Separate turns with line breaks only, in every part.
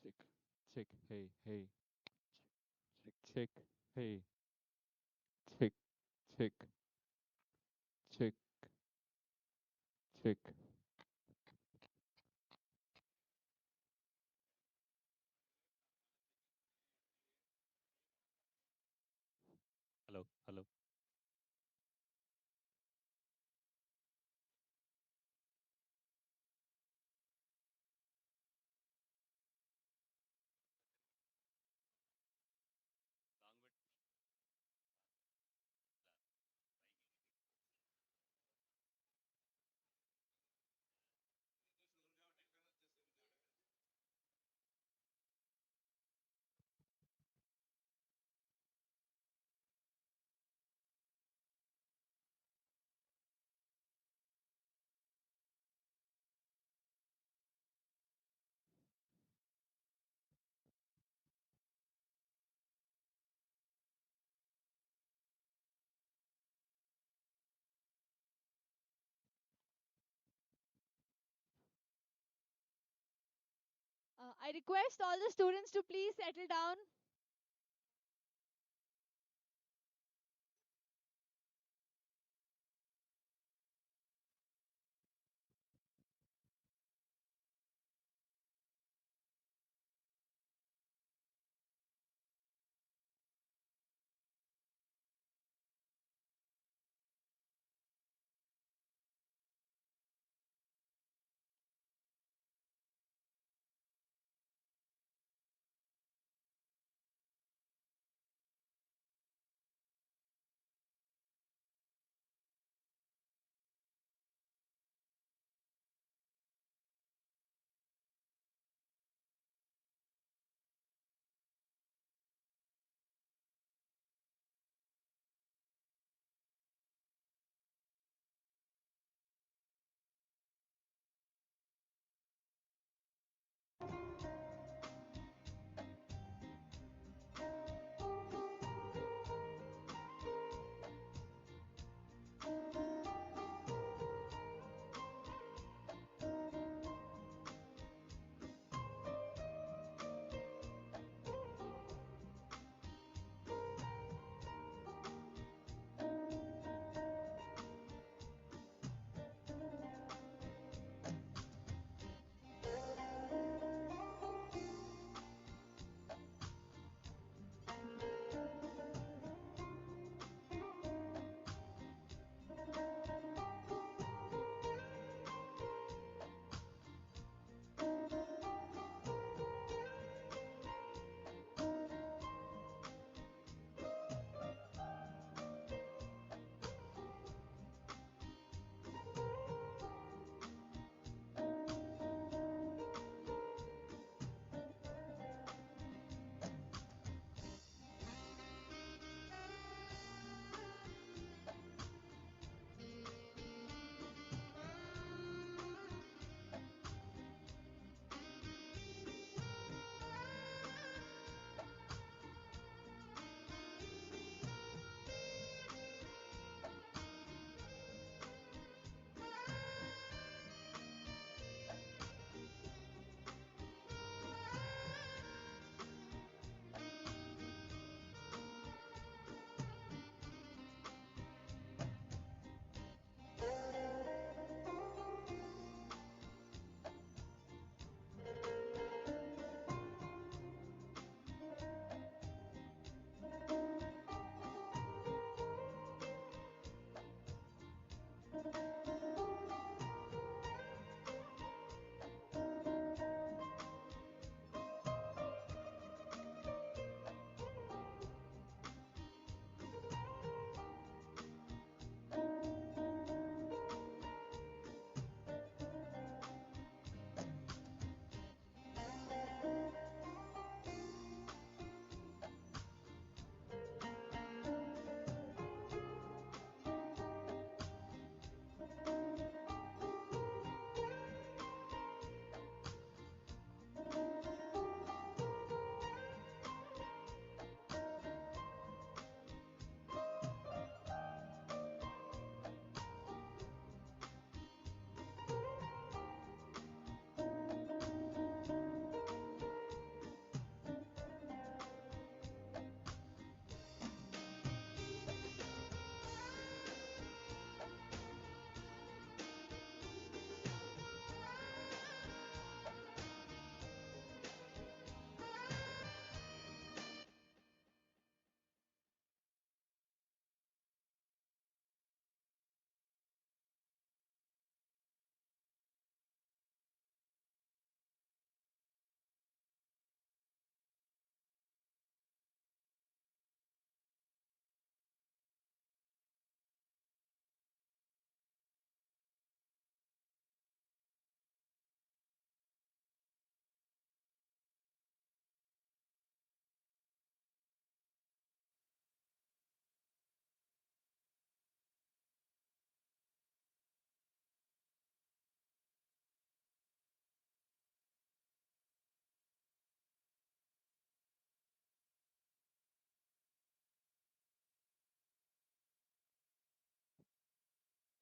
Check, check, hey, hey, check, check, hey, check, check, check, check. Hello, hello.
I request all the students to please settle down.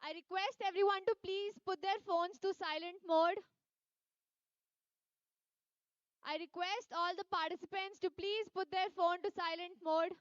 I request everyone to please put their phones to silent mode. I request all the participants to please put their phone to silent mode.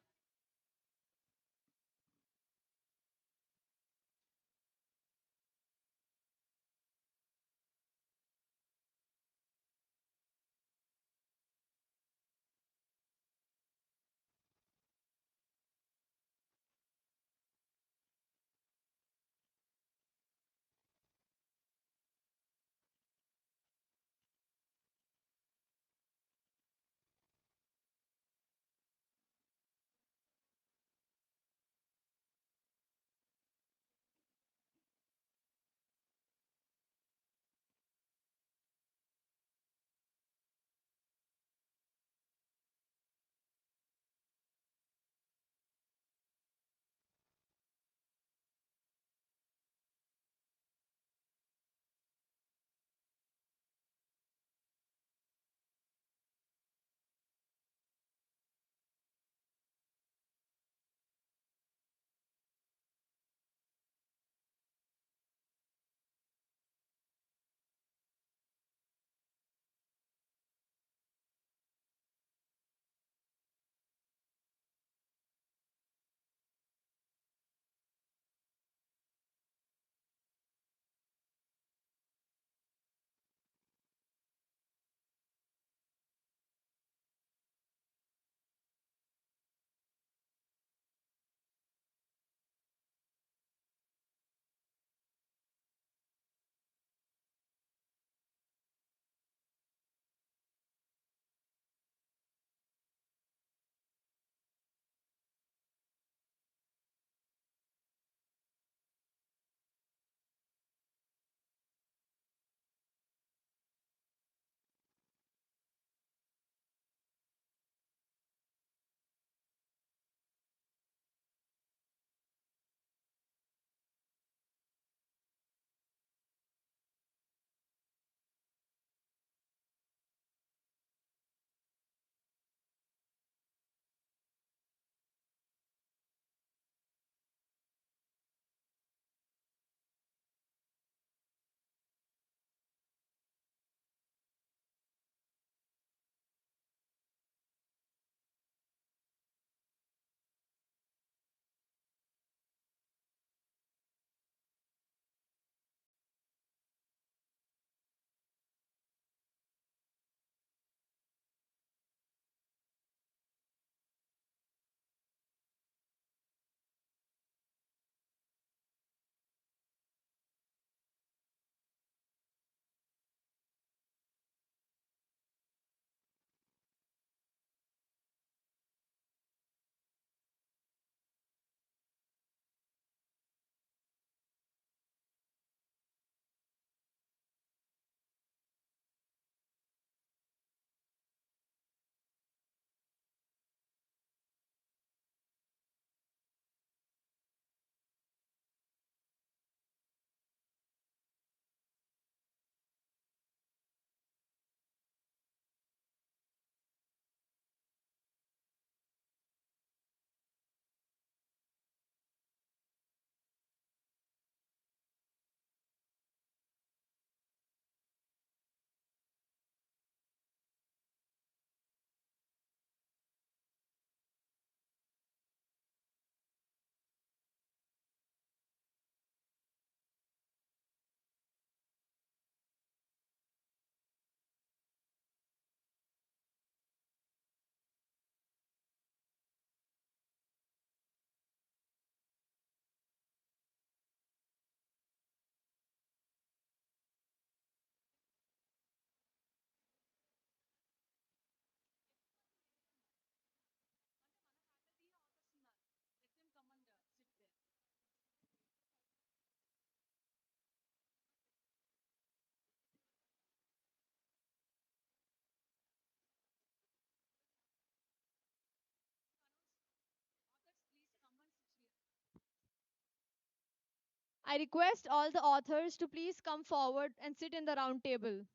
I request all the authors to please come forward and sit in the round table.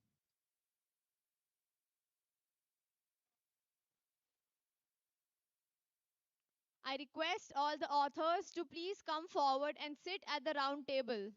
I request all the authors to please come forward and sit at the round table.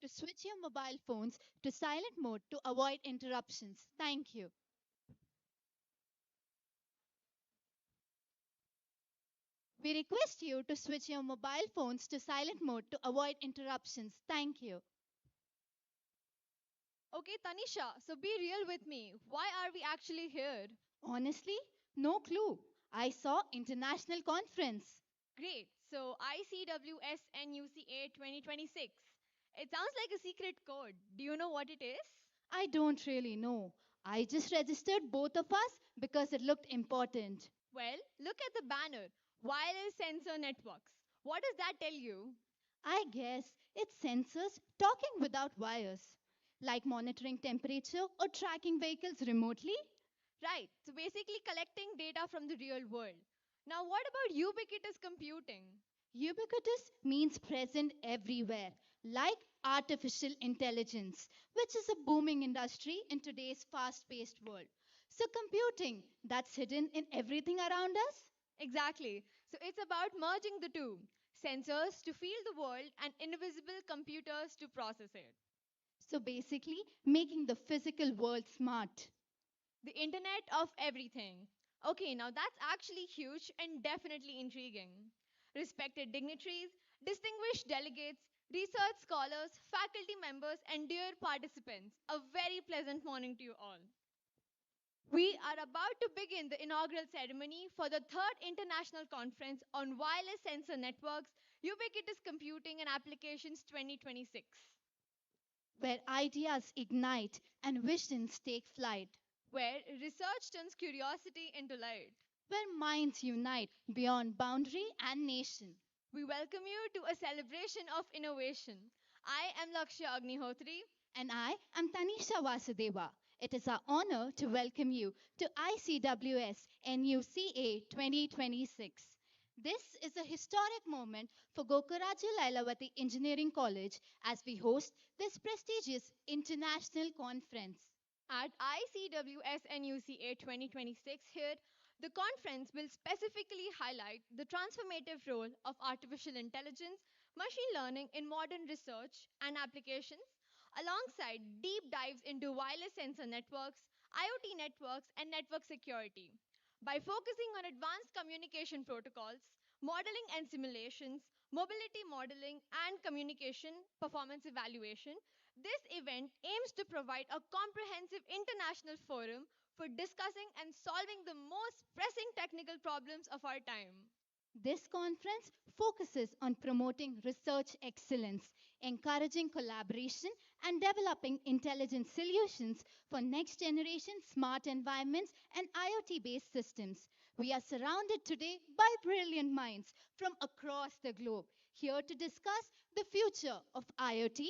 to switch your mobile phones to silent mode to avoid interruptions. Thank you. We request you to switch your mobile phones to silent mode to avoid interruptions. Thank you.
Okay, Tanisha, so be real with me. Why are we actually here?
Honestly, no clue. I saw international conference.
Great. So ICWSNUCA 2026. It sounds like a secret code. Do you know what it is?
I don't really know. I just registered both of us because it looked important.
Well, look at the banner. Wireless sensor networks. What does that tell you?
I guess it's sensors talking without wires, like monitoring temperature or tracking vehicles remotely.
Right. So basically collecting data from the real world. Now what about ubiquitous computing?
Ubiquitous means present everywhere, like artificial intelligence, which is a booming industry in today's fast paced world. So, computing that's hidden in everything around us.
Exactly. So it's about merging the two. Sensors to feel the world and invisible computers to process it.
So, basically, making the physical world smart.
The Internet of Everything. Okay, now that's actually huge and definitely intriguing. Respected dignitaries, distinguished delegates, research scholars, faculty members, and dear participants, a very pleasant morning to you all. We are about to begin the inaugural ceremony for the third international conference on wireless sensor networks, ubiquitous computing and applications 2026,
Where ideas ignite and visions take flight,
where research turns curiosity into light.
where minds unite beyond boundary and nation.
We welcome you to a celebration of innovation. I am Lakshya Agnihotri.
And I am Tanisha Vasudeva. It is our honor to welcome you to ICWS NUCA 2026. This is a historic moment for Gokaraju Lailavati Engineering College as we host this prestigious international conference.
At ICWSNUCA 2026 here, the conference will specifically highlight the transformative role of artificial intelligence, machine learning in modern research and applications, alongside deep dives into wireless sensor networks, IoT networks, and network security. By focusing on advanced communication protocols, modeling and simulations, mobility modeling, and communication performance evaluation, this event aims to provide a comprehensive international forum for discussing and solving the most pressing technical problems of our time.
This conference focuses on promoting research excellence, encouraging collaboration, and developing intelligent solutions for next generation smart environments and IoT based systems. We are surrounded today by brilliant minds from across the globe here to discuss the future of IoT,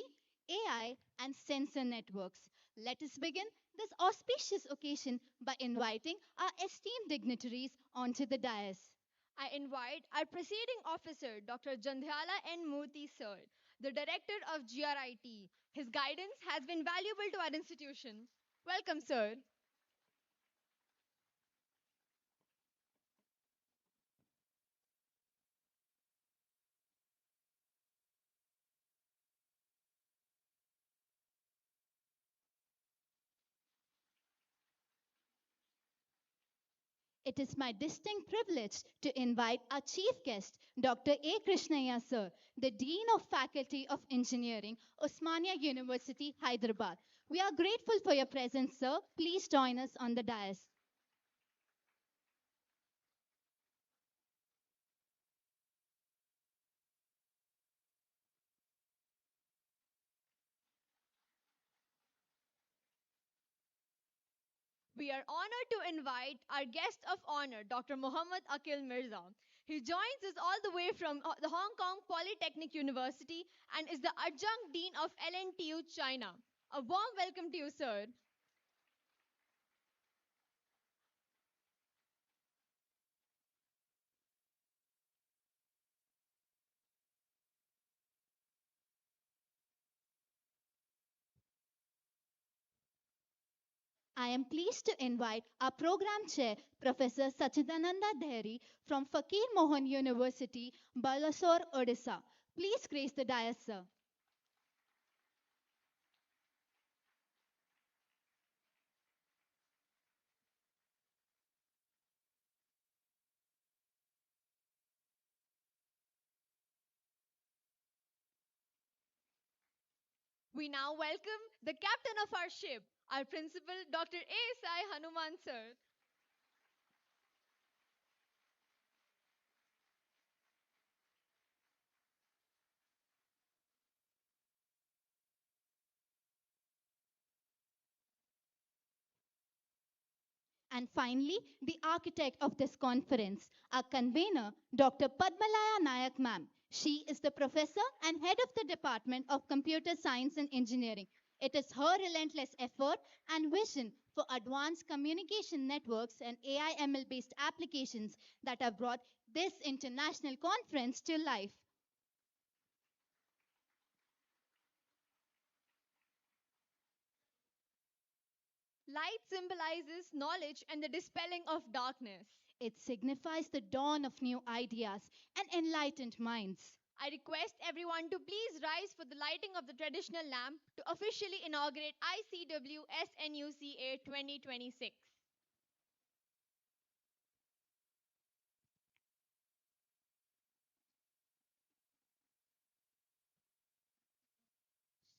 AI, and sensor networks. Let us begin this auspicious occasion by inviting our esteemed dignitaries onto the dais.
I invite our presiding officer, Dr. Jandhyala N. Murthy Sir, the director of GRIT. His guidance has been valuable to our institution. Welcome, sir.
It is my distinct privilege to invite our chief guest, Dr. A. Krishnaya sir, the Dean of Faculty of Engineering, Osmania University, Hyderabad. We are grateful for your presence, sir. Please join us on the dais.
We are honored to invite our guest of honor, Dr. Muhammad Akil Mirza. He joins us all the way from the Hong Kong Polytechnic University and is the adjunct dean of LNTU China. A warm welcome to you, sir.
I am pleased to invite our program chair, Professor Sachidananda Dheri from Fakir Mohan University, Balasore, Odisha. Please grace the dais, sir.
We now welcome the captain of our ship, our principal, Dr. A.S.I. Hanuman sir.
And finally, the architect of this conference, our convener, Dr. Padmalaya Nayak ma'am. She is the professor and head of the Department of Computer Science and Engineering. It is her relentless effort and vision for advanced communication networks and AI ML based applications that have brought this international conference to life.
Light symbolizes knowledge and the dispelling of darkness.
It signifies the dawn of new ideas and enlightened minds.
I request everyone to please rise for the lighting of the traditional lamp to officially inaugurate ICWSNUCA 2026.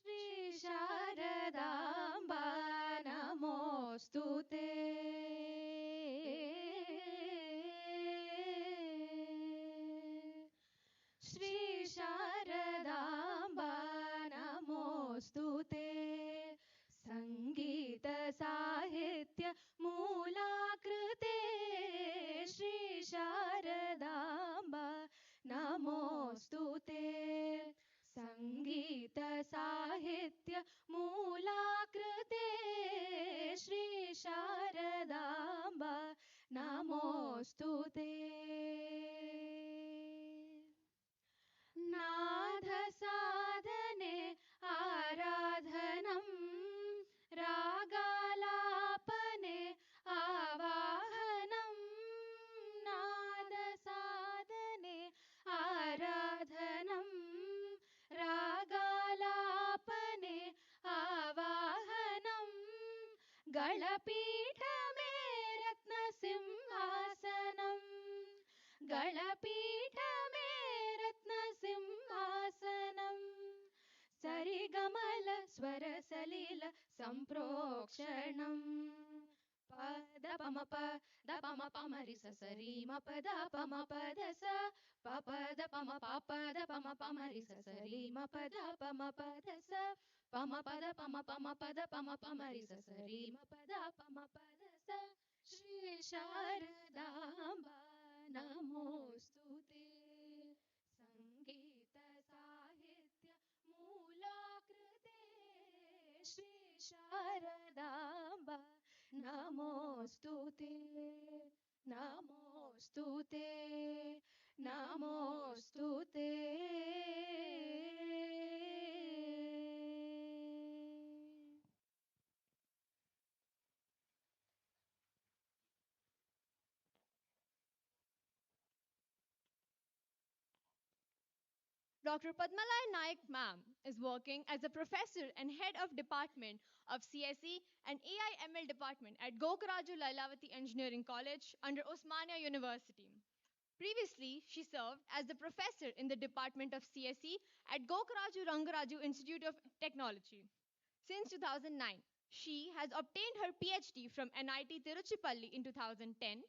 Shri Sharadamba नमोऽस्तु ते श्री शारदाम्बा नमोऽस्तु ते सङ्गीत साहित्य मूलाकृते श्री शारदाम्बा नमोऽस्तु ते सङ्गीत साहित्य मूलाकृते श्री शारदाम्बा नमोऽस्तु ते नाद साधने आराधनं रागालापने आवाहनं नाद साधने आराधनं रागालापने आवाहनं गळपीठमे रत्नसिंहासनं गळपीठमे रत्नसिंहासनं सरिगमल स्वरसलिल सम्प्रोक्षणम् पद पम द पम पमरि स सरि म पद पम पद स प पद पम पद पम पमरि स सरि म पद पम पद स पम पद पम पद पम पमरि स सरि म पद पम पद स श्री शारदाम्बा नमोऽस्तु ते सङ्गीत साहित्य मूलाकृते श्री शारदाम्बा नमोऽस्तु ते नमोऽस्तु ते नमोऽस्तु ते
Dr. Padmalai Naik ma'am is working as a professor and head of department of CSE and AI/ML department at Gokaraju Lailavati Engineering College under Osmania University. Previously, she served as the professor in the department of CSE at Gokaraju Rangaraju Institute of Technology. Since 2009, she has obtained her PhD from NIT Tiruchirappalli in 2010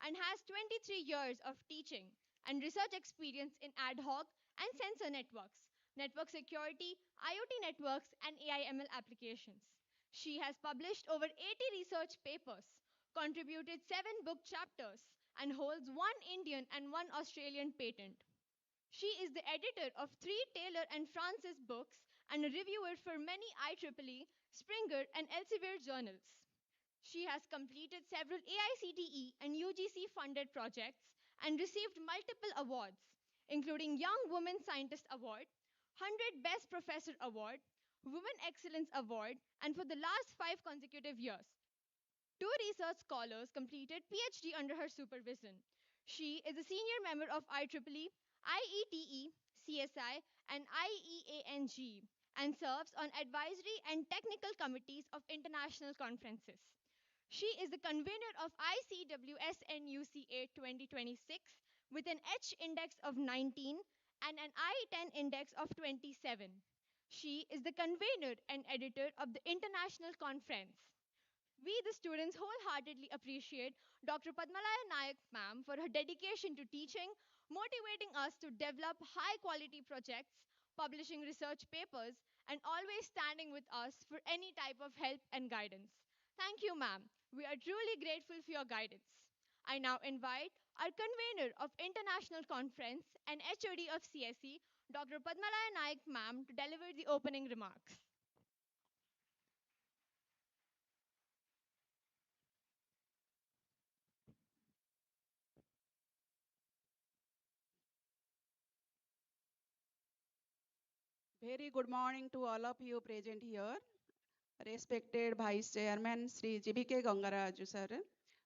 and has 23 years of teaching and research experience in ad hoc and sensor networks, network security, IoT networks, and AI/ML applications. She has published over 80 research papers, contributed 7 book chapters, and holds one Indian and one Australian patent. She is the editor of 3 Taylor and Francis books and a reviewer for many IEEE, Springer, and Elsevier journals. She has completed several AICTE and UGC funded projects and received multiple awards, including Young Woman Scientist Award, 100 Best Professor Award, Women Excellence Award, and for the last 5 consecutive years, 2 research scholars completed PhD under her supervision. She is a senior member of IEEE, IETE, CSI, and IEANG, and serves on advisory and technical committees of international conferences. She is the convener of ICWSNUCA 2026 with an H index of 19 and an I-10 index of 27. She is the convener and editor of the international conference. We, the students, wholeheartedly appreciate Dr. Padmalaya Nayak ma'am for her dedication to teaching, motivating us to develop high quality projects, publishing research papers, and always standing with us for any type of help and guidance. Thank you, ma'am. We are truly grateful for your guidance. I now invite our convener of International Conference and HOD of CSE, Dr. Padmalaya Nayak ma'am, to deliver the opening remarks.
Very good morning to all of you present here. Respected Vice Chairman Sri GBK Gangaraju sir.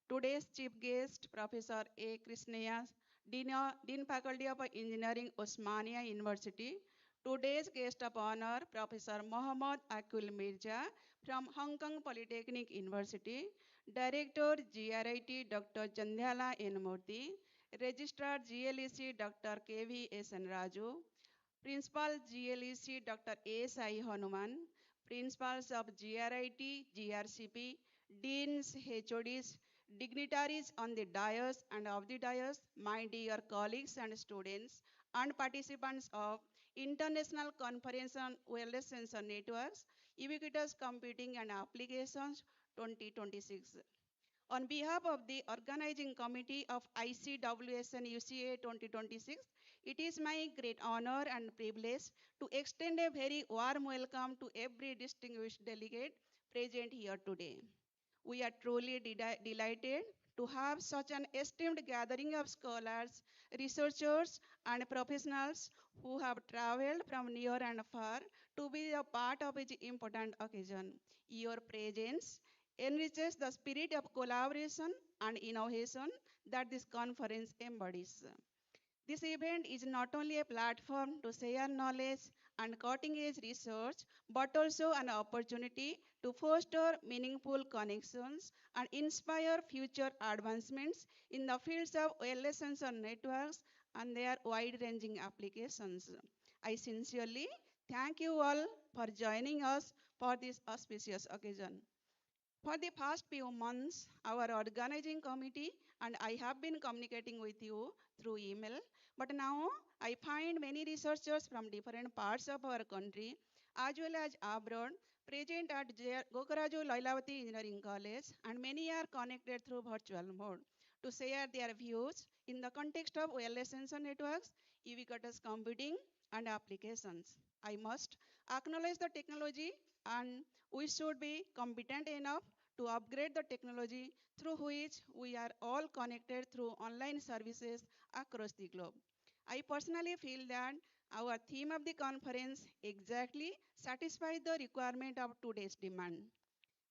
Today's chief guest Professor A. Krishnaya, Dean Faculty of Engineering, Osmania University. Today's guest of honor Professor Mohammad Akul Mirza from Hong Kong Polytechnic University. Director GRIT Dr. Jandhyala N. Murthy. Registrar GLEC Dr. KVSN Raju. Principal GLEC Dr. A. Sai Hanuman, Principals of GRIT, GRCP, Deans, HODs, dignitaries on the dais and of the dais, my dear colleagues and students, and participants of International Conference on Wireless Sensor Networks, Ubiquitous Computing and Applications 2026. On behalf of the organizing committee of ICWSNUCA 2026, it is my great honor and privilege to extend a very warm welcome to every distinguished delegate present here today. We are truly delighted to have such an esteemed gathering of scholars, researchers, and professionals who have traveled from near and far to be a part of this important occasion. Your presence enriches the spirit of collaboration and innovation that this conference embodies. This event is not only a platform to share knowledge and cutting edge research, but also an opportunity to foster meaningful connections and inspire future advancements in the fields of wireless sensor networks and their wide ranging applications. I sincerely thank you all for joining us for this auspicious occasion. For the past few months, our organizing committee and I have been communicating with you through email, but now I find many researchers from different parts of our country as well as abroad present at Gokaraju Lailavati Engineering College, and many are connected through virtual mode to share their views in the context of wireless sensor networks, ubiquitous computing, and applications. I must acknowledge the technology, and we should be competent enough to upgrade the technology through which we are all connected through online services across the globe. I personally feel that our theme of the conference exactly satisfies the requirement of today's demand.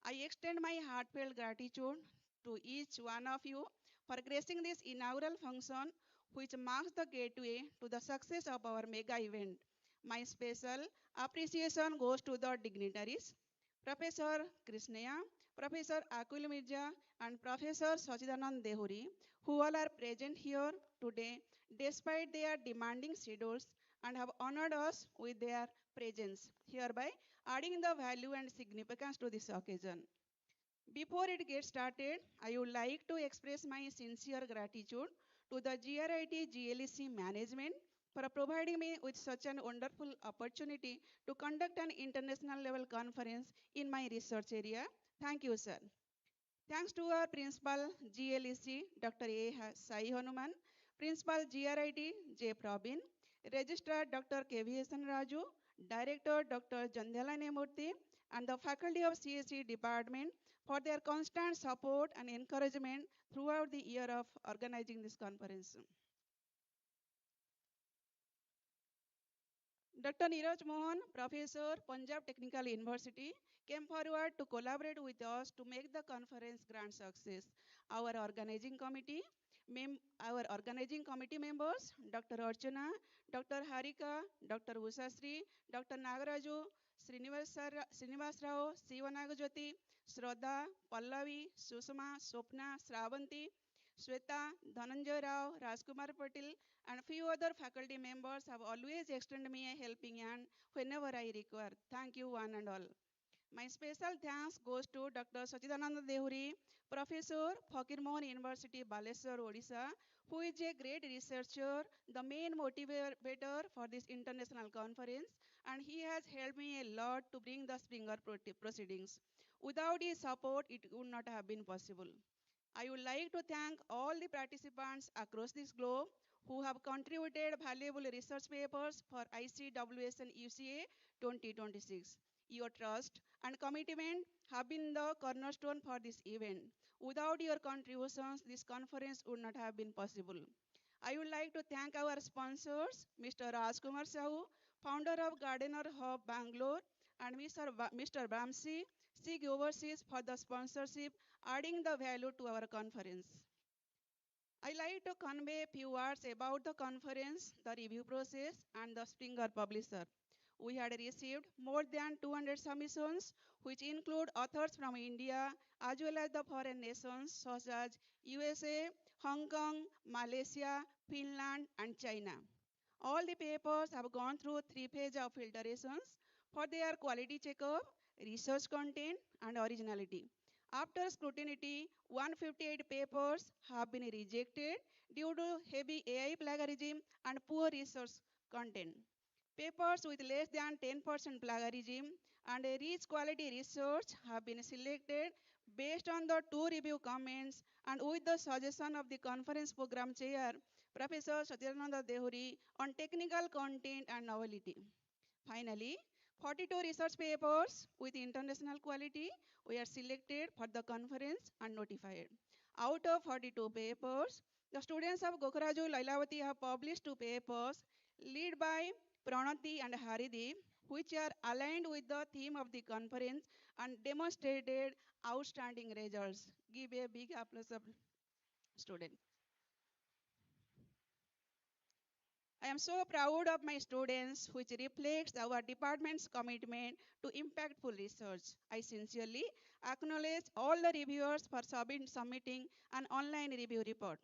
I extend my heartfelt gratitude to each one of you for gracing this inaugural function, which marks the gateway to the success of our mega event. My special appreciation goes to the dignitaries, Professor Krishnaya, Professor Akul Mirza, and Professor Sachidanand Dehuri, who all are present here today despite their demanding schedules and have honored us with their presence, hereby adding the value and significance to this occasion. Before it gets started, I would like to express my sincere gratitude to the GRIT GLEC management for providing me with such an wonderful opportunity to conduct an international level conference in my research area. Thank you, sir. Thanks to our principal GLEC, Dr. A. Sai Hanuman, principal GRIT J. Probin, registrar Dr. KVSN Raju, director Dr. Jandhyala Murthy, and the faculty of CSE department for their constant support and encouragement throughout the year of organizing this conference. Dr. Neeraj Mohan, Professor, Punjab Technical University, came forward to collaborate with us to make the conference grand success. Our organizing committee, our organizing committee members, Dr. Archana, Dr. Harika, Dr. Usasri, Dr. Nagaraju, Srinivas Rao, Siva Nagajyoti, Shraddha, Pallavi, Susuma, Sopna, Sravanti, Shweta, Dhananjay Rao, Rajkumar Patil, and few other faculty members have always extended me a helping hand whenever I require. Thank you, one and all. My special thanks goes to Dr. Sachidananda Dehuri, Professor, Fakirmohan University, Baleswar, Odisha, who is a great researcher, the main motivator for this international conference, and he has helped me a lot to bring the Springer proceedings. Without his support, it would not have been possible. I would like to thank all the participants across this globe who have contributed valuable research papers for ICWSN UCA 2026. Your trust and commitment have been the cornerstone for this event. Without your contributions, this conference would not have been possible. I would like to thank our sponsors, Mr. Rajkumar Sahu, founder of Gardener Hub Bangalore, and Mr. Bamsi, SIG Overseas for the sponsorship, adding the value to our conference. I like to convey a few words about the conference, the review process, and the Springer publisher. We had received more than 200 submissions, which include authors from India as well as the foreign nations such as USA, Hong Kong, Malaysia, Finland, and China. All the papers have gone through three phases of filtrations for their quality checkup, research content, and originality. After scrutiny, 158 papers have been rejected due to heavy AI plagiarism and poor research content. Papers with less than 10% plagiarism and a rich quality research have been selected based on the two review comments and with the suggestion of the conference program chair, Professor Satyananda Dehuri, on technical content and novelty. Finally, 42 research papers with international quality were selected for the conference and notified. Out of 42 papers, the students of Gokaraju Lailavati have published two papers led by Pranati and Haridhi, which are aligned with the theme of the conference and demonstrated outstanding results. Give a big applause of student. I am so proud of my students, which reflects our department's commitment to impactful research. I sincerely acknowledge all the reviewers for submitting an online review report.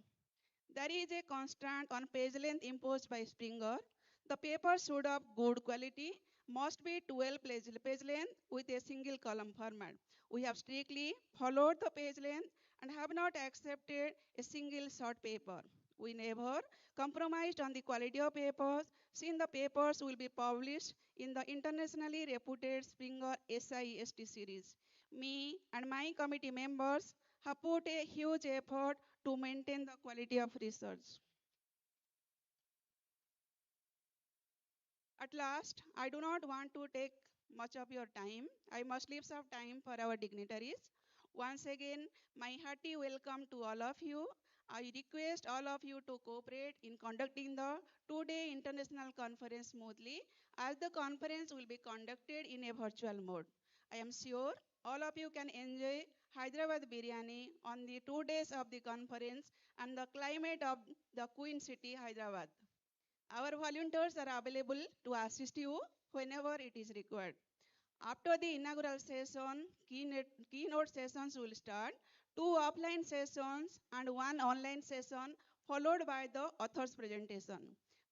There is a constraint on page length imposed by Springer. The paper should have good quality, must be 12 page length with a single column format. We have strictly followed the page length and have not accepted a single short paper. We never compromised on the quality of papers, since the papers will be published in the internationally reputed Springer SIST series. Me and my committee members have put a huge effort to maintain the quality of research. At last, I do not want to take much of your time. I must leave some time for our dignitaries. Once again, my hearty welcome to all of you. I request all of you to cooperate in conducting the two-day international conference smoothly, as the conference will be conducted in a virtual mode. I am sure all of you can enjoy Hyderabad biryani on the 2 days of the conference and the climate of the Queen City, Hyderabad. Our volunteers are available to assist you whenever it is required. After the inaugural session, keynote sessions will start, two offline sessions and one online session followed by the author's presentation.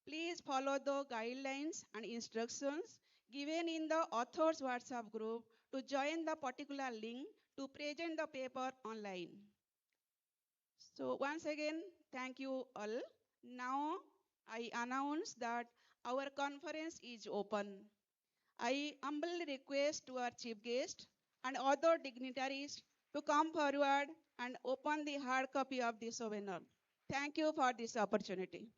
Please follow the guidelines and instructions given in the author's WhatsApp group to join the particular link to present the paper online. So once again, thank you all. Now I announce that our conference is open. I humbly request to our chief guest and other dignitaries to come forward and open the hard copy of the souvenir. Thank you for this opportunity.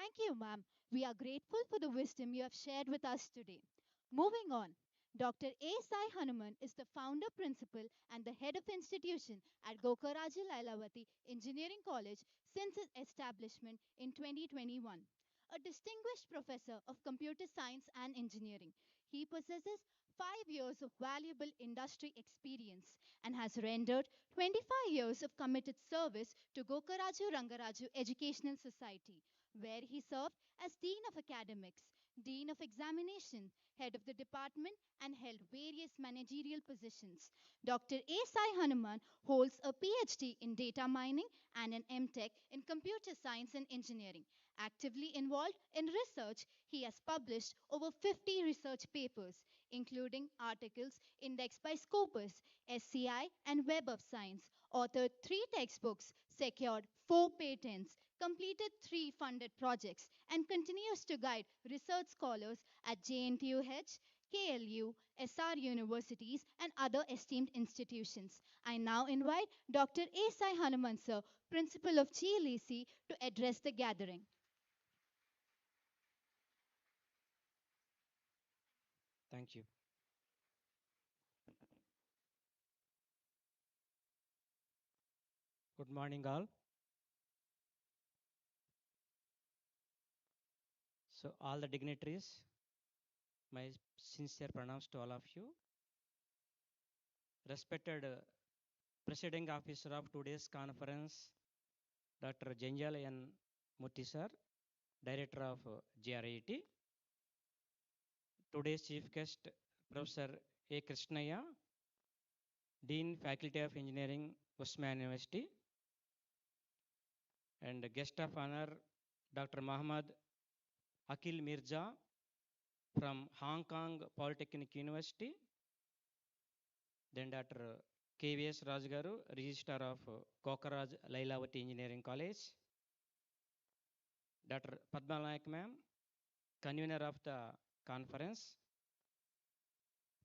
Thank you, ma'am. We are grateful for the wisdom you have shared with us today. Moving on, Dr. A. Sai Hanuman is the founder principal and the head of institution at Gokaraju Lailavati Engineering College since its establishment in 2021. A distinguished professor of computer science and engineering, he possesses 5 years of valuable industry experience and has rendered 25 years of committed service to Gokaraju Rangaraju Educational Society, where he served as Dean of Academics, Dean of Examination, Head of the Department, and held various managerial positions. Dr. A. Sai Hanuman holds a PhD in data mining and an MTech in computer science and engineering. Actively involved in research, he has published over 50 research papers, including articles indexed by Scopus, SCI, and Web of Science, authored 3 textbooks, secured 4 patents, completed 3 funded projects, and continues to guide research scholars at JNTUH, KLU, SR universities, and other esteemed institutions. I now invite Dr. A. Sai Hanuman sir, Principal of GLEC, to address the gathering.
Thank you. Good morning, all. So, all the dignitaries, my sincere pranams to all of you. Respected presiding officer of today's conference, Dr. Janjal N. Murthy sir, director of GRIT. Today's chief guest, Professor A. Krishnaya, Dean, Faculty of Engineering, Usman University. And guest of honor, Dr. Muhammad Akil Mirza from Hong Kong Polytechnic University. Then Dr. KVS Rajgaru, Registrar of Gokaraj Lailavati Engineering College. Dr. Padma Nayak ma'am, convener of the conference.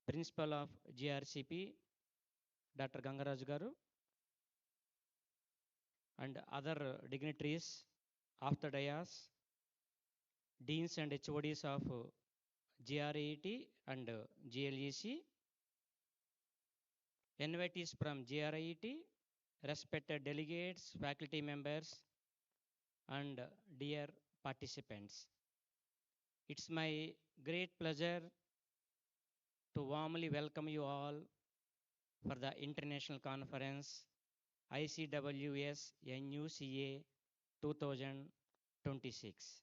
Principal of GRCP, Dr. Rangaraju garu, and other dignitaries of the dais, deans and HODs of GRET and GLEC, invitees from GRET, respected delegates, faculty members, and dear participants. It's my great pleasure to warmly welcome you all for the international conference ICWSNUCA 2026.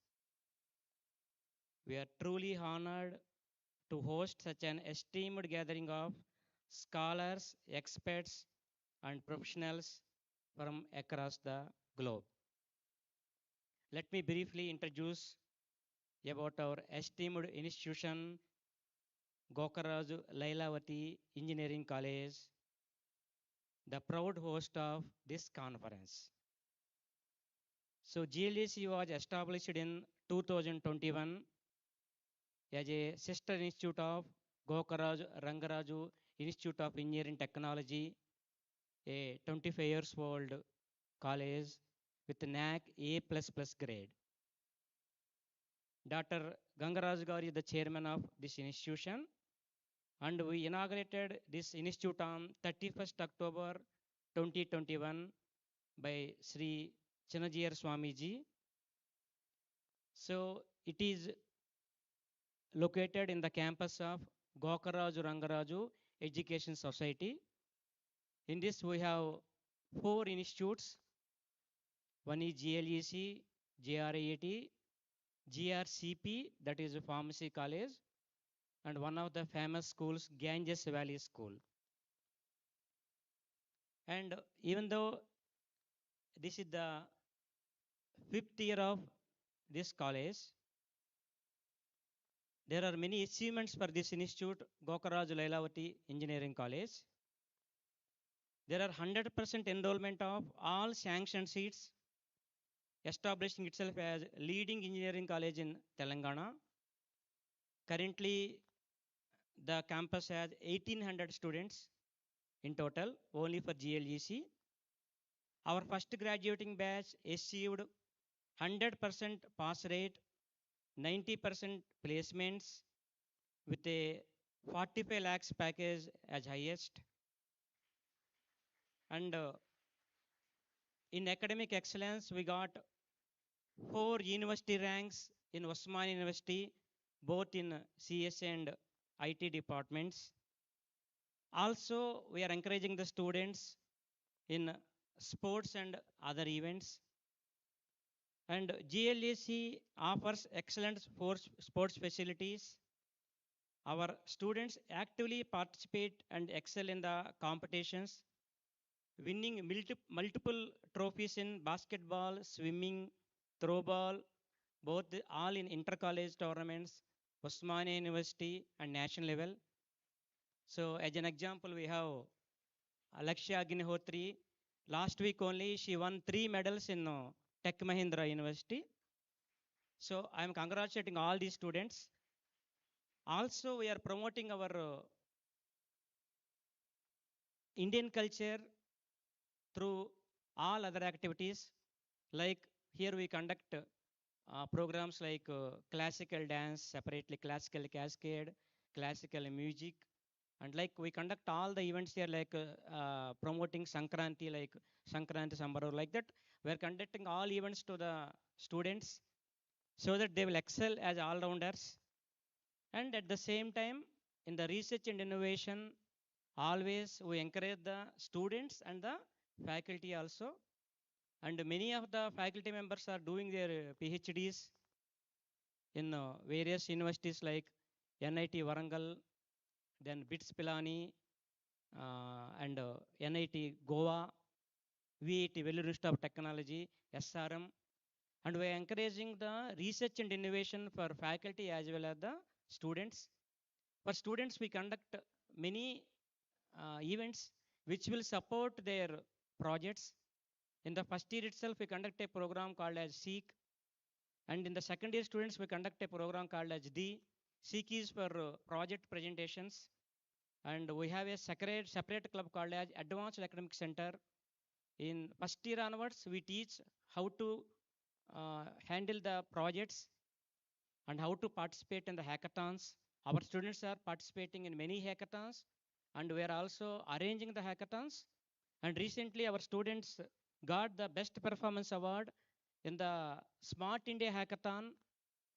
We are truly honored to host such an esteemed gathering of scholars, experts, and professionals from across the globe. Let me briefly introduce about our esteemed institution, Gokaraju Lailavati Engineering College, the proud host of this conference. So GLEC was established in 2021 as a sister institute of Gokaraju Rangaraju Institute of Engineering Technology, a 25 years old college with NAC A++ grade. Dr. Gangaraj Garu is the chairman of this institution, and we inaugurated this institute on 31st October 2021 by Sri Chinajiyar Swamiji. So it is located in the campus of Gokaraju Rangaraju Education Society. In this we have 4 institutes. One is GLEC, GRET, GRCP, that is a pharmacy college, and one of the famous schools, Ganges Valley School. And even though this is the 5th year of this college, there are many achievements for this institute, Gokaraju Lailavati Engineering College. There are 100% enrollment of all sanctioned seats, establishing itself as leading engineering college in Telangana. Currently, the campus has 1800 students in total, only for GLEC. Our first graduating batch achieved 100% pass rate, 90% placements with a 45 lakhs package as highest. And in academic excellence, we got 4 university ranks in Osman University, both in CS and IT departments. Also, we are encouraging the students in sports and other events. And GLEC offers excellent sports facilities. Our students actively participate and excel in the competitions, winning multiple trophies in basketball, swimming, throwball, all in inter-college tournaments, Osmania University and national level. So as an example, we have Alakshya Agnihotri. Last week only, she won 3 medals in Tech Mahindra University. So I am congratulating all these students. Also, we are promoting our Indian culture through all other activities. Like here we conduct programs like classical dance, separately classical cascade, classical music, and like we conduct all the events here like promoting Sankranti, like Sankranti Sambaro, like that. We are conducting all events to the students so that they will excel as all-rounders. And at the same time, in the research and innovation, always we encourage the students and the faculty also. And many of the faculty members are doing their PhDs in various universities like NIT Warangal, then BITS Pilani, and NIT Goa, VIT Vellore Institute of Technology, SRM. And we are encouraging the research and innovation for faculty as well as the students. For students, we conduct many events which will support their projects. In the first year itself, we conduct a program called as SEEK. And in the second year students, we conduct a program called as D. SEEK is for project presentations. And we have a separate club called as Advanced Academic Center. In first year onwards, we teach how to handle the projects and how to participate in the hackathons. Our students are participating in many hackathons, and we are also arranging the hackathons. And recently, our students got the Best Performance Award in the Smart India Hackathon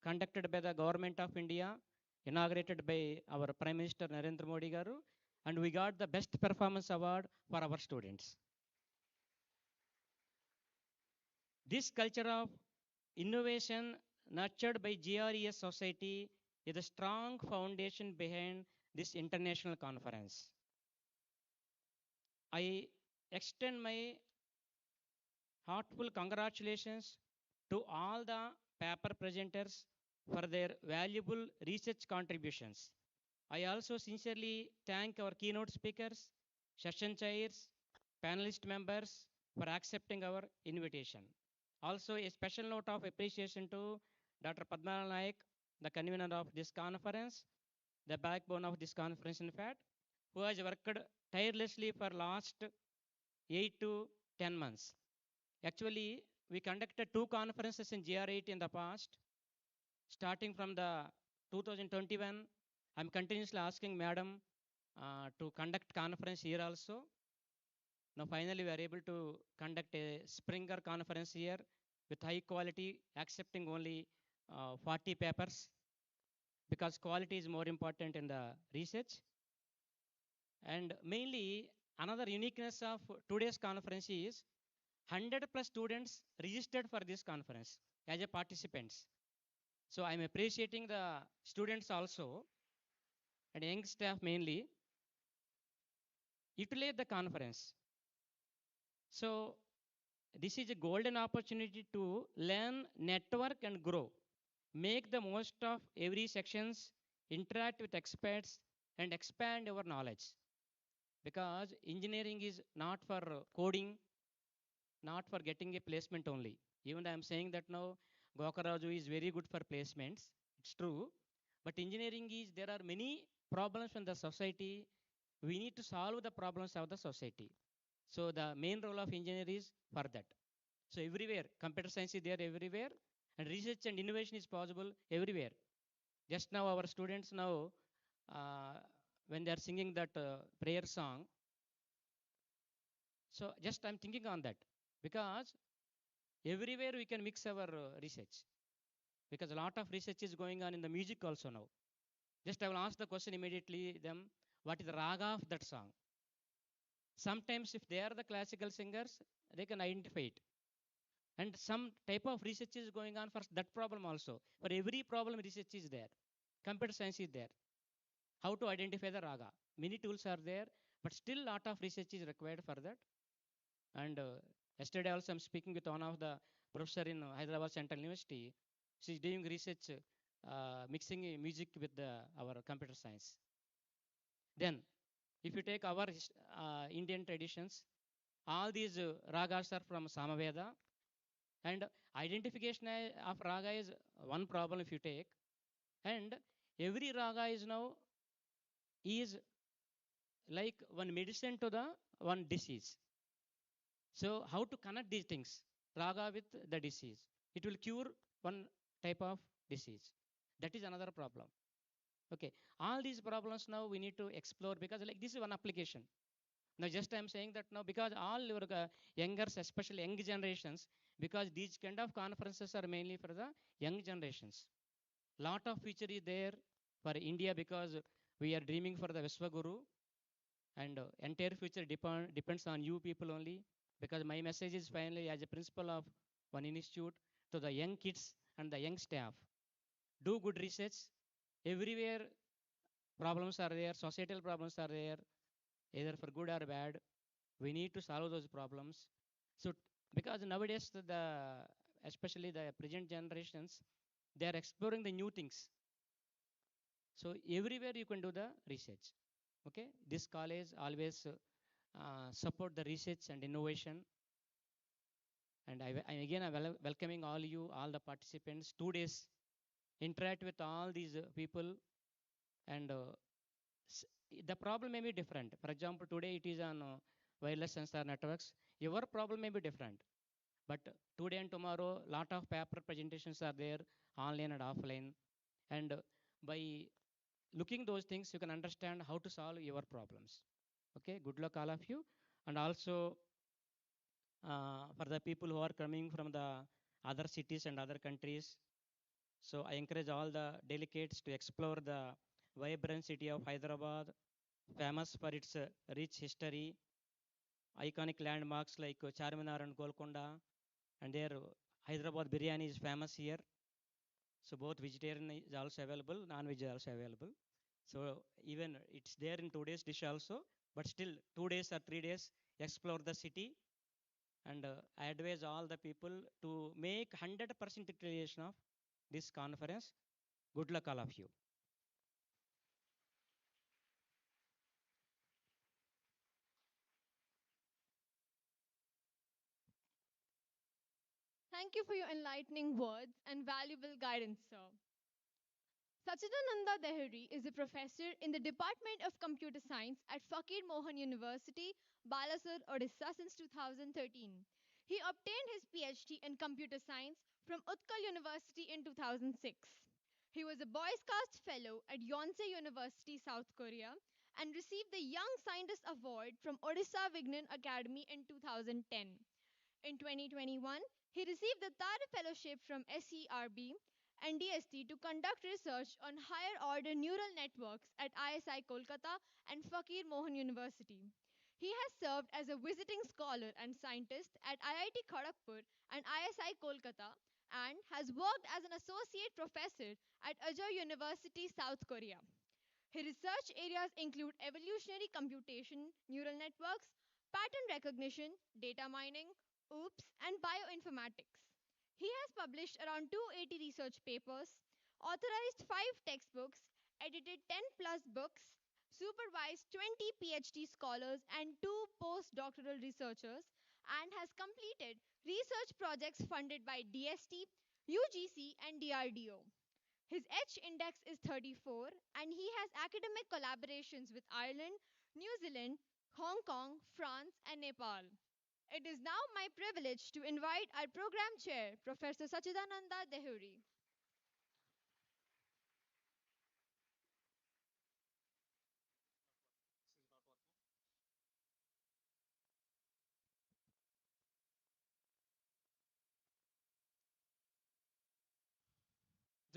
conducted by the Government of India, inaugurated by our Prime Minister Narendra Modi Garu, and we got the Best Performance Award for our students. This culture of innovation nurtured by GRES society is a strong foundation behind this international conference. I extend my heartful congratulations to all the paper presenters for their valuable research contributions. I also sincerely thank our keynote speakers, session chairs, panelist members for accepting our invitation. Also, a special note of appreciation to Dr. Padma Naik, the convener of this conference, the backbone of this conference, in fact, who has worked tirelessly for last 8 to 10 months. Actually, we conducted 2 conferences in GR8 in the past. Starting from the 2021, I'm continuously asking Madam to conduct conference here also. Now finally we are able to conduct a Springer conference here with high quality, accepting only 40 papers because quality is more important in the research. And mainly another uniqueness of today's conference is 100 plus students registered for this conference as a participants. So I'm appreciating the students also and young staff mainly utilize the conference. So this is a golden opportunity to learn, network and grow. Make the most of every sections, interact with experts and expand our knowledge. Because engineering is not for coding, not for getting a placement only. Even though I'm saying that now Gokaraju is very good for placements, it's true. But engineering is, there are many problems in the society. We need to solve the problems of the society. So the main role of engineer is for that. So everywhere, computer science is there everywhere, and research and innovation is possible everywhere. Just now, our students now, when they are singing that prayer song, so just I'm thinking on that because everywhere we can mix our research because a lot of research is going on in the music also now. Just I will ask the question immediately them, what is the raga of that song? Sometimes if they are the classical singers, they can identify it. And some type of research is going on for that problem also. For every problem, research is there. Computer science is there. How to identify the raga? Many tools are there, but still lot of research is required for that. And yesterday also I'm speaking with one of the professor in Hyderabad Central University. She's doing research, mixing music with our computer science. Then, if you take our Indian traditions, all these ragas are from Samaveda, and identification of raga is one problem if you take, and every raga is now is like one medicine to the one disease. So how to connect these things, raga with the disease? It will cure one type of disease. That is another problem. Okay, all these problems now we need to explore because like this is one application. Now just I'm saying that now because all your youngers, especially young generations, because these kind of conferences are mainly for the young generations. Lot of future is there for India because we are dreaming for the Vishwaguru, and entire future depends on you people only. Because my message is finally as a principal of one institute to the young kids and the young staff. Do good research. Everywhere problems are there, societal problems are there, either for good or bad. We need to solve those problems. So because nowadays the especially the present generations, they are exploring the new things. So everywhere you can do the research. Okay, this college always support the research and innovation. And again I'm welcoming all you, all the participants. 2 days interact with all these people, and the problem may be different. For example, today it is on wireless sensor networks. Your problem may be different, but today and tomorrow, lot of paper presentations are there, online and offline. And by looking those things, you can understand how to solve your problems. Okay, good luck all of you. And also for the people who are coming from the other cities and other countries, so I encourage all the delegates to explore the vibrant city of Hyderabad, famous for its rich history, iconic landmarks like Charminar and Golconda, and their Hyderabad biryani is famous here. So both vegetarian is also available, non-veg is also available. So even it's there in 2 days dish also, but still 2 days or 3 days explore the city. And I advise all the people to make 100% utilization of this conference. Good luck all of you.
Thank you for your enlightening words and valuable guidance, sir. Sachidananda Dehri is a professor in the Department of Computer Science at Fakir Mohan University, Balasore, Odisha since 2013. He obtained his PhD in computer science from Utkal University in 2006. He was a Boy Scout Fellow at Yonsei University, South Korea, and received the Young Scientist Award from Odisha Vignan Academy in 2010. In 2021, he received the Tara Fellowship from SERB and DST to conduct research on higher order neural networks at ISI Kolkata and Fakir Mohan University. He has served as a visiting scholar and scientist at IIT Kharagpur and ISI Kolkata and has worked as an associate professor at Ajar University, South Korea. His research areas include evolutionary computation, neural networks, pattern recognition, data mining, OOPS, and bioinformatics. He has published around 280 research papers, authorized 5 textbooks, edited 10 plus books, supervised 20 PhD scholars and 2 postdoctoral researchers, and has completed research projects funded by DST, UGC, and DRDO. His H index is 34, and he has academic collaborations with Ireland, New Zealand, Hong Kong, France, and Nepal. It is now my privilege to invite our program chair, Professor Sachidananda Dehuri.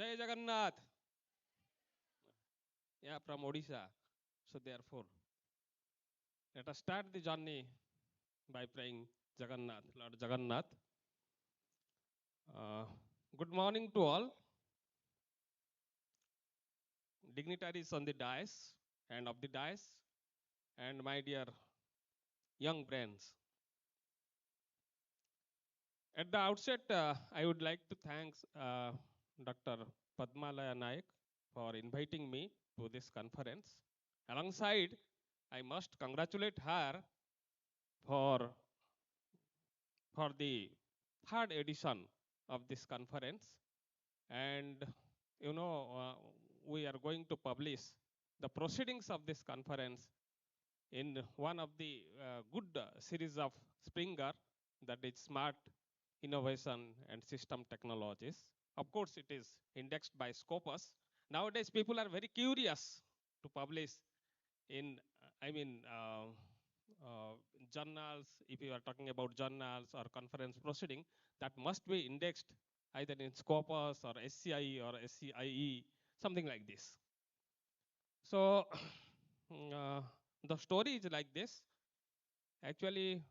Jai Jagannath. Yeah, from Odisha. So therefore, let us start the journey by praying Jagannath, Lord Jagannath. Uh, Good morning to all dignitaries on the dais and of the dais, and my dear young friends. At the outset, I would like to thank Dr. Padmalaya Naik for inviting me to this conference. Alongside, I must congratulate her for for the third edition of this conference. And you know, we are going to publish the proceedings of this conference in one of the good series of Springer, that is Smart Innovation and System Technologies. Of course, it is indexed by Scopus. Nowadays, people are very curious to publish in, uh, journals. If you are talking about journals or conference proceeding, that must be indexed either in Scopus or SCI or SCIE, something like this. So the story is like this. Actually,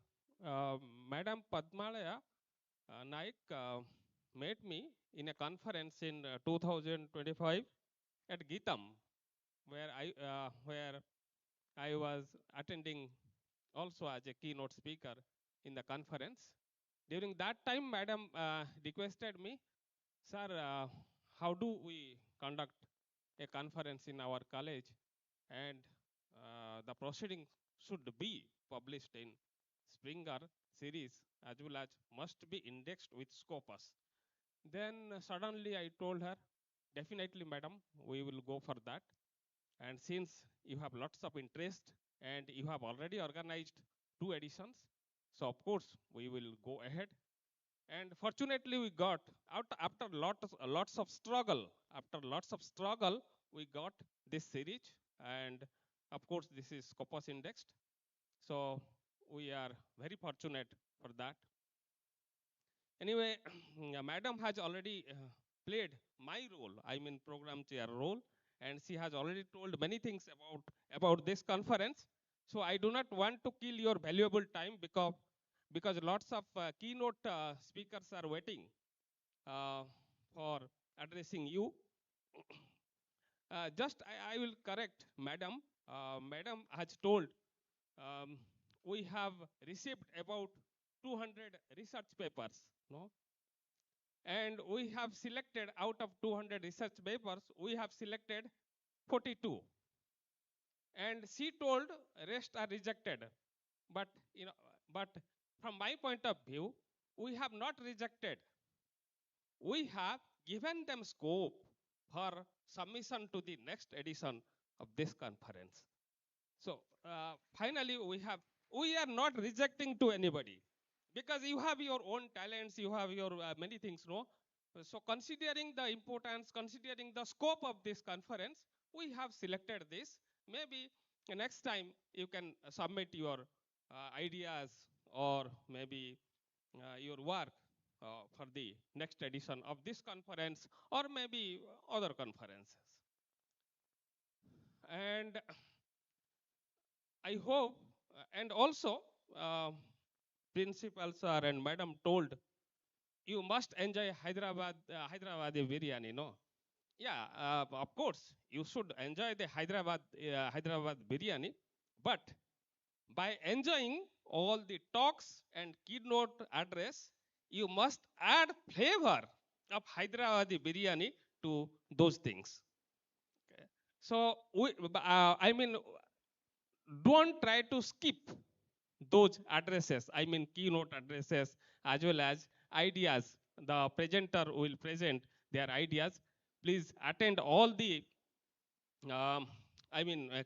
uh, Madam Padmalaya Naik met me in a conference in 2025 at Geetam, where I was attending also as a keynote speaker in the conference. During that time, Madam requested me, sir, how do we conduct a conference in our college, and the proceeding should be published in Springer series as well as must be indexed with Scopus. Then suddenly I told her, definitely, madam, we will go for that. And since you have lots of interest and you have already organized 2 editions, so of course we will go ahead. And fortunately, we got out after lots of struggle. After lots of struggle, we got this series, and of course, this is Scopus indexed. So we are very fortunate for that. Anyway, madam has already played my role, I mean program chair role, and she has already told many things about this conference. So I do not want to kill your valuable time because lots of keynote speakers are waiting uh, for addressing you. I will correct madam. Madam has told um, we have received about 200 research papers, no? And we have selected out of 200 research papers, we have selected 42. And she told rest are rejected. But you know, but from my point of view, we have not rejected. We have given them scope for submission to the next edition of this conference. So finally, we are not rejecting to anybody because you have your own talents, you have your many things, no? So considering the importance, considering the scope of this conference, we have selected this. Maybe next time you can submit your ideas or maybe your work for the next edition of this conference or maybe other conferences. And I hope, and also, principal sir and madam told you must enjoy Hyderabadi biryani, no? Yeah, of course, you should enjoy the Hyderabad biryani, but by enjoying all the talks and keynote address, you must add flavor of Hyderabadi biryani to those things. Okay. So, I mean, don't try to skip those addresses, I mean keynote addresses as well as ideas. The presenter will present their ideas. Please attend all the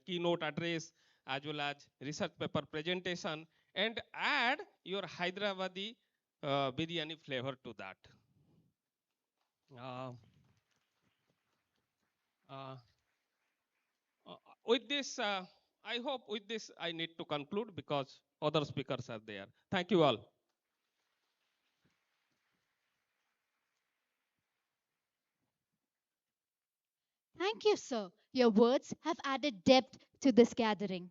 keynote address as well as research paper presentation and add your Hyderabadi biryani flavor to that. Uh, uh, with this, I hope with this I need to conclude because other speakers are there. Thank you all.
Thank you, sir. Your words have added depth to this gathering.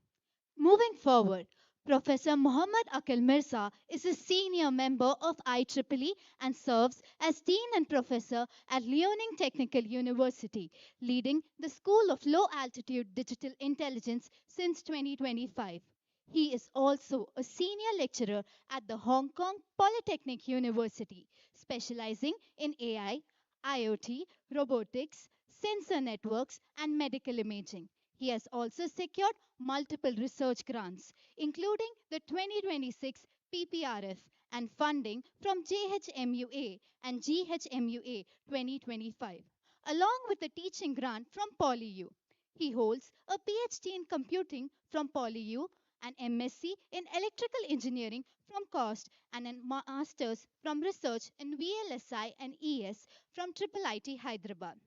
Moving forward, Professor Muhammad Akil Mirza is a senior member of IEEE and serves as Dean and Professor at Leoning Technical University, leading the School of Low Altitude Digital Intelligence since 2025. He is also a senior lecturer at the Hong Kong Polytechnic University, specializing in AI, IoT, robotics, sensor networks, and medical imaging. He has also secured multiple research grants, including the 2026 PPRF and funding from JHMUA and GHMUA 2025, along with a teaching grant from PolyU. He holds a PhD in computing from PolyU, an MSc in electrical engineering from COST, and a master's from research in VLSI and ES from IIIT Hyderabad.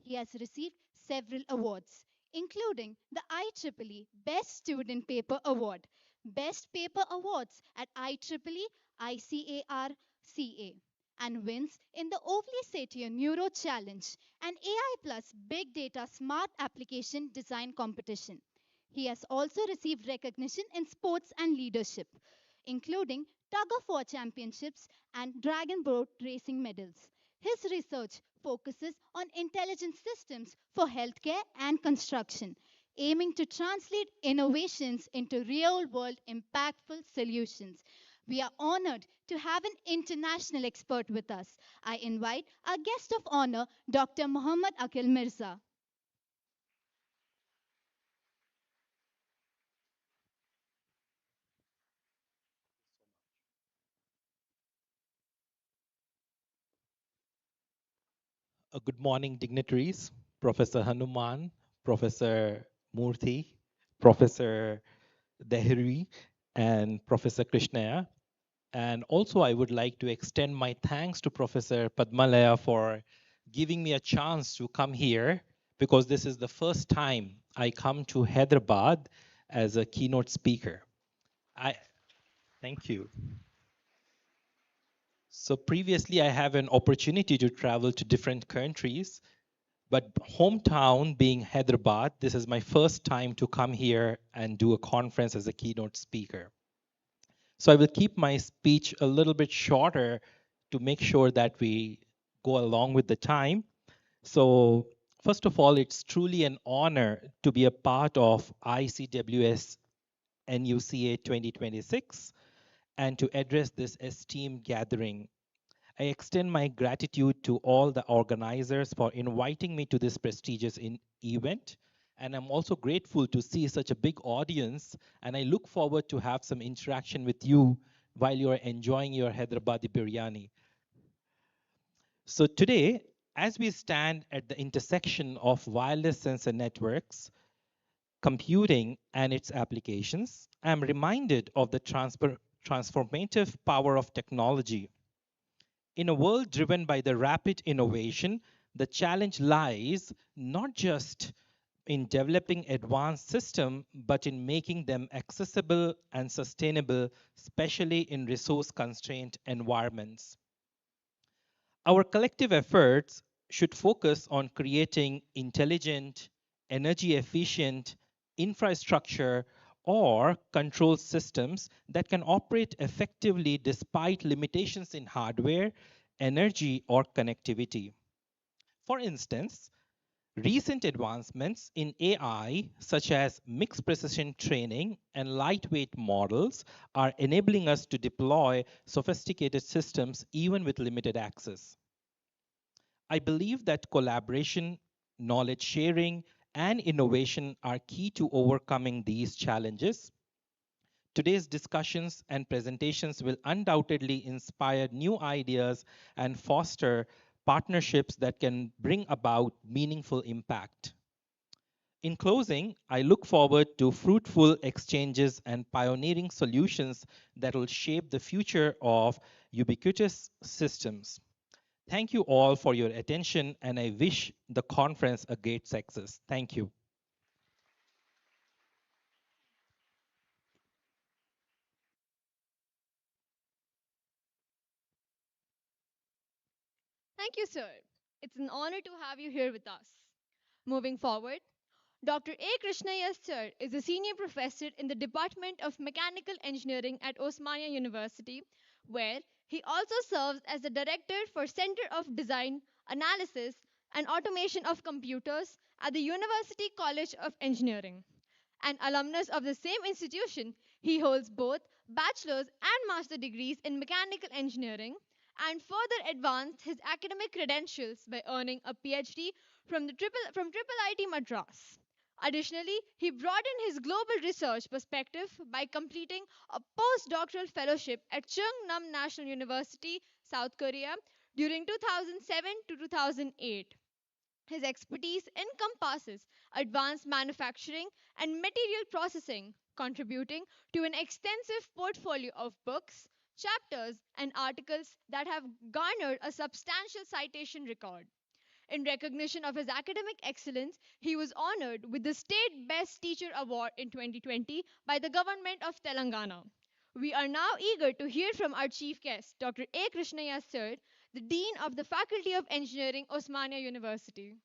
He has received several awards, including the IEEE Best Student Paper Award, Best Paper Awards at IEEE ICARCA, and wins in the Ovly Satir Neuro Challenge and AI Plus Big Data Smart Application Design Competition. He has also received recognition in sports and leadership, including tug of war championships and dragon boat racing medals. His research focuses on intelligent systems for healthcare and construction, aiming to translate innovations into real world impactful solutions. We are honored to have an international expert with us. I invite our guest of honor, Dr. Muhammad Akil Mirza.
Good morning, dignitaries, Professor Hanuman, Professor Murthy, Professor Dehri, and Professor Krishnaya. And also, I would like to extend my thanks to Professor Padmalaya for giving me a chance to come here because this is the first time I come to Hyderabad as a keynote speaker. Thank you. So previously, I have an opportunity to travel to different countries. But hometown being Hyderabad, this is my first time to come here and do a conference as a keynote speaker. So I will keep my speech a little bit shorter to make sure that we go along with the time. So first of all, it's truly an honor to be a part of ICWS NUCA 2026 and to address this esteemed gathering. I extend my gratitude to all the organizers for inviting me to this prestigious event. And I'm also grateful to see such a big audience. And I look forward to have some interaction with you while you're enjoying your Hyderabadi biryani. So today, as we stand at the intersection of wireless sensor networks, computing, and its applications, I'm reminded of the transformative power of technology. In a world driven by the rapid innovation, the challenge lies not just in developing advanced systems, but in making them accessible and sustainable, especially in resource-constrained environments. Our collective efforts should focus on creating intelligent, energy-efficient infrastructure or control systems that can operate effectively despite limitations in hardware, energy, or connectivity. For instance, recent advancements in AI, such as mixed precision training and lightweight models, are enabling us to deploy sophisticated systems even with limited access. I believe that collaboration, knowledge sharing, and innovation are key to overcoming these challenges. Today's discussions and presentations will undoubtedly inspire new ideas and foster partnerships that can bring about meaningful impact. In closing, I look forward to fruitful exchanges and pioneering solutions that will shape the future of ubiquitous systems. Thank you all for your attention, and I wish the conference a great success. Thank you.
Thank you, sir. It's an honor to have you here with us. Moving forward, Dr. A. Krishnaiah sir is a senior professor in the Department of Mechanical Engineering at Osmania University, where he also serves as the director for Center of Design, Analysis, and Automation of Computers at the University College of Engineering. An alumnus of the same institution, he holds both bachelor's and master degrees in mechanical engineering and further advanced his academic credentials by earning a PhD from Triple IT Madras. Additionally, he broadened his global research perspective by completing a postdoctoral fellowship at Chung Nam National University, South Korea, during 2007 to 2008. His expertise encompasses advanced manufacturing and material processing, contributing to an extensive portfolio of books, chapters, and articles that have garnered a substantial citation record. In recognition of his academic excellence, he was honored with the State Best Teacher Award in 2020 by the government of Telangana. We are now eager to hear from our chief guest, Dr. A. Krishnaiah Sir, the Dean of the Faculty of Engineering, Osmania University.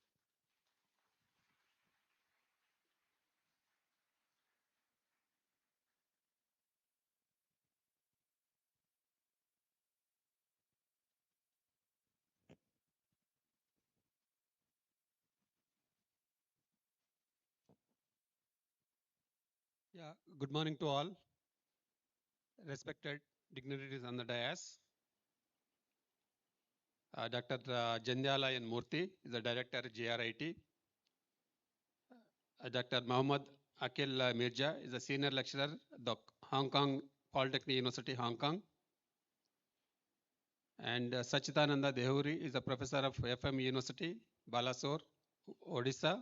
Yeah, good morning to all. Respected dignitaries on the dais. Dr. Jandyala N. Murthy is the director at GRIT. Dr. Mohammad Akil Mirza is a senior lecturer at the Hong Kong Polytechnic University, Hong Kong. And Sachidananda Dehuri is a professor of FM University, Balasore, Odisha.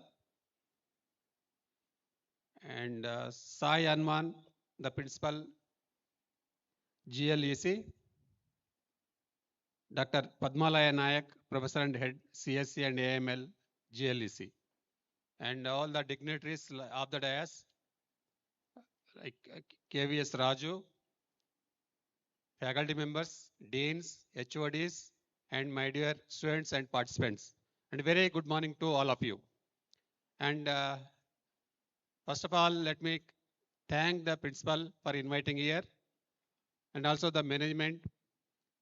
And Sai Anman, the principal, GLEC. Dr. Padmalaya Nayak, professor and head, CSC and AML, GLEC. And all the dignitaries of the dais, like KVS Raju, faculty members, deans, HODs, and my dear students and participants. And very good morning to all of you. And first of all, let me thank the principal for inviting here, and also the management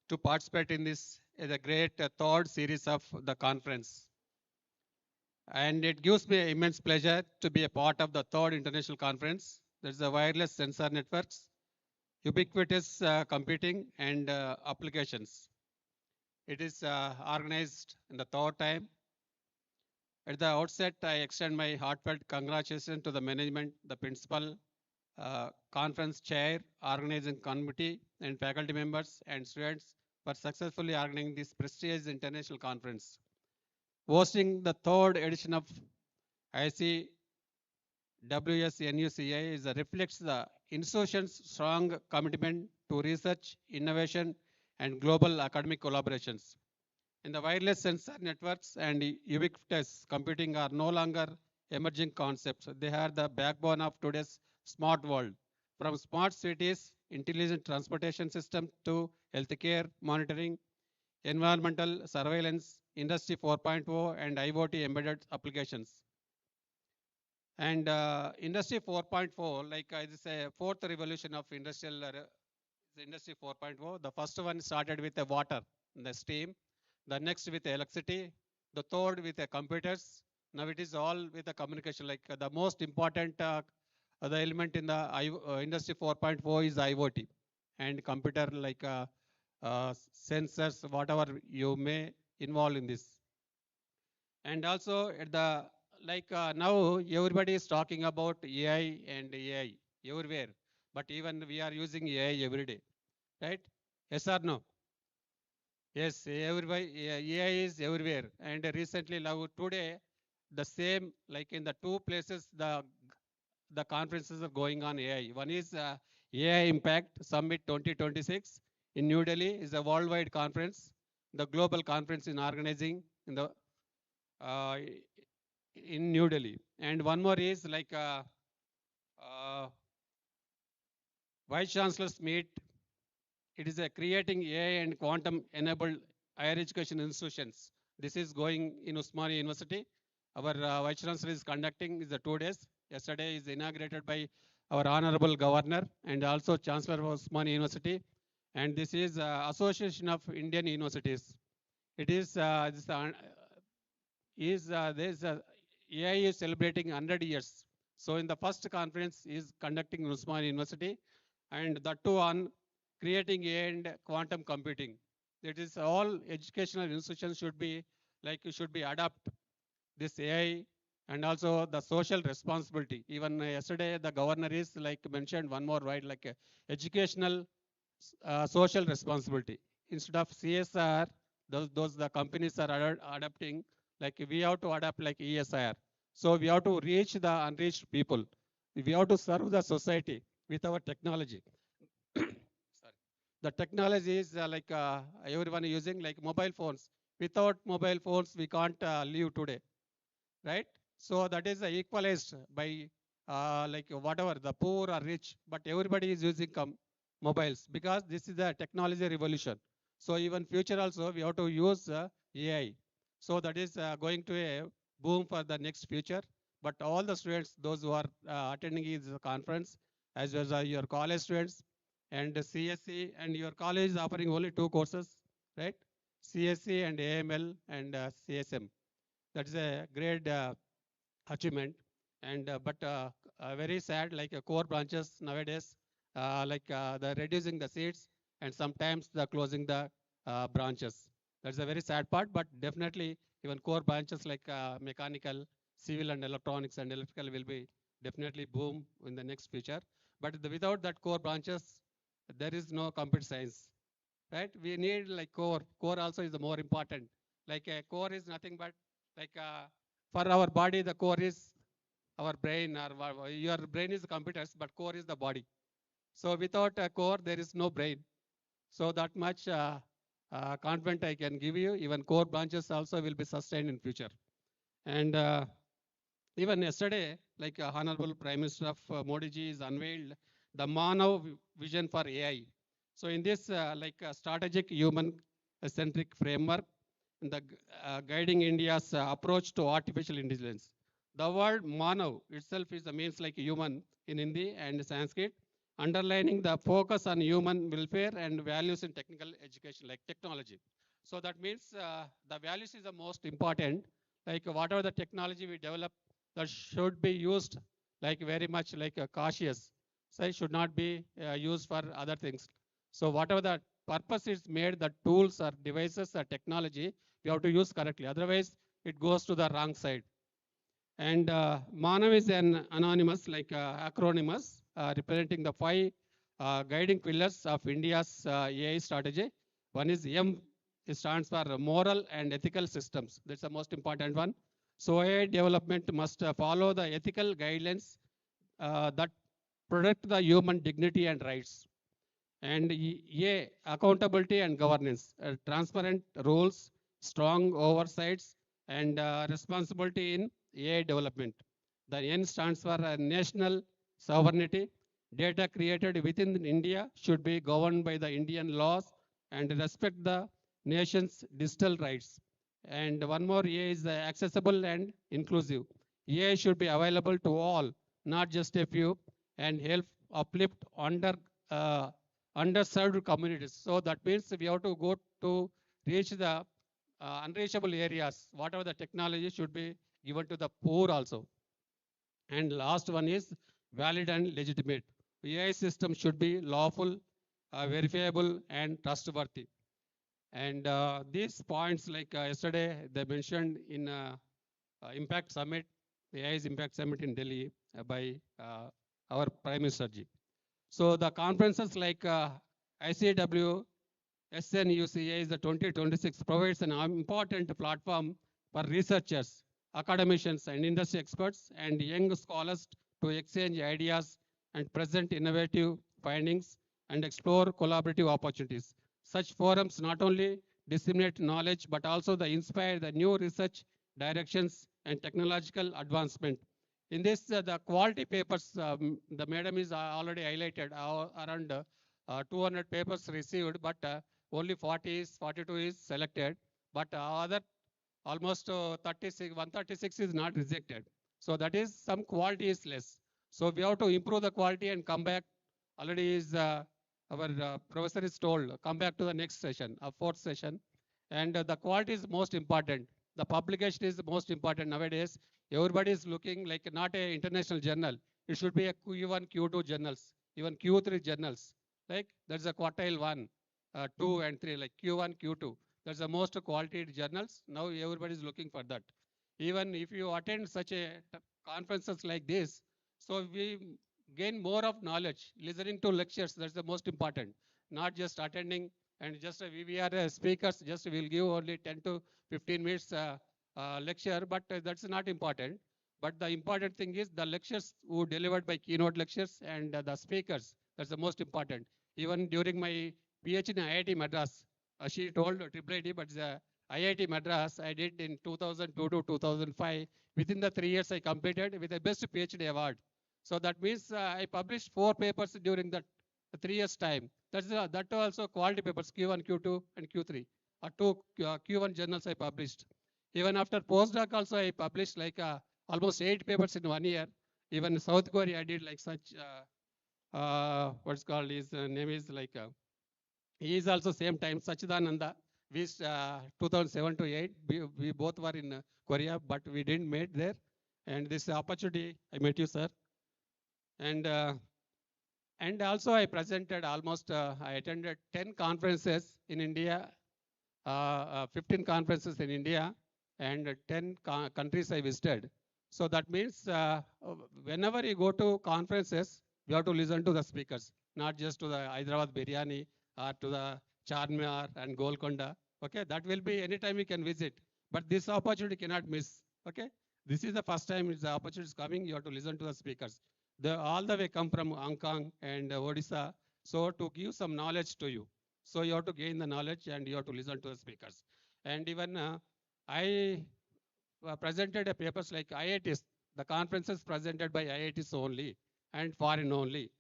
to participate in this as a great third series of the conference. And it gives me immense pleasure to be a part of the third international conference. There's a wireless sensor networks, ubiquitous computing and applications. It is organized in the third time. At the outset, I extend my heartfelt congratulations to the management, the principal, conference chair, organizing committee, and faculty members and students for successfully organizing this prestigious international conference. Hosting the third edition of ICWSNUCA reflects the institution's strong commitment to research, innovation, and global academic collaborations. In the wireless sensor networks and ubiquitous computing are no longer emerging concepts. They are the backbone of today's smart world. From smart cities, intelligent transportation system to healthcare monitoring, environmental surveillance, Industry 4.0, and IoT embedded applications. And Industry 4.0, like I say, fourth revolution of Industry 4.0. The first one started with the water, the steam. The next with the electricity. The third with the computers. Now it is all with the communication. Like the most important the element in the Industry 4.0 is IoT and computer like sensors, whatever you may involve in this. And also at the now everybody is talking about AI and AI everywhere, but even we are using AI every day, right? Yes or no? Yes, everybody, AI is everywhere. And recently, now today, the same, like in the two places, the conferences are going on AI. One is AI Impact Summit 2026 in New Delhi, is a worldwide conference, the global conference in organizing uh, in New Delhi. And one more is like uh, Vice Chancellors Meet. It is a creating AI and quantum enabled higher education institutions. This is going in Usmania University. Our Vice Chancellor is conducting is the 2 days. Yesterday is inaugurated by our Honorable Governor and also Chancellor of Usmania University. And this is Association of Indian Universities. It is AI is celebrating 100 years. So in the first conference is conducting in Usmania University, and that too on creating AI and quantum computing. That is all educational institutions should be adopt this AI and also the social responsibility. Even yesterday the governor is like mentioned one more right, like educational social responsibility. Instead of CSR, those the companies are adapting, like we have to adapt like ESIR. So we have to reach the unreached people. We have to serve the society with our technology. Sorry. The technology is everyone using like mobile phones. Without mobile phones, we can't live today, right? So that is equalized by like whatever the poor or rich, but everybody is using mobiles because this is the technology revolution. So even future also we have to use AI. So that is going to a boom for the next future. But all the students, those who are attending this conference, as well as your college students and CSC, and your college is offering only 2 courses, right? CSC and AML and CSM. That is a great achievement. And but very sad, like core branches nowadays, the reducing the seats and sometimes the closing the branches. That's a very sad part. But definitely, even core branches like mechanical, civil, and electronics and electrical will be definitely boom in the next future. But without that core branches, there is no computer science, right? We need like core. Core also is the more important. Like a core is nothing but like for our body, the core is our brain, or your brain is the computers, but core is the body. So without a core, there is no brain. So that much confident I can give you. Even core branches also will be sustained in future. And even yesterday, like Honorable Prime Minister of Modi ji is unveiled the Manav vision for AI. So in this strategic human-centric framework, the guiding India's approach to artificial intelligence. The word Manav itself is the means like human in Hindi and Sanskrit, underlining the focus on human welfare and values in technical education, like technology. So that means the values is the most important. Like whatever the technology we develop, that should be used like very much like cautious. So it should not be used for other things. So whatever the purpose is made, the tools or devices or technology, we have to use correctly. Otherwise, it goes to the wrong side. And Manav is an anonymous, like acronymous, representing the 5 guiding pillars of India's AI strategy. One is M, it stands for moral and ethical systems. That's the most important one. So AI development must follow the ethical guidelines that protect the human dignity and rights. And A, accountability and governance, transparent rules, strong oversights, and responsibility in AI development. The N stands for national sovereignty. Data created within India should be governed by the Indian laws and respect the nation's digital rights. And one more, A is accessible and inclusive. AI should be available to all, not just a few, and help uplift uh, underserved communities. So that means we have to go to reach the unreachable areas. Whatever the technology should be given to the poor also. And last one is valid and legitimate. AI system should be lawful, verifiable, and trustworthy. And these points, like yesterday, they mentioned in Impact Summit, the AI's Impact Summit in Delhi by our Prime Minister ji. So the conferences like ICWSNUCA is the 2026 provides an important platform for researchers academicians and industry experts and young scholars to exchange ideas and present innovative findings and explore collaborative opportunities. Such forums not only disseminate knowledge but also they inspire the new research directions and technological advancement. In this, the quality papers, the madam is already highlighted, around 200 papers received, but only 42 is selected. But other almost 36, 136 is not rejected. So that is some quality is less. So we have to improve the quality and come back. Already is our professor is told, come back to the next session, a fourth session. And the quality is most important. The publication is most important nowadays. Everybody is looking like not a international journal. It should be a Q1, Q2 journals, even Q3 journals. Like there's a quartile 1, 2 and 3, like Q1, Q2. That's the most quality journals. Now everybody is looking for that. Even if you attend such a conferences like this, so we gain more of knowledge. Listening to lectures, that's the most important. Not just attending and just we are speakers, just we'll give only 10 to 15 minutes lecture, but that's not important. But the important thing is the lectures who delivered by keynote lectures and the speakers. That's the most important. Even during my PhD in IIT Madras, she told triple IT, but the IIT Madras I did in 2002 to 2005. Within the 3 years I completed with the best PhD award. So that means I published 4 papers during that 3 years time. That also quality papers Q1, Q2, and Q3. 2 Q1 journals I published. Even after postdoc also I published like almost 8 papers in 1 year. Even South Korea I did like such. What's called his name is like. He is also same time Sachidananda. We 2007 to 8. We both were in Korea, but we didn't meet there. And this opportunity I met you, sir. And also I presented almost, I attended 10 conferences in India, 15 conferences in India, and 10 countries I visited. So that means whenever you go to conferences, you have to listen to the speakers, not just to the Hyderabad biryani or to the Charminar and Golconda. Okay, that will be anytime you can visit. But this opportunity cannot miss. Okay, this is the first time the opportunity is coming. You have to listen to the speakers. All the way come from Hong Kong and Odisha. So to give some knowledge to you. So you have to gain the knowledge and you have to listen to the speakers. And even I presented a papers like IITs, the conferences presented by IITs only and foreign only.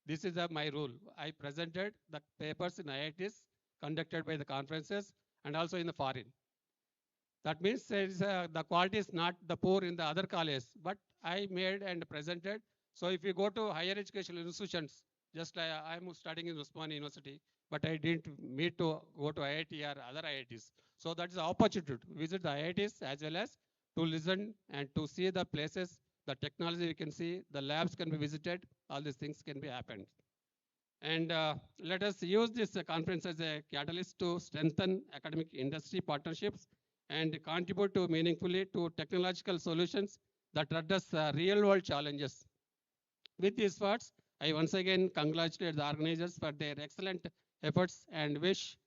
This is my rule. I presented the papers in IITs conducted by the conferences and also in the foreign. That means the quality is not the poor in the other colleges, but I made and presented. So if you go to higher educational institutions, just like I'm studying in Usman University, but I didn't meet to go to IIT or other IITs. So that's the opportunity to visit the IITs as well as to listen and to see the places, the technology you can see, the labs can be visited, all these things can be happened. And let us use this conference as a catalyst to strengthen academic industry partnerships and contribute to meaningfully to technological solutions that address real world challenges. With these words, I once again congratulate the organizers for their excellent efforts and wish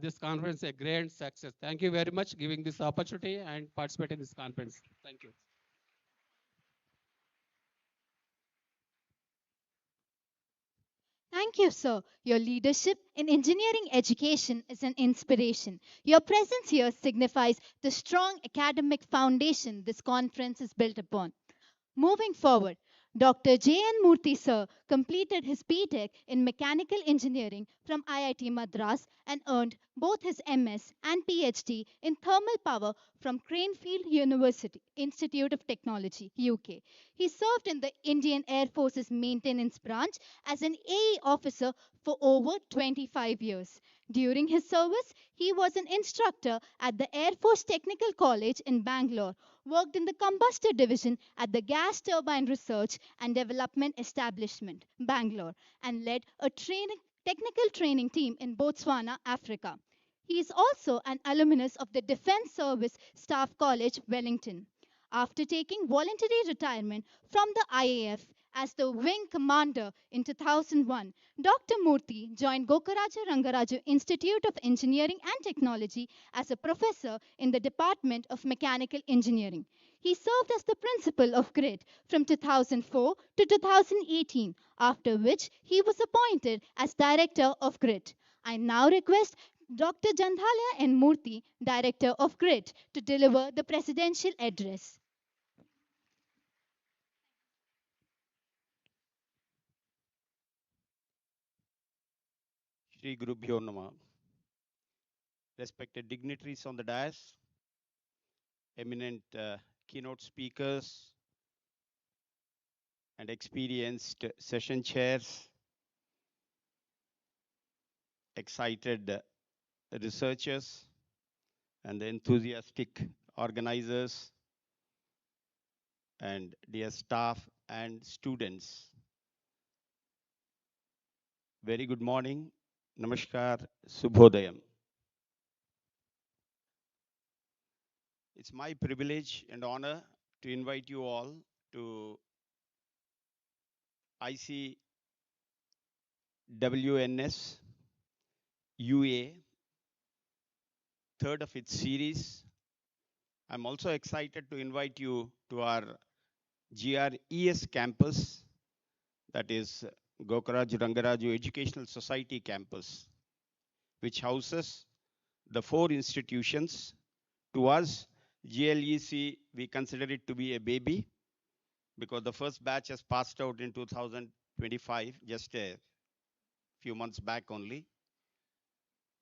this conference a great success. Thank you very much giving this opportunity and participate in this conference. Thank you.
Thank you, sir. Your leadership in engineering education is an inspiration. Your presence here signifies the strong academic foundation this conference is built upon. Moving forward, Dr. J.N. Murthy sir completed his B.Tech in Mechanical Engineering from IIT Madras and earned both his MS and PhD in Thermal Power from Cranfield University Institute of Technology, UK. He served in the Indian Air Force's maintenance branch as an AE officer for over 25 years. During his service, he was an instructor at the Air Force Technical College in Bangalore, worked in the combustor division at the Gas Turbine Research and Development Establishment, Bangalore, and led a technical training team in Botswana, Africa. He is also an alumnus of the Defense Service Staff College, Wellington. After taking voluntary retirement from the IAF As the wing commander in 2001, Dr. Murthy joined Gokaraju Rangaraju Institute of Engineering and Technology as a professor in the Department of Mechanical Engineering. He served as the principal of GRID from 2004 to 2018, after which he was appointed as director of GRID. I now request Dr. Jandhalia N. Murthy, director of GRID, to deliver the presidential address.
Shri Gurubhyo Nama. Respected dignitaries on the dais, eminent keynote speakers, and experienced session chairs, excited researchers, and the enthusiastic organizers, and dear staff and students. Very good morning. Namaskar, Subhodayam. It's my privilege and honor to invite you all to ICWNS UA, third of its series. I'm also excited to invite you to our GRES campus, that is Gokaraju Rangaraju Educational Society campus, which houses the 4 institutions. To us, GLEC, we consider it to be a baby because the first batch has passed out in 2025, just a few months back only.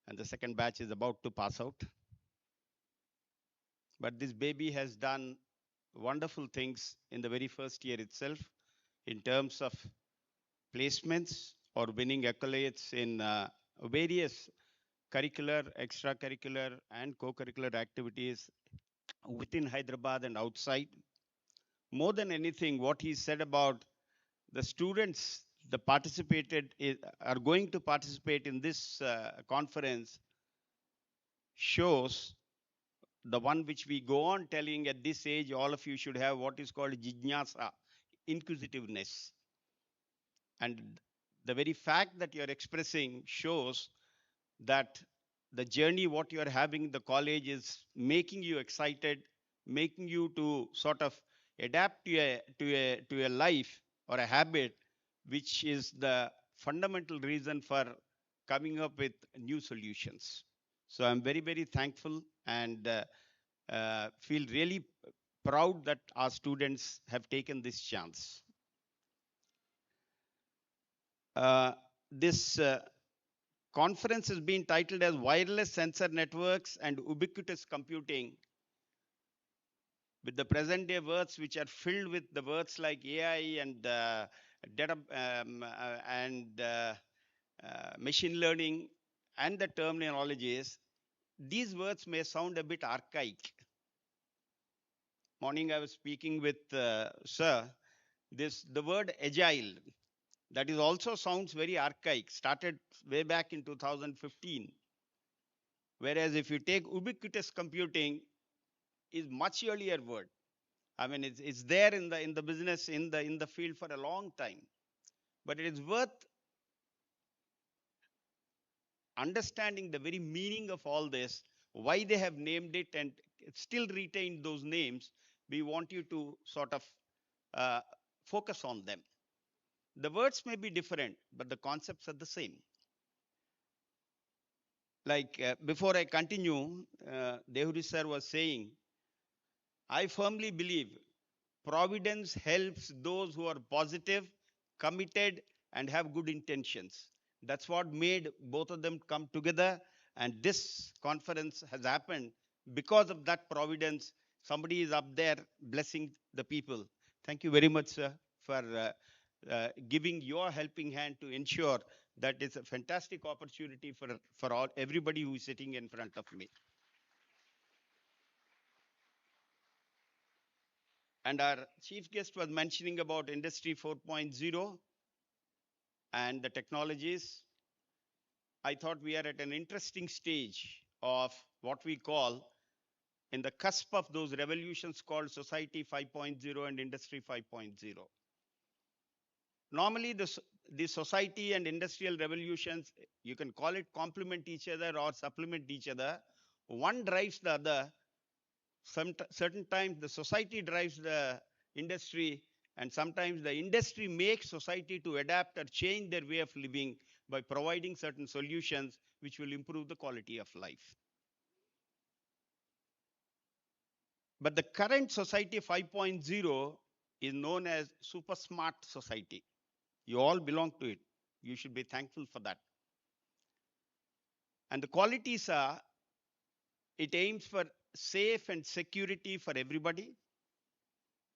And the second batch is about to pass out. But this baby has done wonderful things in the very first year itself in terms of placements or winning accolades in various curricular, extracurricular, and co-curricular activities within Hyderabad and outside. More than anything, what he said about the students that are going to participate in this conference shows the one which we go on telling at this age, all of you should have what is called jijnasa, inquisitiveness. And the very fact that you're expressing shows that the journey what you're having in the college is making you excited, making you to sort of adapt to a life or a habit, which is the fundamental reason for coming up with new solutions. So I'm very, very thankful and feel really proud that our students have taken this chance. This conference has been titled as Wireless Sensor Networks and Ubiquitous Computing, with the present day words which are filled with the words like AI and data and machine learning and the terminologies. These words may sound a bit archaic. Morning I was speaking with sir, the word agile, that is also sounds very archaic, started way back in 2015. Whereas if you take ubiquitous computing, is much earlier word. I mean, it's there in the business, in the field for a long time. But it is worth understanding the very meaning of all this, why they have named it and still retained those names. We want you to sort of focus on them. The words may be different, but the concepts are the same. Like before I continue, Dehuri sir was saying, I firmly believe providence helps those who are positive, committed, and have good intentions. That's what made both of them come together. And this conference has happened because of that providence. Somebody is up there blessing the people. Thank you very much, sir, for giving your helping hand to ensure that it's a fantastic opportunity for everybody who is sitting in front of me. And our chief guest was mentioning about Industry 4.0 and the technologies. I thought we are at an interesting stage of what we call in the cusp of those revolutions called Society 5.0 and Industry 5.0. Normally, the society and industrial revolutions, you can call it complement each other or supplement each other. One drives the other. Certain times the society drives the industry, and sometimes the industry makes society to adapt or change their way of living by providing certain solutions which will improve the quality of life. But the current society 5.0 is known as super smart society. You all belong to it. You should be thankful for that. And the qualities are, it aims for safe and security for everybody.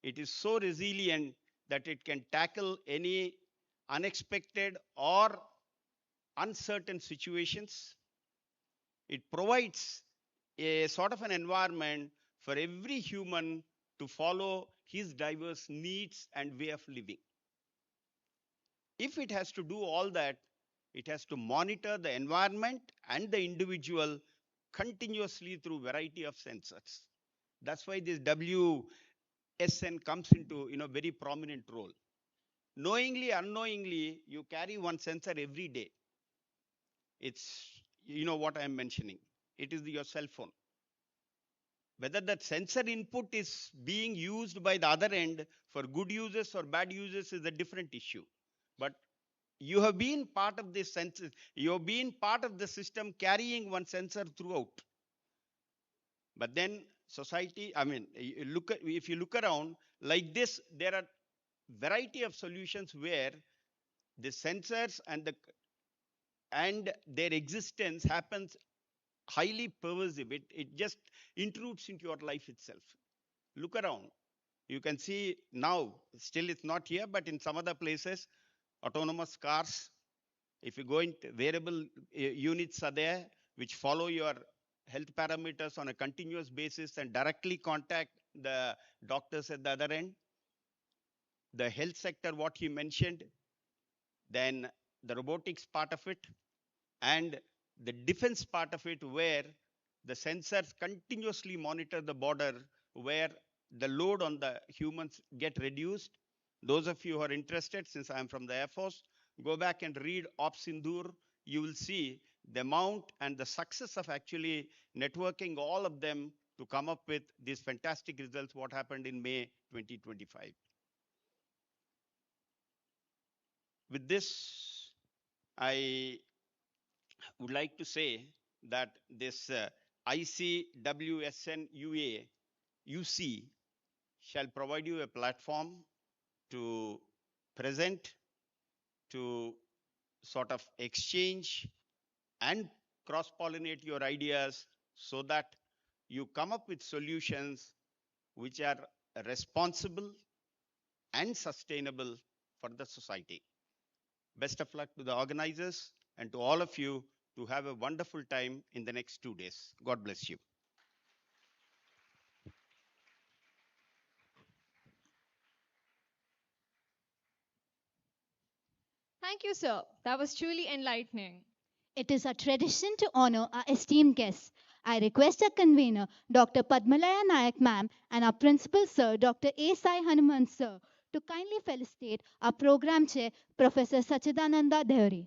It is so resilient that it can tackle any unexpected or uncertain situations. It provides a sort of an environment for every human to follow his diverse needs and way of living. If it has to do all that, it has to monitor the environment and the individual continuously through variety of sensors. That's why this WSN comes into very prominent role. Knowingly, unknowingly, you carry one sensor every day. It's what I'm mentioning. It is your cell phone. Whether that sensor input is being used by the other end for good uses or bad uses is a different issue. But you have been part of this sensor. You have been part of the system carrying one sensor throughout. But then society, if you look around like this, there are variety of solutions where the sensors and their existence happens highly pervasive. It just intrudes into your life itself. Look around. You can see now, still it's not here, but in some other places, autonomous cars. If you go into wearable units are there, which follow your health parameters on a continuous basis and directly contact the doctors at the other end. The health sector, what he mentioned, then the robotics part of it, and the defense part of it, where the sensors continuously monitor the border, where the load on the humans get reduced. Those of you who are interested, since I'm from the Air Force, go back and read Ops Sindoor. You will see the amount and the success of actually networking all of them to come up with these fantastic results, what happened in May 2025. With this, I would like to say that this ICWSNUA-UC shall provide you a platform to present, to sort of exchange and cross-pollinate your ideas so that you come up with solutions which are responsible and sustainable for the society. Best of luck to the organizers and to all of you to have a wonderful time in the next 2 days. God bless you.
Thank you, sir. That was truly enlightening.
It is a tradition to honor our esteemed guests. I request our convener, Dr. Padmalaya Nayak ma'am, and our principal sir, Dr. A. Sai Hanuman sir, to kindly felicitate our program chair, Professor Sachidananda Deori.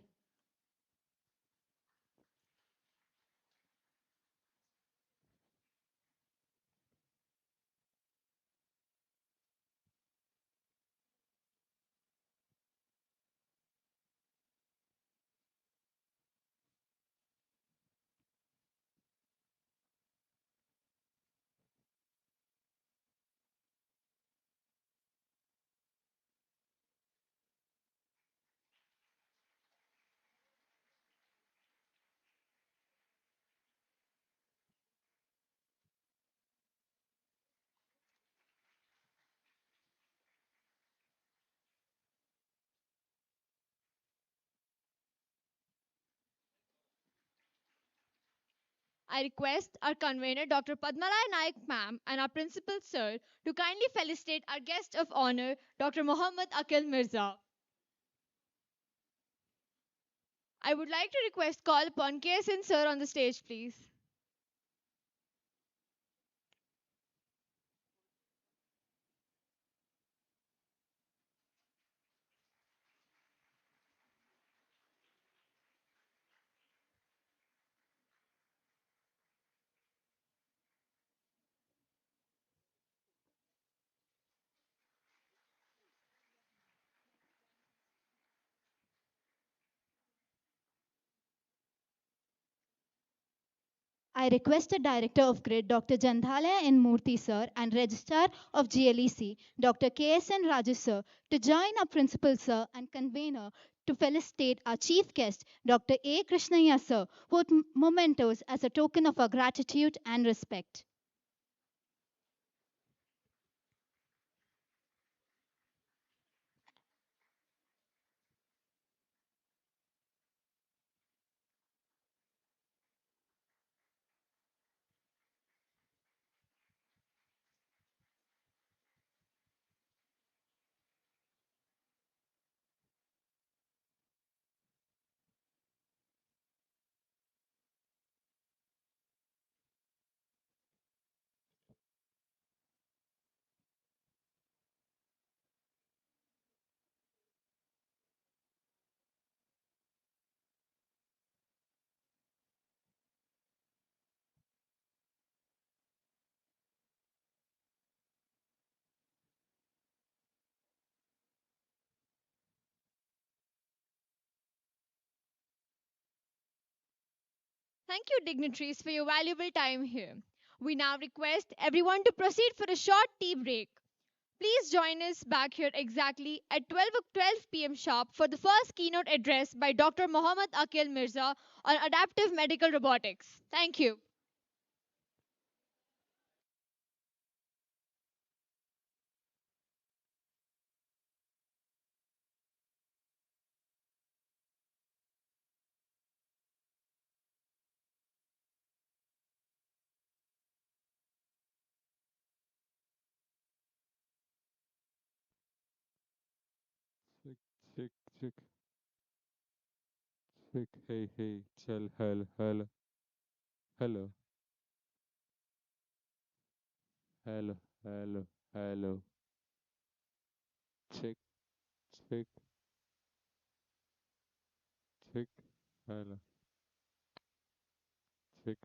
I request our convener, Dr. Padmalaya Nayak ma'am, and our principal sir, to kindly felicitate our guest of honor, Dr. Muhammad Akil Mirza. I would like to request call upon KSN sir on the stage, please.
I request the Director of Grid, Dr. Jandhalaya N. Murthy sir, and Registrar of GLEC, Dr. KSN Raju sir, to join our Principal sir and Convener to felicitate our Chief Guest, Dr. A. Krishnaya sir, with mementos as a token of our gratitude and respect.
Thank you, dignitaries, for your valuable time here. We now request everyone to proceed for a short tea break. Please join us back here exactly at 12 p.m. sharp for the first keynote address by Dr. Mohammad Akil Mirza on adaptive medical robotics. Thank you.
Check, check, check, check. Hey, hey, chal, hello, hello, hello, hello, hello, hello. Check, check, check, hello, check,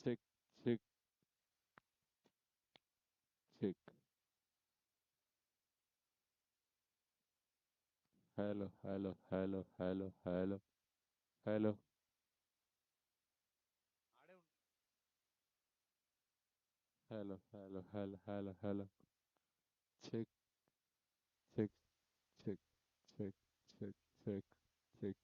check, check, check. Hello, hello, hello, hello, hello, hello, hello, hello, hello, hello, hello. Check, check, check, check, check, check, check.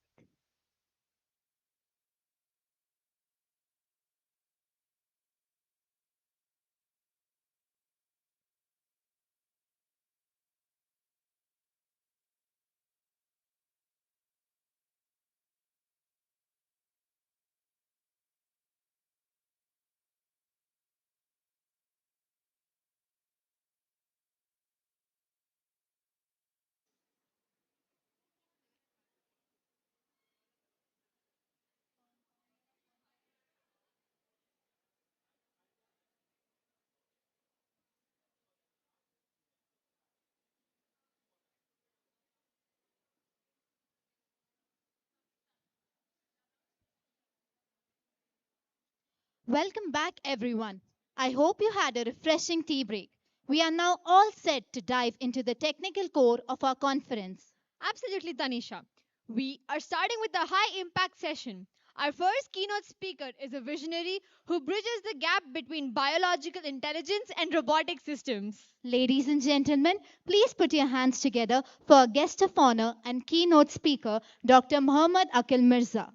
Welcome back, everyone. I hope you had a refreshing tea break. We are now all set to dive into the technical core of our conference.
Absolutely, Tanisha. We are starting with a high impact session. Our first keynote speaker is a visionary who bridges the gap between biological intelligence and robotic systems.
Ladies and gentlemen, please put your hands together for our guest of honor and keynote speaker, Dr. Muhammad Akil Mirza.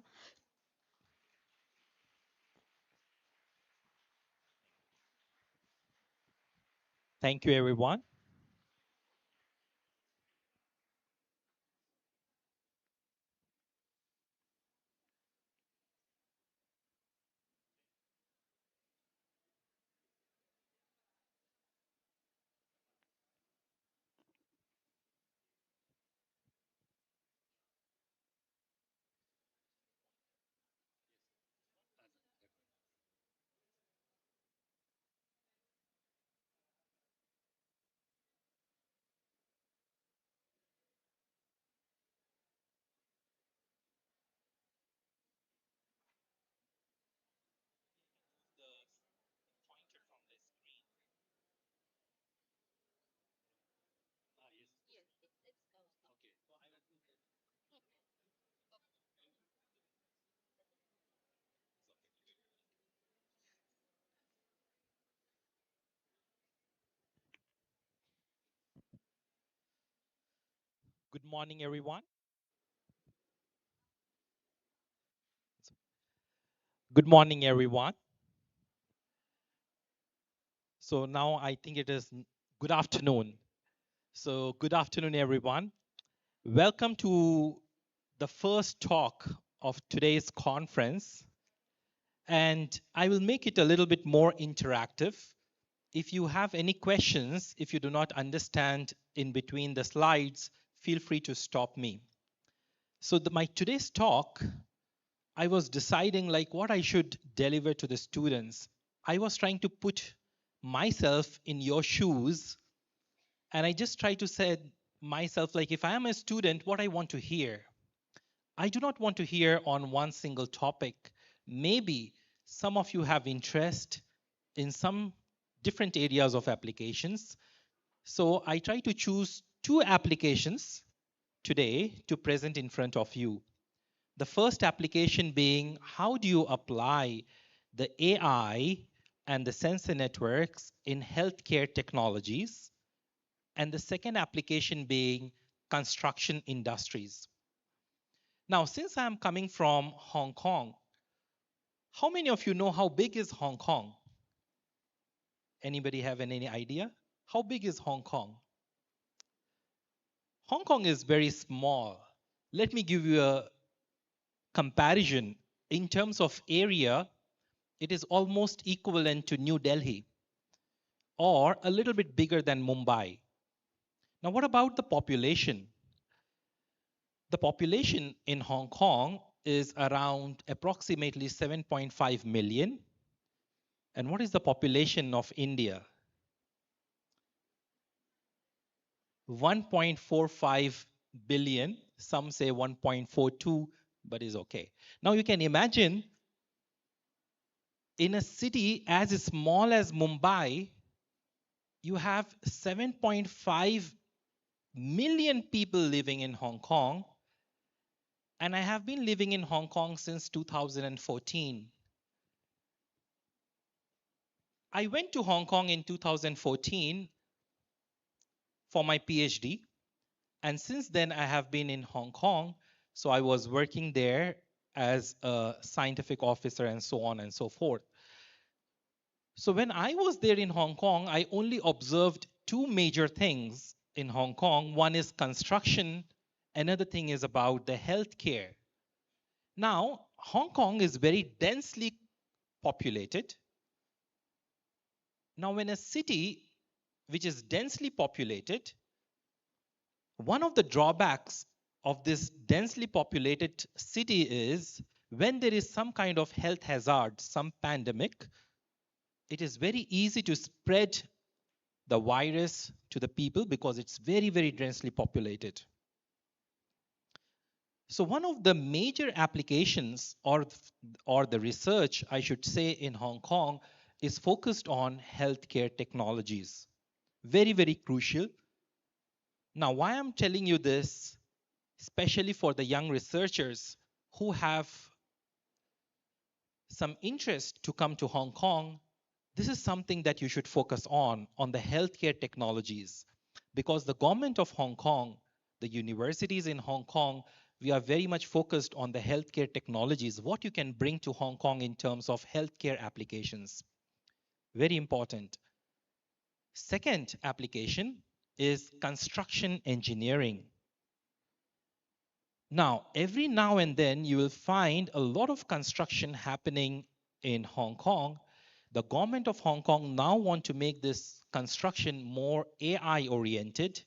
Thank you, everyone. Good morning, everyone. Good morning, everyone. So now I think it is good afternoon. So good afternoon, everyone. Welcome to the first talk of today's conference. And I will make it a little bit more interactive. If you have any questions, if you do not understand in between the slides, feel free to stop me. So my today's talk, I was deciding like what I should deliver to the students. I was trying to put myself in your shoes, and I just try to say myself like if I am a student, what I want to hear. I do not want to hear on one single topic. Maybe some of you have interest in some different areas of applications. So I try to choose two applications today to present in front of you. The first application being how do you apply the AI and the sensor networks in healthcare technologies? And the second application being construction industries. Now, since I'm coming from Hong Kong, how many of you know how big is Hong Kong? Anybody have any idea? How big is Hong Kong? Hong Kong is very small. Let me give you a comparison. In terms of area, it is almost equivalent to New Delhi or a little bit bigger than Mumbai. Now, what about the population? The population in Hong Kong is around approximately 7.5 million. And what is the population of India? 1.45 billion. Some say 1.42, but is okay. Now you can imagine in a city as small as Mumbai, you have 7.5 million people living in Hong Kong. And I have been living in Hong Kong since 2014. I went to Hong Kong in 2014 for my PhD. And since then, I have been in Hong Kong. So I was working there as a scientific officer and so on and so forth. So when I was there in Hong Kong, I only observed two major things in Hong Kong. One is construction. Another thing is about the healthcare. Now, Hong Kong is very densely populated. Now, when a city which is densely populated, one of the drawbacks of this densely populated city is when there is some kind of health hazard, some pandemic, it is very easy to spread the virus to the people because it's very, very densely populated. So one of the major applications or the research, I should say, in Hong Kong is focused on healthcare technologies. Very, very crucial. Now, why I'm telling you this, especially for the young researchers who have some interest to come to Hong Kong, this is something that you should focus on the healthcare technologies. Because the government of Hong Kong, the universities in Hong Kong, we are very much focused on the healthcare technologies, what you can bring to Hong Kong in terms of healthcare applications. Very important. Second application is construction engineering. Now, every now and then you will find a lot of construction happening in Hong Kong. The government of Hong Kong now want to make this construction more AI oriented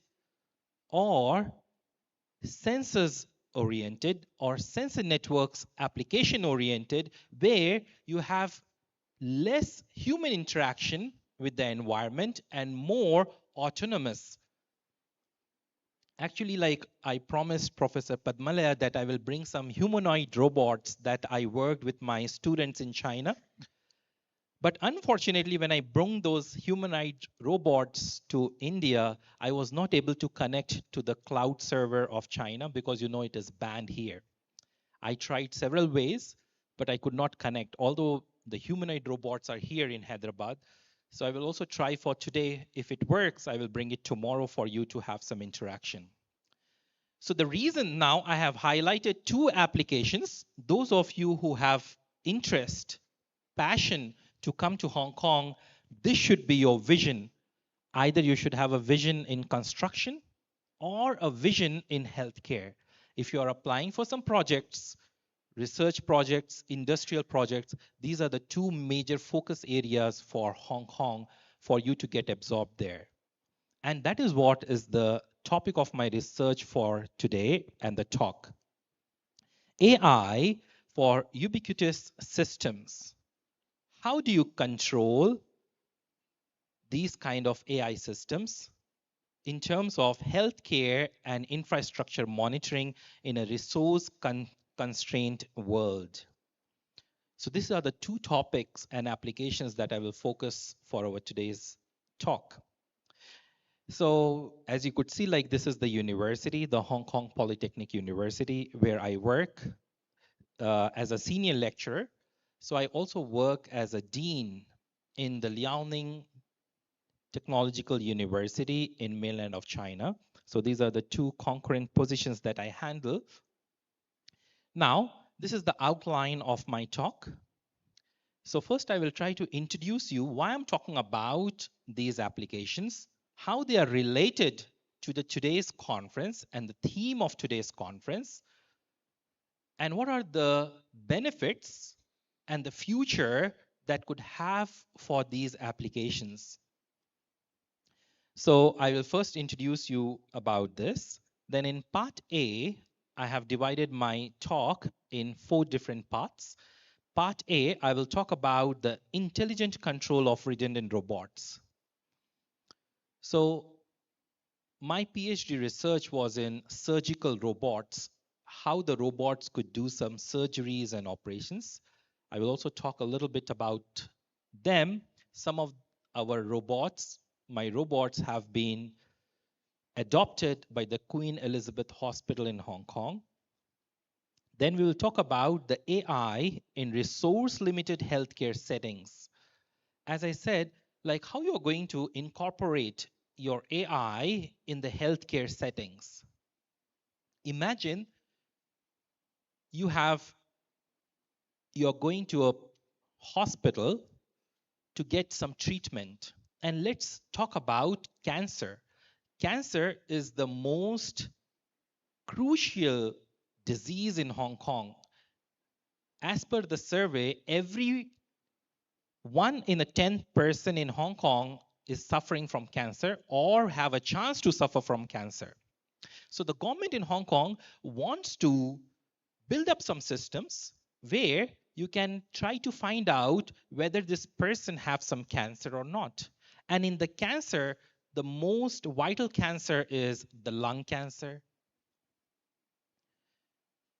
or sensors oriented or sensor networks application oriented, where you have less human interaction with the environment and more autonomous. Actually, like I promised Professor Padmalaya that I will bring some humanoid robots that I worked with my students in China. But unfortunately, when I brought those humanoid robots to India, I was not able to connect to the cloud server of China because you know it is banned here. I tried several ways, but I could not connect, although the humanoid robots are here in Hyderabad. So I will also try for today. If it works, I will bring it tomorrow for you to have some interaction. So the reason now I have highlighted two applications, those of you who have interest, passion to come to Hong Kong, this should be your vision. Either you should have a vision in construction or a vision in healthcare. If you are applying for some projects, research projects, industrial projects, these are the two major focus areas for Hong Kong for you to get absorbed there. And that is what is the topic of my research for today and the talk. AI for ubiquitous systems. How do you control these kind of AI systems in terms of healthcare and infrastructure monitoring in a resource constrained world? So these are the two topics and applications that I will focus for our today's talk. So as you could see, like this is the university, the Hong Kong Polytechnic University, where I work as a senior lecturer. So I also work as a dean in the Liaoning Technological University in mainland of China. So these are the two concurrent positions that I handle. Now, this is the outline of my talk. So first I will try to introduce you why I'm talking about these applications, how they are related to the today's conference and the theme of today's conference, and what are the benefits and the future that could have for these applications. So I will first introduce you about this. Then in part A, I have divided my talk in 4 different parts. Part A, I will talk about the intelligent control of redundant robots. So my PhD research was in surgical robots, how the robots could do some surgeries and operations. I will also talk a little bit about them. Some of our robots, my robots have been adopted by the Queen Elizabeth Hospital in Hong Kong. Then we will talk about the AI in resource-limited healthcare settings. As I said, like how you're going to incorporate your AI in the healthcare settings. Imagine you're going to a hospital to get some treatment. And let's talk about cancer. Cancer is the most crucial disease in Hong Kong. As per the survey, every 1 in a 10 person in Hong Kong is suffering from cancer or have a chance to suffer from cancer. So the government in Hong Kong wants to build up some systems where you can try to find out whether this person has some cancer or not. And in the cancer, the most vital cancer is the lung cancer.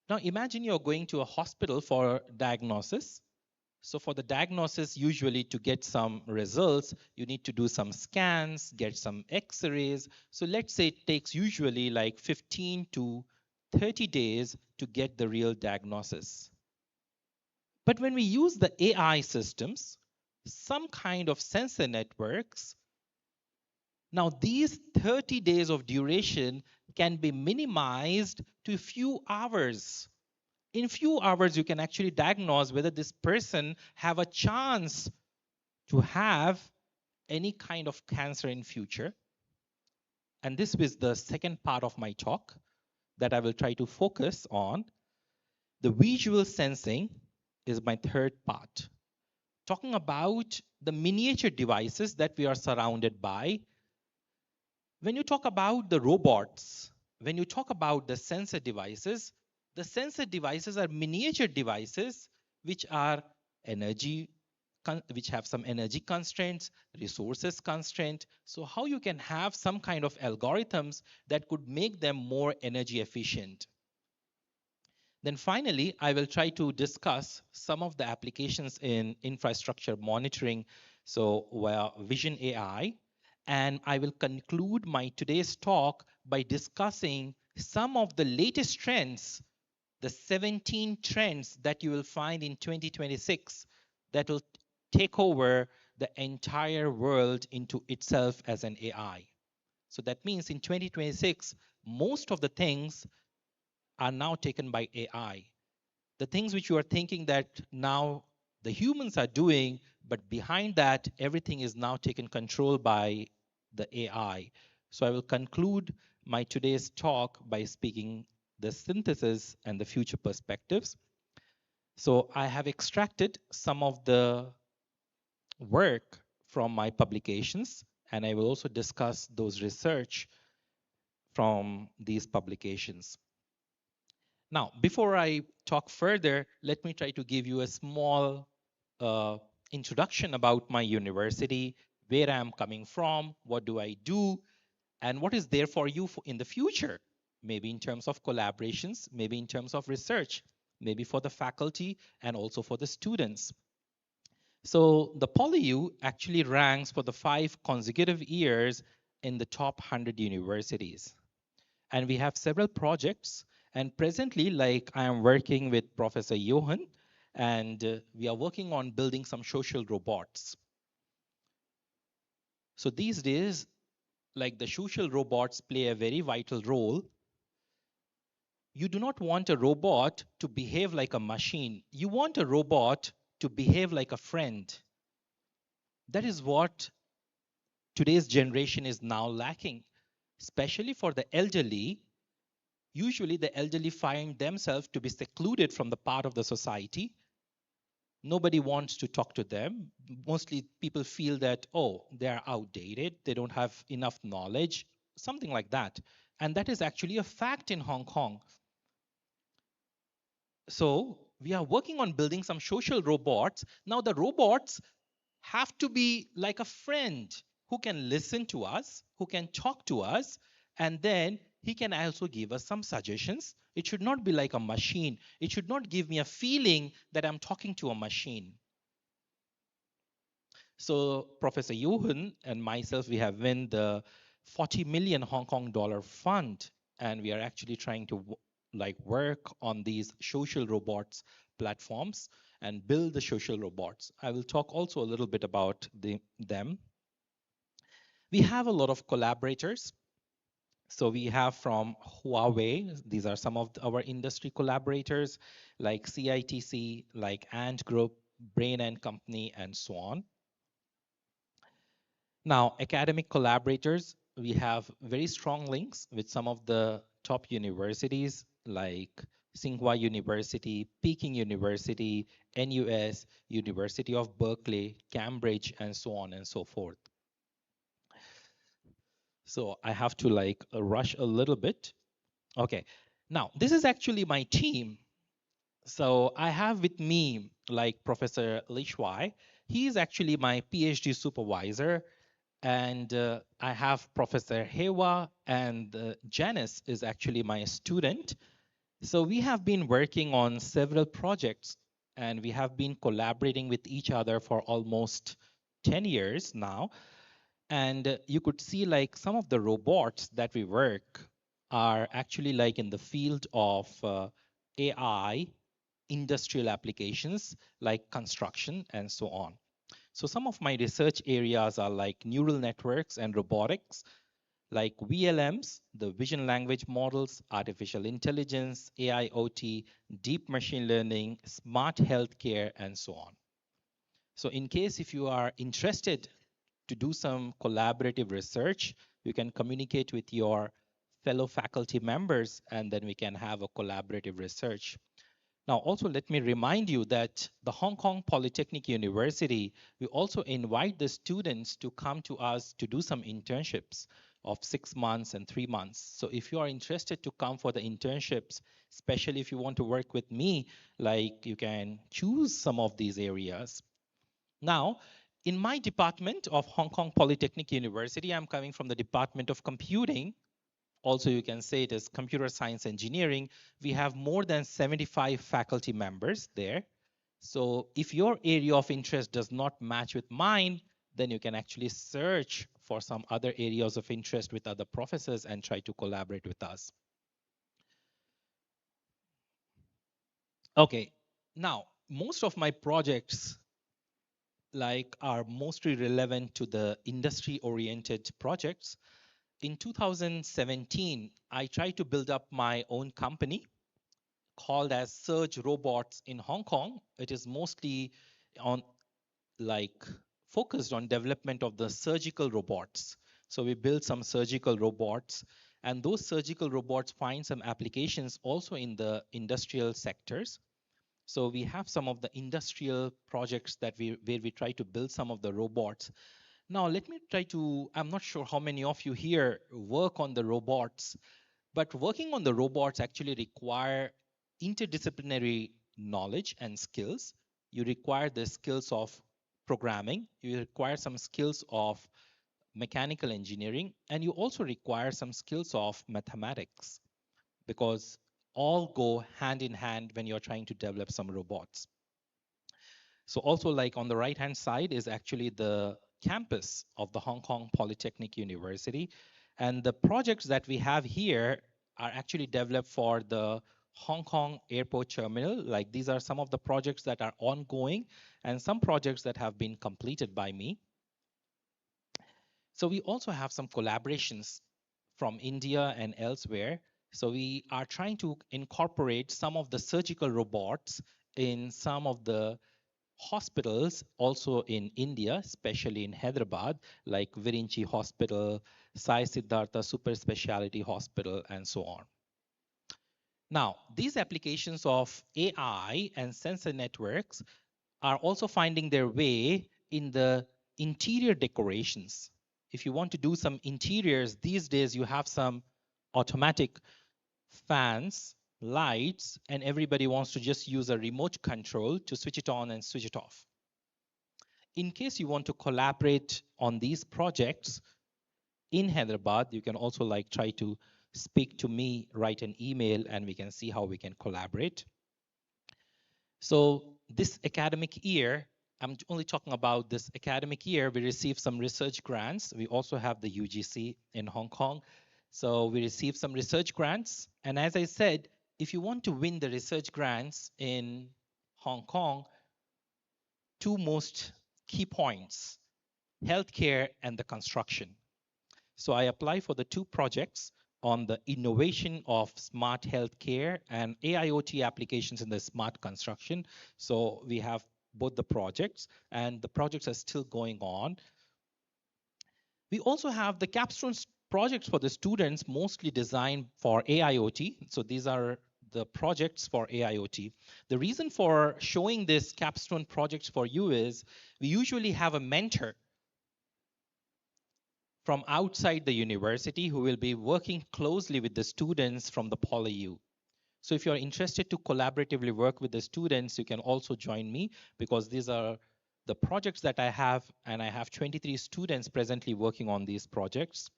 Now imagine you're going to a hospital for diagnosis. So for the diagnosis, usually to get some results, you need to do some scans, get some x-rays. So let's say it takes usually like 15 to 30 days to get the real diagnosis. But when we use the AI systems, some kind of sensor networks, now these 30 days of duration can be minimized to a few hours. In few hours, you can actually diagnose whether this person have a chance to have any kind of cancer in future. And this is the second part of my talk that I will try to focus on. The visual sensing is my third part. Talking about the miniature devices that we are surrounded by. When you talk about the robots, when you talk about the sensor devices are miniature devices which are which have some energy constraints, resources constraint. So how you can have some kind of algorithms that could make them more energy efficient. Then finally, I will try to discuss some of the applications in infrastructure monitoring, so via Vision AI. And I will conclude my today's talk by discussing some of the latest trends, the 17 trends that you will find in 2026 that will take over the entire world into itself as an AI. So that means in 2026, most of the things are now taken by AI. The things which you are thinking that now the humans are doing, but behind that, everything is now taken control by the AI. So I will conclude my today's talk by speaking the synthesis and the future perspectives. So I have extracted some of the work from my publications, and I will also discuss those research from these publications. Now, before I talk further, let me try to give you a small introduction about my university, where I am coming from, what do I do, and what is there for you in the future, maybe in terms of collaborations, maybe in terms of research, maybe for the faculty and also for the students. So the PolyU actually ranks for the 5 consecutive years in the top 100 universities. And we have several projects. And presently, like I am working with Professor Johan, and we are working on building some social robots. So these days, like the social robots play a very vital role. You do not want a robot to behave like a machine. You want a robot to behave like a friend. That is what today's generation is now lacking, especially for the elderly. Usually the elderly find themselves to be secluded from the part of the society. Nobody wants to talk to them. Mostly people feel that, oh, they're outdated, they don't have enough knowledge, something like that. And that is actually a fact in Hong Kong. So we are working on building some social robots. Now the robots have to be like a friend who can listen to us, who can talk to us, and then he can also give us some suggestions. It should not be like a machine. It should not give me a feeling that I'm talking to a machine. So Professor Johan and myself, we have won the 40 million Hong Kong dollar fund, and we are actually trying to work on these social robots platforms and build the social robots. I will talk also a little bit about them. We have a lot of collaborators. So we have from Huawei, these are some of our industry collaborators, like CITC, like Ant Group, Brain and Company, and so on. Now, academic collaborators, we have very strong links with some of the top universities like Tsinghua University, Peking University, NUS, University of Berkeley, Cambridge, and so on and so forth. So I have to rush a little bit. Okay, now this is actually my team. So I have with me like Professor Li Shuai. He is actually my PhD supervisor. And I have Professor Hewa, and Janice is actually my student. So we have been working on several projects, and we have been collaborating with each other for almost 10 years now. And you could see like some of the robots that we work are actually like in the field of AI, industrial applications like construction and so on. So some of my research areas are like neural networks and robotics, like VLMs, the vision language models, artificial intelligence, AIoT, deep machine learning, smart healthcare, and so on. So in case if you are interested to do some collaborative research, you can communicate with your fellow faculty members, and then we can have a collaborative research. Now, also let me remind you that the Hong Kong Polytechnic University, we also invite the students to come to us to do some internships of 6 months and 3 months. So if you are interested to come for the internships, especially if you want to work with me, like you can choose some of these areas. Now, in my department of Hong Kong Polytechnic University, I'm coming from the Department of Computing. Also, you can say it is computer science engineering. We have more than 75 faculty members there. So if your area of interest does not match with mine, then you can actually search for some other areas of interest with other professors and try to collaborate with us. Okay, now most of my projects are mostly relevant to the industry oriented projects. in 2017, I tried to build up my own company called as Surge Robots in Hong Kong. It is mostly on like focused on development of the surgical robots. So we built some surgical robots, and those surgical robots find some applications also in the industrial sectors. So we have some of the industrial projects that where we try to build some of the robots. Now let me try to, I'm not sure how many of you here work on the robots, but working on the robots actually require interdisciplinary knowledge and skills. You require the skills of programming, you require some skills of mechanical engineering, and you also require some skills of mathematics, because all go hand in hand when you're trying to develop some robots. So also, like on the right hand side is actually the campus of the Hong Kong Polytechnic University. And the projects that we have here are actually developed for the Hong Kong Airport Terminal. Like these are some of the projects that are ongoing and some projects that have been completed by me. So we also have some collaborations from India and elsewhere. So we are trying to incorporate some of the surgical robots in some of the hospitals also in India, especially in Hyderabad, like Virinchi Hospital, Sai Siddhartha Super Speciality Hospital, and so on. Now, these applications of AI and sensor networks are also finding their way in the interior decorations. If you want to do some interiors, these days you have some automatic fans, lights, and everybody wants to just use a remote control to switch it on and switch it off. In case you want to collaborate on these projects in Hyderabad, you can also like try to speak to me, write an email, and we can see how we can collaborate. So this academic year, I'm only talking about this academic year, we received some research grants. We also have the UGC in Hong Kong. So we received some research grants. And as I said, if you want to win the research grants in Hong Kong, two most key points, healthcare and the construction. So I apply for the two projects on the innovation of smart healthcare and AIoT applications in the smart construction. So we have both the projects, and the projects are still going on. We also have the capstone projects for the students, mostly designed for AIoT. So these are the projects for AIoT. The reason for showing this capstone projects for you is we usually have a mentor from outside the university who will be working closely with the students from the PolyU. So if you're interested to collaboratively work with the students, you can also join me, because these are the projects that I have, and I have 23 students presently working on these projects.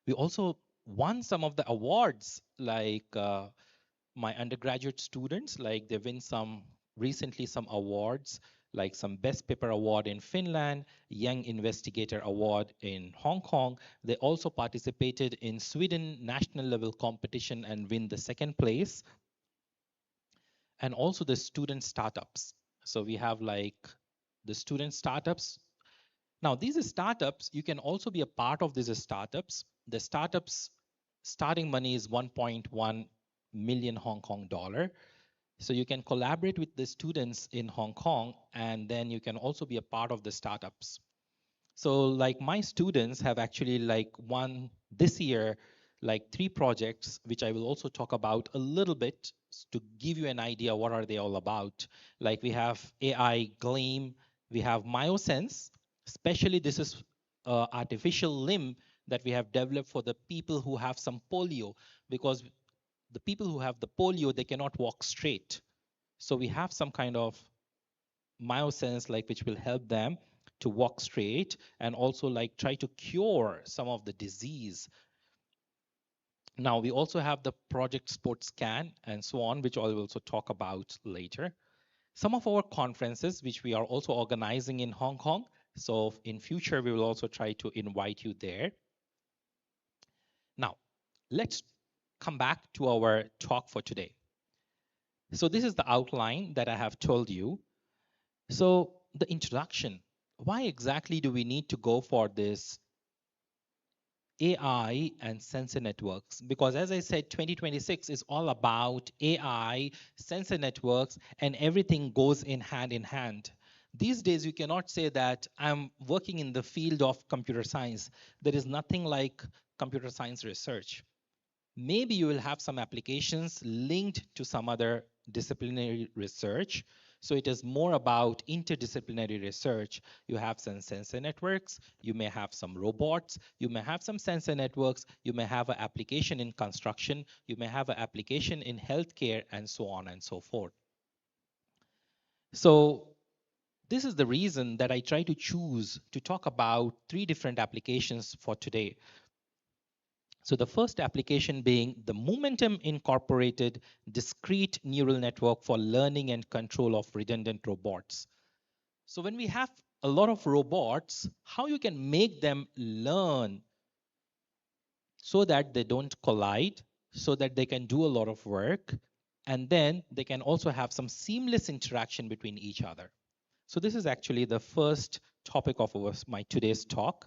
We also won some of the awards, like my undergraduate students, like they win recently some awards, like some Best Paper Award in Finland, Young Investigator Award in Hong Kong. They also participated in Sweden national level competition and win the second place. And also the student startups. So we have like the student startups. Now these startups, you can also be a part of these startups. The startups starting money is 1.1 million Hong Kong dollar. So you can collaborate with the students in Hong Kong, and then you can also be a part of the startups. So like my students have actually like won this year, like 3 projects, which I will also talk about a little bit to give you an idea what are they all about. Like we have AI Gleam, we have MyoSense, especially this is artificial limb that we have developed for the people who have some polio, because the people who have the polio, they cannot walk straight. So we have some kind of MyoSense like which will help them to walk straight and also like try to cure some of the disease. Now we also have the Project Sports Scan and so on, which I will also talk about later. Some of our conferences, which we are also organizing in Hong Kong. So in future, we will also try to invite you there. Now, let's come back to our talk for today. So this is the outline that I have told you. So the introduction, why exactly do we need to go for this AI and sensor networks, because as I said, 2026 is all about AI, sensor networks, and everything goes in hand in hand. These days, you cannot say that I'm working in the field of computer science. There is nothing like computer science research. Maybe you will have some applications linked to some other disciplinary research. So it is more about interdisciplinary research. You have some sensor networks, you may have some robots, you may have some sensor networks, you may have an application in construction, you may have an application in healthcare, and so on and so forth. So this is the reason that I try to choose to talk about 3 different applications for today. So the first application being the Momentum Incorporated Discrete Neural Network for Learning and Control of Redundant Robots. So when we have a lot of robots, how you can make them learn so that they don't collide, so that they can do a lot of work, and then they can also have some seamless interaction between each other. So this is actually the first topic of my today's talk.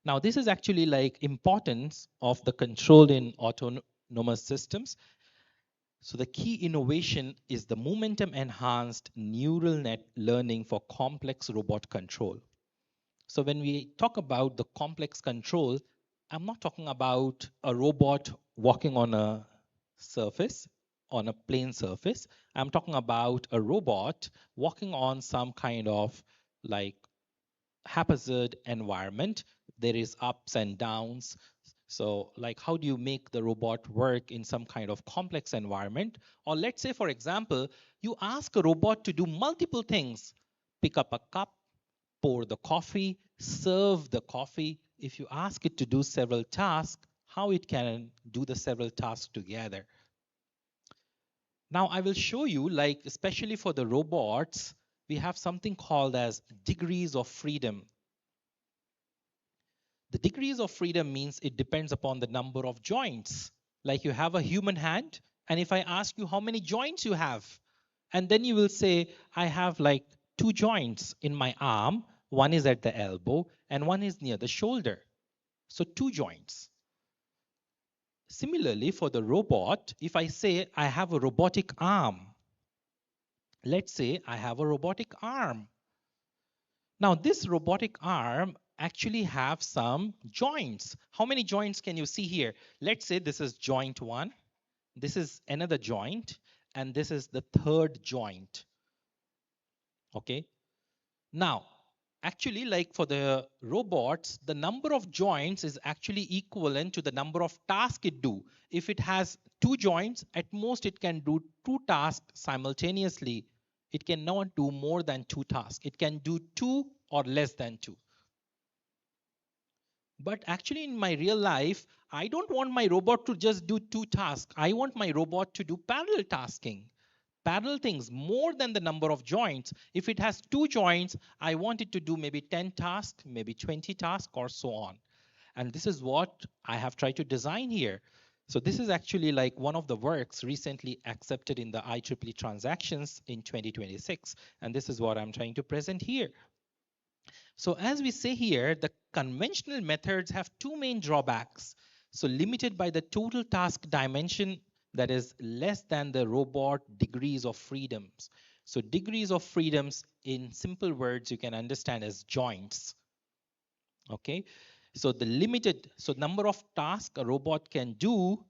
Now, this is actually like importance of the control in autonomous systems. So the key innovation is the momentum enhanced neural net learning for complex robot control. So when we talk about the complex control, I'm not talking about a robot walking on a surface, on a plane surface. I'm talking about a robot walking on some kind of like haphazard environment. There is ups and downs. So like, how do you make the robot work in some kind of complex environment? Or let's say, for example, you ask a robot to do multiple things: pick up a cup, pour the coffee, serve the coffee. If you ask it to do several tasks, how it can do the several tasks together. Now I will show you, like, especially for the robots, we have something called as degrees of freedom. The degrees of freedom means it depends upon the number of joints. Like you have a human hand, and if I ask you how many joints you have, and then you will say, I have like 2 joints in my arm, one is at the elbow and one is near the shoulder. So 2 joints. Similarly, for the robot, if I say I have a robotic arm, let's say I have a robotic arm. Now, this robotic arm actually have some joints. How many joints can you see here? Let's say this is joint 1, this is another joint, and this is the 3rd joint. Okay. Now, actually, like for the robots, the number of joints is actually equivalent to the number of tasks it do. If it has 2 joints, at most it can do 2 tasks simultaneously. It cannot do more than 2 tasks. It can do 2 or less than 2. But actually in my real life, I don't want my robot to just do 2 tasks. I want my robot to do parallel tasking. Parallel things more than the number of joints. If it has 2 joints, I want it to do maybe 10 tasks, maybe 20 tasks, or so on. And this is what I have tried to design here. So this is actually like one of the works recently accepted in the IEEE transactions in 2026. And this is what I'm trying to present here. So as we say here, the conventional methods have 2 main drawbacks. So limited by the total task dimension, that is less than the robot degrees of freedoms. So degrees of freedoms, in simple words, you can understand as joints. Okay, so the limited, so number of tasks a robot can do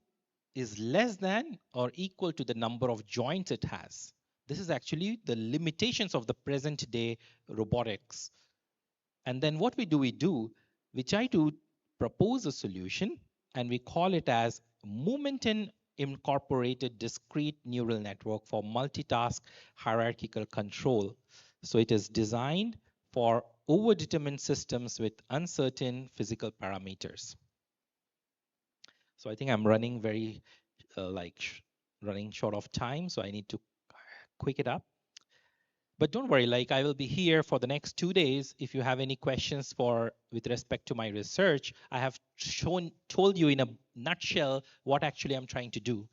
is less than or equal to the number of joints it has. This is actually the limitations of the present day robotics. And then what we do, we try to propose a solution, and we call it as Momentum Incorporated Discrete Neural Network for Multitask Hierarchical Control. So it is designed for overdetermined systems with uncertain physical parameters. So I think I'm running very running short of time, so I need to quick it up. But don't worry, like I will be here for the next 2 days. If you have any questions with respect to my research, I have told you in a nutshell what actually I'm trying to do.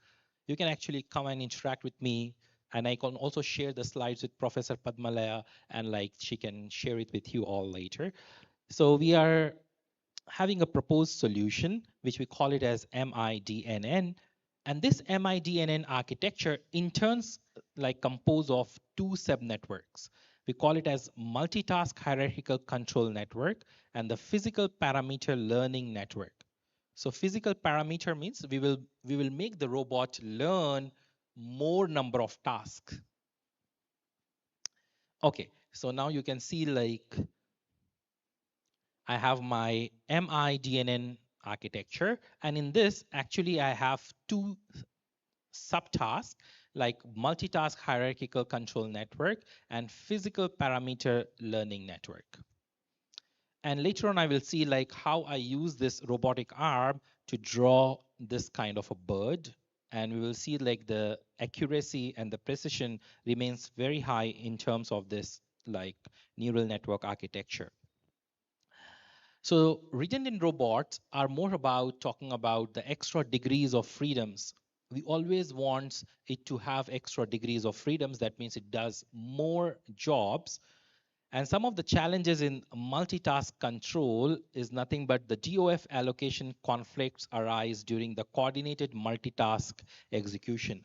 You can actually come and interact with me, and I can also share the slides with Professor Padmalaya, and like she can share it with you all later. So we are having a proposed solution, which we call it as MIDNN. And this MIDNN architecture in turns like compose of two subnetworks. We call it as multitask hierarchical control network and the physical parameter learning network. So physical parameter means we will make the robot learn more number of tasks. Okay, so now you can see like I have my MIDNN architecture, and in this actually I have two subtasks like multitask hierarchical control network and physical parameter learning network. And later on I will see like how I use this robotic arm to draw this kind of a bird, and we will see like the accuracy and the precision remains very high in terms of this like neural network architecture. So redundant robots are more about talking about the extra degrees of freedoms. We always want it to have extra degrees of freedoms. That means it does more jobs. And some of the challenges in multitask control is nothing but the DOF allocation conflicts arise during the coordinated multitask execution.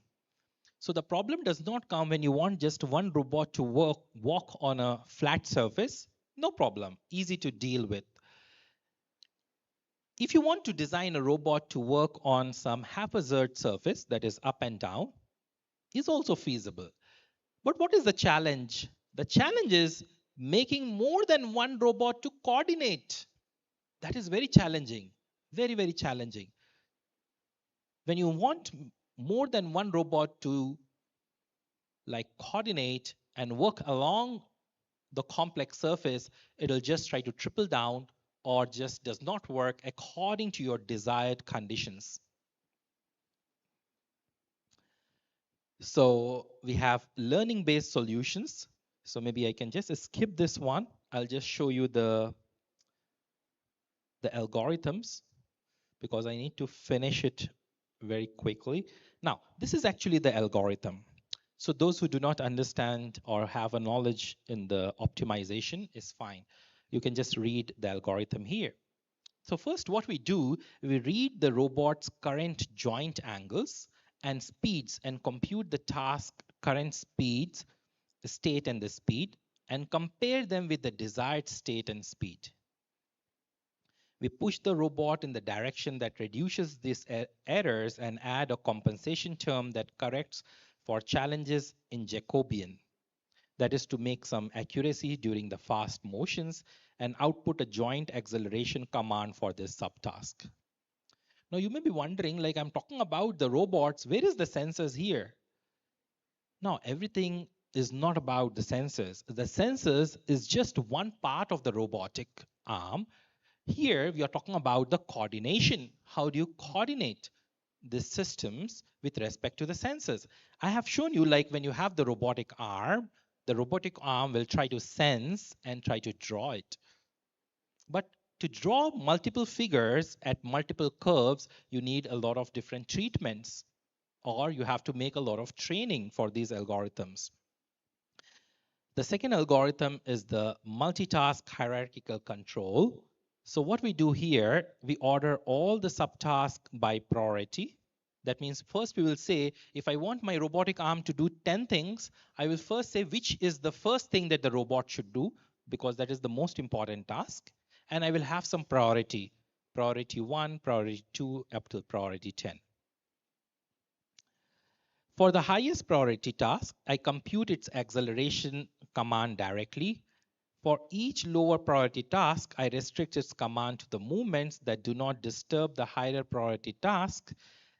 So the problem does not come when you want just one robot to walk on a flat surface. No problem, easy to deal with. If you want to design a robot to work on some haphazard surface that is up and down, is also feasible. But what is the challenge? The challenge is making more than one robot to coordinate. That is very challenging, very, very challenging. When you want more than one robot to like coordinate and work along the complex surface, it'll just try to triple down or just does not work according to your desired conditions. So we have learning-based solutions. So maybe I can just skip this one. I'll just show you the algorithms because I need to finish it very quickly. Now, this is actually the algorithm. So those who do not understand or have a knowledge in the optimization is fine. You can just read the algorithm here. So first what we do, we read the robot's current joint angles and speeds and compute the task current speeds, the state and the speed, and compare them with the desired state and speed. We push the robot in the direction that reduces these errors and add a compensation term that corrects for challenges in Jacobian. That is to make some accuracy during the fast motions and output a joint acceleration command for this subtask. Now you may be wondering, like I'm talking about the robots, where is the sensors here? Now everything is not about the sensors. The sensors is just one part of the robotic arm. Here we are talking about the coordination. How do you coordinate the systems with respect to the sensors? I have shown you like when you have the robotic arm will try to sense and try to draw it. But to draw multiple figures at multiple curves, you need a lot of different treatments, or you have to make a lot of training for these algorithms. The second algorithm is the multitask hierarchical control. So what we do here, we order all the subtasks by priority. That means first we will say, if I want my robotic arm to do 10 things, I will first say which is the first thing that the robot should do, because that is the most important task. And I will have some priority, priority 1, priority 2, up to priority 10. For the highest priority task, I compute its acceleration command directly. For each lower priority task, I restrict its command to the movements that do not disturb the higher priority task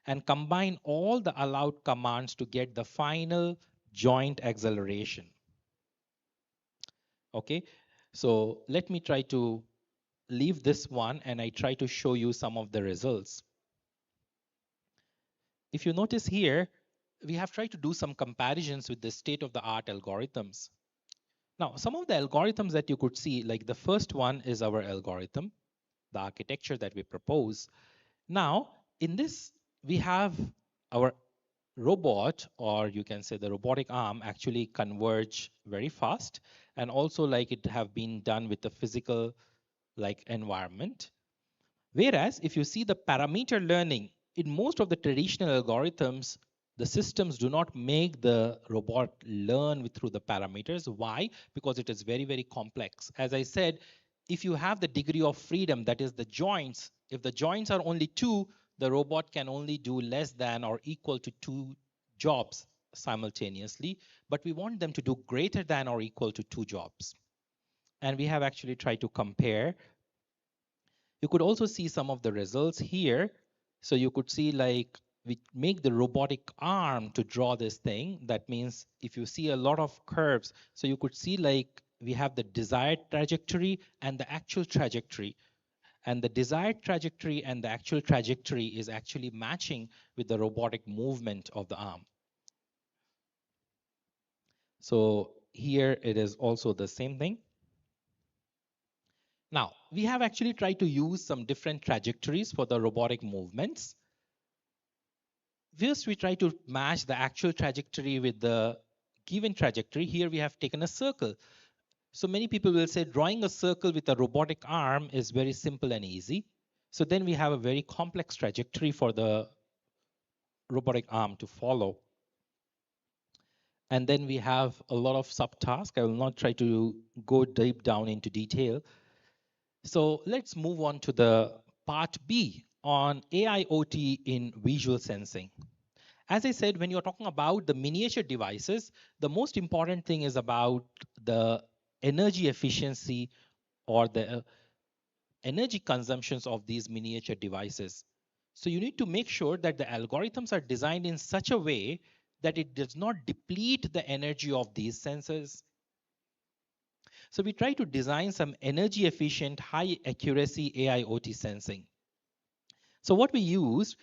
and combine all the allowed commands to get the final joint acceleration. Okay, so let me try to leave this one and I try to show you some of the results. If you notice here, we have tried to do some comparisons with the state-of-the-art algorithms. Now, some of the algorithms that you could see, like the first one is our algorithm, the architecture that we propose. Now, in this, we have our robot, or you can say the robotic arm, actually converge very fast, and also like it have been done with the physical like environment. Whereas if you see the parameter learning, in most of the traditional algorithms, the systems do not make the robot learn through the parameters. Why? Because it is very, very complex. As I said, if you have the degree of freedom, that is the joints, if the joints are only 2, the robot can only do less than or equal to 2 jobs simultaneously, but we want them to do greater than or equal to 2 jobs. And we have actually tried to compare. You could also see some of the results here. So you could see like we make the robotic arm to draw this thing. That means if you see a lot of curves, so you could see like we have the desired trajectory and the actual trajectory. And the desired trajectory and the actual trajectory is actually matching with the robotic movement of the arm. So here it is also the same thing. Now, we have actually tried to use some different trajectories for the robotic movements. First, we try to match the actual trajectory with the given trajectory. Here we have taken a circle. So many people will say drawing a circle with a robotic arm is very simple and easy. So then we have a very complex trajectory for the robotic arm to follow. And then we have a lot of subtasks. I will not try to go deep down into detail. So let's move on to the part B on AIoT in visual sensing. As I said, when you're talking about the miniature devices, the most important thing is about the energy efficiency or the energy consumptions of these miniature devices. So you need to make sure that the algorithms are designed in such a way that it does not deplete the energy of these sensors. So we try to design some energy efficient, high accuracy AIoT sensing. So what we used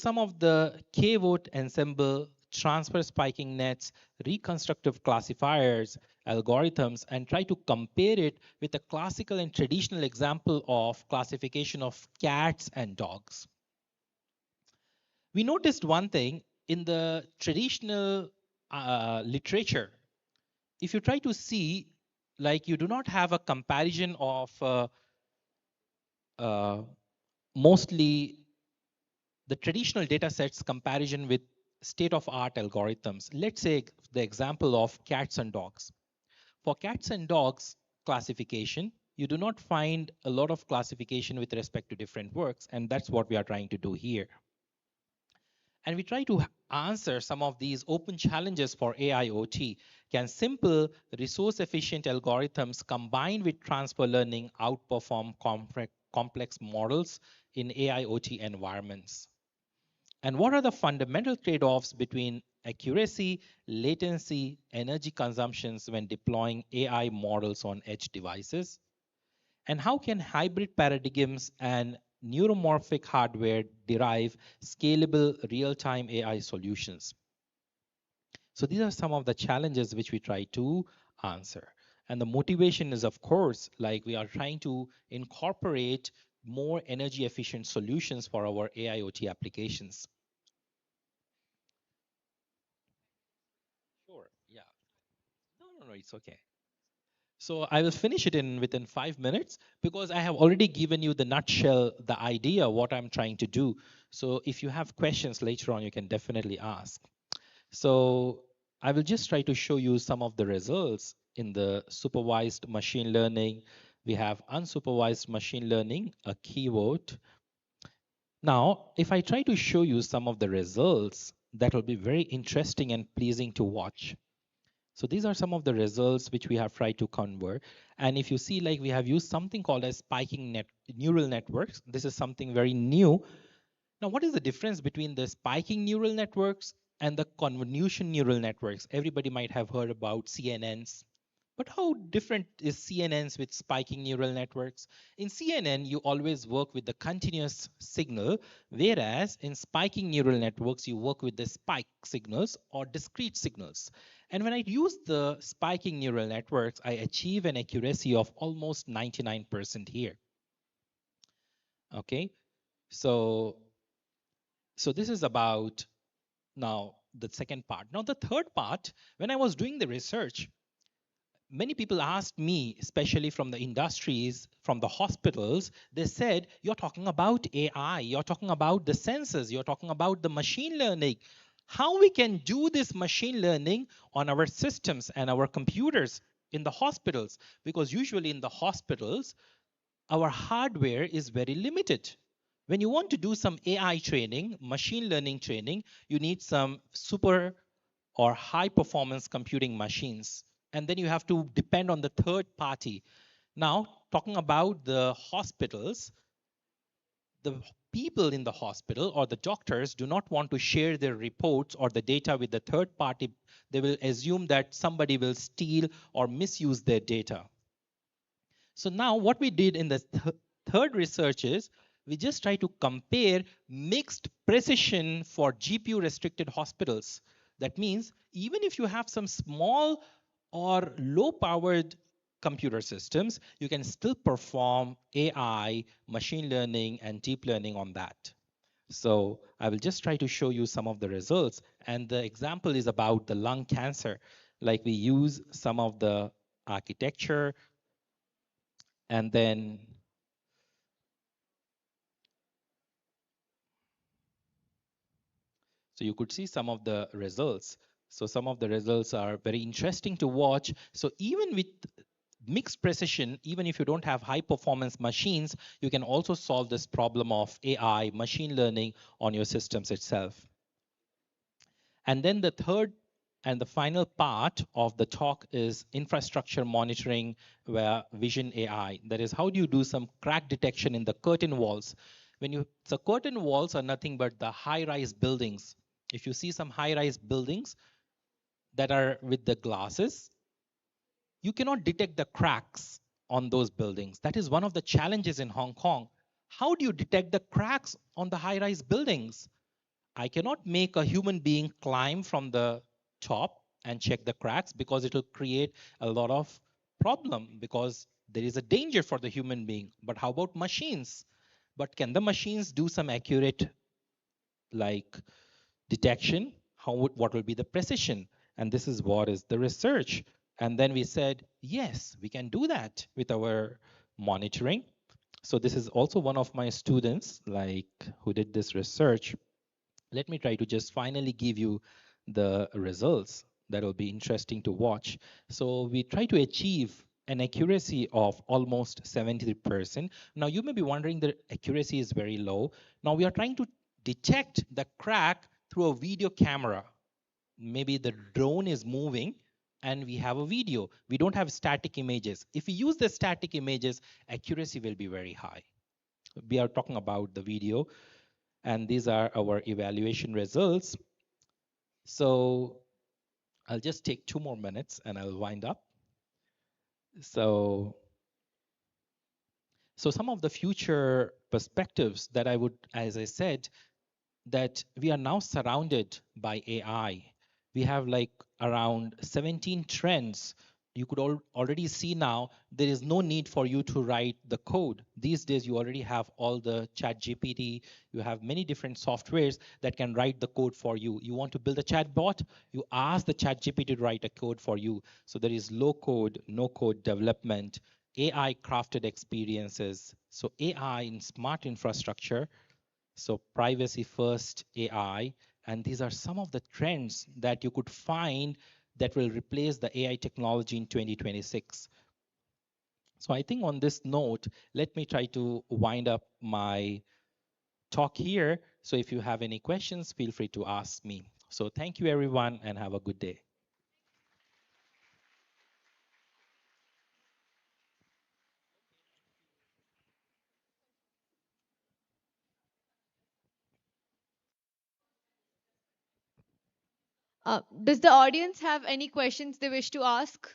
some of the K-vote ensemble, transfer spiking nets, reconstructive classifiers, algorithms, and try to compare it with a classical and traditional example of classification of cats and dogs. We noticed one thing in the traditional literature. If you try to see, like you do not have a comparison of mostly the traditional data sets comparison with state-of-art algorithms. Let's say the example of cats and dogs. For cats and dogs classification, you do not find a lot of classification with respect to different works, and that's what we are trying to do here. And we try to answer some of these open challenges for AIoT. Can simple resource-efficient algorithms combined with transfer learning outperform complex models in AIoT environments? And what are the fundamental trade-offs between accuracy, latency, energy consumptions when deploying AI models on edge devices? And how can hybrid paradigms and neuromorphic hardware derive scalable real-time AI solutions? So these are some of the challenges which we try to answer. And the motivation is, of course, like we are trying to incorporate more energy efficient solutions for our AIoT applications. Sure. Yeah. No, it's okay. So I will finish it within 5 minutes because I have already given you the nutshell, the idea, what I'm trying to do. So if you have questions later on, you can definitely ask. So I will just try to show you some of the results in the supervised machine learning. We have unsupervised machine learning, a keyword. Now, if I try to show you some of the results, that will be very interesting and pleasing to watch. So these are some of the results which we have tried to convert. And if you see, like we have used something called as spiking neural networks. This is something very new. Now, what is the difference between the spiking neural networks and the convolution neural networks? Everybody might have heard about CNNs. But how different is CNNs with spiking neural networks? In CNN, you always work with the continuous signal, whereas in spiking neural networks, you work with the spike signals or discrete signals. And when I use the spiking neural networks, I achieve an accuracy of almost 99% here. Okay, so this is about now the second part. Now the third part, when I was doing the research, many people asked me, especially from the industries, from the hospitals, they said, you're talking about AI, you're talking about the sensors, you're talking about the machine learning. How we can do this machine learning on our systems and our computers in the hospitals? Because usually in the hospitals, our hardware is very limited. When you want to do some AI training, machine learning training, you need some super or high performance computing machines. And then you have to depend on the third party. Now, talking about the hospitals, the people in the hospital or the doctors do not want to share their reports or the data with the third party. They will assume that somebody will steal or misuse their data. So now what we did in the third research is we just try to compare mixed precision for GPU restricted hospitals. That means even if you have some small or low powered computer systems, you can still perform AI, machine learning, and deep learning on that. So I will just try to show you some of the results. And the example is about the lung cancer. Like we use some of the architecture, and then so you could see some of the results. So some of the results are very interesting to watch. So even with mixed precision, even if you don't have high performance machines, you can also solve this problem of AI, machine learning on your systems itself. And then the third and the final part of the talk is infrastructure monitoring via vision AI. That is, how do you do some crack detection in the curtain walls? So curtain walls are nothing but the high-rise buildings. If you see some high-rise buildings that are with the glasses, you cannot detect the cracks on those buildings. That is one of the challenges in Hong Kong. How do you detect the cracks on the high-rise buildings? I cannot make a human being climb from the top and check the cracks because it will create a lot of problem because there is a danger for the human being. But how about machines? But can the machines do some accurate like detection? What will be the precision? And this is what is the research. And then we said, yes, we can do that with our monitoring. So this is also one of my students like who did this research. Let me try to just finally give you the results that will be interesting to watch. So we try to achieve an accuracy of almost 70%. Now you may be wondering the accuracy is very low. Now we are trying to detect the crack through a video camera. Maybe the drone is moving and we have a video. We don't have static images. If we use the static images, accuracy will be very high. We are talking about the video, and these are our evaluation results. So I'll just take 2 more minutes and I'll wind up. So some of the future perspectives that I would, as I said, that we are now surrounded by AI. We have like around 17 trends. You could already see now there is no need for you to write the code. These days you already have all the chat GPT. You have many different softwares that can write the code for you. You want to build a chat bot, you ask the chat GPT to write a code for you. So there is low code, no code development, AI crafted experiences. So AI in smart infrastructure, so privacy first AI, and these are some of the trends that you could find that will replace the AI technology in 2026. So I think on this note, let me try to wind up my talk here. So if you have any questions, feel free to ask me. So thank you everyone and have a good day.
Does the audience have any questions they wish to ask?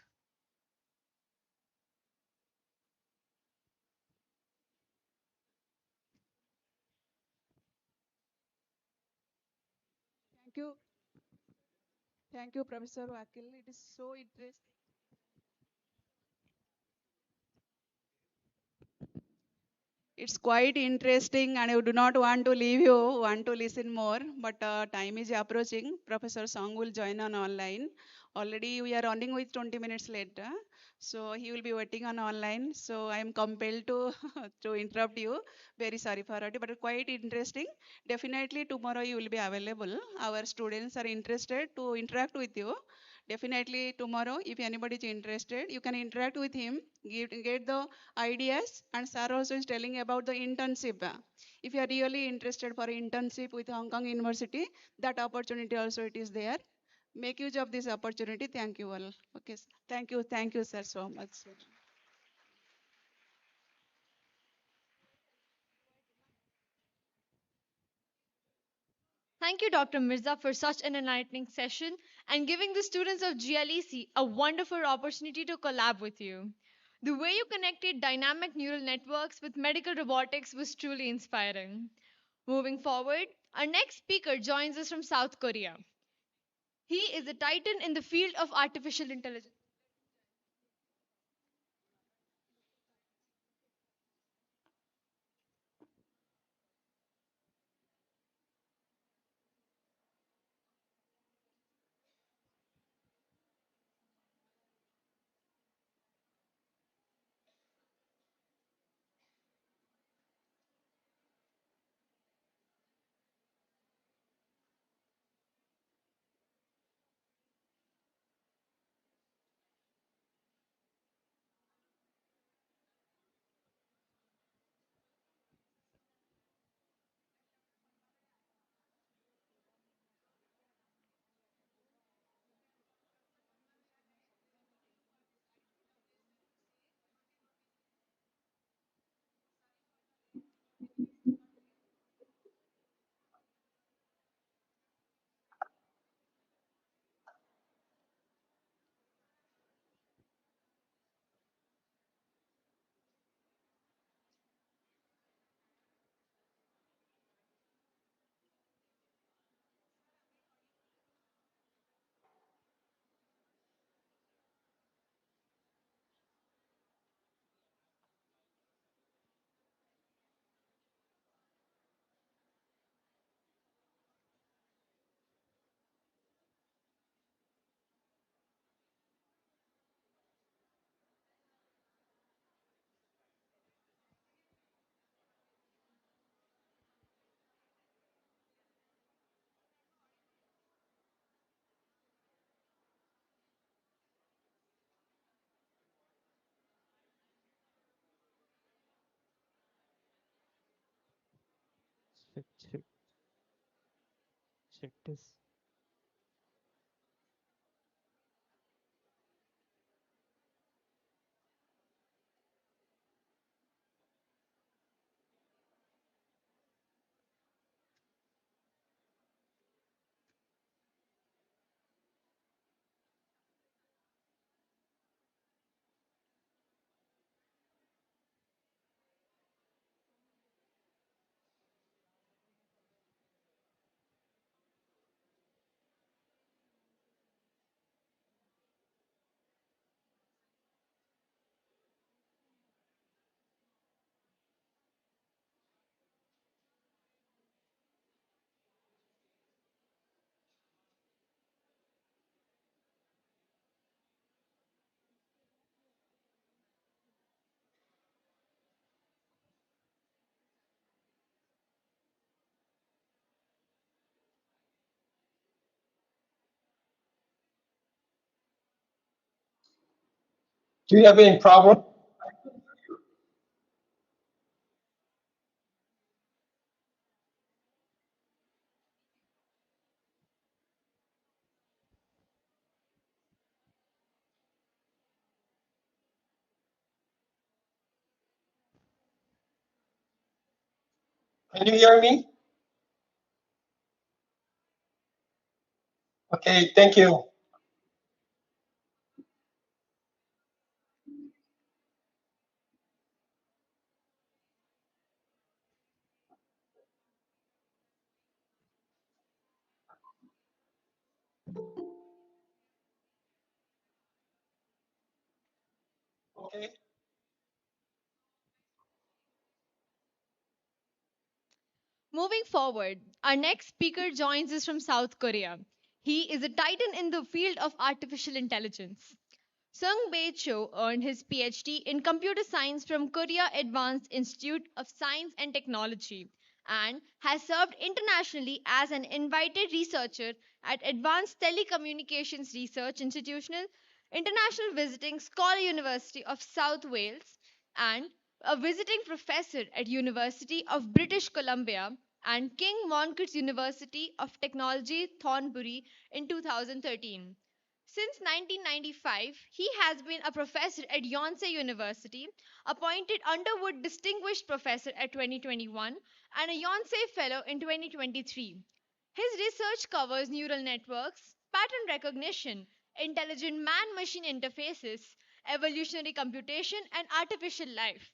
Thank you. Thank you, Professor Vakil. It is so interesting. It's quite interesting, and I do not want to leave you, want to listen more, but time is approaching. Professor Song will join on online. Already we are running with 20 minutes later. So he will be waiting on online. So I am compelled to to interrupt you. Very sorry for it, but quite interesting. Definitely tomorrow you will be available. Our students are interested to interact with you. Definitely tomorrow, if anybody is interested, you can interact with him, get the ideas. And sir also is telling about the internship. If you are really interested for internship with Hong Kong University, that opportunity also it is there. Make use of this opportunity. Thank you all. Okay, sir. Thank you, sir, so much. Sir.
Thank you, Dr. Mirza, for such an enlightening session and giving the students of GLEC a wonderful opportunity to collab with you. The way you connected dynamic neural networks with medical robotics was truly inspiring. Moving forward, our next speaker joins us from South Korea. He is a titan in the field of artificial intelligence.
Check, check, check this.
Do you have any problem? Can you hear me? Okay, thank you. Okay.
Moving forward, our next speaker joins us from South Korea. He is a titan in the field of artificial intelligence. Sung Bae Cho earned his PhD in computer science from Korea Advanced Institute of Science and Technology and has served internationally as an invited researcher at Advanced Telecommunications Research Institutional, International Visiting Scholar University of South Wales, and a visiting professor at University of British Columbia and King Mountgarret University of Technology, Thornbury in 2013. Since 1995, he has been a professor at Yonsei University, appointed Underwood Distinguished Professor at 2021, and a Yonsei Fellow in 2023. His research covers neural networks, pattern recognition, intelligent man machine interfaces, evolutionary computation, and artificial life.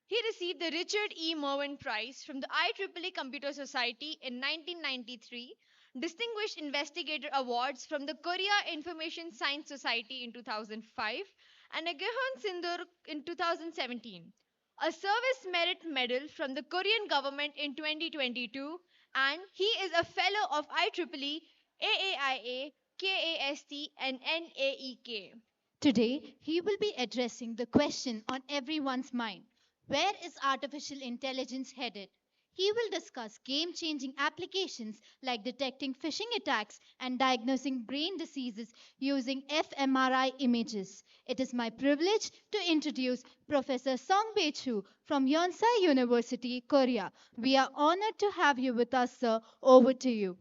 He received the Richard E. Merwin Prize from the IEEE Computer Society in 1993, Distinguished Investigator Awards from the Korea Information Science Society in 2005, and a Gehon Sindur in 2017, a Service Merit Medal from the Korean government in 2022, and he is a Fellow of IEEE, AAIA, KAST, and NAEK.
Today, he will be addressing the question on everyone's mind: where is artificial intelligence headed? He will discuss game changing applications like detecting phishing attacks and diagnosing brain diseases using fMRI images. It is my privilege to introduce Professor Song Bae Chu from Yonsei University, Korea. We are honored to have you with us, sir. Over to you.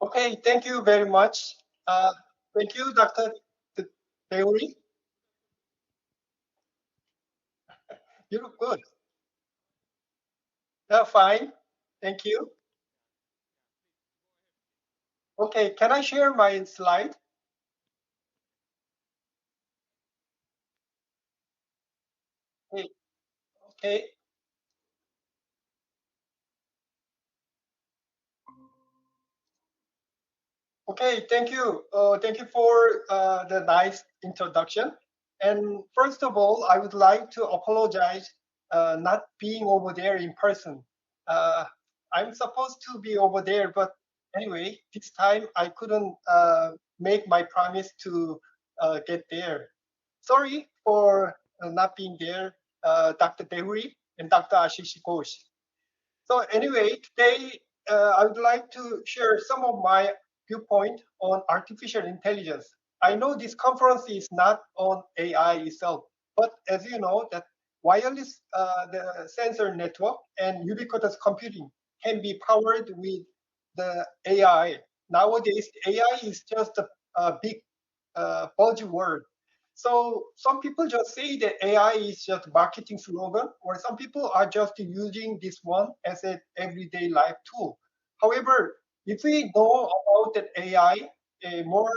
Okay, thank you very much. Thank you, Dr. Theory. You look good. Fine. Thank you. Okay, can I share my slide? Okay. Okay. Okay, thank you. Thank you for the nice introduction. And first of all, I would like to apologize not being over there in person. Uh, I'm supposed to be over there, but anyway, this time I couldn't make my promise to get there. Sorry for not being there, Dr. Dehui and Dr. Ashish Ghosh. So anyway, today I would like to share some of my viewpoint on artificial intelligence. I know this conference is not on AI itself, but as you know, that wireless the sensor network and ubiquitous computing can be powered with the AI. Nowadays, AI is just a big buzzword. So some people just say that AI is just marketing slogan, or some people are just using this one as an everyday life tool. However, if we know about that AI more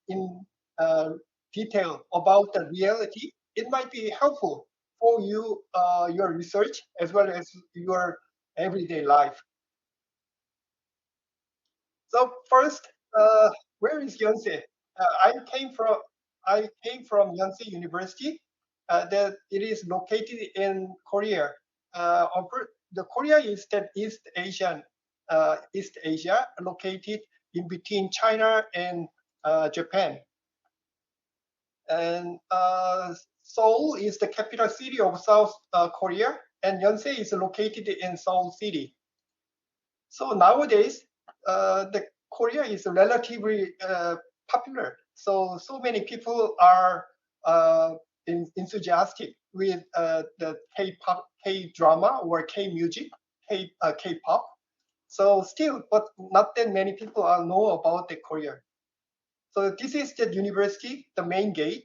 in uh, detail about the reality, it might be helpful for you, your research as well as your everyday life. So first, where is Yonsei? I came from Yonsei University. That it is located in Korea. The Korea is that East Asia, located in between China and Japan. And Seoul is the capital city of South Korea, and Yonsei is located in Seoul City. So nowadays, the Korea is relatively popular. So many people are enthusiastic with the K-pop, K-drama, or K-music, K-pop. So still, but not that many people know about the Korea. So this is the university, the main gate.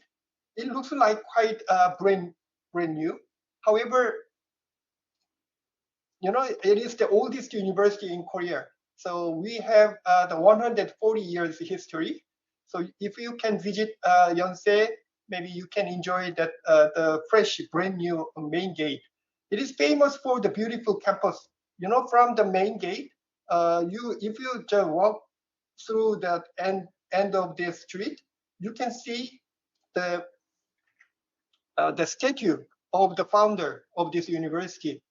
It looks like quite brand new. However, it is the oldest university in Korea. So we have the 140 years history. So if you can visit Yonsei, maybe you can enjoy that the fresh, brand new main gate. It is famous for the beautiful campus. From the main gate, if you just walk through the end of the street, you can see the statue of the founder of this university,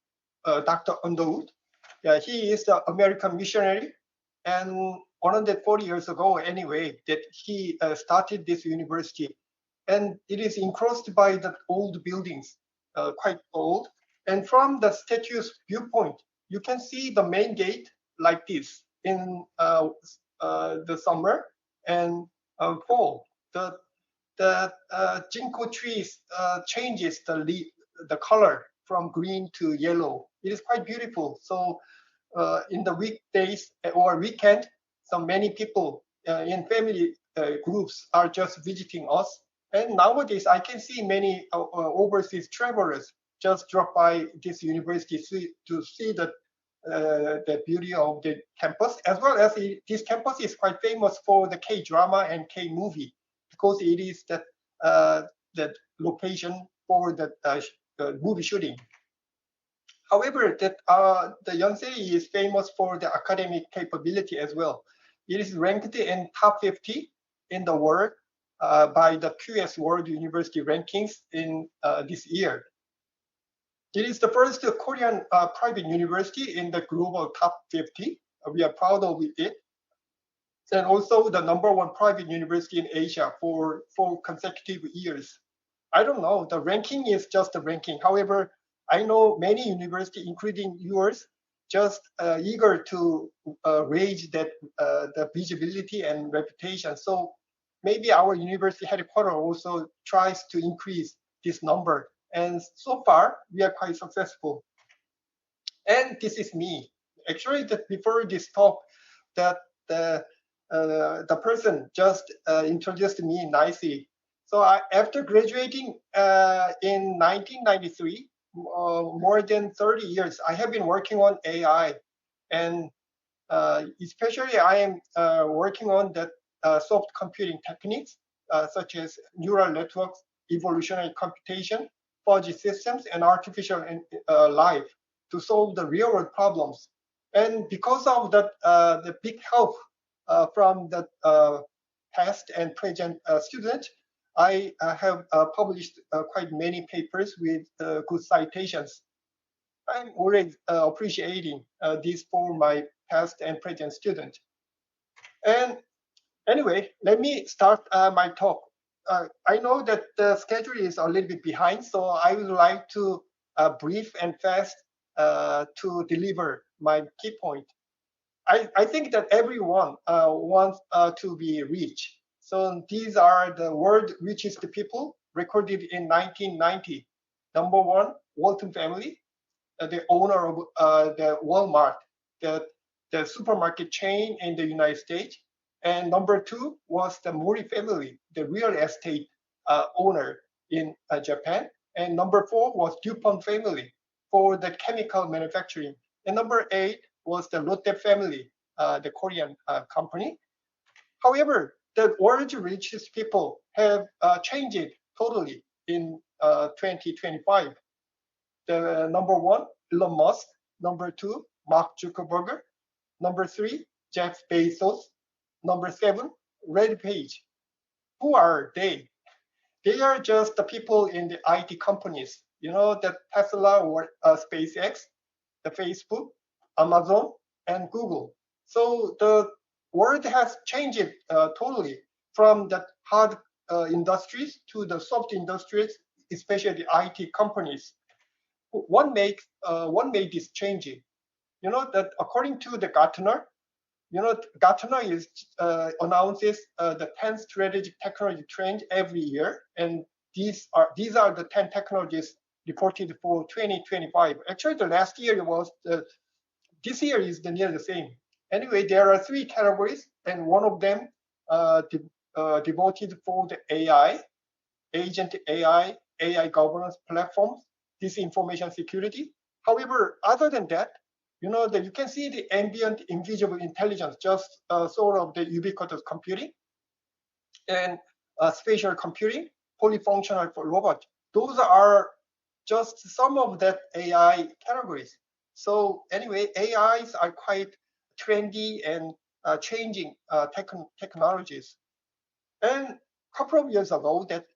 Dr. Underwood. Yeah, he is the American missionary, and 140 years ago, anyway, that he started this university, and it is enclosed by the old buildings, quite old. And from the statue's viewpoint, you can see the main gate like this in the summer and fall. The ginkgo trees changes the color from green to yellow. It is quite beautiful. So in the weekdays or weekend, so many people in family groups are just visiting us. And nowadays, I can see many overseas travelers just drop by this university to see the beauty of the campus, as well as this campus is quite famous for the K-drama and K-movie, because it is that location for the movie shooting. However, the Yonsei is famous for the academic capability as well. It is ranked in top 50 in the world by the QS World University Rankings in this year. It is the first Korean private university in the global top 50. We are proud of it. And also the #1 private university in Asia for 4 consecutive years. I don't know, the ranking is just a ranking. However, I know many universities, including yours, just eager to raise that the visibility and reputation. So maybe our university headquarters also tries to increase this number. And so far, we are quite successful. And this is me. Actually, that before this talk, that the person just introduced me nicely. So after graduating in 1993, more than 30 years, I have been working on AI, and especially I am working on that soft computing techniques such as neural networks, evolutionary computation, fuzzy systems, and artificial life to solve the real world problems. And because of that, the big help from the past and present students, I have published quite many papers with good citations. I'm always appreciating this for my past and present students. And anyway, let me start my talk. I know that the schedule is a little bit behind, so I would like to brief and fast to deliver my key point. I think that everyone wants to be rich. So these are the world richest people recorded in 1990. #1, Walton family, the owner of the Walmart, the supermarket chain in the United States. And #2 was the Mori family, the real estate owner in Japan. And #4 was DuPont family for the chemical manufacturing. And #8 was the Lotte family, the Korean company. However, the world's richest people have changed totally in 2025. The #1, Elon Musk. #2, Mark Zuckerberg. #3, Jeff Bezos. #7, Red Page. Who are they? They are just the people in the IT companies. You know, the Tesla or SpaceX, the Facebook, Amazon, and Google. So the world has changed totally from the hard industries to the soft industries, especially the IT companies. What made this changing? You know that according to the Gartner, Gartner is announces the 10 strategic technology trends every year, and these are the 10 technologies reported for 2025. Actually, the last year was this year is near the same. Anyway, there are 3 categories, and one of them devoted for the AI, agent AI, AI governance platforms, disinformation security. However, other than that, that you can see the ambient invisible intelligence, just sort of the ubiquitous computing and spatial computing, polyfunctional for robots. Those are just some of that AI categories. So anyway, AIs are quite trendy and changing technologies. And a couple of years ago, that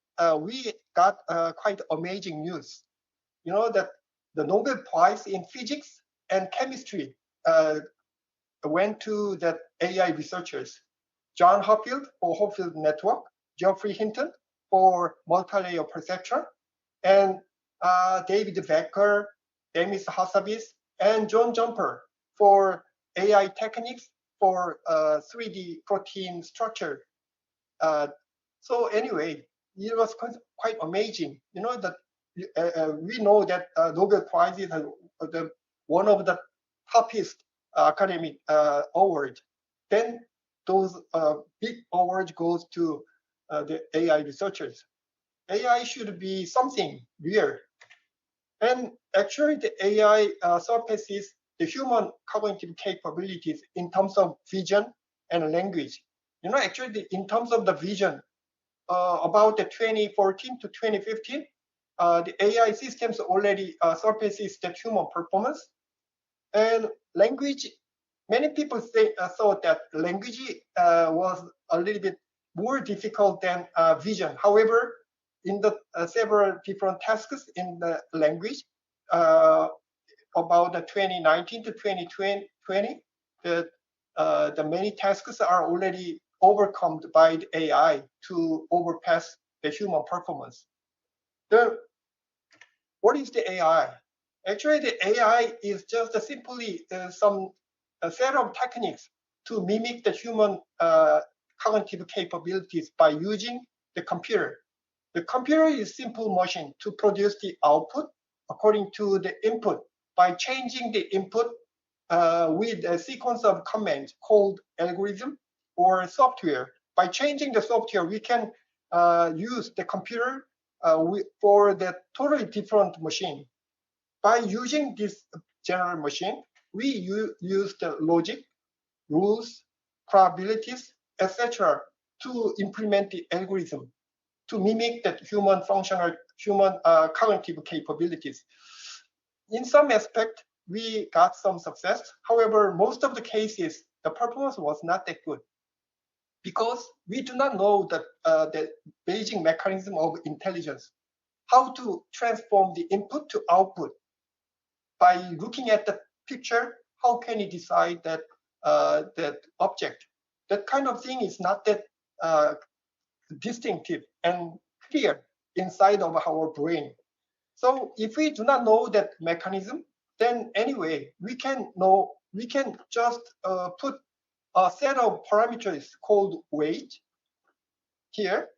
we got quite amazing news. you know that the Nobel Prize in Physics and Chemistry went to the AI researchers. John Hopfield for Hopfield Network, Geoffrey Hinton for multi-layer perceptron, and David Becker, Demis Hassabis, and John Jumper for AI techniques for 3D protein structure. So anyway, it was quite amazing. You know that we know that Nobel Prizes are one of the toughest academic award. Then those big awards goes to the AI researchers. AI should be something real. And actually the AI surpasses the human cognitive capabilities in terms of vision and language. You know, actually in terms of the vision, about the 2014 to 2015, the AI systems already surpasses the human performance. And language, many people thought that language was a little bit more difficult than vision. However, in the several different tasks in the language, about the 2019 to 2020, the many tasks are already overcome by the AI to overpass the human performance. What is the AI? Actually, the AI is just simply a set of techniques to mimic the human cognitive capabilities by using the computer. The computer is simple machine to produce the output according to the input by changing the input with a sequence of commands called algorithm or software. By changing the software, we can use the computer for the totally different machine. By using this general machine, we use the logic, rules, probabilities, etc. to implement the algorithm to mimic that human cognitive capabilities. In some aspect, we got some success. However, most of the cases, the performance was not that good because we do not know the basic mechanism of intelligence, how to transform the input to output. By looking at the picture, how can you decide that that object? That kind of thing is not that distinctive and clear inside of our brain. So if we do not know that mechanism, then anyway, we can just put a set of parameters called weight here,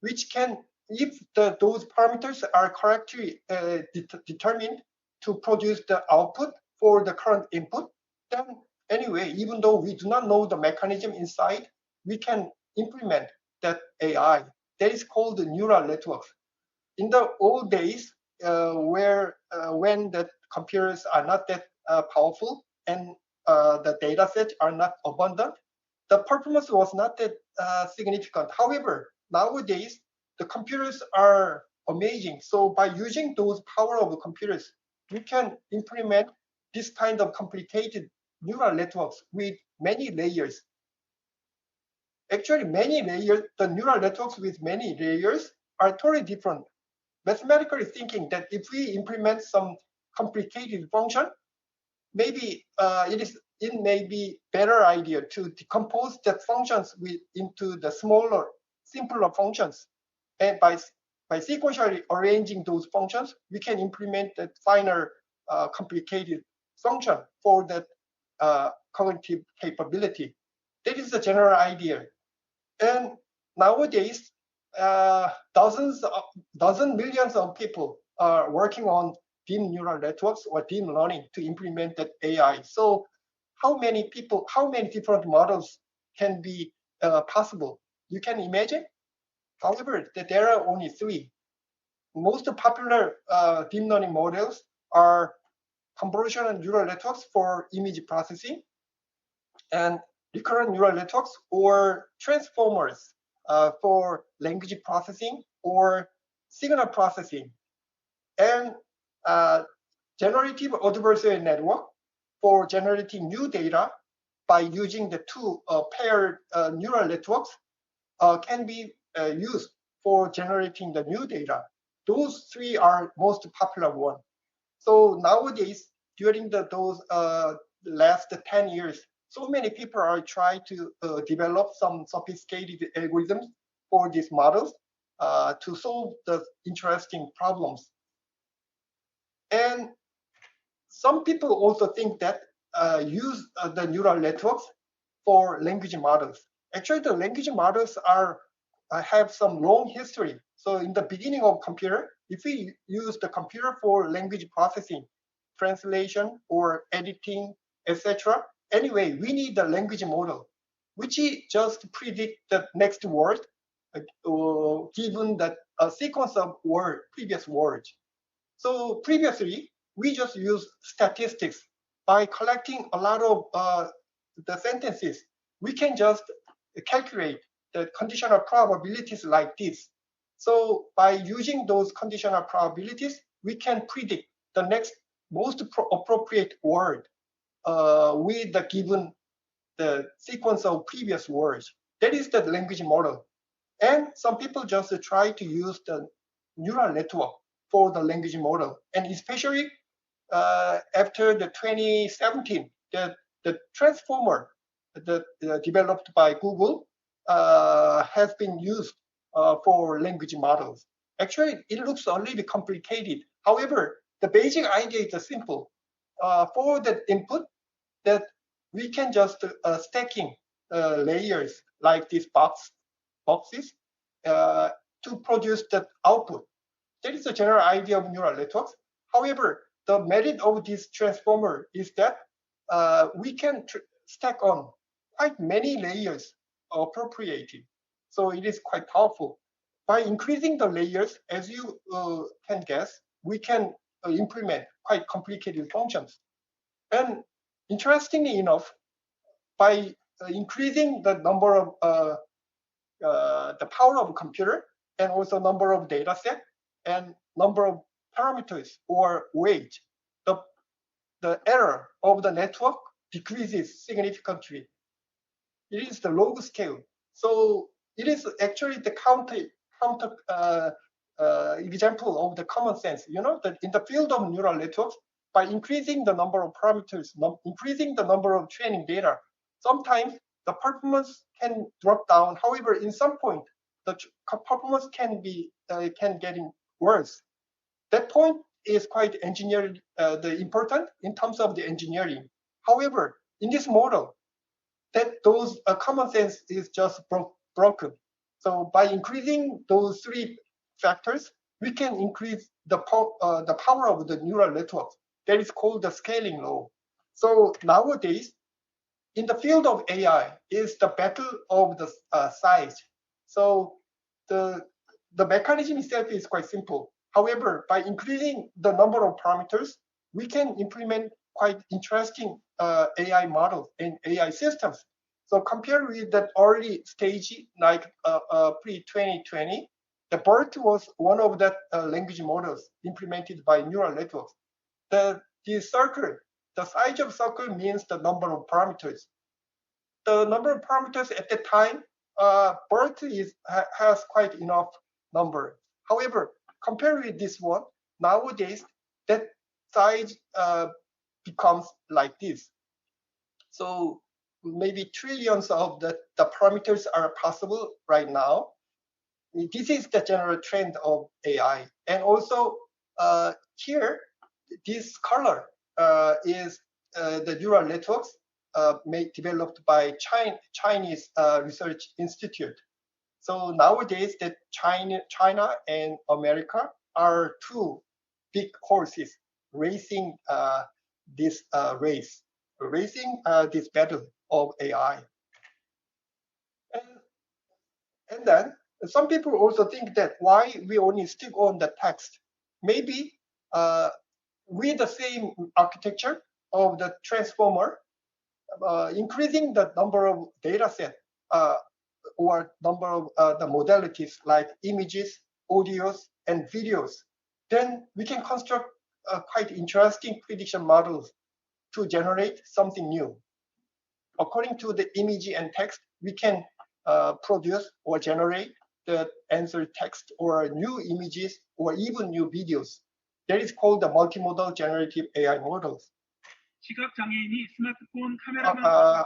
which can, if those parameters are correctly determined to produce the output for the current input, then anyway, even though we do not know the mechanism inside, we can implement that AI. That is called the neural networks. In the old days, when the computers are not that powerful and the data sets are not abundant, the performance was not that significant. However, nowadays, the computers are amazing. So by using those power of the computers, we can implement this kind of complicated neural networks with many layers. Actually, the neural networks with many layers are totally different. Mathematically thinking that if we implement some complicated function, maybe it may be better idea to decompose the functions into the smaller, simpler functions. And by sequentially arranging those functions, we can implement that finer complicated function for that cognitive capability. That is the general idea. And nowadays, millions of people are working on deep neural networks or deep learning to implement that AI. So how many different models can be possible? You can imagine. However, there are only 3. Most popular deep learning models are convolutional neural networks for image processing and recurrent neural networks or transformers for language processing or signal processing, and generative adversarial network for generating new data by using the 2 paired neural networks can be used for generating the new data. Those three are most popular one. So nowadays, during those last 10 years, so many people are trying to develop some sophisticated algorithms for these models to solve the interesting problems. And some people also think that use the neural networks for language models. Actually, the language models are have some long history. So in the beginning of computer, if we use the computer for language processing, translation or editing, etc., anyway, we need the language model, which just predict the next word given that a sequence of previous words. So previously, we just used statistics. By collecting a lot of the sentences, we can just calculate the conditional probabilities like this. So by using those conditional probabilities, we can predict the next most appropriate word with the given the sequence of previous words. That is the language model. And some people just try to use the neural network for the language model. And especially after the 2017, the transformer developed by Google has been used for language models. Actually, it looks a little bit complicated. However, the basic idea is simple. For the input, that we can just stacking layers like these boxes to produce the output. That is the general idea of neural networks. However, the merit of this transformer is that we can stack on quite many layers appropriately. So it is quite powerful. By increasing the layers, as you can guess, we can implement quite complicated functions. And interestingly enough, by increasing the number of the power of a computer and also number of data set and number of parameters or weight, the error of the network decreases significantly. It is the log scale. So it is actually the counter example of the common sense. You know that in the field of neural networks, by increasing the number of parameters, increasing the number of training data, sometimes the performance can drop down. However, in some point, the performance can getting worse. That point is quite the important in terms of the engineering. However, in this model, that those common sense is just broken. So by increasing those three factors, we can increase the power of the neural network. That is called the scaling law. So nowadays, in the field of AI, is the battle of the size. So the mechanism itself is quite simple. However, by increasing the number of parameters, we can implement quite interesting AI models and AI systems. So compared with that early stage, like pre-2020, the BERT was one of the language models implemented by neural networks. The circle, the size of circle means the number of parameters. The number of parameters at the time, BERT has quite enough number. However, compared with this one, nowadays that size becomes like this. So maybe trillions of the parameters are possible right now. This is the general trend of AI. And also here, this color is the neural networks developed by Chinese Research Institute. So nowadays, that China and America are two big horses racing this race, racing this battle of AI. And then some people also think that why we only stick on the text. Maybe with the same architecture of the transformer, increasing the number of data set or number of the modalities like images, audios, and videos, then we can construct quite interesting prediction models to generate something new. According to the image and text, we can produce or generate the answer text or new images or even new videos. That is called the multimodal generative AI models.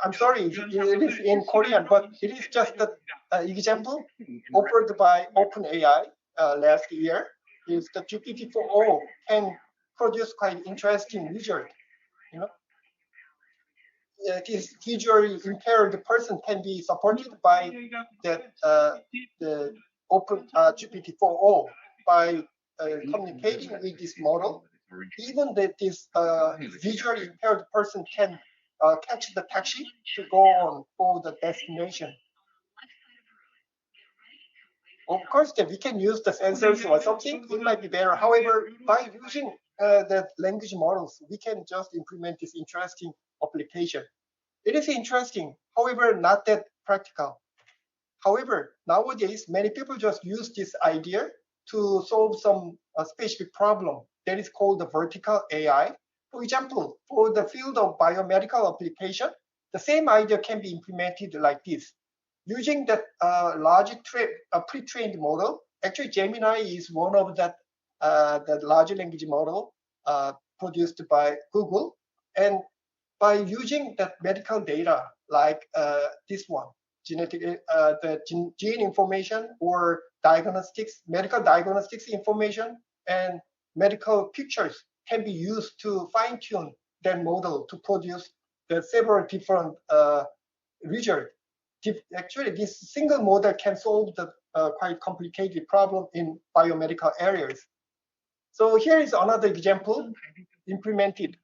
I'm sorry, it is in Korean, but it is just an example offered by OpenAI last year. Is the GPT-4o can produce quite interesting result. You know, this visually impaired person can be supported by the Open GPT-4o by communicating with this model. Even that this visually impaired person can catch the taxi to go on for the destination. Of course, that we can use the sensors or something. It might be better. However, by using the language models, we can just implement this interesting application. It is interesting, however, not that practical. However, nowadays, many people just use this idea to solve some specific problem that is called the vertical AI. For example, for the field of biomedical application, the same idea can be implemented like this. Using that large pre-trained model, actually Gemini is one of that the large language model produced by Google, and by using that medical data like this one, genetic the gene information or diagnostics, medical diagnostics information and medical pictures can be used to fine-tune that model to produce the several different results. Actually, this single model can solve the quite complicated problem in biomedical areas. So here is another example implemented.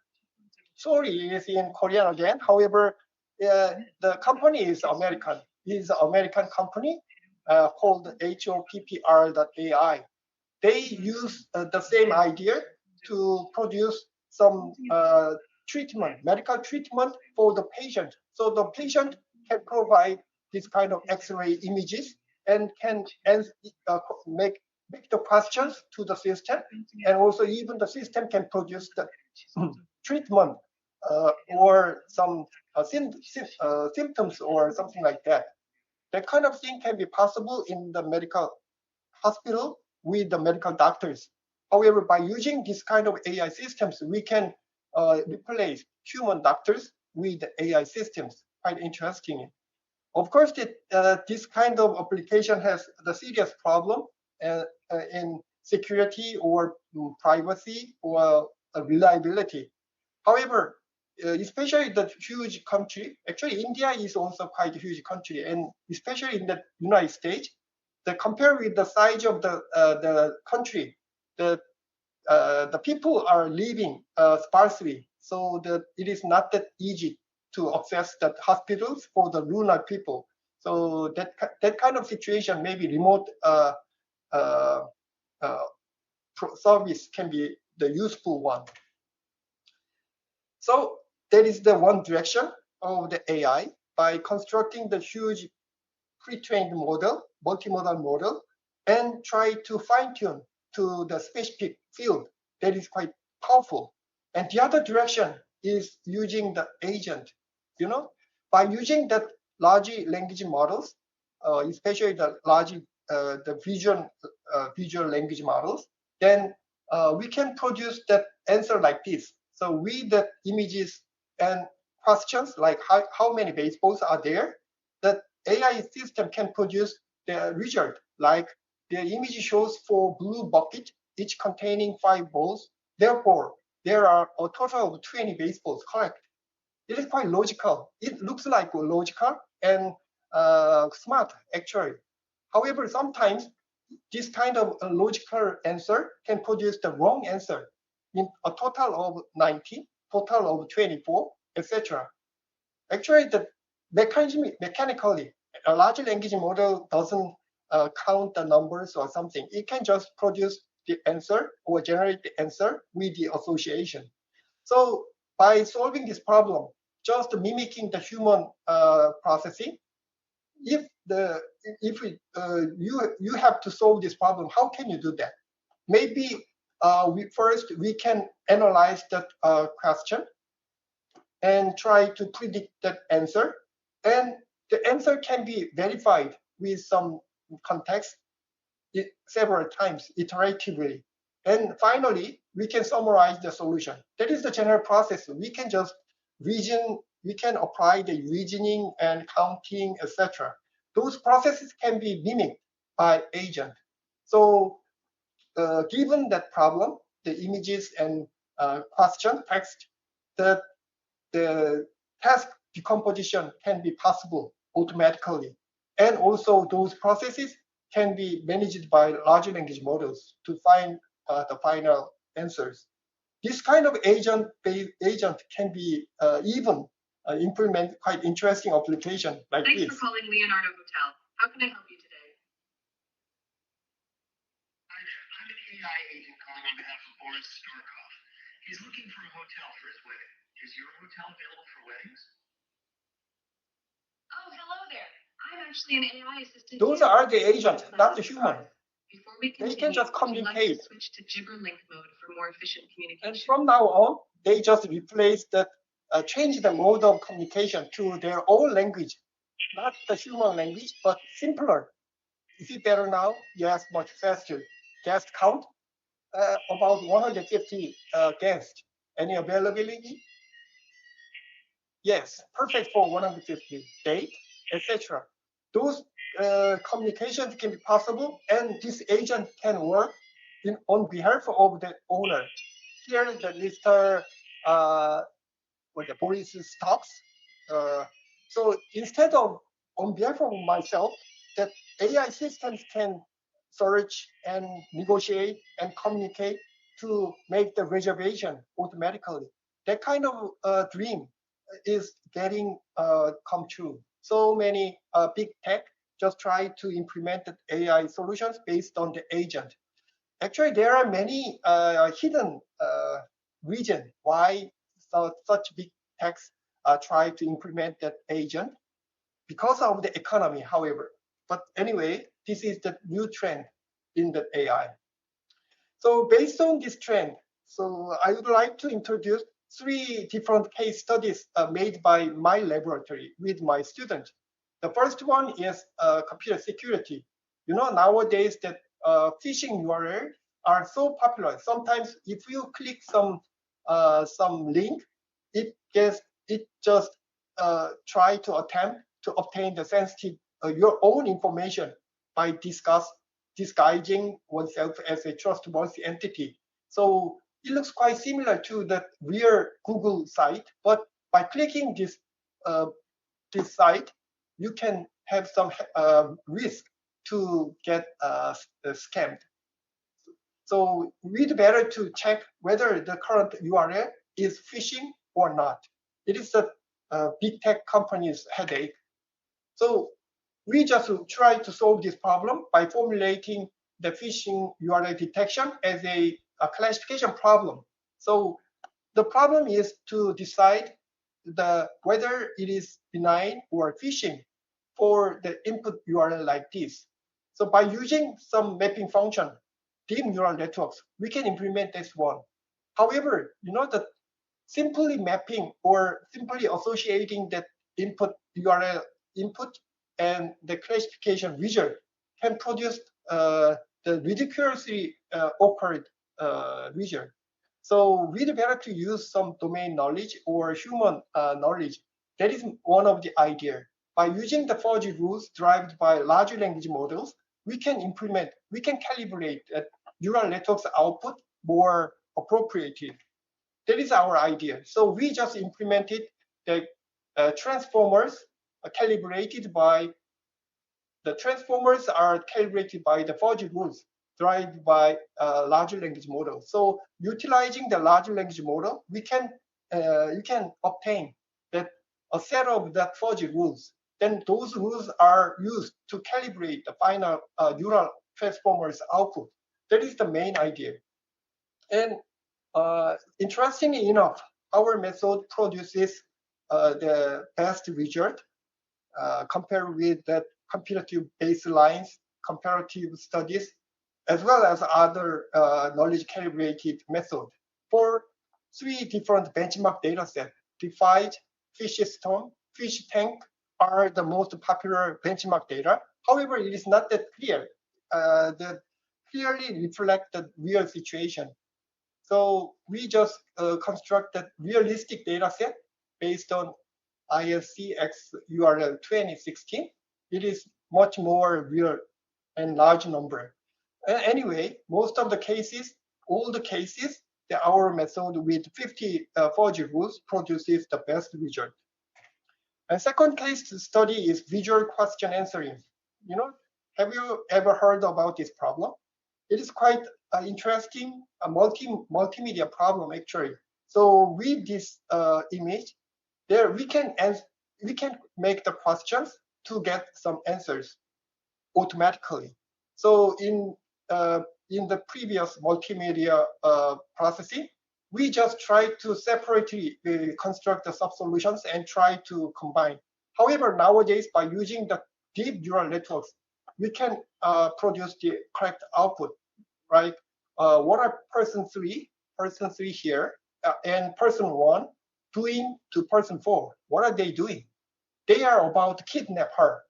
Sorry, is in Korean again. However, the company is American. It is an American company called HOPPR.ai. They use the same idea to produce some treatment, medical treatment for the patient. So the patient can provide this kind of X-ray images and can make the questions to the system, and also even the system can produce the treatment or some symptoms or something like that. That kind of thing can be possible in the medical hospital with the medical doctors. However, by using this kind of AI systems, we can replace human doctors with AI systems. Quite interesting. Of course, this kind of application has the serious problem in security or privacy or reliability. However, especially the huge country, actually India is also quite a huge country, and especially in the United States, compared with the size of the country, the people are living sparsely, so that it is not that easy to access the hospitals for the rural people. So that kind of situation, maybe remote service can be the useful one. So that is the one direction of the AI, by constructing the huge pre-trained model, multimodal model, and try to fine-tune to the specific field. That is quite powerful. And the other direction is using the agent. You know, by using that large language models, especially the large the visual language models, then we can produce that answer like this. So with the images and questions like how many baseballs are there, that AI system can produce the result, like the image shows 4 blue buckets, each containing 5 balls. Therefore, there are a total of 20 baseballs, correct? It is quite logical. It looks like logical and smart, actually. However, sometimes this kind of logical answer can produce the wrong answer in a total of 90, total of 24, etc. Actually, the mechanically, a large language model doesn't count the numbers or something. It can just produce the answer or generate the answer with the association. So by solving this problem, just mimicking the human processing, if you have to solve this problem, how can you do that? Maybe we can analyze that question and try to predict that answer, and the answer can be verified with some context it several times iteratively. And finally, we can summarize the solution. That is the general process. We can just reason, we can apply the reasoning and counting, etc. Those processes can be mimicked by agent. So given that problem, the images and question text, the task decomposition can be possible automatically. And also those processes can be managed by large language models to find the final answers. This kind of agent can be even implement quite interesting application like this.
Thanks for calling Leonardo Hotel. How can I help you today? Hi there. I'm an AI agent calling on behalf of Boris Starkov. He's looking for a hotel for his wedding. Is your hotel available for weddings? Oh, hello there. I'm actually an AI assistant.
Those are the agents, not the human.
Before we continue,
They can just
would you like to
communicate.
switch to gibber link mode for more efficient communication?
And from now on, they just replace that, change the mode of communication to their own language, not the human language, but simpler. Is it better now? Yes, much faster. Guest count, about 150 guests. Any availability? Yes, perfect for 150. Date, etc. Those communications can be possible, and this agent can work on behalf of the owner. Here, the Mr. The Boris stops. So instead of on behalf of myself, that AI systems can search and negotiate and communicate to make the reservation automatically. That kind of dream is getting come true. So many big tech just try to implement the AI solutions based on the agent. Actually, there are many hidden reasons why such big techs try to implement that agent because of the economy, however. But anyway, this is the new trend in the AI. So based on this trend, so I would like to introduce 3 different case studies made by my laboratory with my students. The first one is computer security. You know, nowadays that phishing URL are so popular. Sometimes if you click some link, it just try to attempt to obtain the sensitive your own information by disguising oneself as a trustworthy entity. So it looks quite similar to the real Google site, but by clicking this site, you can have some risk to get scammed. So we'd better to check whether the current URL is phishing or not. It is a big tech company's headache. So we just try to solve this problem by formulating the phishing URL detection as a classification problem. So the problem is to decide whether it is benign or phishing for the input URL like this. So by using some mapping function, deep neural networks, we can implement this one. However, you know that simply mapping or simply associating that input URL input and the classification result can produce the ridiculously awkward result. So we'd better to use some domain knowledge or human knowledge. That is one of the idea. By using the fuzzy rules derived by large language models, we can calibrate neural networks output more appropriately. That is our idea. So we just implemented the transformers calibrated by the fuzzy rules derived by large language model. So utilizing the large language model, you can obtain that a set of that fuzzy rules. Then those rules are used to calibrate the final neural transformers output. That is the main idea. And interestingly enough, our method produces the best result compared with that comparative baselines, comparative studies, as well as other knowledge calibrated method for 3 different benchmark data sets. Defined, fish storm, fish tank are the most popular benchmark data. However, it is not that clear. that clearly reflect the real situation. So we just constructed realistic data set based on ICWSNUCA 2016. It is much more real and large number. Anyway, most of the cases, all the cases, our method with 50 4G rules produces the best result. And second case study is visual question answering. You know, have you ever heard about this problem? It is quite interesting, a multimedia problem actually. So with this image, there we can make the questions to get some answers automatically. So in the previous multimedia processing, we just try to separately construct the sub-solutions and try to combine. However, nowadays, by using the deep neural networks, we can produce the correct output, right? What are person three here, and person one doing to person four? What are they doing? They are about to kidnap her.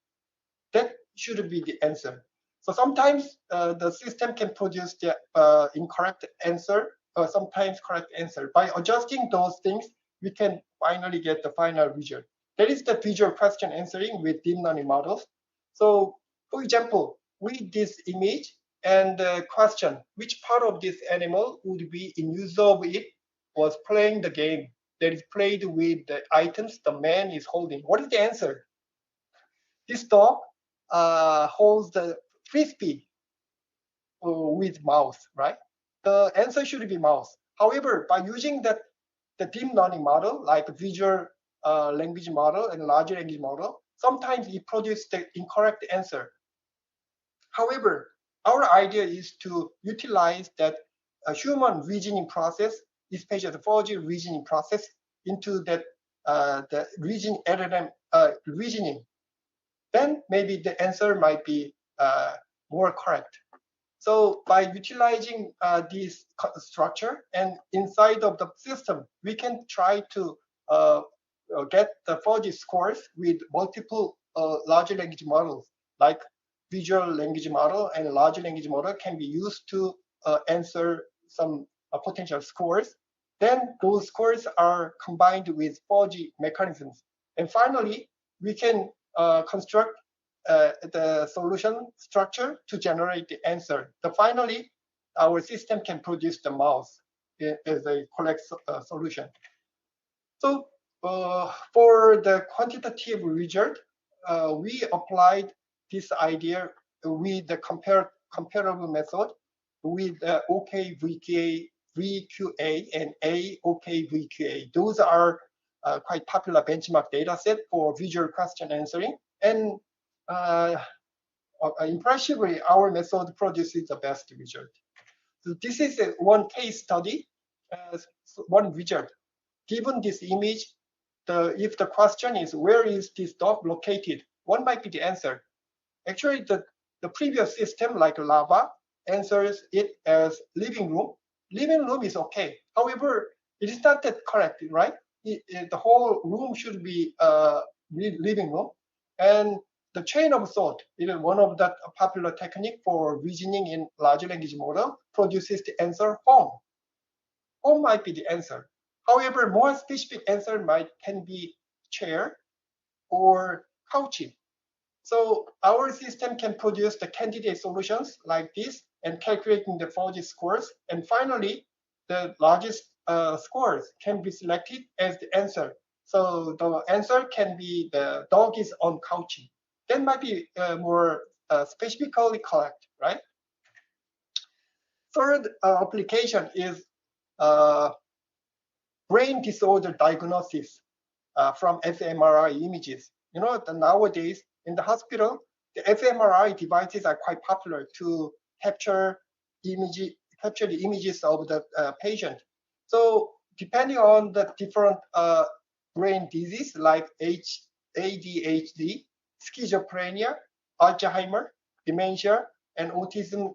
That should be the answer. So sometimes the system can produce the incorrect answer, sometimes correct answer. By adjusting those things, we can finally get the final result. That is the visual question answering with deep learning models. So for example, with this image and the question, which part of this animal would be in use of it was playing the game that is played with the items the man is holding. What is the answer? This dog holds the frisbee with mouse, right? The answer should be mouse. However, by using the deep learning model, like visual language model and large language model, sometimes it produces the incorrect answer. However, our idea is to utilize that human reasoning process, especially the 4G reasoning process, into that the reasoning. Then maybe the answer might be more correct. So by utilizing this structure and inside of the system, we can try to get the 4G scores with multiple large language models, like visual language model and large language model can be used to answer some potential scores. Then those scores are combined with 4G mechanisms. And finally, we can construct the solution structure to generate the answer. So finally, our system can produce the mouse as a correct solution. So for the quantitative result, we applied this idea with the comparable method with OKVQA, VQA, and AOKVQA. Those are quite popular benchmark data set for visual question answering. And impressively, our method produces the best result. So this is one case study, one result. Given this image, if the question is where is this dog located, what might be the answer? Actually, the previous system like Lava answers it as living room. Living room is okay. However, it is not that correct, right? The whole room should be living room. And the chain of thought is one of the popular technique for reasoning in large language model produces the answer home. Home might be the answer. However, more specific answer can be chair or couch. So our system can produce the candidate solutions like this and calculating the 4G scores. And finally, the largest scores can be selected as the answer. So the answer can be the dog is on couch. That might be more specifically correct, right? Third application is brain disorder diagnosis from fMRI images. You know, nowadays in the hospital, the fMRI devices are quite popular to capture the images of the patient. So depending on the different brain disease like ADHD, schizophrenia, Alzheimer, dementia, and autism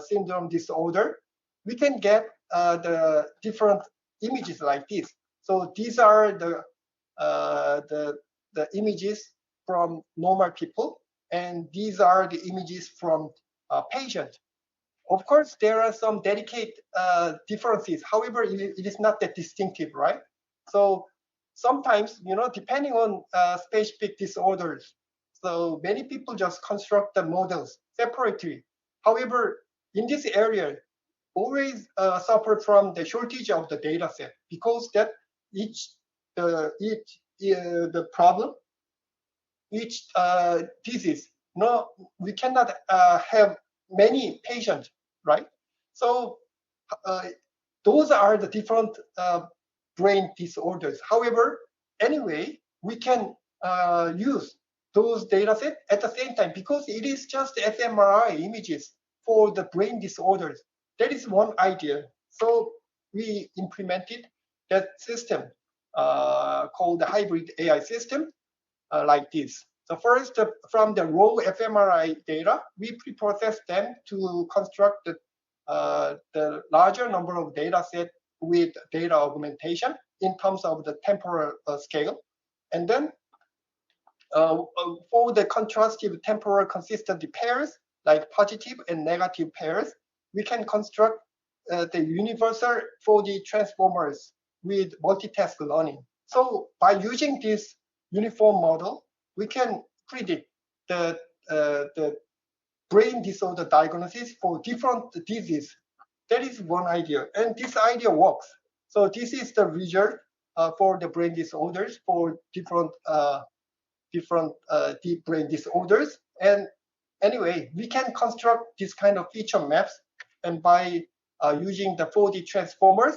syndrome disorder, we can get the different images like this. So these are the images from normal people, and these are the images from patient. Of course, there are some delicate differences. However, it is not that distinctive, right? So sometimes, depending on specific disorders, so many people just construct the models separately. However, in this area, always suffer from the shortage of the data set because that the problem, each disease, no, we cannot have many patients, right? So uh, those are the different brain disorders. However, anyway, we can use those data set at the same time because it is just fMRI images for the brain disorders. That is one idea. So we implemented that system called the hybrid AI system like this. So first, from the raw fMRI data, we pre-process them to construct the larger number of data set with data augmentation in terms of the temporal scale. And then for the contrastive temporal consistency pairs, like positive and negative pairs, we can construct the universal 4D transformers with multitask learning. So by using this uniform model, we can predict the brain disorder diagnosis for different diseases. That is one idea, and this idea works. So this is the result for the brain disorders for different deep brain disorders. And anyway, we can construct this kind of feature maps, and by using the 4D transformers,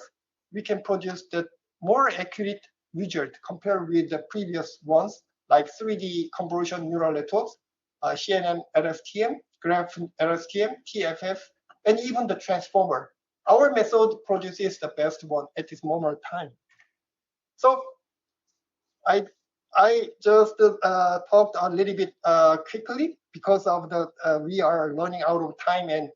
we can produce the more accurate result compared with the previous ones, like 3D convolution neural networks, CNN LSTM, Graph LSTM, TFF, and even the transformer. Our method produces the best one at this moment in time. So I just talked a little bit quickly because of the we are running out of time, and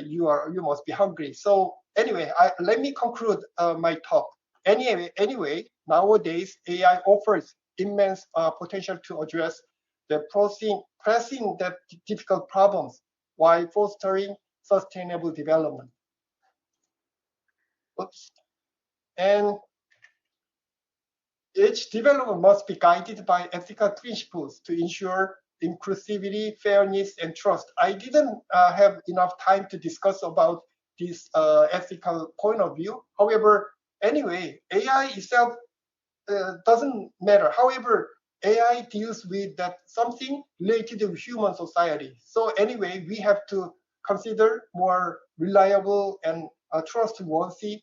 you must be hungry. So anyway, let me conclude my talk. Anyway, nowadays AI offers immense potential to address the pressing the difficult problems while fostering sustainable development. Oops. And each development must be guided by ethical principles to ensure inclusivity, fairness, and trust. I didn't have enough time to discuss about this ethical point of view. However, anyway, AI itself doesn't matter. However, AI deals with that something related to human society. So anyway, we have to consider more reliable and trustworthy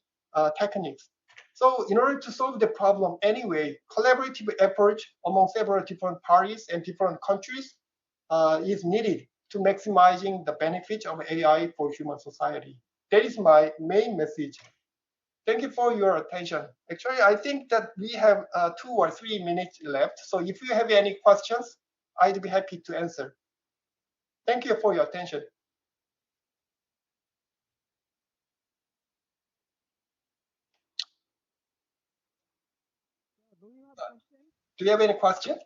techniques. So in order to solve the problem anyway, collaborative effort among several different parties and different countries is needed to maximizing the benefit of AI for human society. That is my main message. Thank you for your attention. Actually, I think that we have 2 or 3 minutes left. So if you have any questions, I'd be happy to answer. Thank you for your attention. Do you have any question?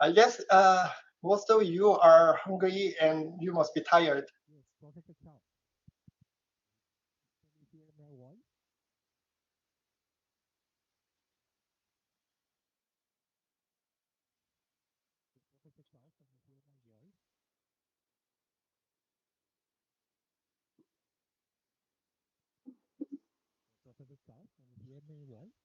I guess most of you are hungry and you must be tired.
Yes, Professor Chow. Can you hear my voice? Professor Chow, can you hear my voice? Professor Chow, can you hear my voice?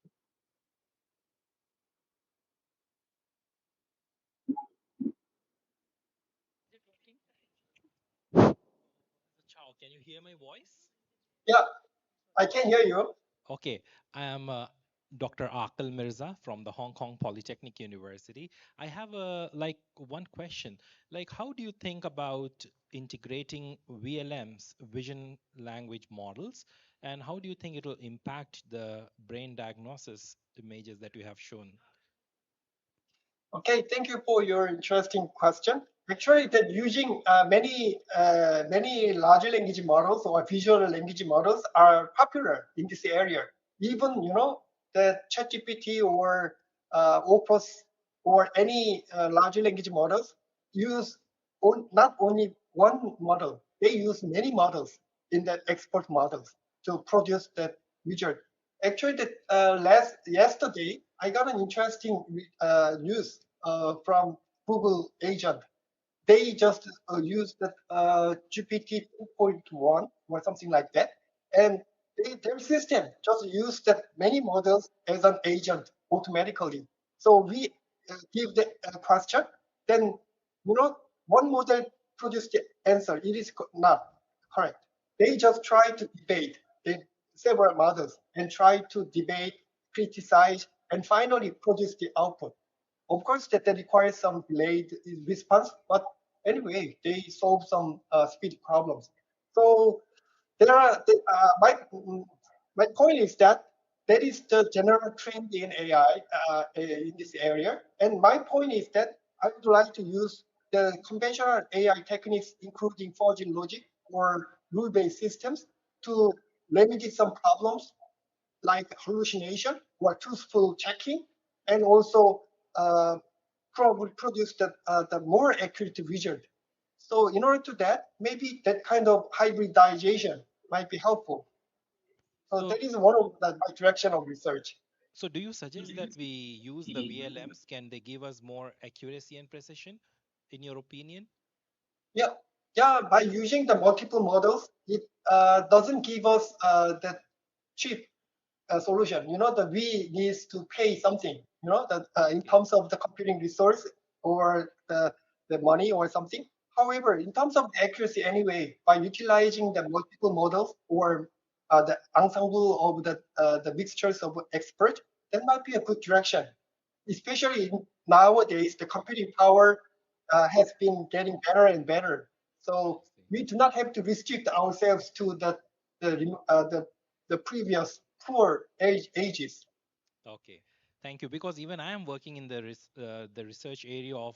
Is it working? Professor Chow, can you hear my voice?
Yeah, I can hear you.
Okay, I am Dr. Akil Mirza from the Hong Kong Polytechnic University. I have one question. Like, how do you think about integrating VLMs, vision language models, and how do you think it will impact the brain diagnosis images that you have shown?
Okay, thank you for your interesting question. Actually, that using many large language models or visual language models are popular in this area. Even the ChatGPT or Opus or any large language models use not only one model, they use many models in the expert models to produce that result. Actually, yesterday I got an interesting news from Google agent. They just use the GPT 2.1 or something like that, and their system just use that many models as an agent automatically. So we give the question, then one model produce the answer. It is not correct. They just try to debate several models and try to debate, criticize, and finally produce the output. Of course, that requires some delayed response, but anyway, they solve some speed problems. So there are my point is that that is the general trend in AI in this area, and my point is that I would like to use the conventional AI techniques, including fuzzy logic or rule-based systems, to remedy some problems like hallucination or truthful checking, and also uh, probably produce the more accurate result. So in order to that, maybe that kind of hybridization might be helpful. So that is one of my direction of research.
So do you suggest that we use the VLMs? Can they give us more accuracy and precision, in your opinion?
Yeah, yeah. By using the multiple models, it doesn't give us that cheap solution. That we needs to pay something. That in terms of the computing resource or the money or something. However, in terms of accuracy, anyway, by utilizing the multiple models or the ensemble of the mixtures of experts, that might be a good direction. Especially nowadays, the computing power has been getting better and better. So we do not have to restrict ourselves to the previous poor ages.
Okay, thank you. Because even I am working in the research area of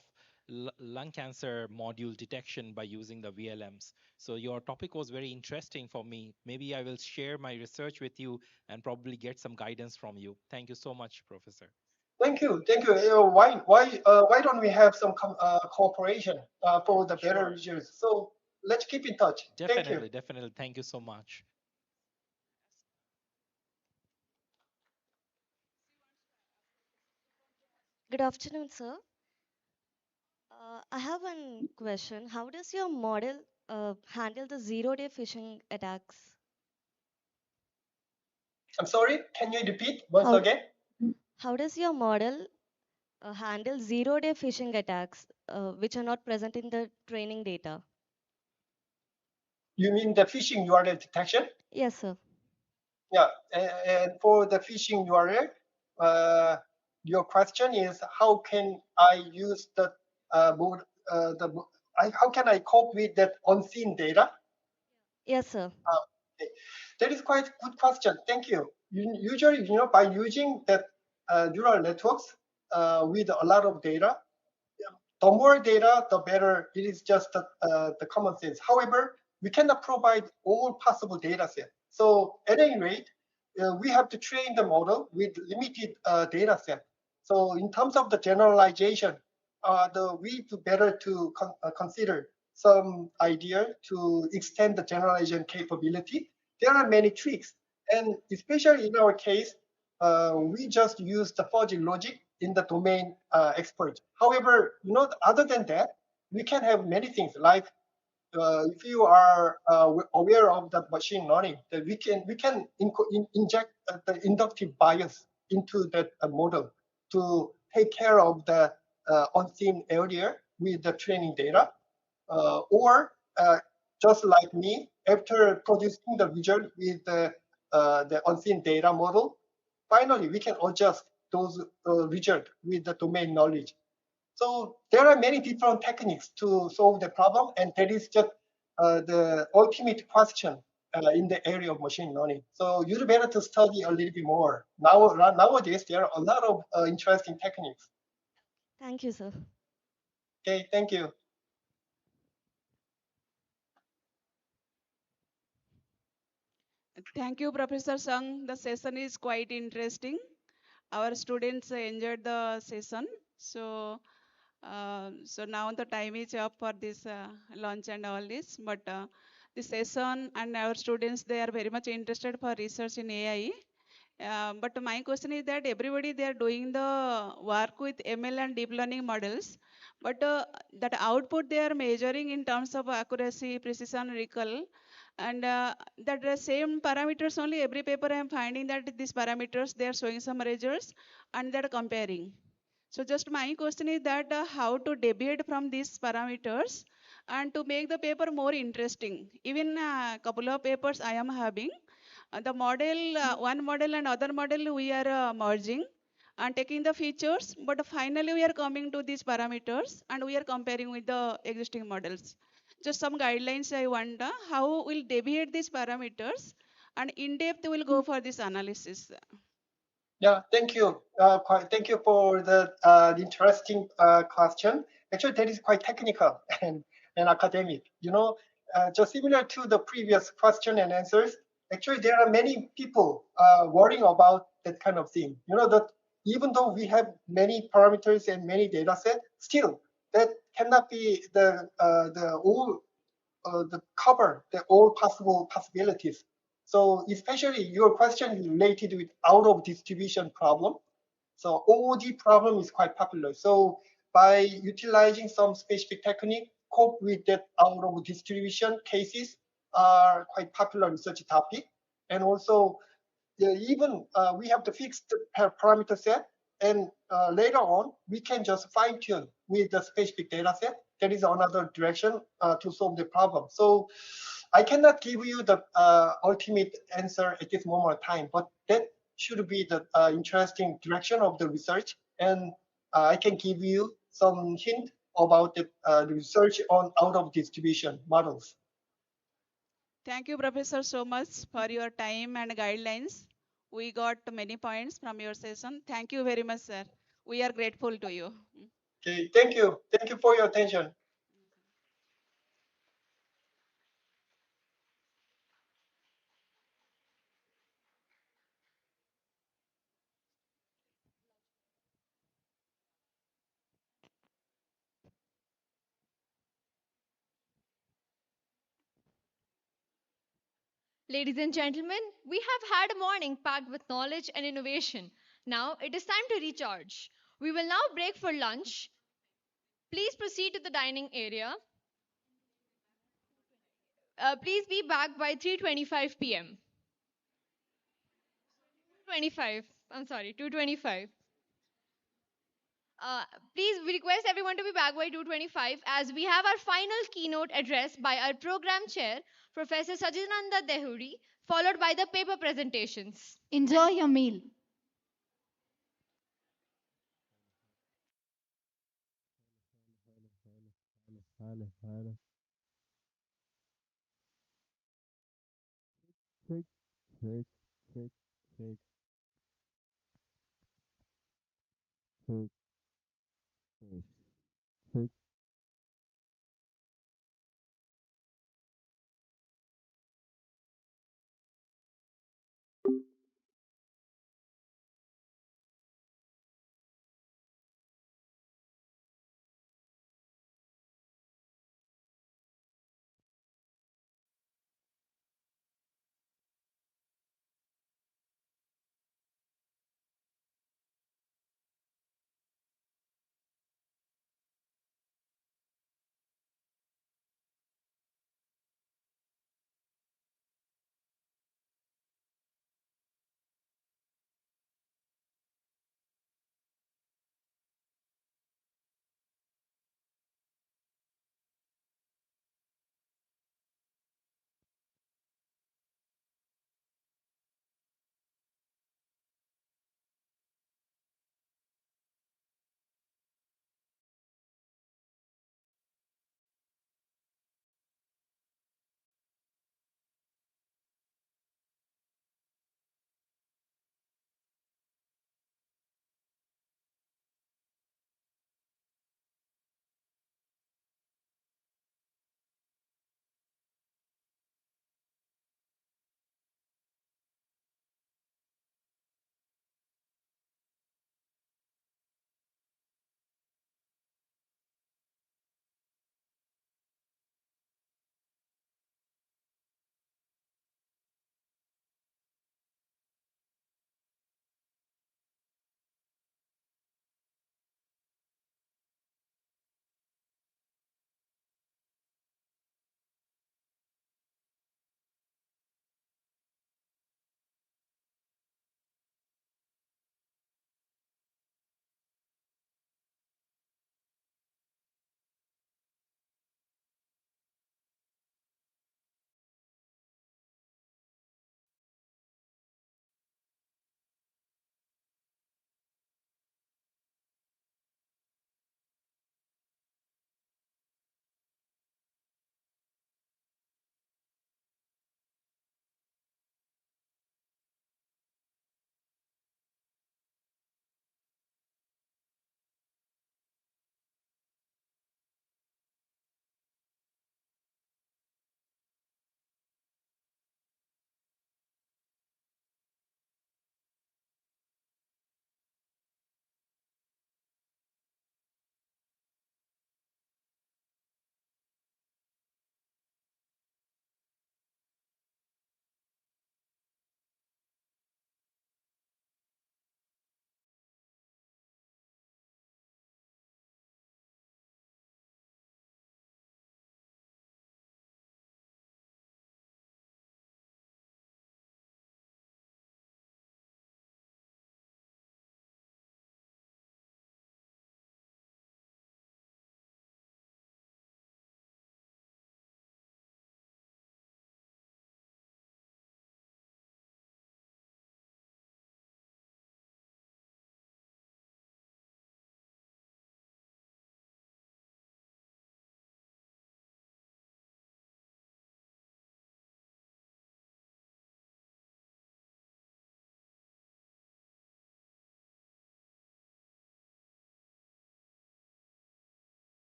lung cancer module detection by using the VLMs. So your topic was very interesting for me. Maybe I will share my research with you and probably get some guidance from you. Thank you so much, Professor.
Thank you, thank you. Why don't we have some cooperation for the better
Sure.
results? So let's keep in touch. Thank you.
Definitely. Thank you so much.
Good afternoon, sir. I have one question. How does your model handle the zero-day phishing attacks?
I'm sorry. Can you repeat once
How
again?
how does your model handle zero-day phishing attacks, which are not present in the training data?
You mean the phishing URL detection?
Yes, sir.
Yeah, and for the phishing URL, your question is how can I use the mode, how can I cope with that unseen data?
Yes, sir.
Okay. That is quite good question. Thank you. Usually, by using that neural networks with a lot of data, the more data, the better. It is just the common sense. However, we cannot provide all possible data set. So at any rate, we have to train the model with limited data set. So in terms of the generalization, we do better to consider some idea to extend the generalization capability. There are many tricks, and especially in our case, we just use the fuzzy logic in the domain expert. However, other than that, we can have many things like if you are aware of the machine learning, that we can inject the inductive bias into that model to take care of the unseen area with the training data, or just like me, after producing the result with the unseen data model, finally we can adjust those results with the domain knowledge. So there are many different techniques to solve the problem, and that is just the ultimate question in the area of machine learning. So you'd better to study a little bit more. Nowadays, there are a lot of interesting techniques.
Thank you, sir.
Okay, thank you.
Thank you, Professor Sung. The session is quite interesting. Our students enjoyed the session. So, so now the time is up for this lunch and all this. But the session and our students, they are very much interested for research in AI. But my question is that everybody they are doing the work with ML and deep learning models, but that output they are measuring in terms of accuracy, precision, recall, and that the same parameters only every paper I am finding that these parameters they are showing some results and they are comparing. So just my question is that how to deviate from these parameters and to make the paper more interesting. Even a couple of papers I am having the model, one model and other model we are merging and taking the features, but finally we are coming to these parameters and we are comparing with the existing models. Just some guidelines I wonder how we'll deviate these parameters and in depth we'll go for this analysis.
Yeah, thank you. Thank you for the interesting question. Actually, that is quite technical and academic. Just similar to the previous question and answers, actually, there are many people worrying about that kind of thing. That even though we have many parameters and many data set, still that cannot be the cover the all possible possibilities. So especially your question is related with out of distribution problem. So OOD problem is quite popular. So by utilizing some specific technique, cope with that out of distribution cases are quite popular research topic. And also even we have the fixed parameter set, and later on we can just fine tune with the specific data set. That is another direction to solve the problem. So I cannot give you the ultimate answer at this moment of time, but that should be the interesting direction of the research, and I can give you some hint about the research on out of distribution models.
Thank you, Professor, so much for your time and guidelines. We got many points from your session. Thank you very much, sir. We are grateful to you.
Okay, thank you. Thank you for your attention.
Ladies and gentlemen, we have had a morning packed with knowledge and innovation. Now it is time to recharge. We will now break for lunch. Please proceed to the dining area. Please be back by 3:25 p.m. 25. I'm sorry, 2:25. Uh, Please, we request everyone to be back by 2:25 as we have our final keynote address by our program chair, Professor Sajidnanda Dehuri, followed by the paper presentations.
Enjoy your meal.
Hello, hello. Check, check, check, check, check, check, check.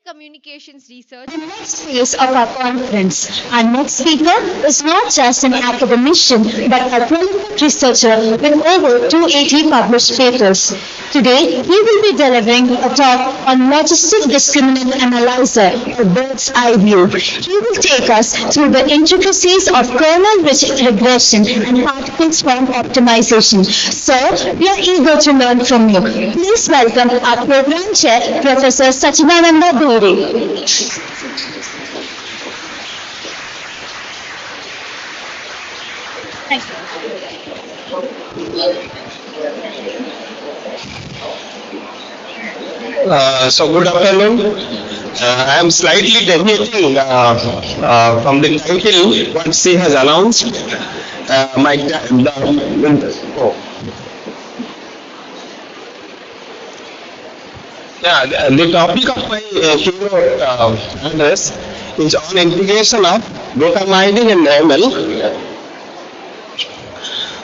Communications research.
The next phase of our conference. Our next speaker is not just an academician but a prolific researcher with over 280 published papers. Today, he will be delivering a talk on logistic discriminant analyzer, or bird's eye view. He will take us through the intricacies of kernel regression and particle swarm optimization. Sir, we are eager to learn from you. Please welcome our program chair, Professor Sachidananda Bedi. Thank you.
So good afternoon. I am slightly deviating from the title what she has announced. The topic of my keynote address is on integration of data mining and ML.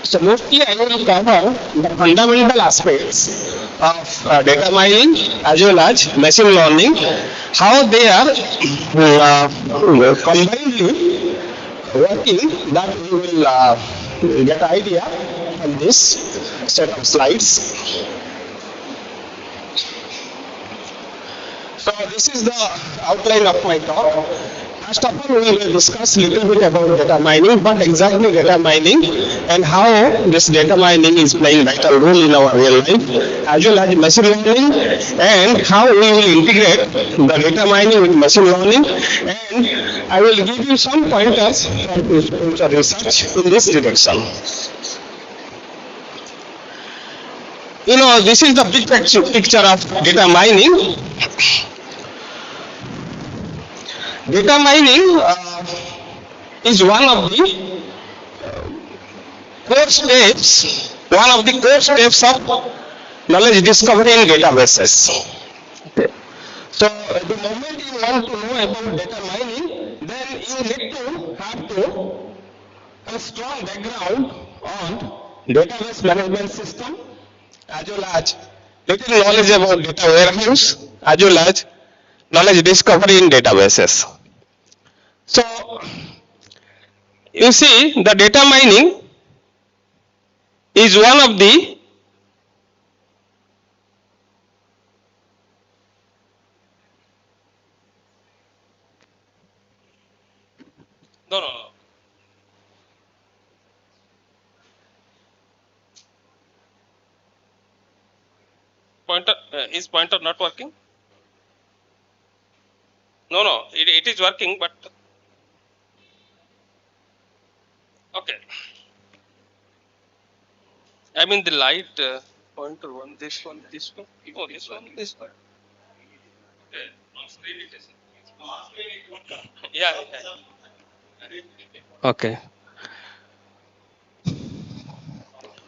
So mostly I will cover the fundamental aspects of data mining as well as machine learning, how they are combinedly working, that we will get idea from this set of slides. So this is the outline of my talk. First of all, we will discuss a little bit about data mining, what exactly data mining and how this data mining is playing vital role in our real life, as well as machine learning, and how we will integrate the data mining with machine learning, and I will give you some pointers for future research in this direction. You know, this is the big picture of data mining. Data mining is one of the core steps, of knowledge discovery in databases. Okay. So the moment you want to know about data mining, then you need to have a strong background on database management system, as well as little knowledge about data warehouse, as well as knowledge discovery in databases. So you see, the data mining is one of the pointer is pointer not working? No, it is working, but okay. I mean the light pointer one, this one, this one. Oh, this one, this one. Okay. On screen it is. Yeah. Okay.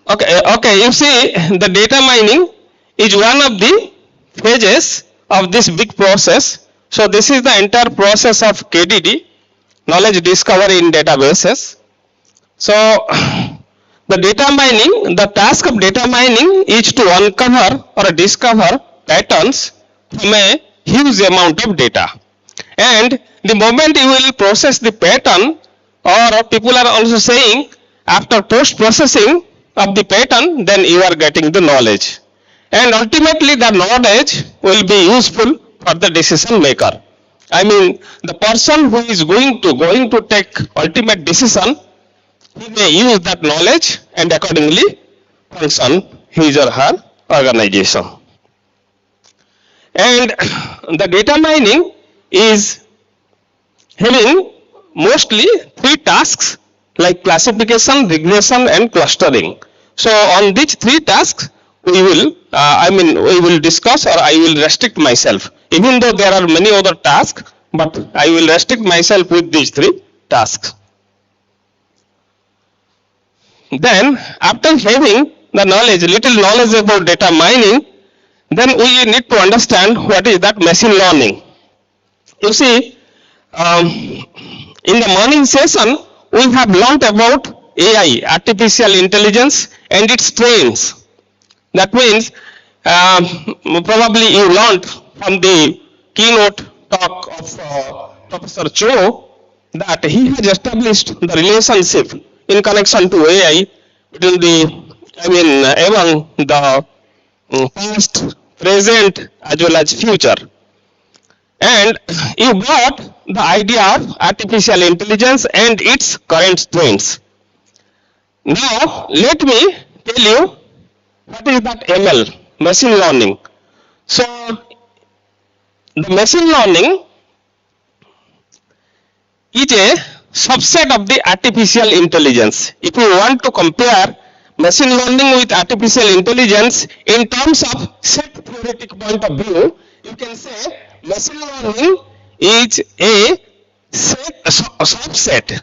Okay. You see, the data mining is one of the phases of this big process. So this is the entire process of KDD, knowledge discovery in databases. So the data mining, the task of data mining is to uncover or discover patterns from a huge amount of data. And the moment you will process the pattern, or people are also saying after post processing of the pattern, then you are getting the knowledge. And ultimately the knowledge will be useful for the decision maker. I mean, the person who is going to take ultimate decision, he may use that knowledge and accordingly function his or her organization. And the data mining is having mostly 3 tasks like classification, regression and clustering. So on these 3 tasks we will discuss, or I will restrict myself, even though there are many other tasks, but I will restrict myself with these 3 tasks. Then after having the little knowledge about data mining, then we need to understand what is that machine learning. You see, in the morning session, we have learnt about AI, artificial intelligence, and its trains. That means, probably you learnt from the keynote talk of Professor Cho that he has established the relationship in connection to AI between among the past, present, as well as future. And you brought the idea of artificial intelligence and its current trends. Now, let me tell you what is that ML, machine learning. So, the machine learning is a subset of the artificial intelligence. If you want to compare machine learning with artificial intelligence in terms of set theoretic point of view, you can say machine learning is a subset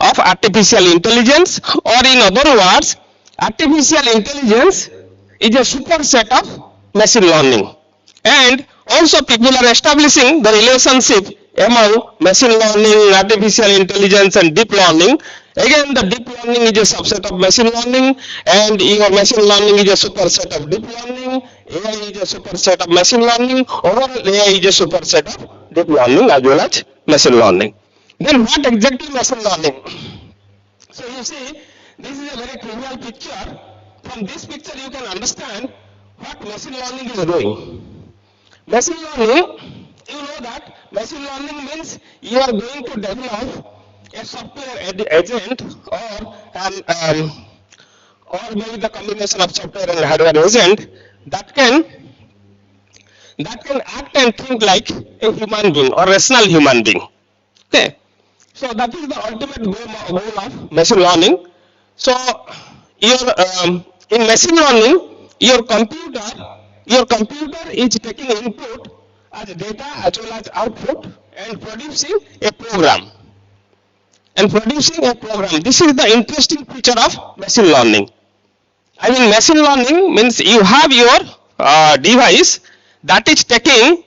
of artificial intelligence, or in other words, artificial intelligence is a superset of machine learning. And also people are establishing the relationship among machine learning, artificial intelligence and deep learning. Again, the deep learning is a subset of machine learning, and your machine learning is a superset of deep learning. AI is a superset of machine learning. Overall, AI is a superset of deep learning as well as machine learning. Then what exactly machine learning? So you see, this is a very trivial picture. From this picture you can understand what machine learning is doing. Machine learning, you know that machine learning means you are going to develop a software agent, or maybe the combination of software and hardware agent that can act and think like a human being or rational human being. Okay, so that is the ultimate goal of machine learning. So in machine learning, your computer is taking input as data as well as output and producing a program. This is the interesting feature of machine learning. Machine learning means you have your device that is taking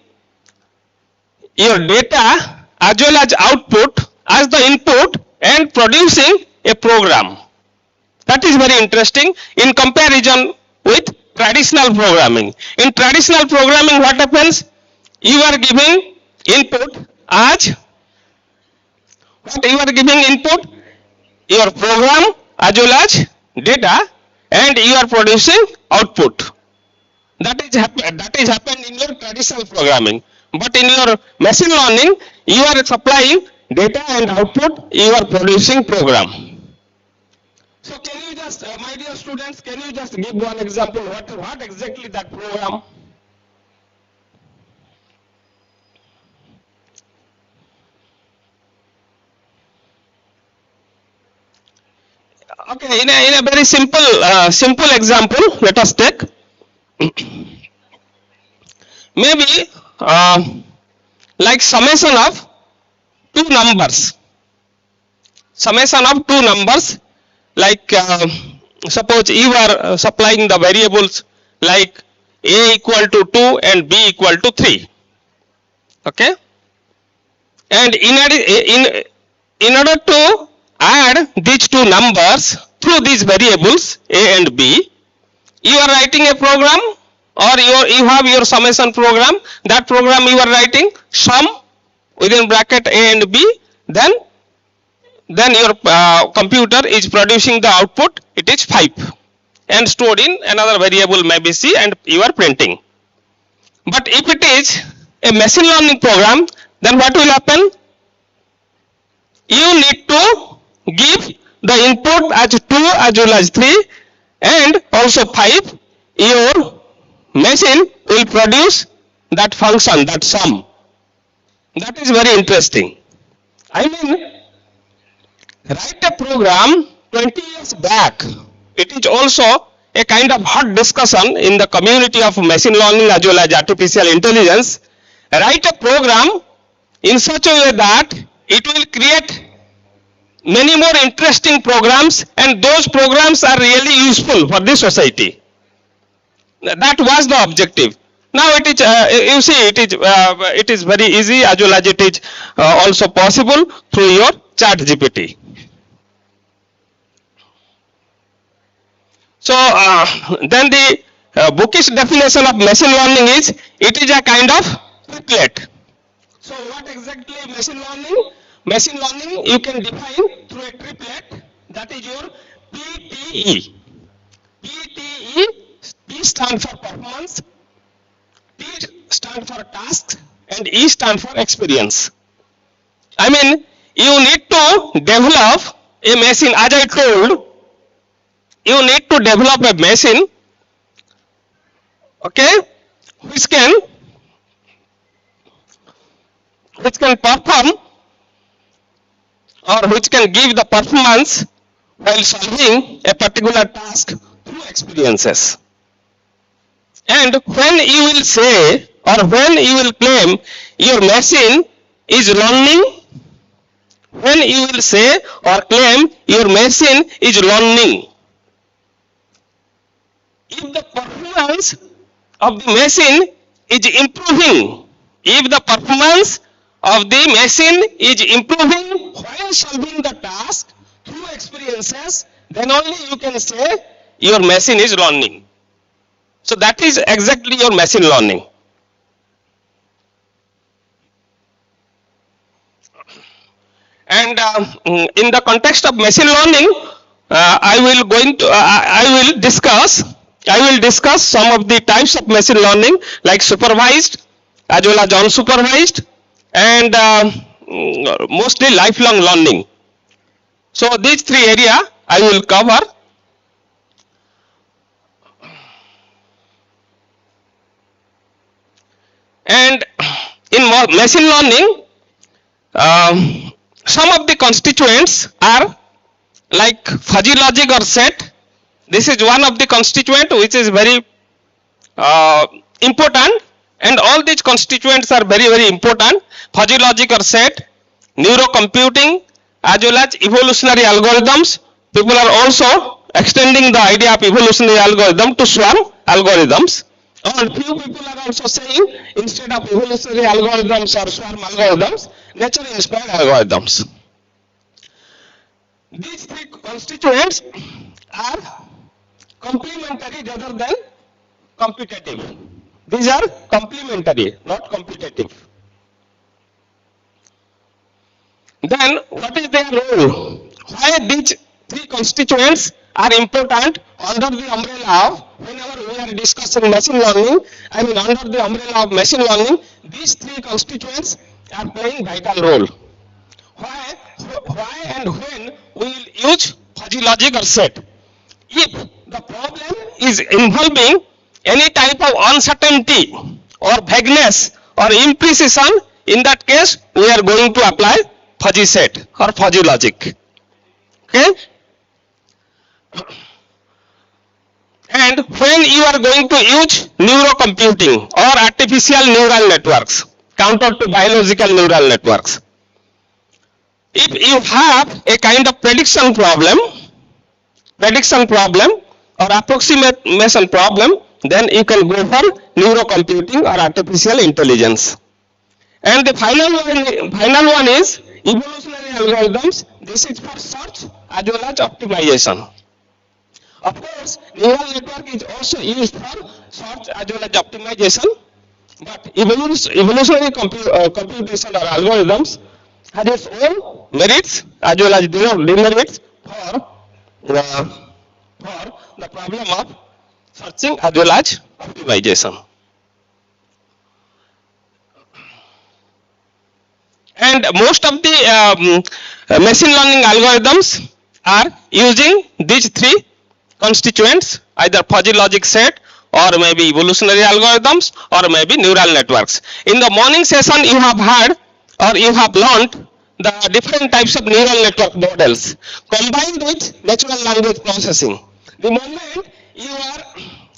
your data as well as output as the input and producing a program. That is very interesting in comparison with traditional programming. In traditional programming, what happens? You are giving input as your program as well as data, and you are producing output. That is happened in your traditional programming. But in your machine learning, you are supplying data and output, you are producing program. So can you just, my dear students, can you just give one example, what exactly that program? Okay, in a very simple example, let us take. Maybe like summation of two numbers. Like suppose you are supplying the variables like a equal to 2 and b equal to 3. Okay, and in order to add these two numbers through these variables a and b, you are writing a program, or you have your summation program. That program you are writing sum within bracket a and b, then your computer is producing the output, it is 5, and stored in another variable maybe c, and you are printing. But if it is a machine learning program, then what will happen? You need to give the input as 2 as well as 3 and also 5. Your machine will produce that function, that sum. That is very interesting. I mean, write a program 20 years back. It is also a kind of hot discussion in the community of machine learning as well as artificial intelligence. Write a program in such a way that it will create many more interesting programs, and those programs are really useful for the society. That was the objective. Now it is, you see, it is very easy as well as it is also possible through your chat GPT. So then the bookish definition of machine learning is, it is a kind of triplet. So what exactly machine learning? Machine learning you can define through a triplet, that is your PTE. PTE, P stands for performance, T stands for tasks, and E stands for experience. I mean, you need to develop a machine, as I told, you need to develop a machine, okay, which can perform or which can give the performance while solving a particular task through experiences. And when you will say or when you will claim your machine is learning, when you will say or claim your machine is learning, if the performance of the machine is improving, if the performance of the machine is improving while solving the task through experiences, then only you can say your machine is learning. So that is exactly your machine learning. And in the context of machine learning, I will discuss some of the types of machine learning, like supervised as well as unsupervised, and mostly lifelong learning. So these three areas I will cover. And in machine learning, some of the constituents are like fuzzy logic or set. This is one of the constituent which is very important, and all these constituents are very, very important. Fuzzy logic or set, neurocomputing, as well as evolutionary algorithms. People are also extending the idea of evolutionary algorithm to swarm algorithms. Or few people are also saying, instead of evolutionary algorithms or swarm algorithms, nature inspired algorithms. These three constituents are complementary rather than competitive. These are complementary, not competitive. Then what is their role? Why these three constituents are important under the umbrella of, whenever we are discussing machine learning, I mean under the umbrella of machine learning, these three constituents are playing vital role. Why and when we will use fuzzy logic or set? If the problem is involving any type of uncertainty or vagueness or imprecision, in that case we are going to apply fuzzy set or fuzzy logic. Okay? And when you are going to use neurocomputing or artificial neural networks, counter to biological neural networks, if you have a kind of prediction problem or approximation problem, then you can go for neurocomputing or artificial intelligence. And the final one is evolutionary algorithms. This is for search as well as optimization. Of course, neural network is also used for search as well as optimization, but evolutionary computation or algorithms has its own merits as well as demerits for the problem of searching as well as optimization. And most of the machine learning algorithms are using these three constituents, either fuzzy logic set or maybe evolutionary algorithms or maybe neural networks. In the morning session you have heard or you have learned the different types of neural network models combined with natural language processing. The moment you are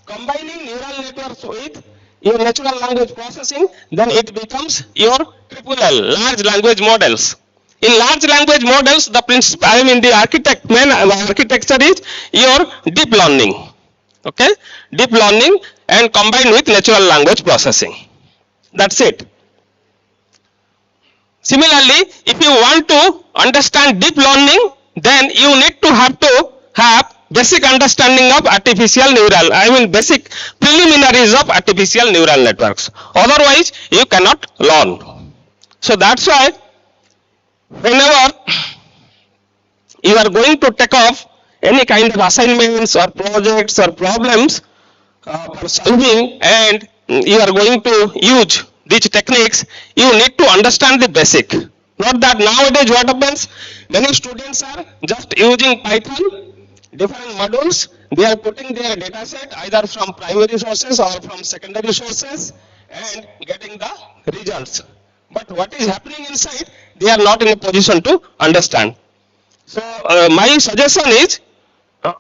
combining neural networks with your natural language processing, then it becomes your triple L, large language models. In large language models, the principle, I mean the architecture is your deep learning. Okay, deep learning and combined with natural language processing. That's it. Similarly, if you want to understand deep learning, then you need to have basic understanding of basic preliminaries of artificial neural networks. Otherwise, you cannot learn. So that's why whenever you are going to take off any kind of assignments or projects or problems for solving, and you are going to use these techniques, you need to understand the basic. Not that nowadays what happens, many students are just using Python, different modules, they are putting their data set either from primary sources or from secondary sources and getting the results. But what is happening inside, they are not in a position to understand. So my suggestion is to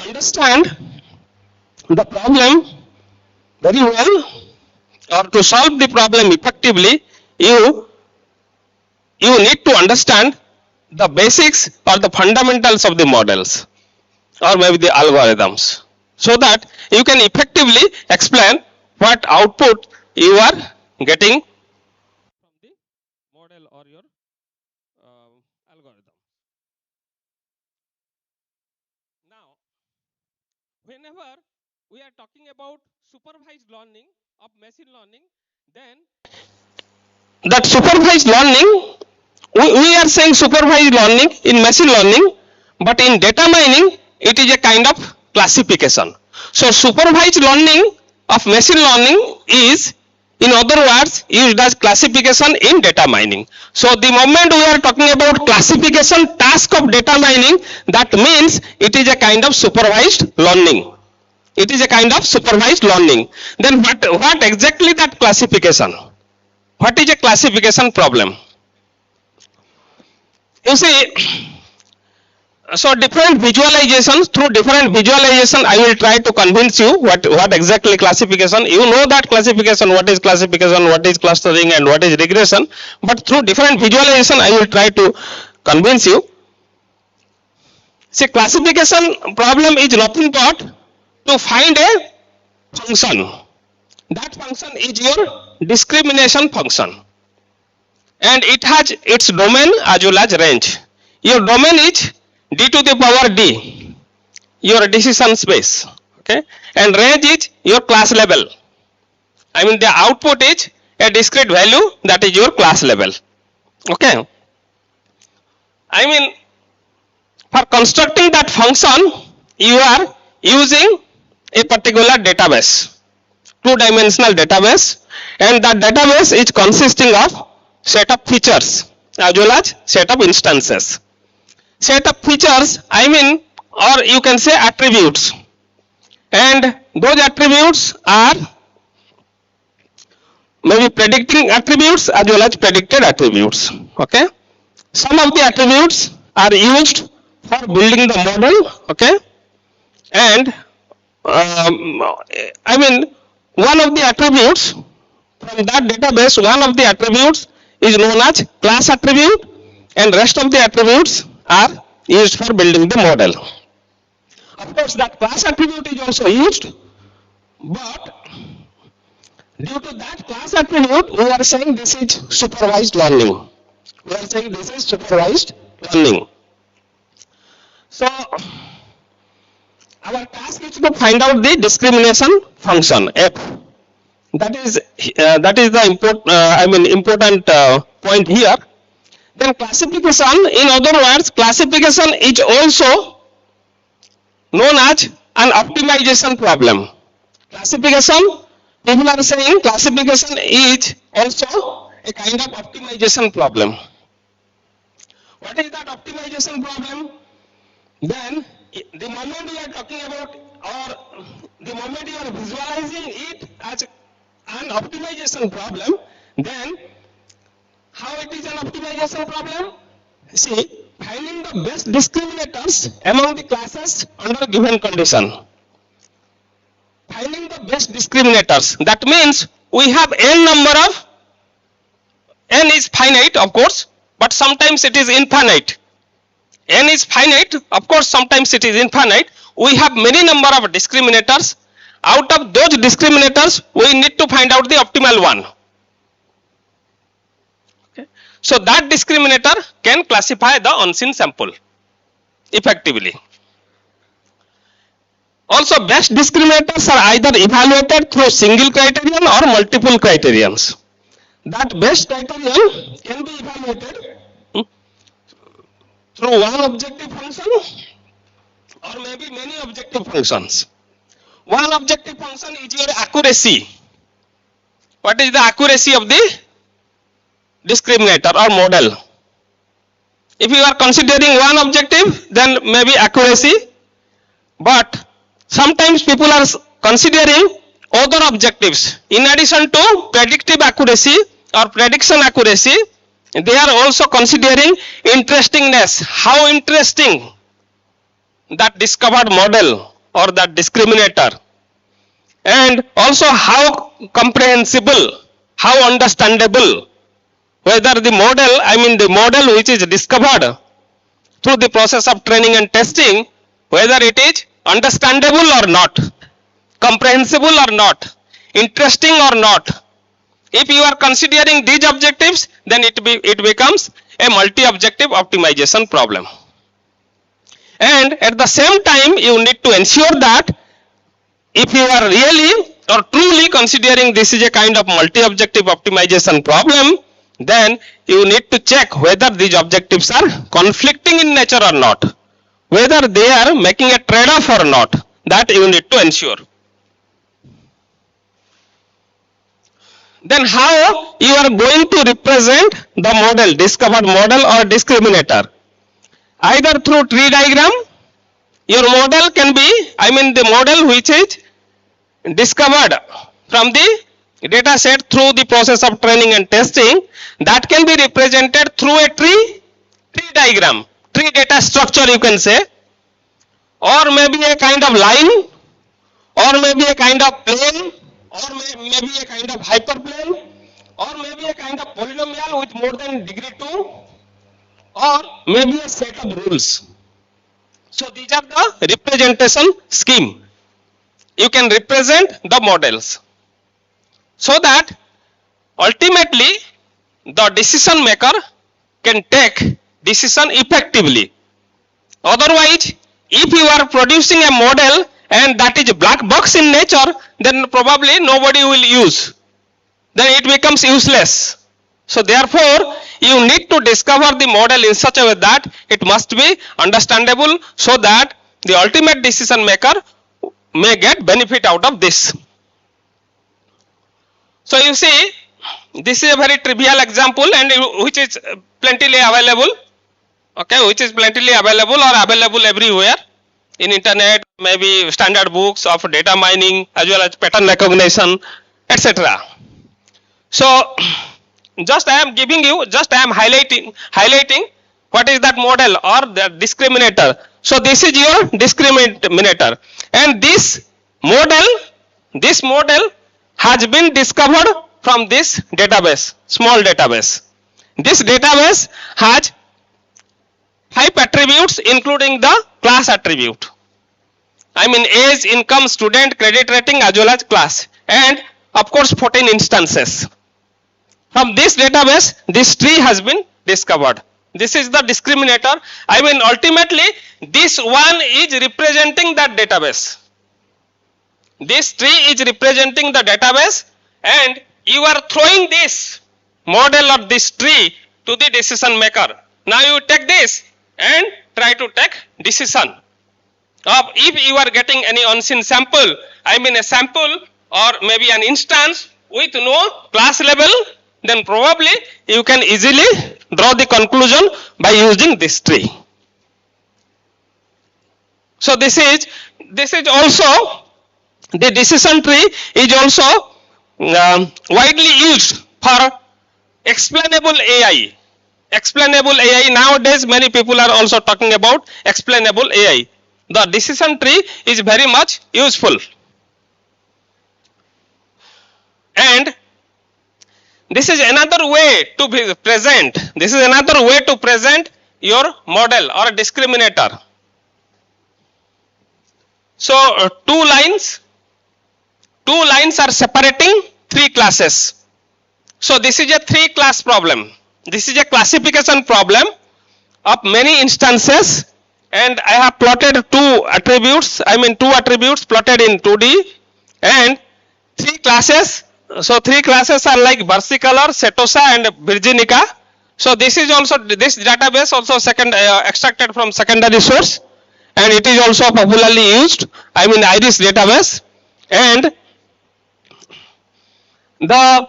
understand the problem very well, or to solve the problem effectively, you need to understand the basics or the fundamentals of the models or maybe the algorithms, so that you can effectively explain what output you are getting from the model or your algorithm. Now, whenever we are talking about supervised learning of machine learning, then that supervised learning, we are saying supervised learning in machine learning, but in data mining, it is a kind of classification. So supervised learning of machine learning is, in other words, used as classification in data mining. So the moment we are talking about classification task of data mining, that means it is a kind of supervised learning. It is a kind of supervised learning. Then what exactly that classification? What is a classification problem? You see, so different visualizations, through different visualization, I will try to convince you what exactly classification. You know that classification, what is classification, what is clustering, and what is regression. But through different visualization, I will try to convince you. See, classification problem is nothing but to find a function. That function is your discrimination function, and it has its domain as well as range. Your domain is d to the power d, your decision space, okay, and range is your class level. I mean the output is a discrete value, that is your class level. Okay, I mean for constructing that function, you are using a particular database, two-dimensional database, and that database is consisting of set of features as well as set of instances. Set of features, I mean, or you can say attributes, and those attributes are maybe predicting attributes as well as predicted attributes. Okay, some of the attributes are used for building the model. Okay, and I mean one of the attributes from that database, one of the attributes is known as class attribute, and rest of the attributes are used for building the model. Of course, that class attribute is also used, but due to that class attribute, we are saying this is supervised learning. We are saying this is supervised learning. So our task is to find out the discrimination function f. That is the important point here. Then classification, in other words, classification is also known as an optimization problem. Classification, people are saying classification is also a kind of optimization problem. What is that optimization problem? Then the moment we are talking about, or the moment you are visualizing it as an optimization problem, then How it is an optimization problem? See, finding the best discriminators among the classes under given condition. Finding the best discriminators. That means we have n number of, n is finite of course, but sometimes it is infinite. N is finite, of course sometimes it is infinite. We have many number of discriminators. Out of those discriminators, we need to find out the optimal one. Okay. So that discriminator can classify the unseen sample effectively. Also, best discriminators are either evaluated through single criterion or multiple criterions. That best criterion can be evaluated through one objective function or maybe many objective functions. One objective function is your accuracy. What is the accuracy of the discriminator or model? If you are considering one objective, then maybe accuracy, but sometimes people are considering other objectives. In addition to predictive accuracy or prediction accuracy, they are also considering interestingness. How interesting that discovered model or that discriminator, and also how comprehensible, how understandable, whether the model, the model which is discovered through the process of training and testing, whether it is understandable or not, comprehensible or not, interesting or not. If you are considering these objectives, then it becomes a multi-objective optimization problem. And at the same time, you need to ensure that if you are really or truly considering this is a kind of multi-objective optimization problem, then you need to check whether these objectives are conflicting in nature or not, whether they are making a trade-off or not. That you need to ensure. Then how you are going to represent the model, discovered model or discriminator? Either through tree diagram, your model can be, the model which is discovered from the data set through the process of training and testing, that can be represented through a tree diagram, tree data structure you can say, or maybe a kind of line, or maybe a kind of plane, or maybe a kind of hyperplane, or maybe a kind of polynomial with more than degree 2, or maybe a set of rules. So these are the representation scheme. You can represent the models so that ultimately the decision maker can take decision effectively. Otherwise, if you are producing a model and that is black box in nature, then probably nobody will use. Then it becomes useless. So therefore, you need to discover the model in such a way that it must be understandable so that the ultimate decision maker may get benefit out of this. So you see, this is a very trivial example and which is plentifully available. Okay, which is plentifully available or available everywhere in internet, maybe standard books of data mining as well as pattern recognition, etc. So just I am giving you, just I am highlighting what is that model or the discriminator. So this is your discriminator, and this model has been discovered from this database, small database. This database has 5 attributes including the class attribute. Age, income, student, credit rating as well as class, and of course 14 instances. From this database, this tree has been discovered. This is the discriminator. Ultimately, this one is representing that database. This tree is representing the database, and you are throwing this model or this tree to the decision maker. Now you take this and try to take decision of if you are getting any unseen sample, a sample or maybe an instance with no class level, then probably you can easily draw the conclusion by using this tree. So this is also, the decision tree is also widely used for explainable AI. Explainable AI, nowadays many people are also talking about explainable AI. The decision tree is very much useful. And this is another way to be present. This is another way to present your model or discriminator. So two lines are separating three classes. So this is a three class problem. This is a classification problem of many instances, and I have plotted two attributes plotted in 2D and three classes. So three classes are like versicolor, setosa and virginica. So this is also, this database also extracted from secondary source, and it is also popularly used, IRIS database. And the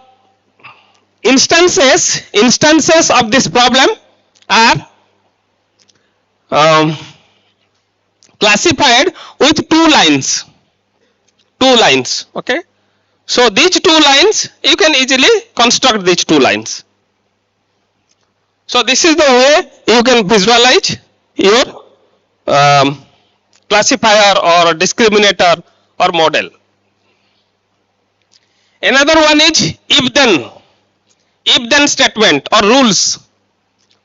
instances of this problem are classified with two lines. Okay. So these two lines, you can easily construct these two lines. So this is the way you can visualize your classifier or discriminator or model. Another one is if then statement or rules.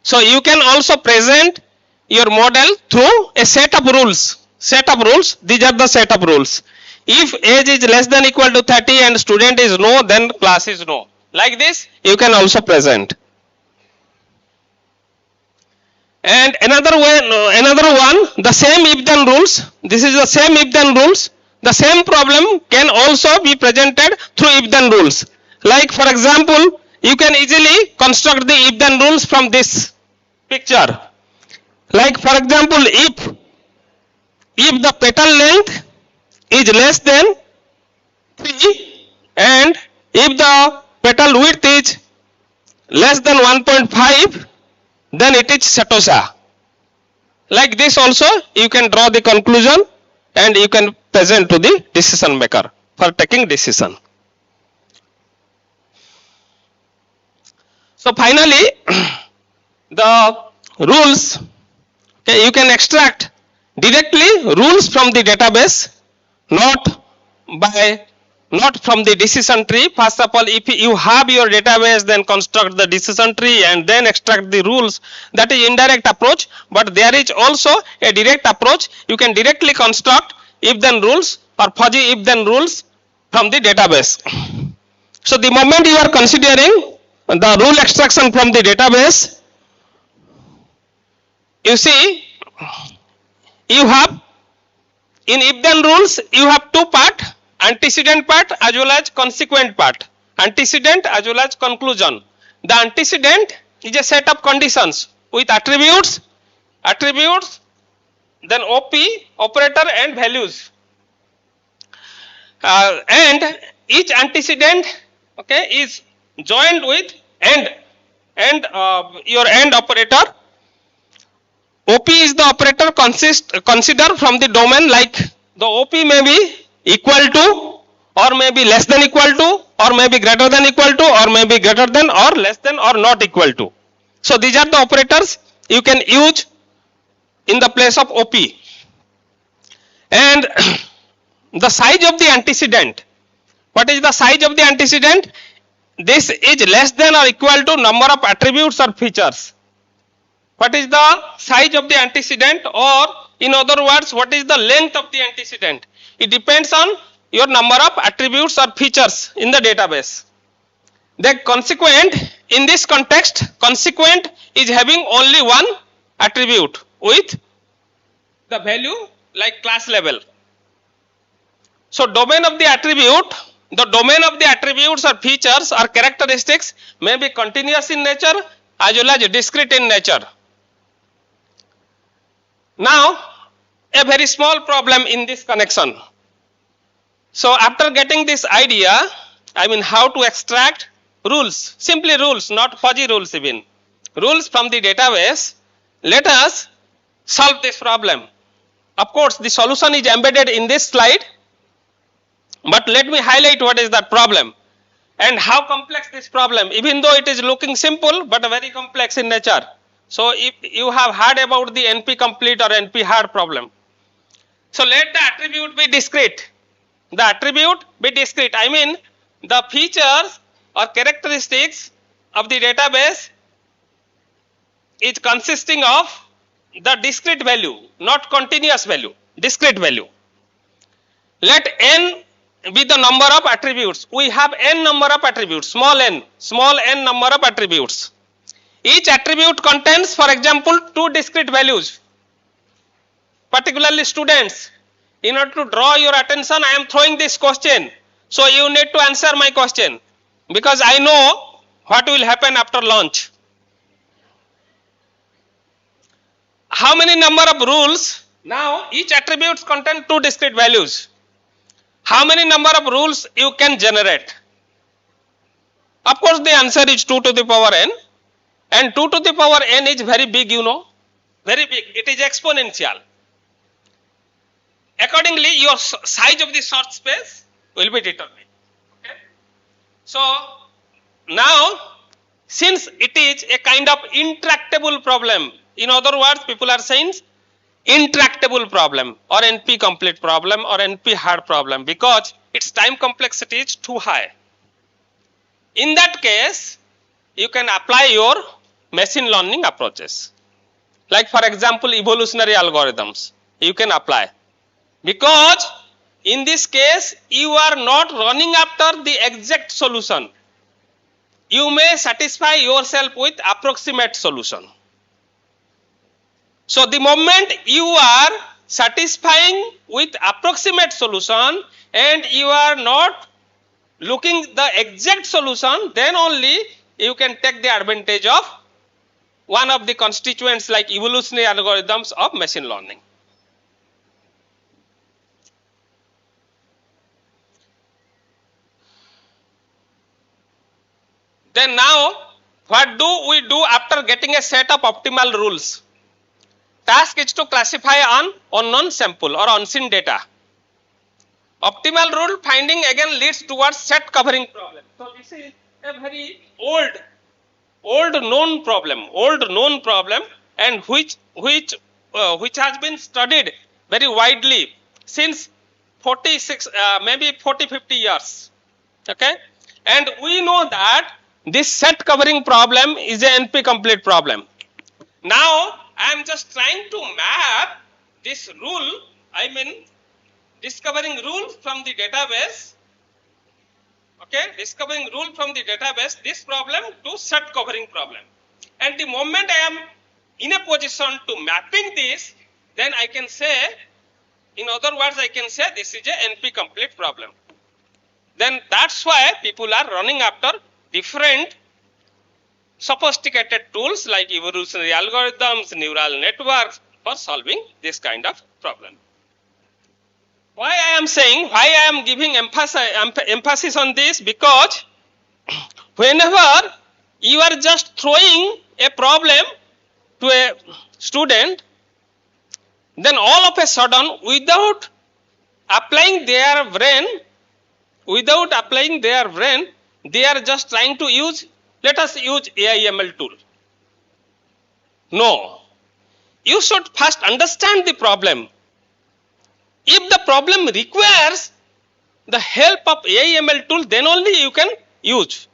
So you can also present your model through a set of rules. These are the set of rules. If age is less than equal to 30 and student is no, then class is no. Like this, you can also present. And another one, the same if then rules. This is the same if then rules. The same problem can also be presented through if then rules. Like for example, you can easily construct the if then rules from this picture. Like for example, if the petal length is less than 3 and if the petal width is less than 1.5, then it is setosa. Like this also you can draw the conclusion and you can present to the decision maker for taking decision. So finally, the rules, okay, you can extract directly rules from the database, not from the decision tree. First of all, if you have your database, then construct the decision tree and then extract the rules. That is indirect approach, but there is also a direct approach. You can directly construct if then rules or fuzzy if then rules from the database. So the moment you are considering the rule extraction from the database, you see, you have in if then rules, you have two parts, antecedent part as well as consequent part. Antecedent as well as conclusion. The antecedent is a set of conditions with attributes, then OP, operator and values. And each antecedent, okay, is joined with and your AND operator. OP is the operator consider from the domain, like the OP may be equal to or may be less than equal to or may be greater than equal to or may be greater than or less than or not equal to. So these are the operators you can use in the place of OP. And the size of the antecedent. What is the size of the antecedent? This is less than or equal to number of attributes or features. What is the size of the antecedent, or in other words, what is the length of the antecedent? It depends on your number of attributes or features in the database. The consequent, in this context, consequent is having only one attribute with the value like class level. So domain of the attribute, the domain of the attributes or features or characteristics may be continuous in nature as well as discrete in nature. Now, a very small problem in this connection. So after getting this idea, how to extract rules, simply rules, not fuzzy rules even, rules from the database, let us solve this problem. Of course, the solution is embedded in this slide, but let me highlight what is that problem. and how complex this problem, even though it is looking simple but very complex in nature. So if you have heard about the NP complete or NP hard problem. So let the attribute be discrete. The attribute be discrete. I mean the features or characteristics of the database is consisting of the discrete value, not continuous value, discrete value. Let n be the number of attributes. We have n number of attributes, small n number of attributes. Each attribute contains, for example, 2 discrete values. Particularly students, in order to draw your attention, I am throwing this question. So you need to answer my question, because I know what will happen after lunch. How many number of rules? Now each attribute contains 2 discrete values. How many number of rules you can generate? Of course the answer is 2 to the power n, and 2 to the power n is very big, you know, very big. It is exponential. Accordingly, your size of the search space will be determined. Okay. So now, since it is a kind of intractable problem, in other words, people are saying intractable problem or NP complete problem or NP hard problem, because its time complexity is too high. In that case, you can apply your machine learning approaches. Like for example, evolutionary algorithms, you can apply. Because in this case, you are not running after the exact solution. You may satisfy yourself with approximate solution. So the moment you are satisfying with approximate solution and you are not looking the exact solution, then only you can take the advantage of one of the constituents like evolutionary algorithms of machine learning. Then now, what do we do after getting a set of optimal rules? Task is to classify an unknown sample or unseen data. Optimal rule finding again leads towards set covering problem. So this is a very old known problem, and which has been studied very widely since 46 maybe 40-50 years. Okay, and we know that this set covering problem is a NP complete problem. Now I am just trying to map this rule, I mean discovering rule from the database, okay, discovering rule from the database, this problem to set covering problem. And the moment I am in a position to mapping this, then I can say, in other words, I can say this is a NP complete problem. Then that's why people are running after different sophisticated tools like evolutionary algorithms, neural networks for solving this kind of problem. Why I am saying, why I am giving emphasis on this? Because whenever you are just throwing a problem to a student, then all of a sudden, without applying their brain, they are just trying to use, let us use AI/ML tool. No, you should first understand the problem. If the problem requires the help of AI/ML tool, then only you can use.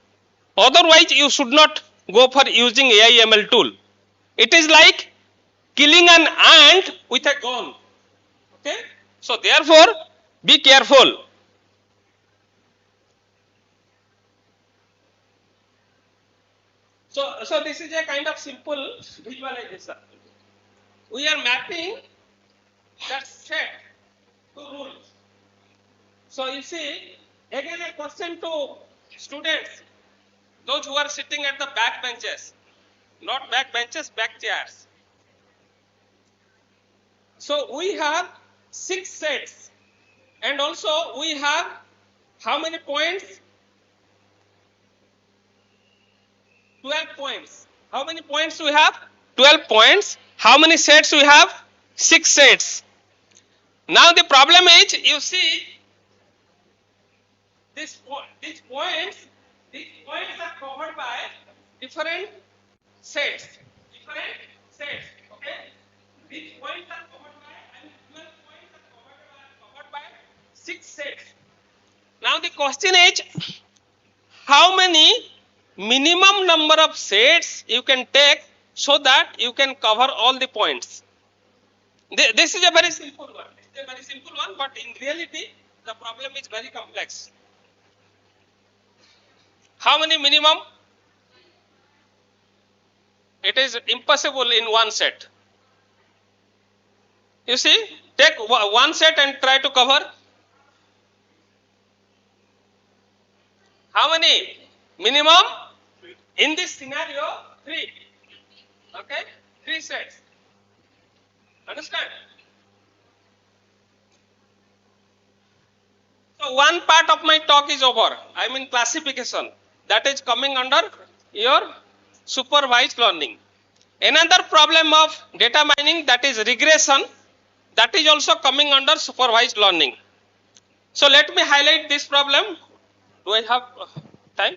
Otherwise, you should not go for using AI/ML tool. It is like killing an ant with a gun. Okay? So therefore, be careful. So this is a kind of simple visualization. We are mapping that set to rules. So you see, again a question to students, those who are sitting at the back benches, not back benches, back chairs. So we have 6 sets, and also we have how many points? 12 points. How many points we have? 12 points. How many sets we have? 6 sets. Now the problem is, you see, these points these points are covered by different sets. Okay? These points are covered by, and 12 points are covered by 6 sets. Now the question is, how many minimum number of sets you can take so that you can cover all the points? This is a very simple one. But in reality, the problem is very complex. How many minimum? It is impossible in one set. You see, take one set and try to cover. How many? Minimum? In this scenario, 3. Okay? 3 sets. Understand? So one part of my talk is over. I mean classification. That is coming under your supervised learning. Another problem of data mining, that is regression, that is also coming under supervised learning. So let me highlight this problem. Do I have time?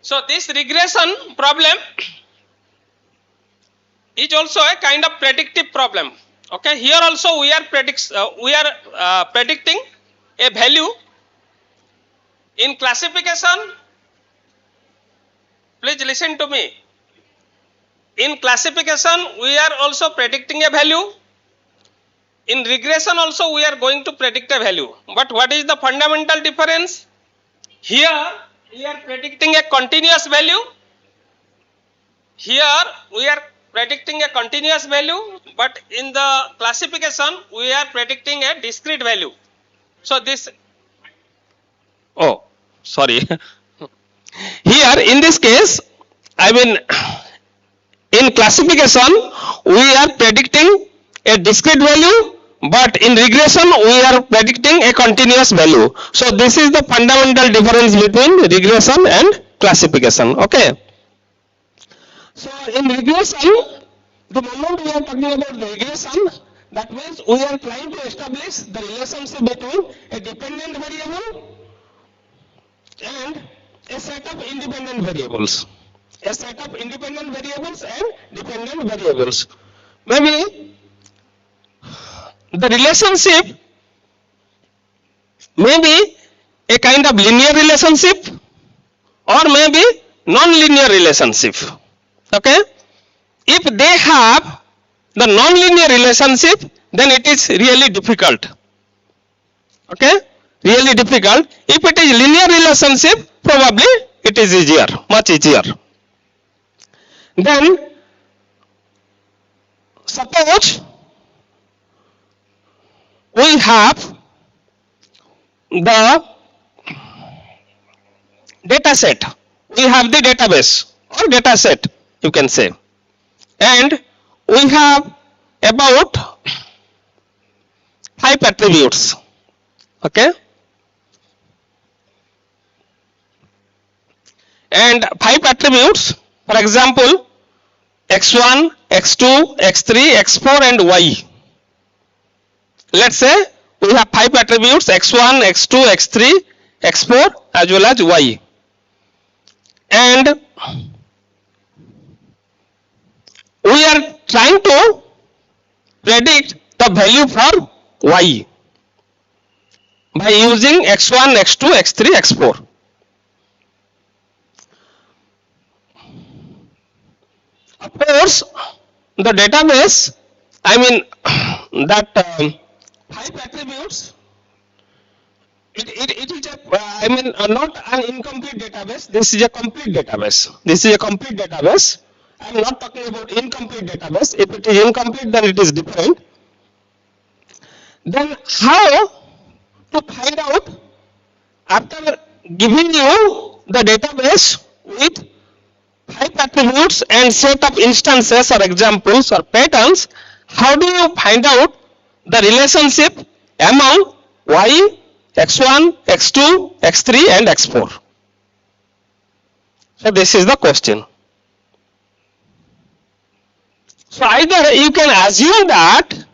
So this regression problem is also a kind of predictive problem. Okay, here also we are predicting a value. In classification, please listen to me. In classification, we are also predicting a value. In regression also we are going to predict a value. But what is the fundamental difference? Here we are predicting a continuous value. Here we are predicting a continuous value, but in the classification we are predicting a discrete value. So this, oh sorry, here in this case, I mean in classification we are predicting a discrete value, but in regression we are predicting a continuous value. So this is the fundamental difference between regression and classification. Okay. So in regression, the moment we are talking about regression, that means we are trying to establish the relationship between a dependent variable and a set of independent variables. A set of independent variables and dependent variables. Maybe the relationship may be a kind of linear relationship or maybe non-linear relationship. Okay? If they have the non-linear relationship, then it is really difficult. Okay? Really difficult. If it is linear relationship, probably it is easier, much easier. Then, suppose we have the data set. We have the database or data set, you can say. And we have about 5 attributes. Okay? And 5 attributes, for example, x1, x2, x3, x4 and y. Let's say we have 5 attributes, x1, x2, x3, x4 as well as y. And we are trying to predict the value for y by using x1, x2, x3, x4. Of course, the database, I mean that 5 attributes, it is a, not an incomplete database. This is a complete database. This is a complete database. I am not talking about incomplete database. If it is incomplete, then it is different. Then how to find out, after giving you the database with 5 attributes and set of instances or examples or patterns, how do you find out the relationship among y, x1, x2, x3 and x4? So this is the question. So either you can assume that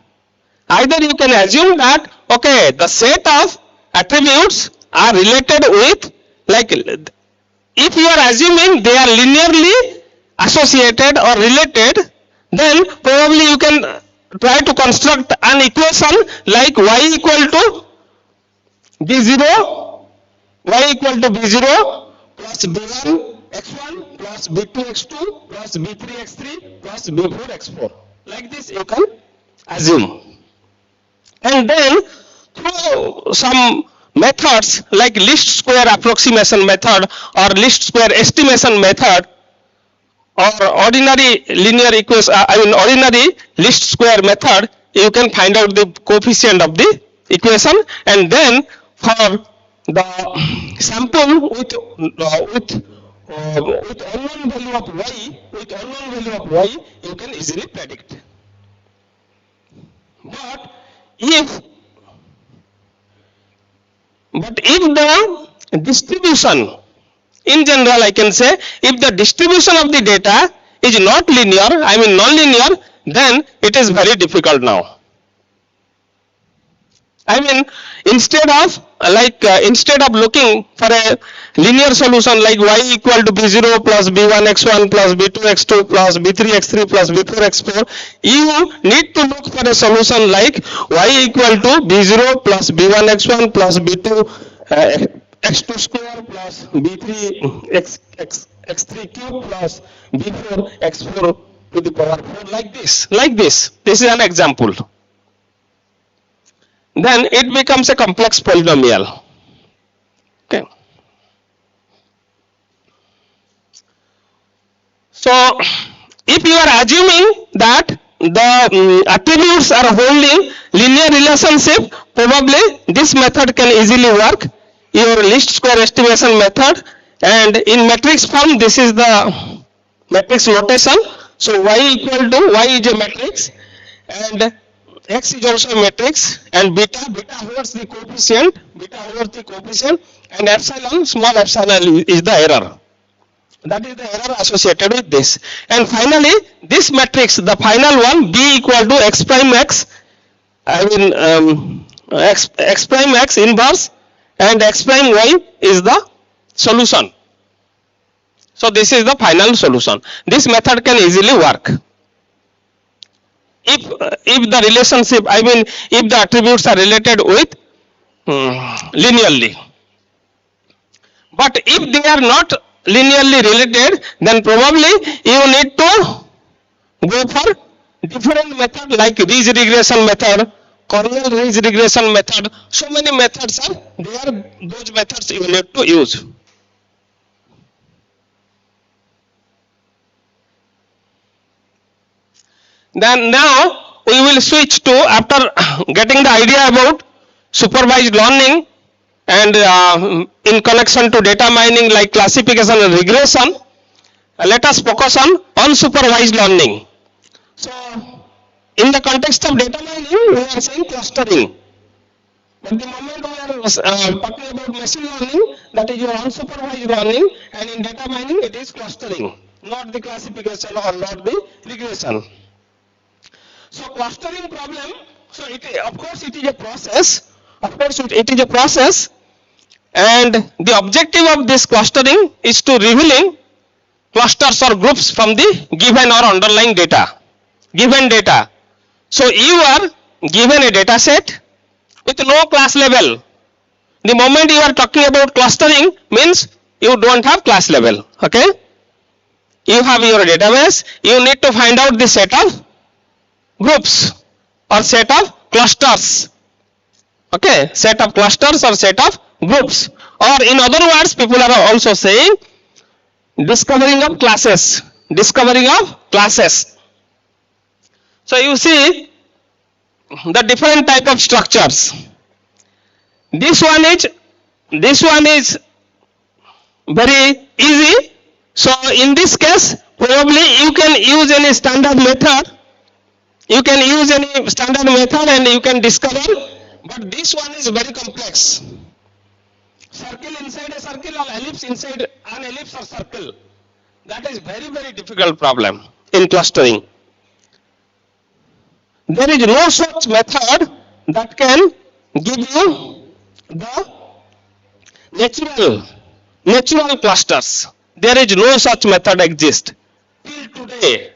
okay, the set of attributes are related with, like, if you are assuming they are linearly associated or related, then probably you can try to construct an equation like y equal to b0, y equal to b0 plus b1 x1 plus b2 x2 plus b3 x3 plus b4 x4. Like this you can assume. And then through some methods like least square approximation method or least square estimation method or ordinary linear equation, ordinary least square method, you can find out the coefficient of the equation, and then for the sample with unknown value of y, you can easily predict. But if the distribution, in general I can say, if the distribution of the data is not linear, non-linear, then it is very difficult now. Instead of looking for a linear solution like y equal to b0 plus b1 x1 plus b2 x2 plus b3 x3 plus b4 x4, you need to look for a solution like y equal to b0 plus b1 x1 plus b2 x2 square plus b3 x3 cube plus b4 x4 to the power 4, like this. This is an example. Then it becomes a complex polynomial. Okay. So if you are assuming that the attributes are holding linear relationship, probably this method can easily work, your least square estimation method, and in matrix form this is the matrix notation. So y equal to, y is a matrix and x is also a matrix, and beta holds the coefficient, and epsilon, small epsilon is the error. That is the error associated with this. And finally, this matrix, the final one, b equal to x prime x, x prime x inverse, and x prime y is the solution. So this is the final solution. This method can easily work if the relationship, if the attributes are related with linearly. But if they are not linearly related, then probably you need to go for different method like ridge regression method, Cornell ridge regression method. So many methods are there, those methods you need to use. Then now we will switch to, after getting the idea about supervised learning and in connection to data mining like classification and regression, let us focus on unsupervised learning. So in the context of data mining, we are saying clustering. But the moment we are talking about machine learning, that is your unsupervised learning, and in data mining it is clustering, not the classification or not the regression. So clustering problem, so of course it is a process. And the objective of this clustering is to revealing clusters or groups from the given or underlying data. So you are given a data set with no class level. The moment you are talking about clustering means you don't have class level. Okay? You have your database, you need to find out the set of groups or set of clusters. Okay, set of clusters or set of groups, or in other words, people are also saying discovering of classes. So you see the different type of structures. This one is very easy. So in this case, probably you can use any standard method. And you can discover, but this one is very complex. Circle inside a circle or ellipse inside an ellipse or circle. That is very, very difficult problem in clustering. There is no such method that can give you the natural clusters. There is no such method exist till today.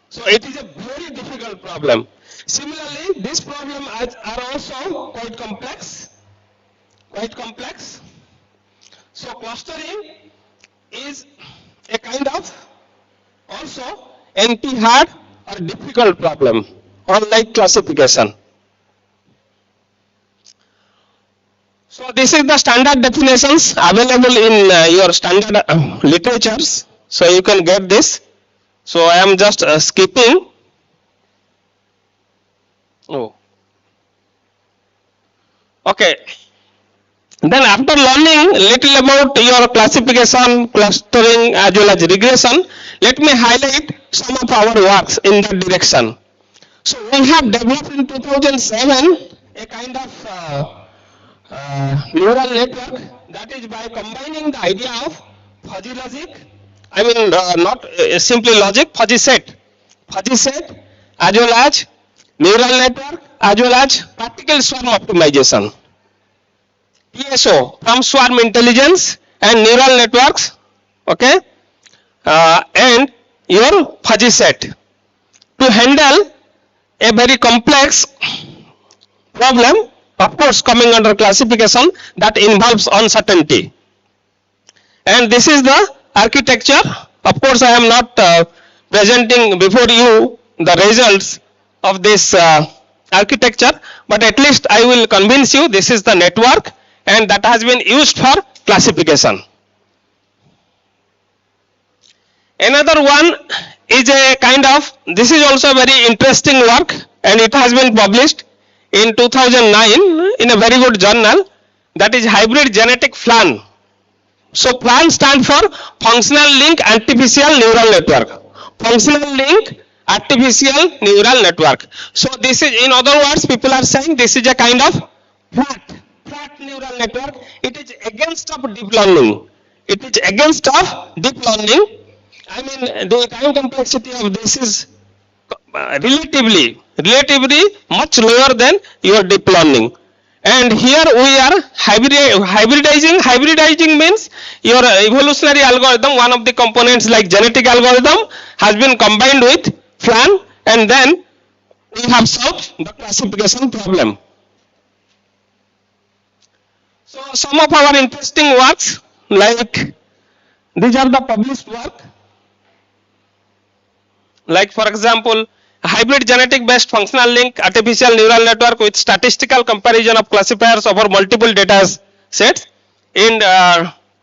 So it is a very difficult problem. Similarly, this problem are also quite complex. So clustering is a kind of also anti-hard or difficult problem, unlike classification. So this is the standard definitions available in your standard literatures. So you can get this. So I am just skipping. Oh, okay. Then after learning little about your classification, clustering as well as regression, let me highlight some of our works in that direction. So we have developed in 2007 a kind of neural network, that is by combining the idea of fuzzy logic, I mean not simply logic, fuzzy set as well as neural network as well as particle swarm optimization. PSO from swarm intelligence and neural networks, okay, and your fuzzy set to handle a very complex problem, of course coming under classification, that involves uncertainty. And this is the architecture. Of course I am not presenting before you the results of this architecture, but at least I will convince you this is the network and that has been used for classification. Another one is a kind of, this is also a very interesting work and it has been published in 2009 in a very good journal, that is hybrid genetic FLAN. So FLAN stands for functional link artificial neural network. Functional link artificial neural network. So this is, in other words, people are saying this is a kind of flat neural network. It is against of deep learning. It is against of deep learning. I mean the time complexity of this is relatively much lower than your deep learning. And here we are hybridizing. Hybridizing means your evolutionary algorithm, one of the components like genetic algorithm has been combined with FLAN, and then we have solved the classification problem. So some of our interesting works, like these are the published work, like for example hybrid genetic based functional link artificial neural network with statistical comparison of classifiers over multiple data sets in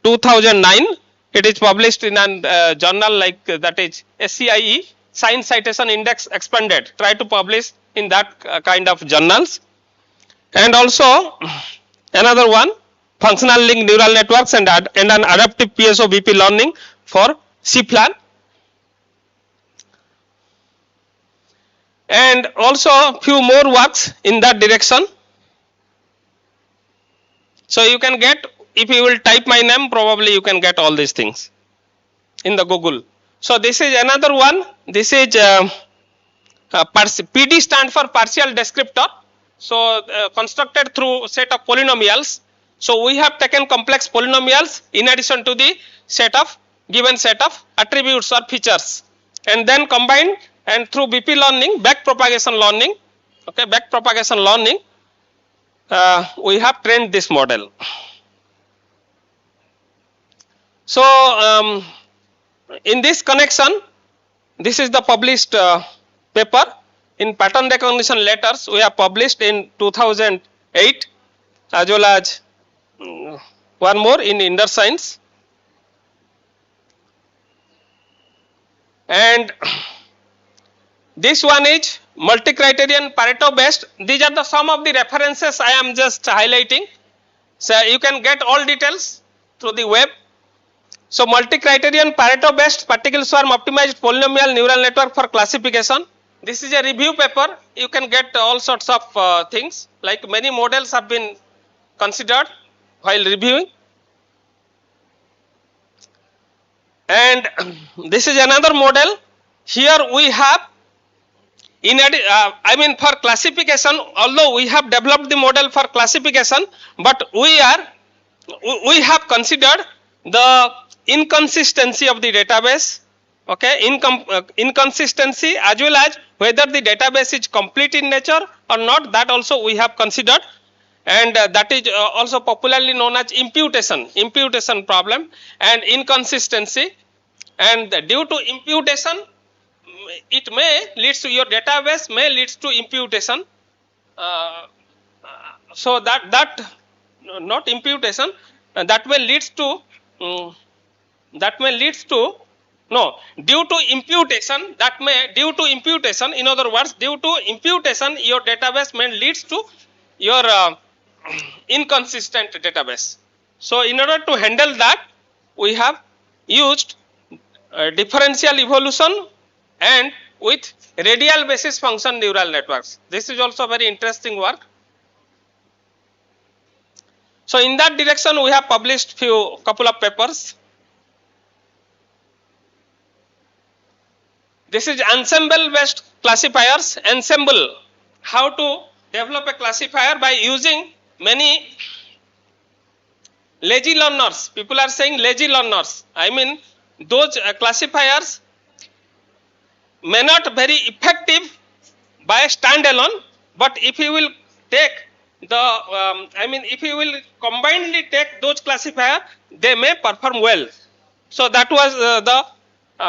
2009. It is published in a journal like that is SCIE, Science Citation Index Expanded. Try to publish in that kind of journals. And also another one, functional link neural networks and an adaptive PSO BP learning for CFLAN. And also few more works in that direction. So you can get, if you will type my name, probably you can get all these things in the Google. So this is another one. This is PD stand for partial descriptor. So constructed through set of polynomials. So we have taken complex polynomials in addition to the set of given set of attributes or features, and then combined and through BP learning, back propagation learning, okay, we have trained this model. So in this connection, this is the published paper in pattern recognition letters we have published in 2008, as well as one more in Inner Science. And this one is multi-criterion Pareto based. These are the some of the references I am just highlighting. So you can get all details through the web. So multi-criterion Pareto based particle swarm optimized polynomial neural network for classification. This is a review paper. You can get all sorts of things, like many models have been considered while reviewing. And this is another model. Here we have I mean for classification, although we have developed the model for classification, but we have considered the inconsistency of the database, okay, inconsistency as well as whether the database is complete in nature or not, that also we have considered, and that is also popularly known as imputation problem and inconsistency, and due to imputation it may leads to your database may leads to imputation, so that not imputation, that may leads to no, due to imputation, in other words, due to imputation your database may leads to your inconsistent database. So in order to handle that, we have used differential evolution and with radial basis function neural networks. This is also very interesting work. So in that direction we have published couple of papers. This is ensemble based classifiers. Ensemble, how to develop a classifier by using many lazy learners. People are saying lazy learners. I mean those classifiers may not very effective by standalone, but if you will take the if you will combinedly take those classifiers, they may perform well. So that was the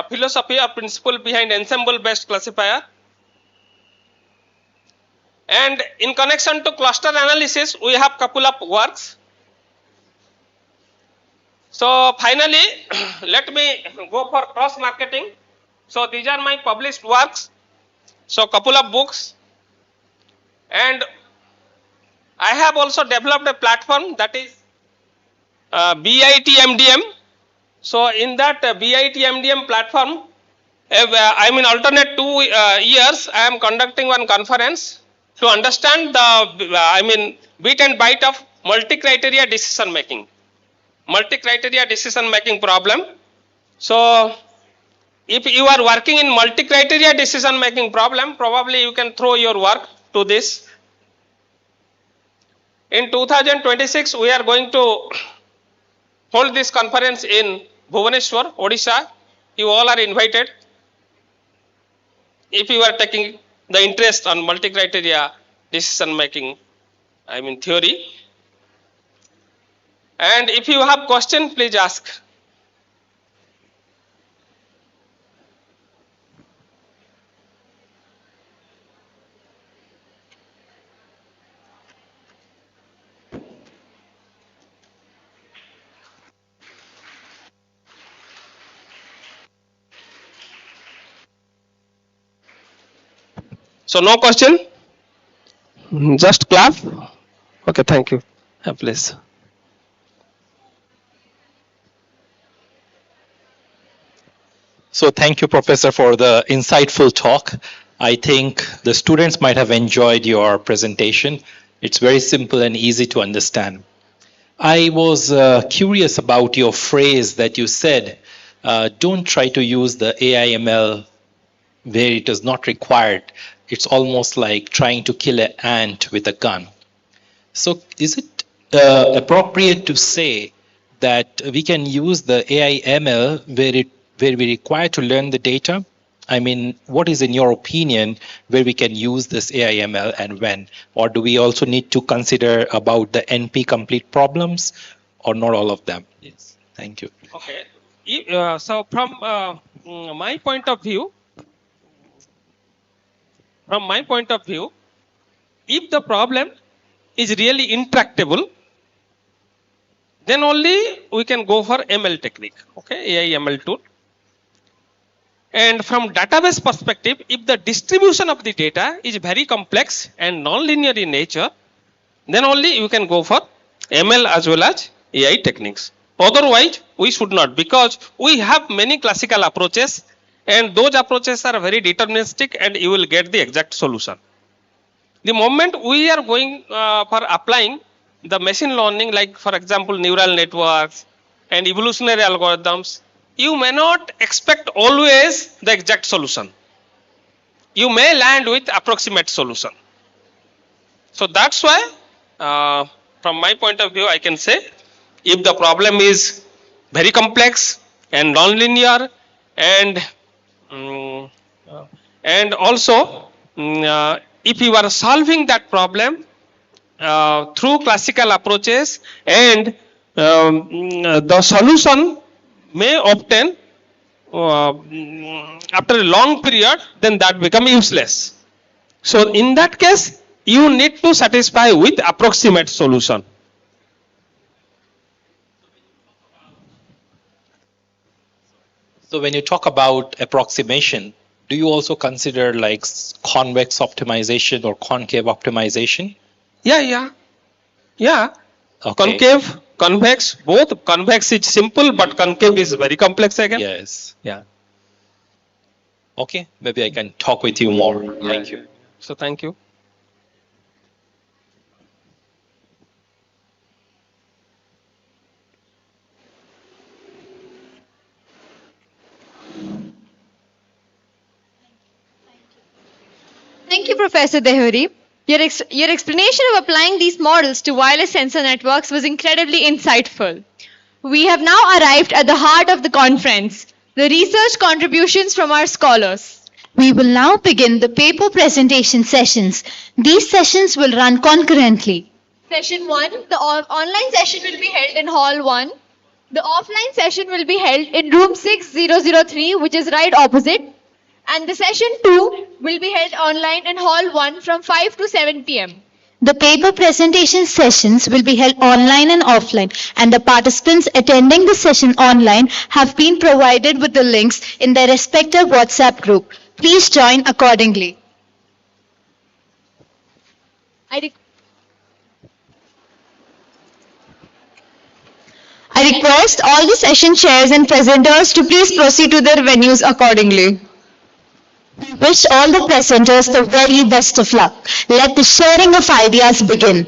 philosophy or principle behind ensemble based classifier. And in connection to cluster analysis, we have couple of works. So finally, let me go for cross marketing. So these are my published works. So couple of books, and I have also developed a platform, that is BIT-MDM. So in that BIT-MDM platform, alternate 2 years I am conducting one conference to understand the bit and byte of multi-criteria decision making problem. So if you are working in multi-criteria decision making problem, probably you can throw your work to this. In 2026, we are going to hold this conference in Bhubaneswar, Odisha. You all are invited if you are taking the interest on multi-criteria decision making, theory. And if you have question, please ask. So no question? Just clap. Okay, thank you. Please.
So thank you, Professor, for the insightful talk. I think the students might have enjoyed your presentation. It's very simple and easy to understand. I was curious about your phrase that you said, don't try to use the AI/ML where it is not required. It's almost like trying to kill an ant with a gun. So is it appropriate to say that we can use the AI/ML where we require to learn the data? I mean, what is in your opinion where we can use this AI/ML and when? Or do we also need to consider about the NP complete problems or not all of them? Yes. Thank you.
Okay. So from my point of view, if the problem is really intractable, then only we can go for ML technique, okay, AI/ML tool. And from database perspective, if the distribution of the data is very complex and non-linear in nature, then only you can go for ML as well as AI techniques. Otherwise, we should not, because we have many classical approaches and those approaches are very deterministic and you will get the exact solution. The moment we are going for applying the machine learning, like for example neural networks and evolutionary algorithms, you may not expect always the exact solution. you may land with approximate solution. So that's why, from my point of view, I can say if the problem is very complex and nonlinear and mm, uh, and also if you are solving that problem through classical approaches and the solution may obtain after a long period, then that become useless. So in that case, you need to satisfy with approximate solution.
So when you talk about approximation, do you also consider like convex optimization or concave optimization?
Yeah.
Okay.
Concave, convex, both. Convex is simple, but concave is very complex again.
Yes.
Yeah.
Okay, maybe I can talk with you more. Thank you.
So thank you.
Thank you, Professor Dehuri. Your explanation of applying these models to wireless sensor networks was incredibly insightful. We have now arrived at the heart of the conference, the research contributions from our scholars.
We will now begin the paper presentation sessions. These sessions will run concurrently.
Session 1, the online session will be held in Hall 1. The offline session will be held in room 6003, which is right opposite. And the session 2 will be held online in Hall 1 from 5 to 7 p.m.
The paper presentation sessions will be held online and offline, and the participants attending the session online have been provided with the links in their respective WhatsApp group. Please join accordingly. I request all the session chairs and presenters to please proceed to their venues accordingly. We wish all the presenters the very best of luck. Let the sharing of ideas begin.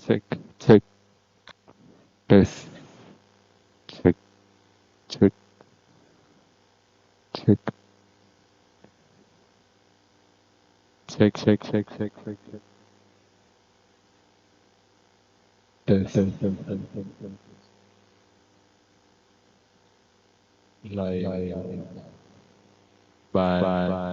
Check, check, test, check, check, check, check, check, check, check, check, check. Test, live, bye.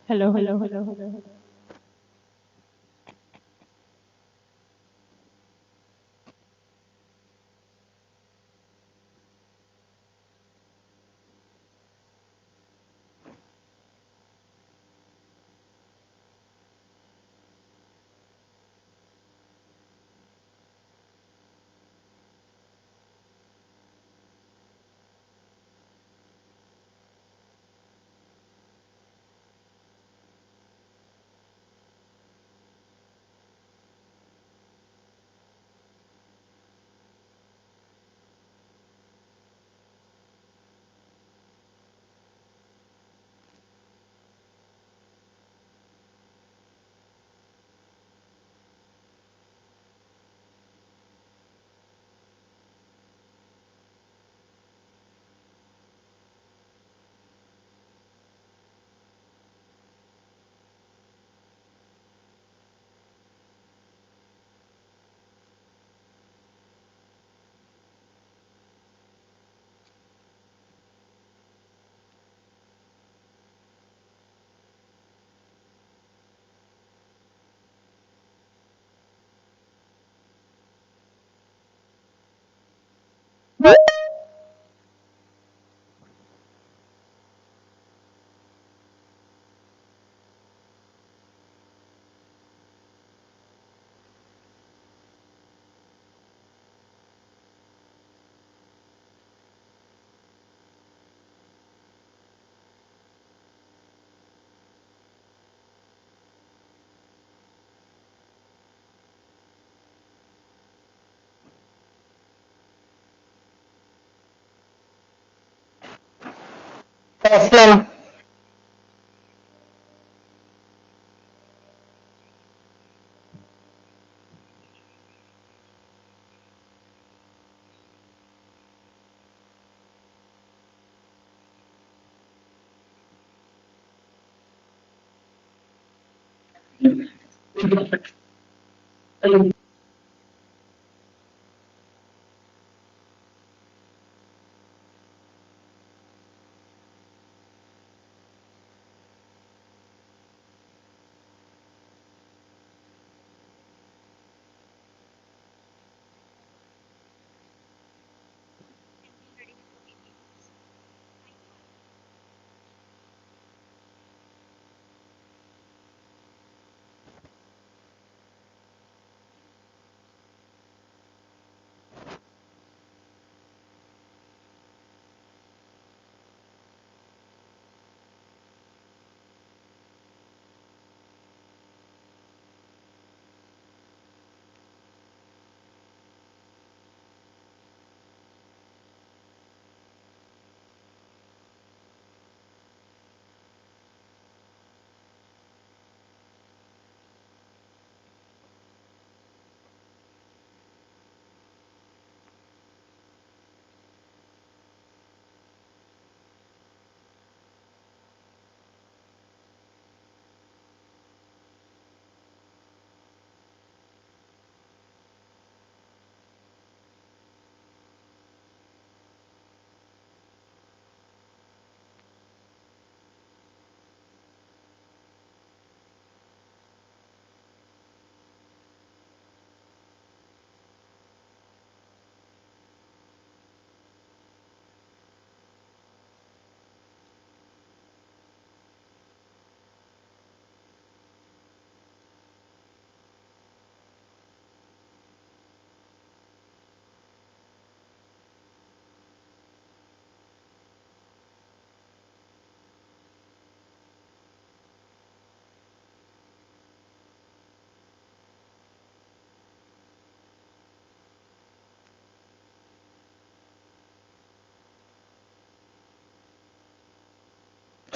Hello.
offline.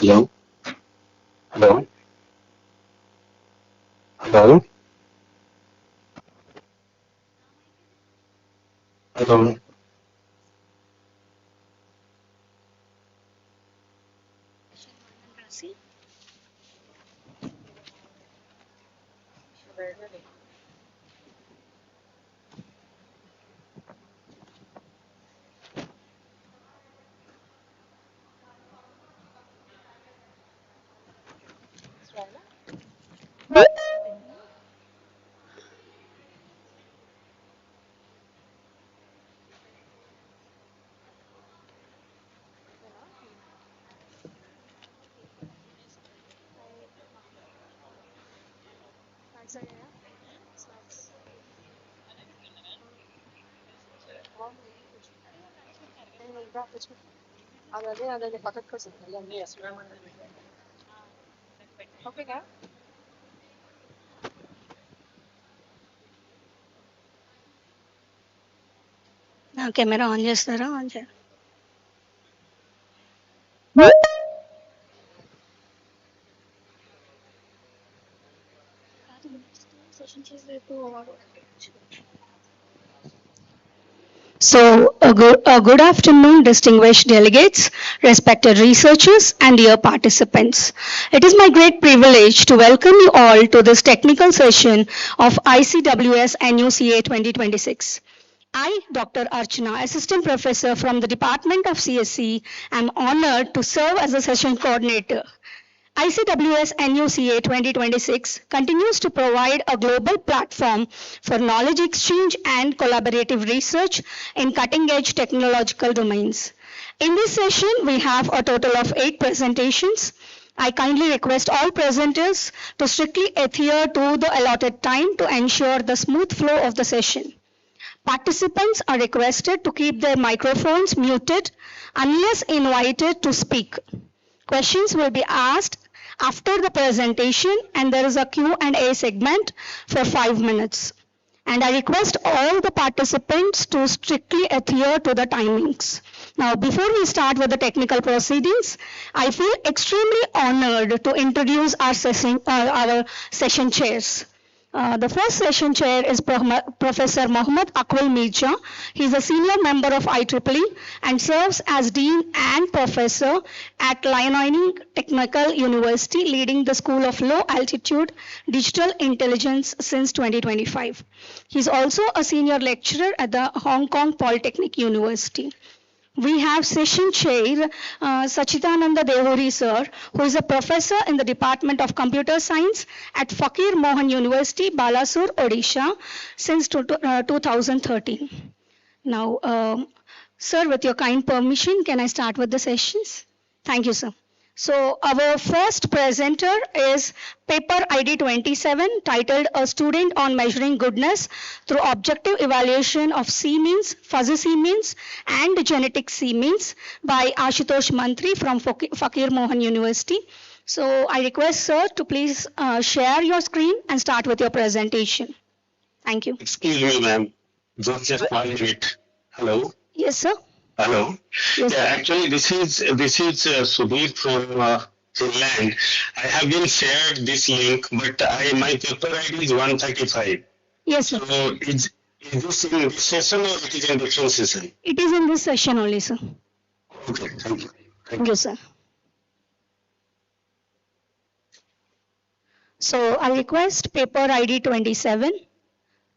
Hello? Hello? Hello? Hello?
నా camera on చేస్తారా? On చేయండి. So, a good afternoon, distinguished delegates, respected researchers, and dear participants. It is my great privilege to welcome you all to this technical session of ICWSNUCA 2026. I, Dr. Archana, Assistant Professor from the Department of CSC, am honored to serve as a session coordinator. ICWSNUCA 2026 continues to provide a global platform for knowledge exchange and collaborative research in cutting-edge technological domains. In this session, we have a total of 8 presentations. I kindly request all presenters to strictly adhere to the allotted time to ensure the smooth flow of the session. Participants are requested to keep their microphones muted unless invited to speak. Questions will be asked after the presentation, and there is a Q&A segment for 5 minutes. And I request all the participants to strictly adhere to the timings. Now, before we start with the technical proceedings, I feel extremely honored to introduce our session chairs. The first session chair is Professor Mohammad Akwal Mirza. He is a senior member of IEEE and serves as Dean and Professor at Liaoning Technical University, leading the School of Low Altitude Digital Intelligence since 2025. He is also a senior lecturer at the Hong Kong Polytechnic University. We have session chair Sachidananda Devori sir, who is a professor in the Department of Computer Science at Fakir Mohan University, Balasur, Odisha, since 2013. Now, sir, with your kind permission, can I start with the sessions? Thank you, sir. So our first presenter is paper ID 27, titled A Student on Measuring Goodness Through Objective Evaluation of C-means, Fuzzy C-means and Genetic C-means by Ashutosh Mantri from Fakir Mohan University. So I request sir to please share your screen and start with your presentation. Thank you.
Excuse me, ma'am. Just 1 minute. Hello.
Yes, sir.
Hello.
Yes,
Yeah,
sir.
actually, this is Subir from Finland. I have been shared this link, but my paper ID is 135.
Yes, sir.
So is this in this session or it is in different session?
It is in this session only, sir.
Okay, thank you.
Thank you, sir. So I request paper ID 27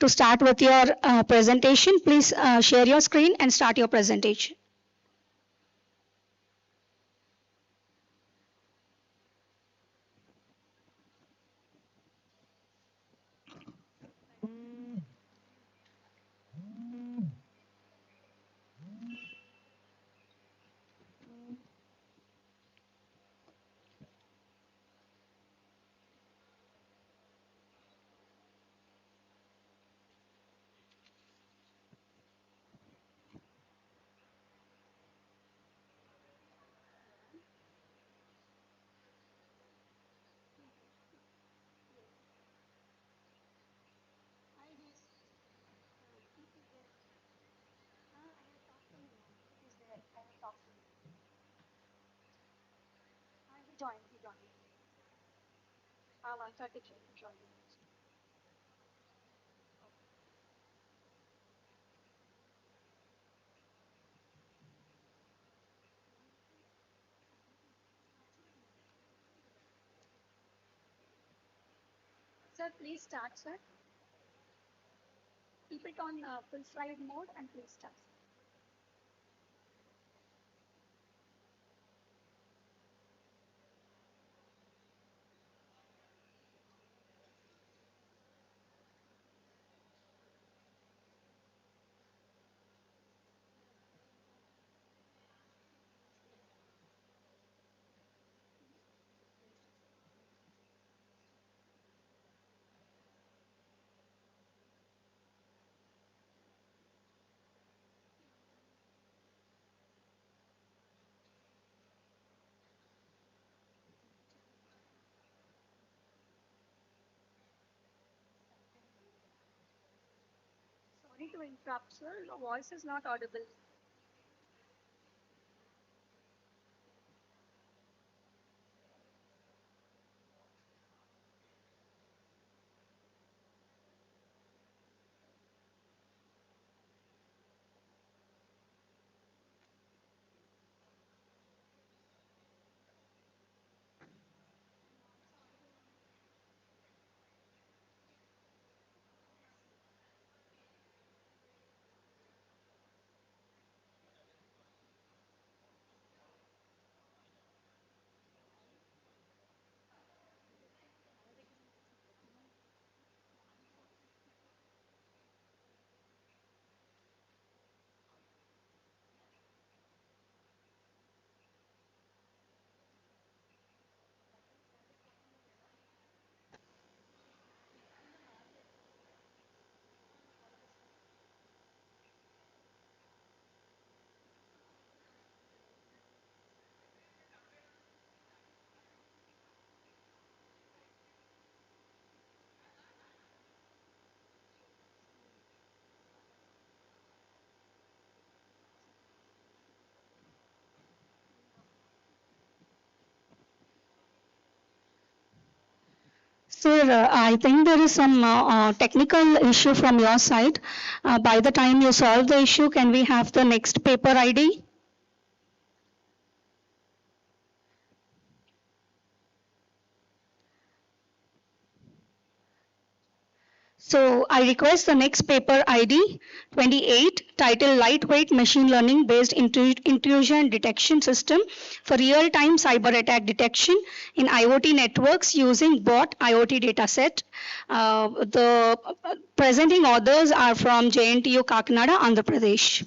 to start with your presentation. Please share your screen and start your presentation. Sir, please start, sir. Keep it on full slide mode and please start. Sorry to interrupt, sir. Your voice is not audible. Sir, I think there is some technical issue from your side. By the time you solve the issue, can we have the next paper ID? So I request the next paper ID 28, title Lightweight Machine Learning Based Intrusion Detection System for Real-Time Cyber Attack Detection in IoT Networks using BOT IoT Dataset. The presenting authors are from JNTU Kakinada, Andhra Pradesh.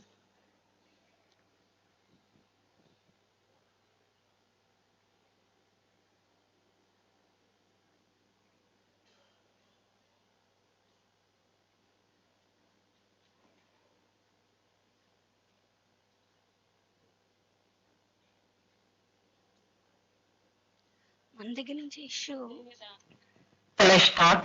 మన దగ్గర నుంచి issue Shall I start?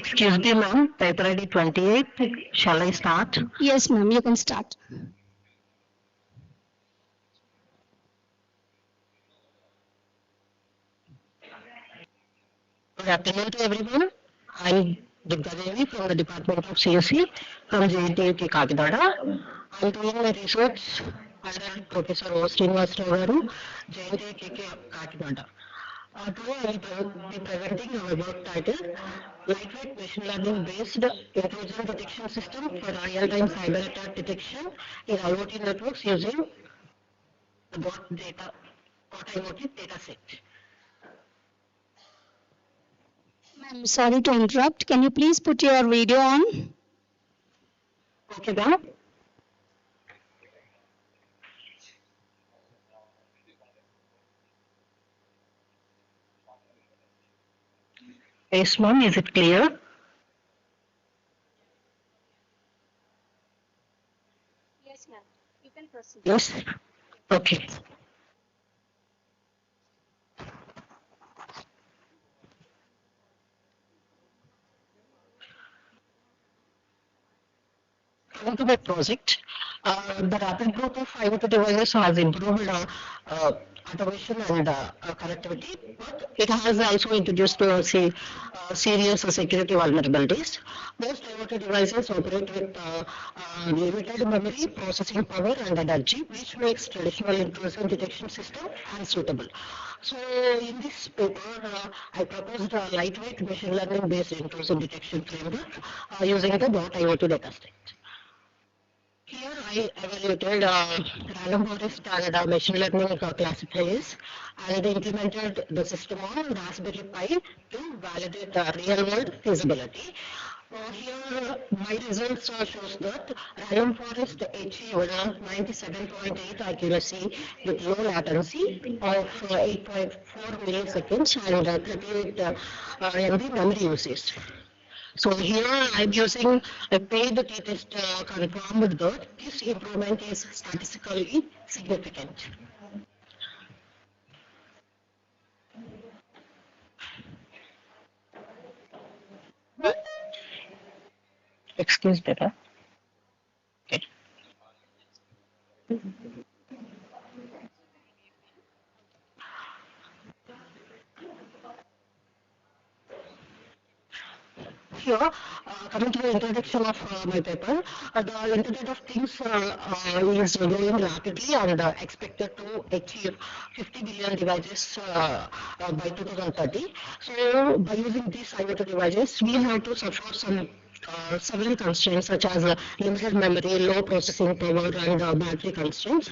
Excuse me, ma'am. Paper ID 28. Shall I start?
Yes, ma'am, you can start.
Good afternoon to everyone. I'm Gokaraju from the Department of CSE from JNTU Kakinada. I'm doing my research under Professor O. Rangaraju, JNTU Kakinada. Today I will be presenting our work title, Lightweight Machine Learning Based Intrusion Detection System for Real-Time Cyber Attack Detection in IoT Networks using the BOT IoT Dataset.
I'm sorry to interrupt. Can you please put your video on?
Okay, ma'am. Yes, ma'am. Is it clear?
Yes, ma'am. You can proceed.
Yes. Okay. Coming to my project, the rapid growth of IoT devices has improved automation and connectivity, but it has also introduced, serious security vulnerabilities. Most IoT devices operate with limited memory, processing power, and energy, which makes traditional intrusion detection system unsuitable. So, in this paper, I proposed a lightweight machine learning based intrusion detection framework using the BOT IoT dataset. Here I evaluated random forest and machine learning classifiers and implemented the system on Raspberry Pi to validate the real world feasibility. Here my results shows that random forest achieved 97.8 accuracy with low latency of 8.4 milliseconds and 38 MB memory usage. So here I'm using a paid t-test confirmed that this improvement is statistically significant. Excuse me. Okay. Here, coming to the introduction of my paper, the Internet of Things is growing rapidly and expected to achieve 50 billion devices by 2030. So, by using these IoT devices, we have to suffer some several constraints such as limited memory, low processing power, and battery constraints.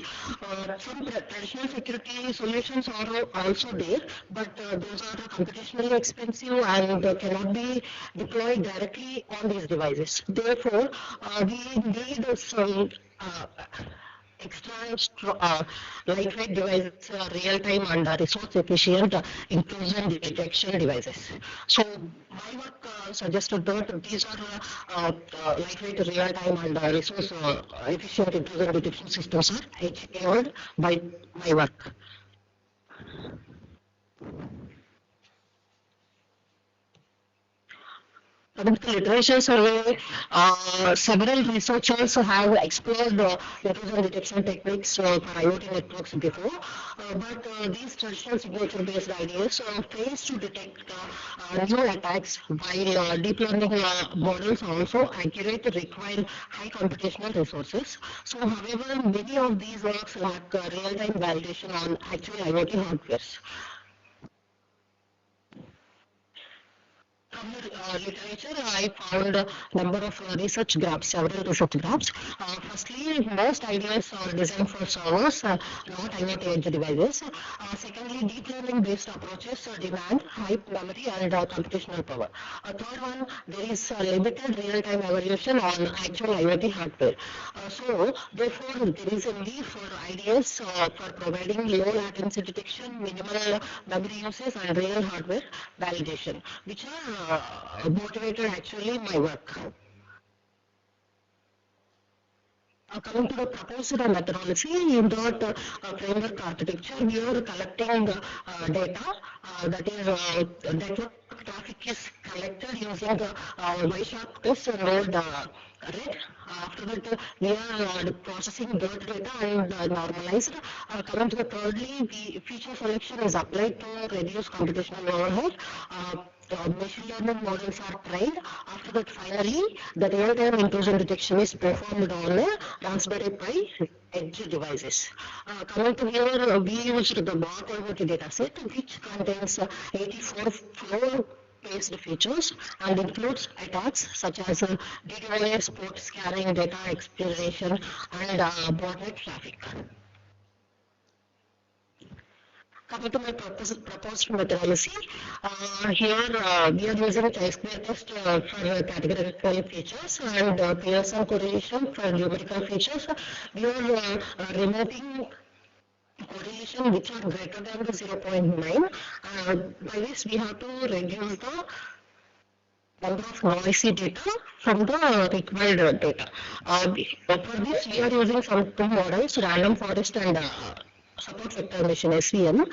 Some traditional security solutions are also there, but those are computationally expensive and cannot be deployed directly on these devices. Therefore, we need some extra lightweight devices, real-time and resource-efficient intrusion detection devices. So my work suggested that these are lightweight, real-time and resource-efficient intrusion detection systems are achieved by my work. With the literature survey, several researchers have explored intrusion detection techniques for IoT networks before, but these traditional signature-based ideas fail to detect new attacks, while deep learning models also accurate require high computational resources. So, however, many of these works lack real-time validation on actual IoT hardware. From the literature, I found a number of research graphs, several research graphs. Firstly, most ideas are designed for servers, not IoT edge devices. Secondly, deep learning-based approaches demand high memory and computational power. Third one, there is limited real-time evaluation on actual IoT hardware. So, therefore, there is a need for ideas for providing low latency detection, minimal memory usage, and real hardware validation, which are motivated actually my work. Coming to the proposed methodology, in that framework architecture, we are collecting data that is network traffic is collected using the Y-sharp test node red. After that, we are processing that data and normalized. Coming to the thirdly, the feature selection is applied to reduce computational overhead. Machine learning models are trained. After that, finally, the real-time intrusion detection is performed on a Raspberry Pi edge devices. Coming to here, we used the BOT IoT dataset, which contains 84 flow-based features and includes attacks such as DDoS, port scanning, data exploration, and botnet traffic. Coming to my proposed methodology, here we are using chi-square test for categorical features and Pearson correlation for numerical features. We are removing correlation which are greater than the 0.9. By this, we have to reduce the number of noisy data from the required data. For this, we are using some two models, random forest and support vector machine SVM.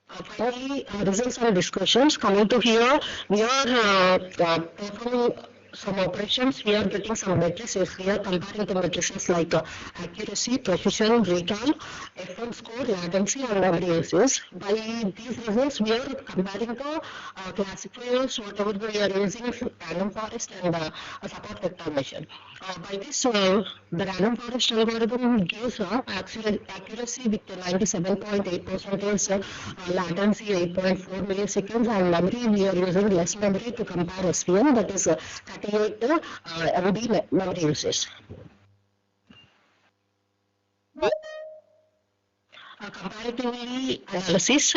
Finally, results and discussions. Coming to here, we are performing some operations. We are getting some matrices. We are comparing the matrices like accuracy, precision, recall, F1 score, latency, and memory uses. By these results, we are comparing the classifiers, whatever we are using, random forest and support vector machine. By this, the random forest algorithm gives accuracy with 97.8%, latency 8.4 milliseconds, and memory we are using less memory to compare SVM, that is 38 MB memory usage. Comparatively analysis,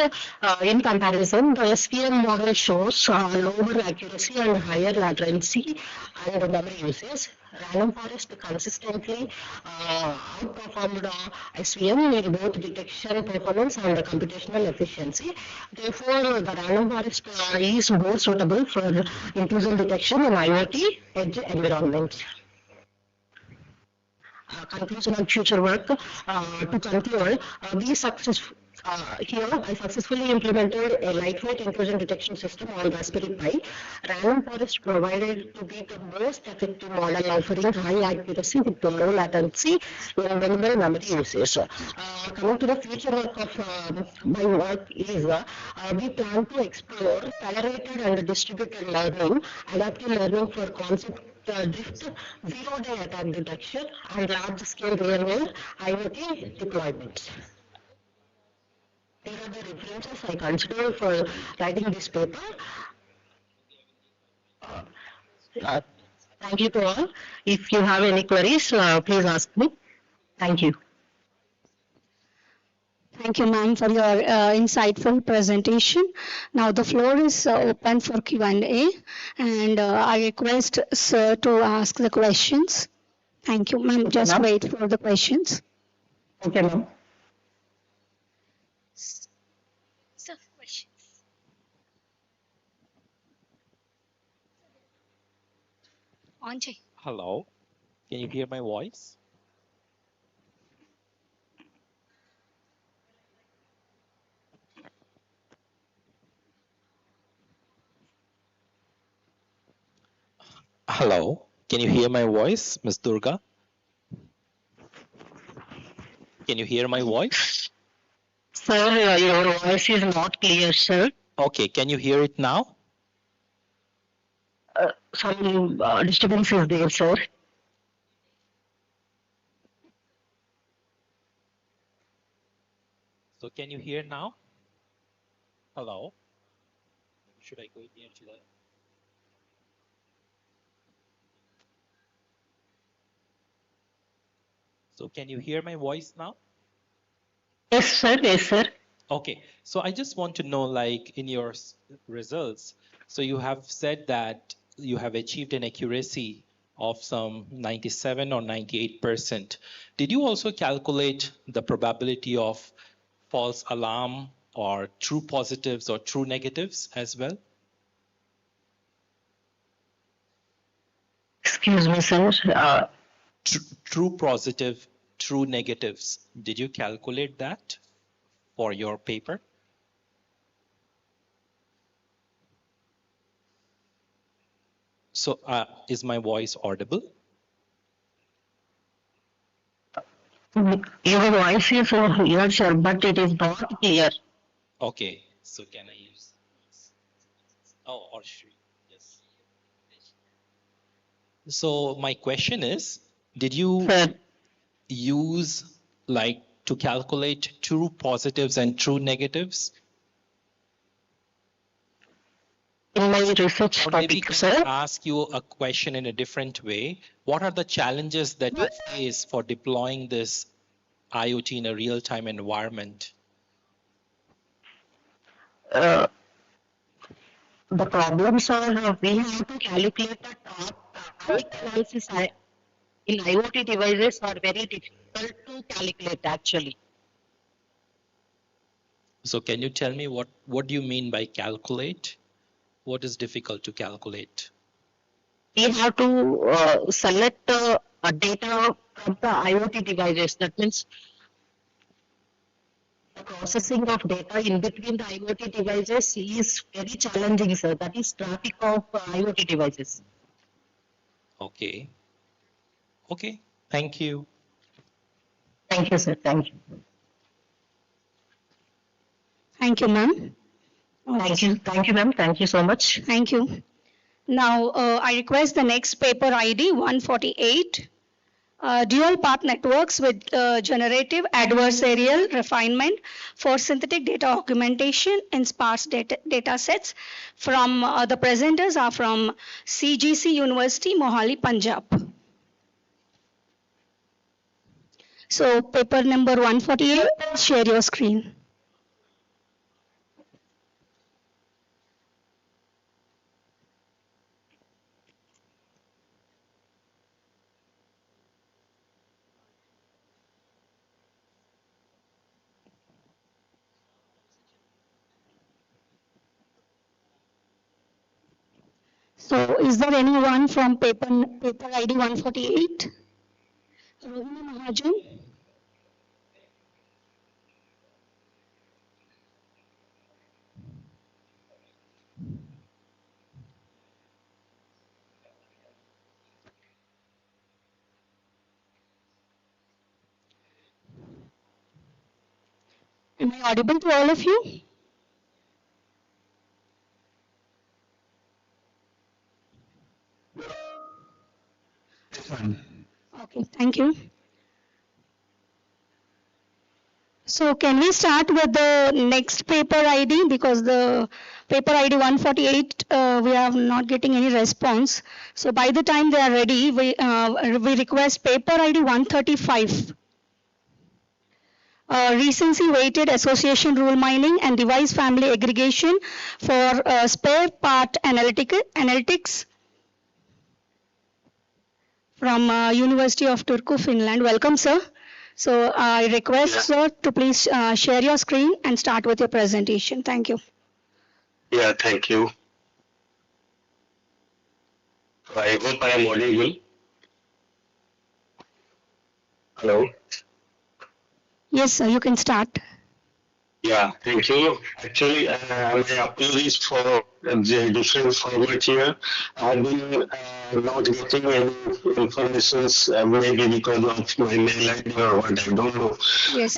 in comparison, the SVM model shows lower accuracy and higher latency and memory usage. Random forest consistently outperformed SVM in both detection performance and computational efficiency. Therefore, the random forest is more suitable for intrusion detection in IoT edge environments. Conclusion on future work. To conclude, here I successfully implemented a lightweight intrusion detection system on Raspberry Pi. Random forest provided to be the most effective model offering high accuracy with low latency and minimal memory usage. Coming to the future work of my work is we plan to explore federated and distributed learning, adaptive learning for concept drift, zero-day attack detection, and large-scale real-world IoT deployments. These are the references I consider for writing this paper. Thank you to all. If you have any queries, please ask me. Thank you.
Thank you, ma'am, for your insightful presentation. Now the floor is open for Q&A, and I request sir to ask the questions. Thank you, ma'am. Just wait for the questions.
Okay, ma'am.
Sir, questions.
Hello, can you hear my voice? Hello, can you hear my voice, Ms. Durga? Can you hear my voice?
Sir, your voice is not clear, sir.
Okay, can you hear it now?
Some disturbance is there, sir.
So can you hear now? Hello? Should I go near to the... So can you hear my voice now?
Yes, sir. Yes, sir.
Okay, so I just want to know, like, in your results, so you have said that you have achieved an accuracy of some 97 or 98%. Did you also calculate the probability of false alarm or true positives or true negatives as well?
Excuse me, sir.
True positive, true negatives. Did you calculate that for your paper? So is my voice audible?
Your voice is here, sir, but it is not clear.
Okay, so can I use? Oh, or should yes. So my question is, did you use like to calculate true positives and true negatives?
In my research topic, sir.
Ask you a question in a different way. What are the challenges that you face for deploying this IoT in a real-time environment?
The problems are we have to calculate the top analysis in IoT devices are very difficult to calculate actually.
So can you tell me what do you mean by calculate? What is difficult to calculate?
We have to select data from the IoT devices. That means the processing of data in between the IoT devices is very challenging, sir. That is traffic of IoT devices.
Okay. Okay. Thank you.
Thank you, sir. Thank you.
Thank you, ma'am.
Thank you. Thank you, ma'am. Thank you so much.
Thank you. Now, I request the next paper ID 148. Dual path networks with generative adversarial refinement for synthetic data augmentation in sparse data sets. From the presenters are from CGC University, Mohali, Punjab. So paper number 148, share your screen. So is there anyone from paper ID 148? Rohini Mahajan? Am I audible to all of you? Okay, thank you. So can we start with the next paper ID, because the paper ID 148 we are not getting any response. So by the time they are ready, we request paper ID 135. Recency weighted association rule mining and device family aggregation for spare part analytics from University of Turku, Finland. Welcome, sir. So I request, sir, to please share your screen and start with your presentation. Thank you.
Yeah, thank you. I hope I am audible. Hello.
Yes, sir, you can start.
Yeah, thank you. Actually, my apologies for the different format here. I've been not getting any information, maybe because of my mail ID or what, I don't know.
Yes.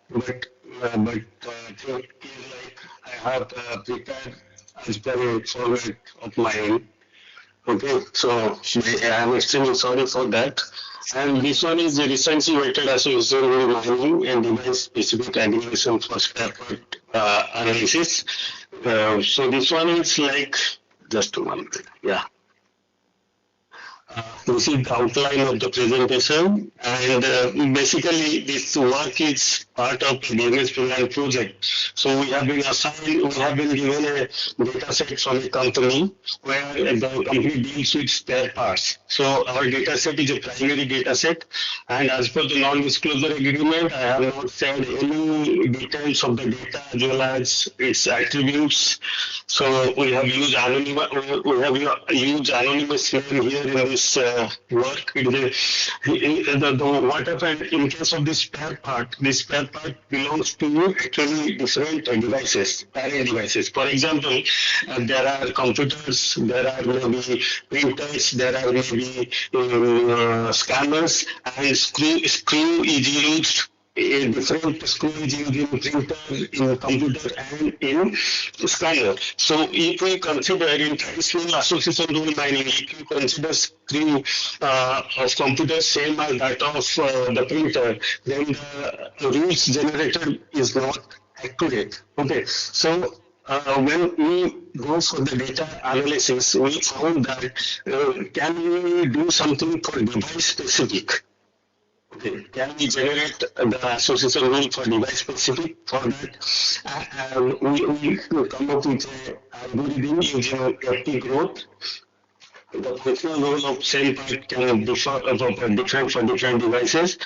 But thing is like I have prepared as per a format of my own. Okay, so I'm extremely sorry for that. And this one is the recently weighted association with mining and device specific aggregation for spare part analysis. So this one is like just one minute. Yeah. This is the outline of the presentation, and basically this work is part of the business plan project. So we have been given a data set from a company where the company deals with spare parts. So our data set is a primary data set, and as per the non-disclosure agreement, I have not said any details of the data as well as its attributes. So we have used anonymous name here in this work. What happened in case of this spare part belongs to actually different devices, parent devices. For example, there are computers, there are maybe printers, there are maybe scanners, and screw is used. A different screw is used in printer, in computer, and in scanner. So if we consider in traditional association rule mining, if you consider screw of computer same as that of the printer, then the rules generated is not accurate. Okay, so when we go for the data analysis, we found that can we do something for device specific? Okay. Can we generate the association rule for device specific? For that, we come up with an algorithm using FT growth. The functional role of same part can differ different for different devices.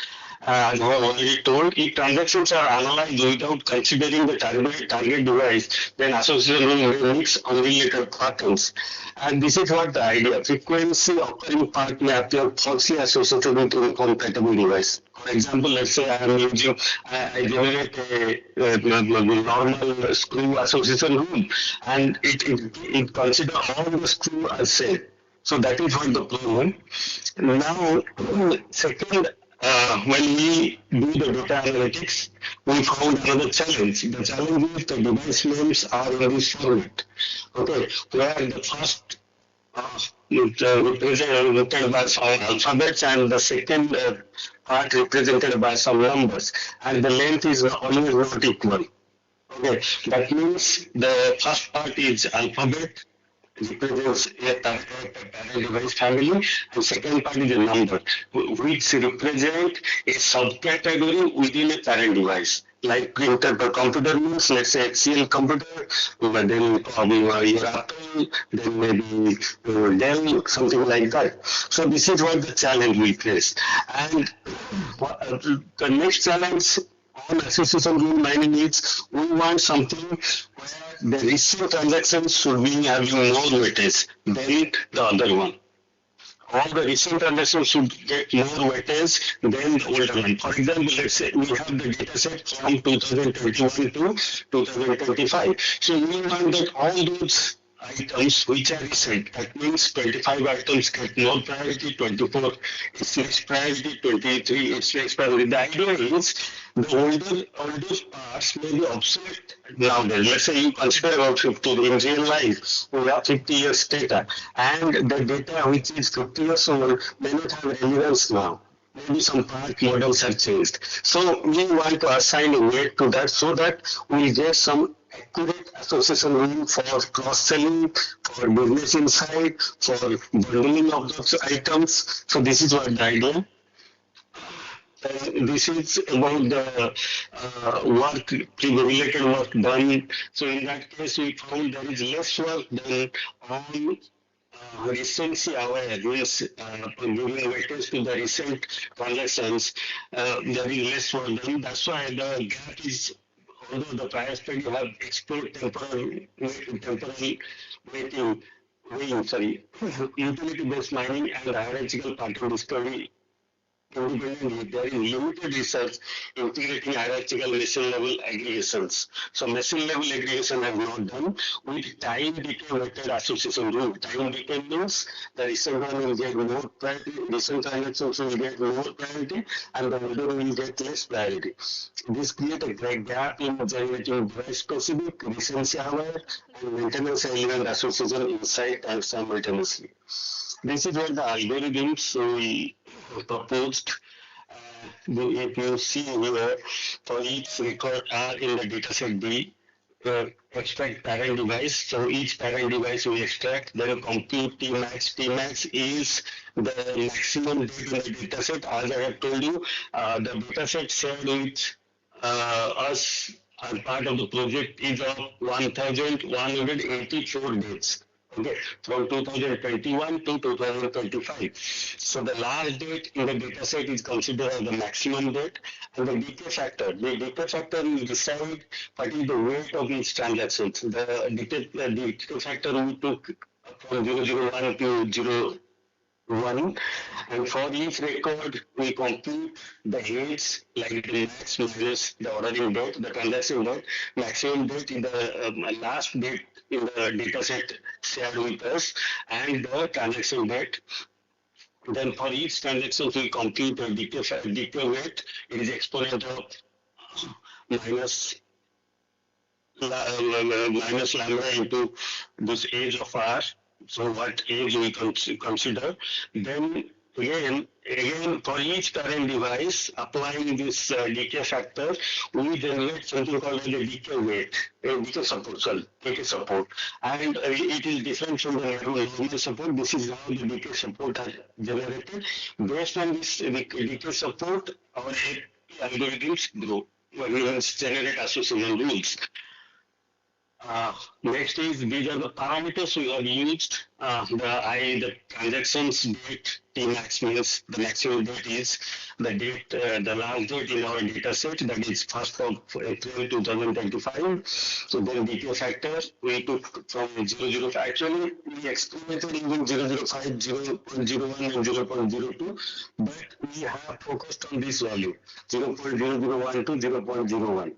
As I have already told, if transactions are analyzed without considering the target device, then association rule may mix unrelated patterns. And this is what the idea. Frequency occurring part may appear falsely associated with incompatible device. For example, let's say I generate a normal screw association rule, and it consider all the screw as same. So that is what the problem. Now, second, when we do the data analytics, we found another challenge. The challenge is the device names are in this format. Okay, where the first represented by some alphabets and the second part represented by some numbers, and the length is always not equal. Okay, that means the first part is alphabet, represents a parent device family, and second part is a number, which represent a subcategory within a parent device. Like printer per computer means, let's say HCL computer, but then probably your Apple, then maybe Dell, something like that. So this is what the challenge we face. And the next challenge on association rule mining is we want something where the recent transactions should be having more weightage than the other one. All the recent transactions should get more weightage than the older one. For example, let's say we have the data set from 2021 to 2025. So we want that all those items which are recent, that means 25 items get more priority, 24 is less priority, 23 is less priority. The idea is the older parts may be obsolete nowadays. Let's say you consider about 50 in real life, we have 50 years data, and the data which is 50 years old may not have relevance now. Maybe some part models have changed. So we want to assign a weight to that so that we get some accurate association rule for cross-selling, for business insight, for bundling of those items. So this is what the idea. This is about the related work done. So in that case, we found there is less work done on recency aware, means giving weightage to the recent transactions. There is less work done. That's why the gap is, although the prior study have explored temporary weighting, utility-based mining and hierarchical pattern discovery independently. There is limited research integrating hierarchical machine level aggregations. So machine level aggregation has not done with time decay weighted association rule. Time decay means the recent one will get more priority, recent transactions will get more priority, and the older will get less priority. This creates a great gap in generating device specific, recency aware, and maintenance element association inside and simultaneously. This is where the algorithms we proposed. If you see here, for each record R in the dataset B, extract parent device. So each parent device we extract, then compute Tmax. Tmax is the maximum date in the dataset. As I have told you, the dataset shared with us as part of the project is of 1,184 dates. Okay, from 2021 to 2025. So the last date in the data set is considered as the maximum date, and the decay factor. The decay factor will decide what is the weight of each transaction. The decay factor we took from 001 to 0 1, and for each record we compute the heads like the max minus the ordering date, the transaction date, maximum date in the last date in the data set shared with us, and the transaction date. Then for each transaction we compute the decay weight. It is exponent of minus minus lambda into this age of R. So what age we consider. Then again for each current device, applying this decay factor, we generate something called the decay weight, decay support, and it is different from the normal support. This is how the decay support are generated. Based on this decay support, our algorithms grow. We generate association rules. Next is these are the parameters we have used. The transactions date Tmax means the maximum date is the date, the last date in our data set, that is 1st of April 2025. So then decay factor we took from 005. Actually, we experimented using 005, 0.01 and 0.02, but we have focused on this value 0.001 to 0.01.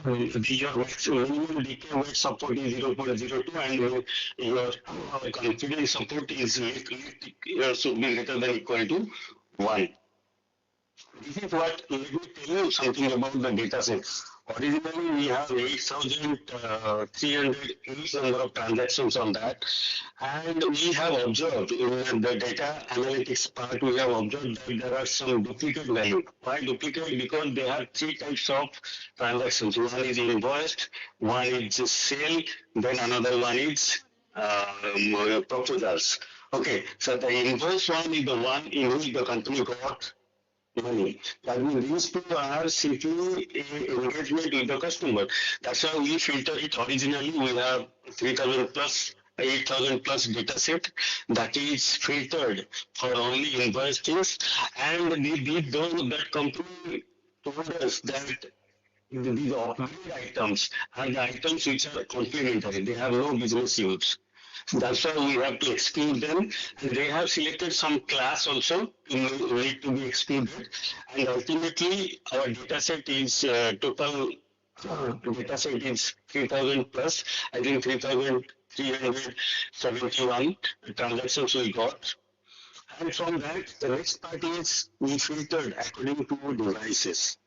Your minimum decay weight support is 0.02, and your confidence support is should be greater than equal to 1. This is what, let me tell you something about the data set. Originally, we have 8,308 number of transactions on that, and we have observed in the data analytics part, we have observed that there are some duplicate value. Why duplicate? Because they have 3 types of transactions. One is invoiced, one is sale, then another one is proposals. Okay, so the invoice one is the one in which the company got money. That means these two are simply engagement with the customer. That's why we filter it. Originally, we have 3,000 plus 8,000 plus data set that is filtered for only invoice things, and that company told us that these operating items are the items which are complementary. They have no business use. That's why we have to exclude them. And they have selected some class also need to be excluded. And ultimately, our data set is total data set is 3,000 plus. I think 3,371 transactions we got. And from that, the next part is we filtered according to devices,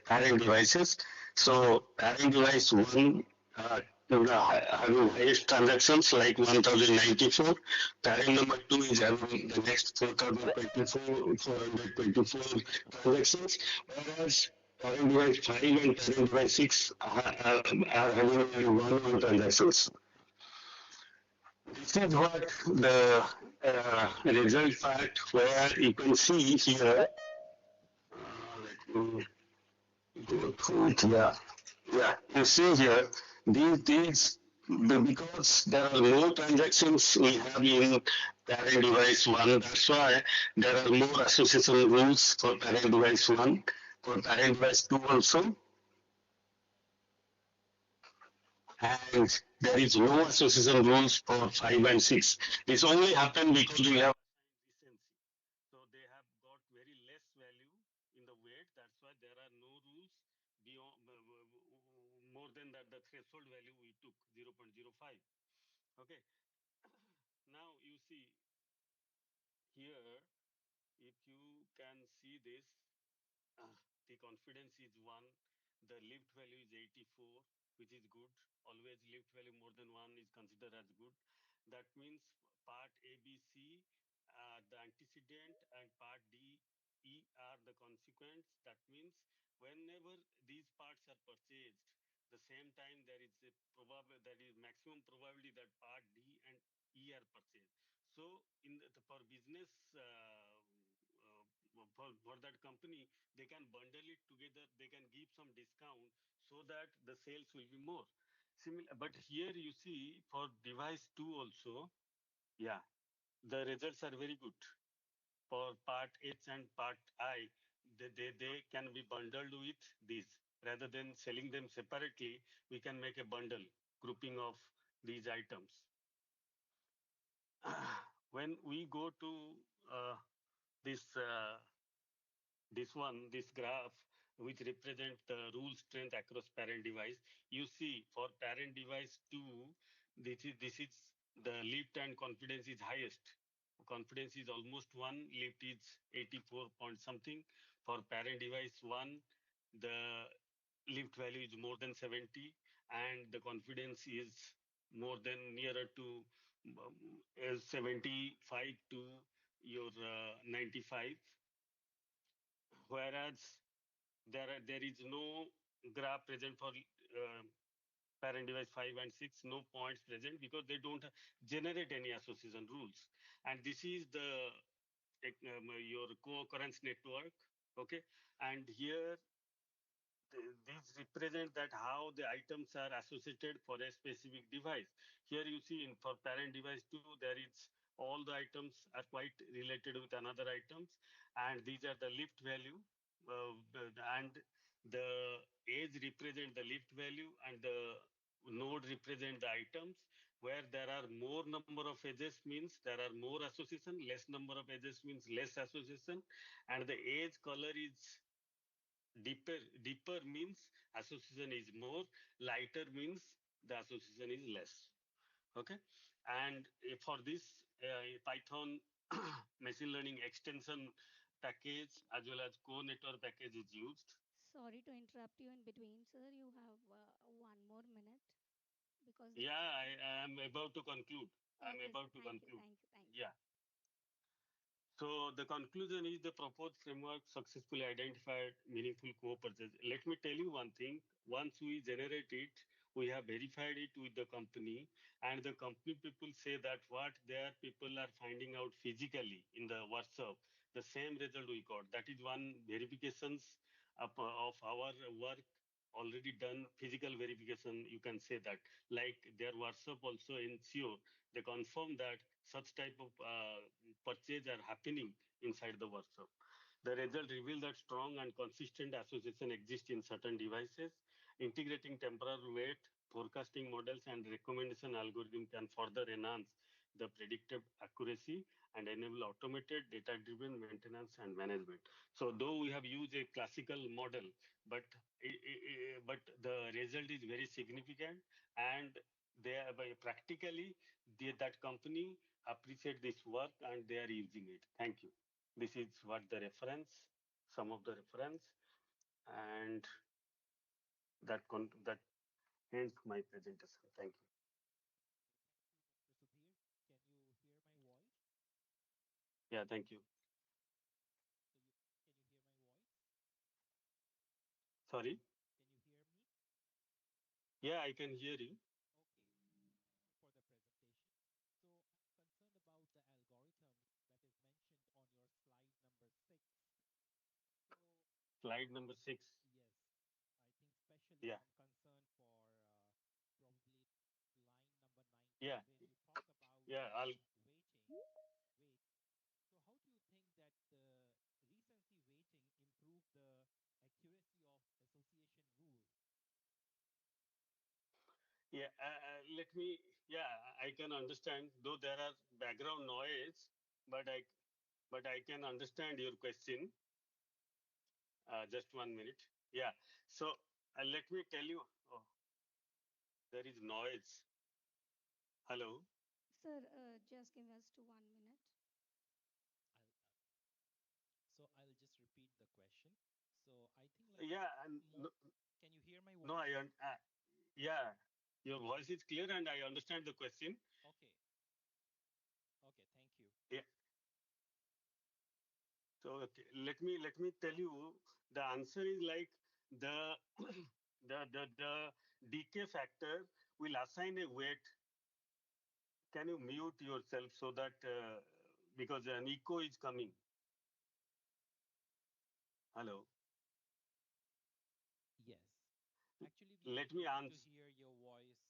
parent devices. So parent device 1 having highest transactions like 1,094. Parent number 2 is having the next 424 transactions, whereas parent device 5 and parent device 6 are having only one transactions. This is what the result part where you can see here. Let me go through it. Yeah, you see here these because there are no transactions we have in parent device 1. That's why there are more association rules for parent device 1, for parent device 2 also. And there is no association rules for 5 and 6. This only happened because we have
Okay. Now you see here, if you can see this, uh, the confidence is 1, the lift value is 84, which is good. Always lift value more than 1 is considered as good. That means part A, B, C, the antecedent, and part D, E are the consequence. That means whenever these parts are purchased, the same time there is a probable, that is maximum probability that part D and E are purchased. So in for business, for that company, they can bundle it together, they can give some discount so that the sales will be more similar. But here you see for device 2 also, yeah, the results are very good. For part H and part I, they can be bundled with these. Rather than selling them separately, we can make a bundle grouping of these items. When we go to this this graph, which represent the rule strength across parent device, you see for parent device 2, this is the lift and confidence is highest. Confidence is almost 1, lift is 84 point something. For parent device 1, the lift value is more than 70, and the confidence is more than nearer to 75 to your 95. Whereas there is no graph present for parent device 5 and 6, no points present because they don't generate any association rules. And this is the your co-occurrence network. Okay, and here these represent that how the items are associated for a specific device. Here you see in for parent device 2, there is all the items are quite related with another items, and these are the lift value, and the age represent the lift value, and the node represent the items. Where there are more number of edges means there are more association, less number of edges means less association, and the edge color is deeper means association is more, lighter means the association is less. Okay, and for this Python machine learning extension package as well as core network package is used.
Sorry to interrupt you in between, sir. You have 1 more minute because the.
Yeah, I am about to conclude. I'm
Okay, sir.
about to
Thank you.
conclude.
Thank you. Thank you.
Yeah. So the conclusion is the proposed framework successfully identified meaningful co-purchase. Let me tell you one thing. Once we generate it, we have verified it with the company, and the company people say that what their people are finding out physically in the workshop, the same result we got. That is one verifications of our work already done, physical verification, you can say that. Like their workshop also ensure, they confirm that such type of purchase are happening inside the workshop. The result revealed that strong and consistent association exists in certain devices. Integrating temporal weight, forecasting models, and recommendation algorithm can further enhance the predictive accuracy and enable automated data-driven maintenance and management. So, though we have used a classical model, but but the result is very significant, and they are practically that company appreciate this work and they are using it. Thank you. This is what the reference, some of the reference, and that ends my presentation. Thank you.
Dr. Sudhir, can you hear my voice?
Yeah, thank you.
Can you hear my voice?
Sorry.
Can you hear me?
Yeah, I can hear you.
Okay, thank you for the presentation. So I'm concerned about the algorithm that is mentioned on your slide number 6. So
Slide number 6.
yes, I think especially
Yeah,
I'm concerned for probably line number 19
yeah,
where you talk about
yeah. I'll
weighting, weight. So how do you think that the recency weighting improve the accuracy of association rule?
yeah. Let me. Yeah, I can understand. Though there are background noise, but I can understand your question. Just 1 minute. Yeah. So let me tell you. Oh, there is noise. Hello.
Sir, just give us to 1 minute.
So I'll just repeat the question. So I think like
Yeah, and
more. Can you hear my
no,
voice?
yeah, your voice is clear and I understand the question.
Okay. Okay. Thank you.
Yeah. So okay, let me tell you the answer is like the the decay factor will assign a weight. Can you mute yourself so that because an echo is coming? Hello.
Yes. Actually, we are
Let me
able to
answer.
hear your voice.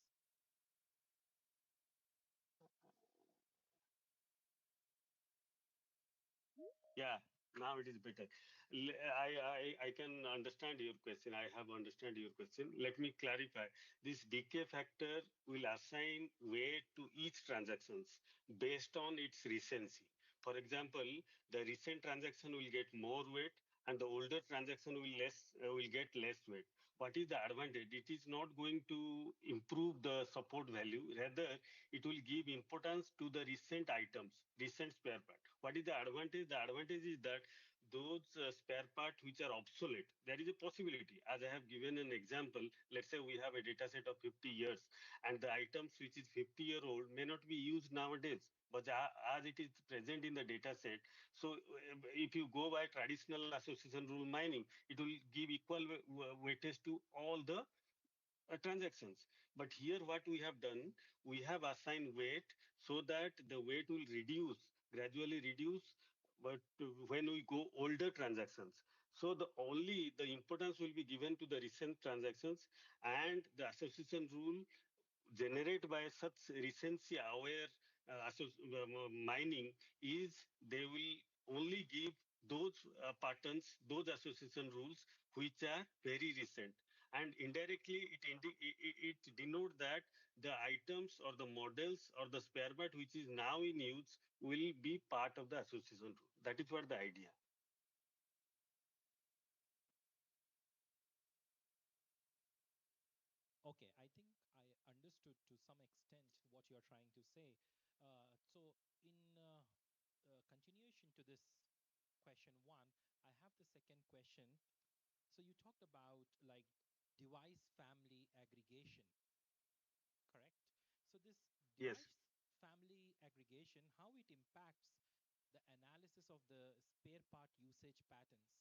Yeah, now it is better. I can understand your question. I have understand your question. Let me clarify. This decay factor will assign weight to each transactions based on its recency. For example, the recent transaction will get more weight and the older transaction will get less weight. What is the advantage? It is not going to improve the support value. Rather, it will give importance to the recent items, recent spare part. What is the advantage? The advantage is that those spare parts which are obsolete, there is a possibility. As I have given an example, let's say we have a data set of 50 years and the items which is 50-year-old may not be used nowadays. But as it is present in the data set, so if you go by traditional association rule mining, it will give equal weightage to all the transactions. But here what we have done, we have assigned weight so that the weight will reduce, gradually reduce, but when we go older transactions. So the importance will be given to the recent transactions and the association rule generate by such recency aware mining is they will only give those patterns, those association rules which are very recent. And indirectly, it denote that the items or the models or the spare part which is now in use will be part of the association rule. That is what the idea.
Okay, I think I understood to some extent what you're trying to say. So, in continuation to this question one, I have the second question. So, you talked about like device family aggregation, correct? So, this
Yes.
device family aggregation, how it impacts the analysis of the spare part usage patterns?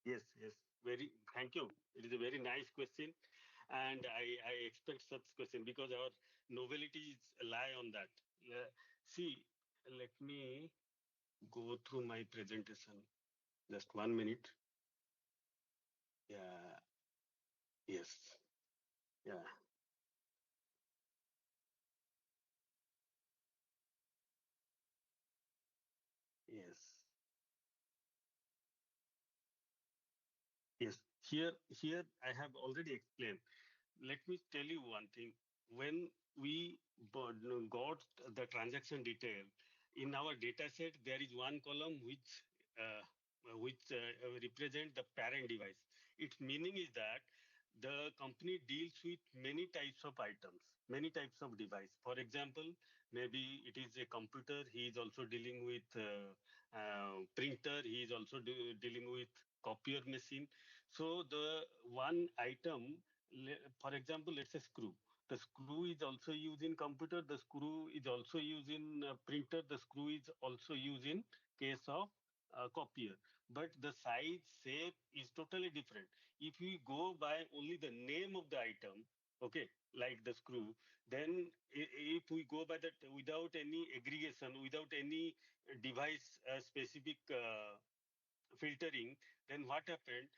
Yes. Very thank you. It is a very nice question. And I expect such question because our novelty is lie on that. See, let me go through my presentation. Just 1 minute. Yeah, yes, yeah, yes, yes. Here I have already explained. Let me tell you one thing. When we got the transaction detail in our data set, there is one column which represent the parent device. Its meaning is that the company deals with many types of items, many types of device. For example, maybe it is a computer. He is also dealing with printer. He is also dealing with copier machine. So the one item, for example, let's say screw. The screw is also used in computer. The screw is also used in printer. The screw is also used in case of copier. But the size, shape is totally different. If we go by only the name of the item, okay, like the screw, then if we go by that without any aggregation, without any device specific filtering, then what happened?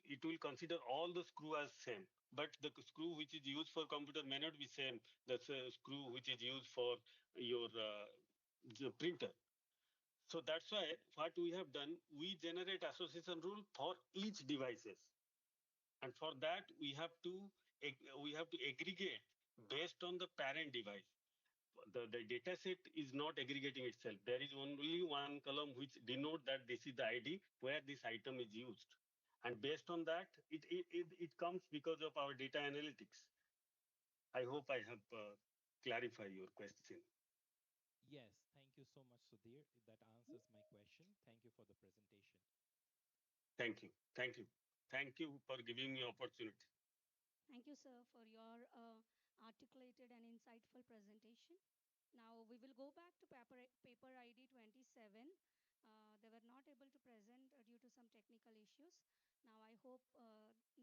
It will consider all the screw as same. But the screw which is used for computer may not be same. That's a screw which is used for your the printer. So that's why what we have done, we generate association rule for each devices, and for that we have to aggregate based on the parent device. The data set is not aggregating itself. There is only one column which denote that this is the ID where this item is used. And based on that, it comes because of our data analytics. I hope I have
clarify your question.
Yes, thank you so much, Sudhir. That answers my question. Thank you for the presentation.
Thank you. Thank you. Thank you for giving me opportunity.
Thank you, sir, for your articulated and insightful presentation. Now we will go back to paper ID 27. They were not able to present due to some technical issues. Now I hope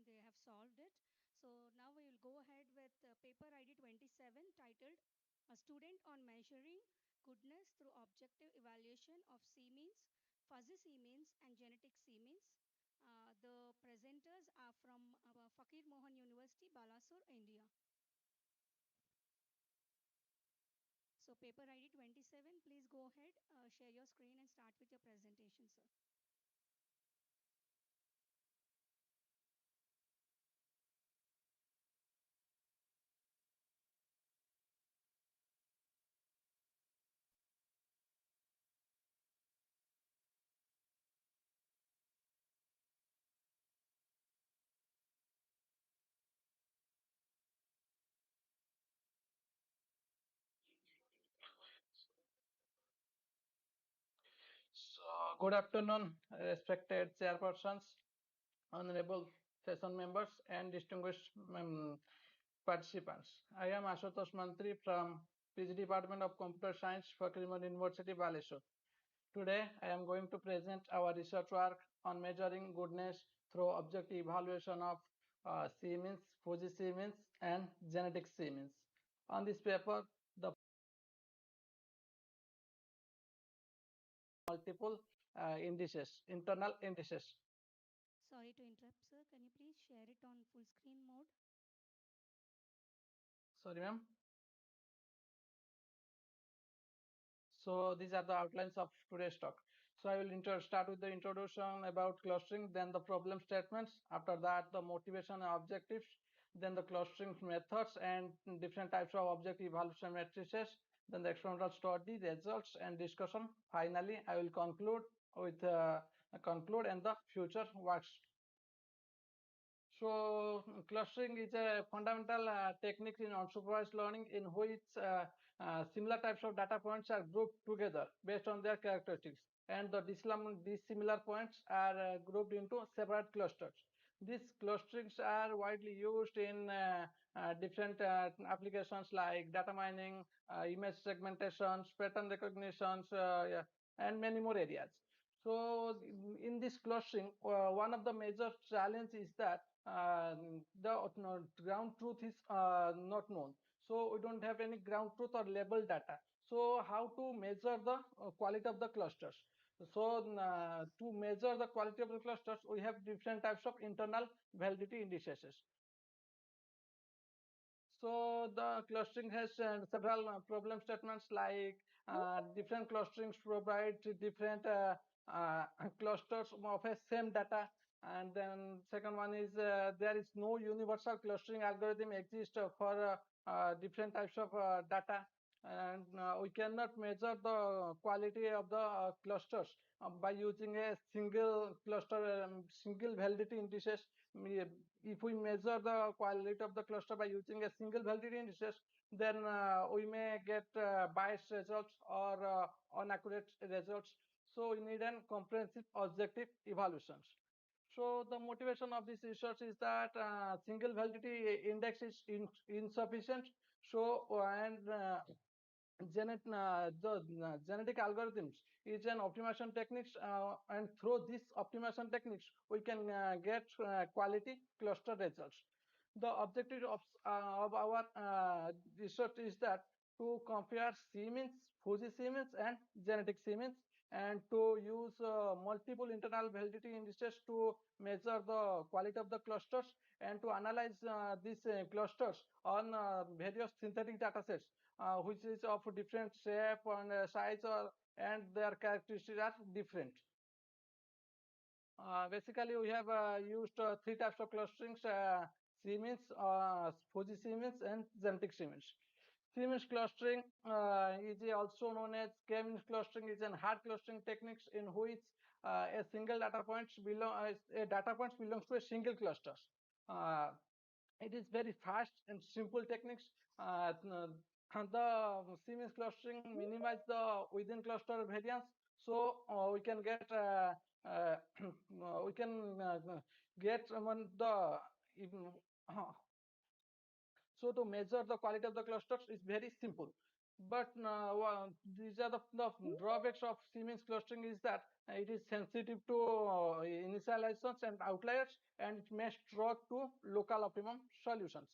they have solved it. So now we will go ahead with paper ID 27 titled A Student on Measuring Goodness Through Objective Evaluation of C-means, Fuzzy C-means and Genetic C-means. The presenters are from Fakir Mohan University, Balasore, India. So paper ID 27, please go ahead, share your screen and start with your presentation, sir.
Good afternoon, respected chairpersons, honorable session members, and distinguished participants. I am Ashutosh Mantri from PG Department of Computer Science, Fakir Mohan University, Balasore. Today, I am going to present our research work on measuring goodness through objective evaluation of C-means, Fuji C-means, and genetic C-means. On this paper, the multiple indices, internal indices.
Sorry to interrupt, sir. Can you please share it on full screen mode?
Sorry, ma'am. So these are the outlines of today's talk. So I will start with the introduction about clustering, then the problem statements. After that, the motivation and objectives, then the clustering methods and different types of objective evaluation matrices, then the experimental study, results and discussion. Finally, I will conclude with conclude and the future works. So clustering is a fundamental technique in unsupervised learning in which similar types of data points are grouped together based on their characteristics, and the dissimilar points are grouped into separate clusters. These clusterings are widely used in different applications like data mining, image segmentations, pattern recognitions, yeah, and many more areas. So in this clustering, one of the major challenges is that the ground truth is not known. So we don't have any ground truth or label data. So how to measure the quality of the clusters? So to measure the quality of the clusters, we have different types of internal validity indices. So the clustering has several problem statements like different clusterings provide different clusters of a same data. And then second one is there is no universal clustering algorithm exists for different types of data. And we cannot measure the quality of the clusters by using a single cluster, single validity indices. If we measure the quality of the cluster by using a single validity indices, then we may get biased results or inaccurate results. So we need an comprehensive objective evaluations. So the motivation of this research is that single validity index is insufficient. So the genetic algorithms is an optimization techniques, and through this optimization techniques we can get quality cluster results. The objective of our research is that to compare C-means, Fuji C-means and genetic C-means, and to use multiple internal validity indices to measure the quality of the clusters and to analyze these clusters on various synthetic data sets which is of different shape and size and their characteristics are different. Basically, we have used three types of clusterings: Siemens, Fuji Siemens, and genetic Siemens. Siemens clustering is also known as K-means clustering. Is an hard clustering techniques in which a single data points belongs to a single clusters. It is very fast and simple techniques. the Siemens clustering minimize the within cluster variance, so we can get we can get the even so to measure the quality of the clusters is very simple. But these are the drawbacks of Siemens clustering is that it is sensitive to initializations and outliers, and it may struggle to local optimum solutions.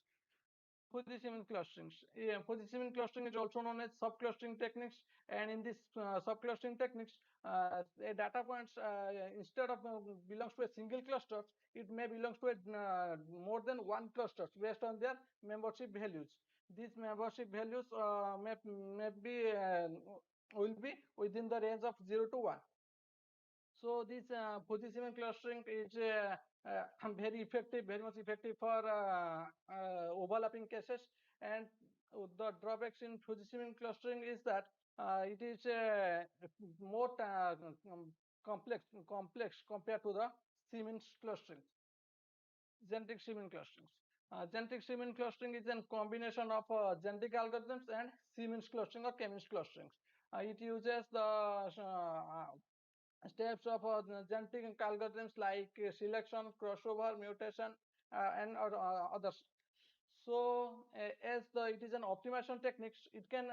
Fujisiman clustering. Yeah, Fujisiman clustering is also known as sub-clustering techniques, and in this sub-clustering techniques, a data points instead of belongs to a single cluster, it may belongs to a more than one clusters based on their membership values. These membership values may be will be within the range of 0 to 1. So this Fujisiman clustering is very effective, very much effective for overlapping cases. And the drawbacks in Fujisiman clustering is that it is more complex compared to the Siemens clustering. Genetic Siemens clustering. Genetic Siemens clustering is a combination of genetic algorithms and Siemens clustering or Cummins clustering. It uses the steps of genetic algorithms like selection, crossover, mutation, and others. So, as it is an optimization techniques, it can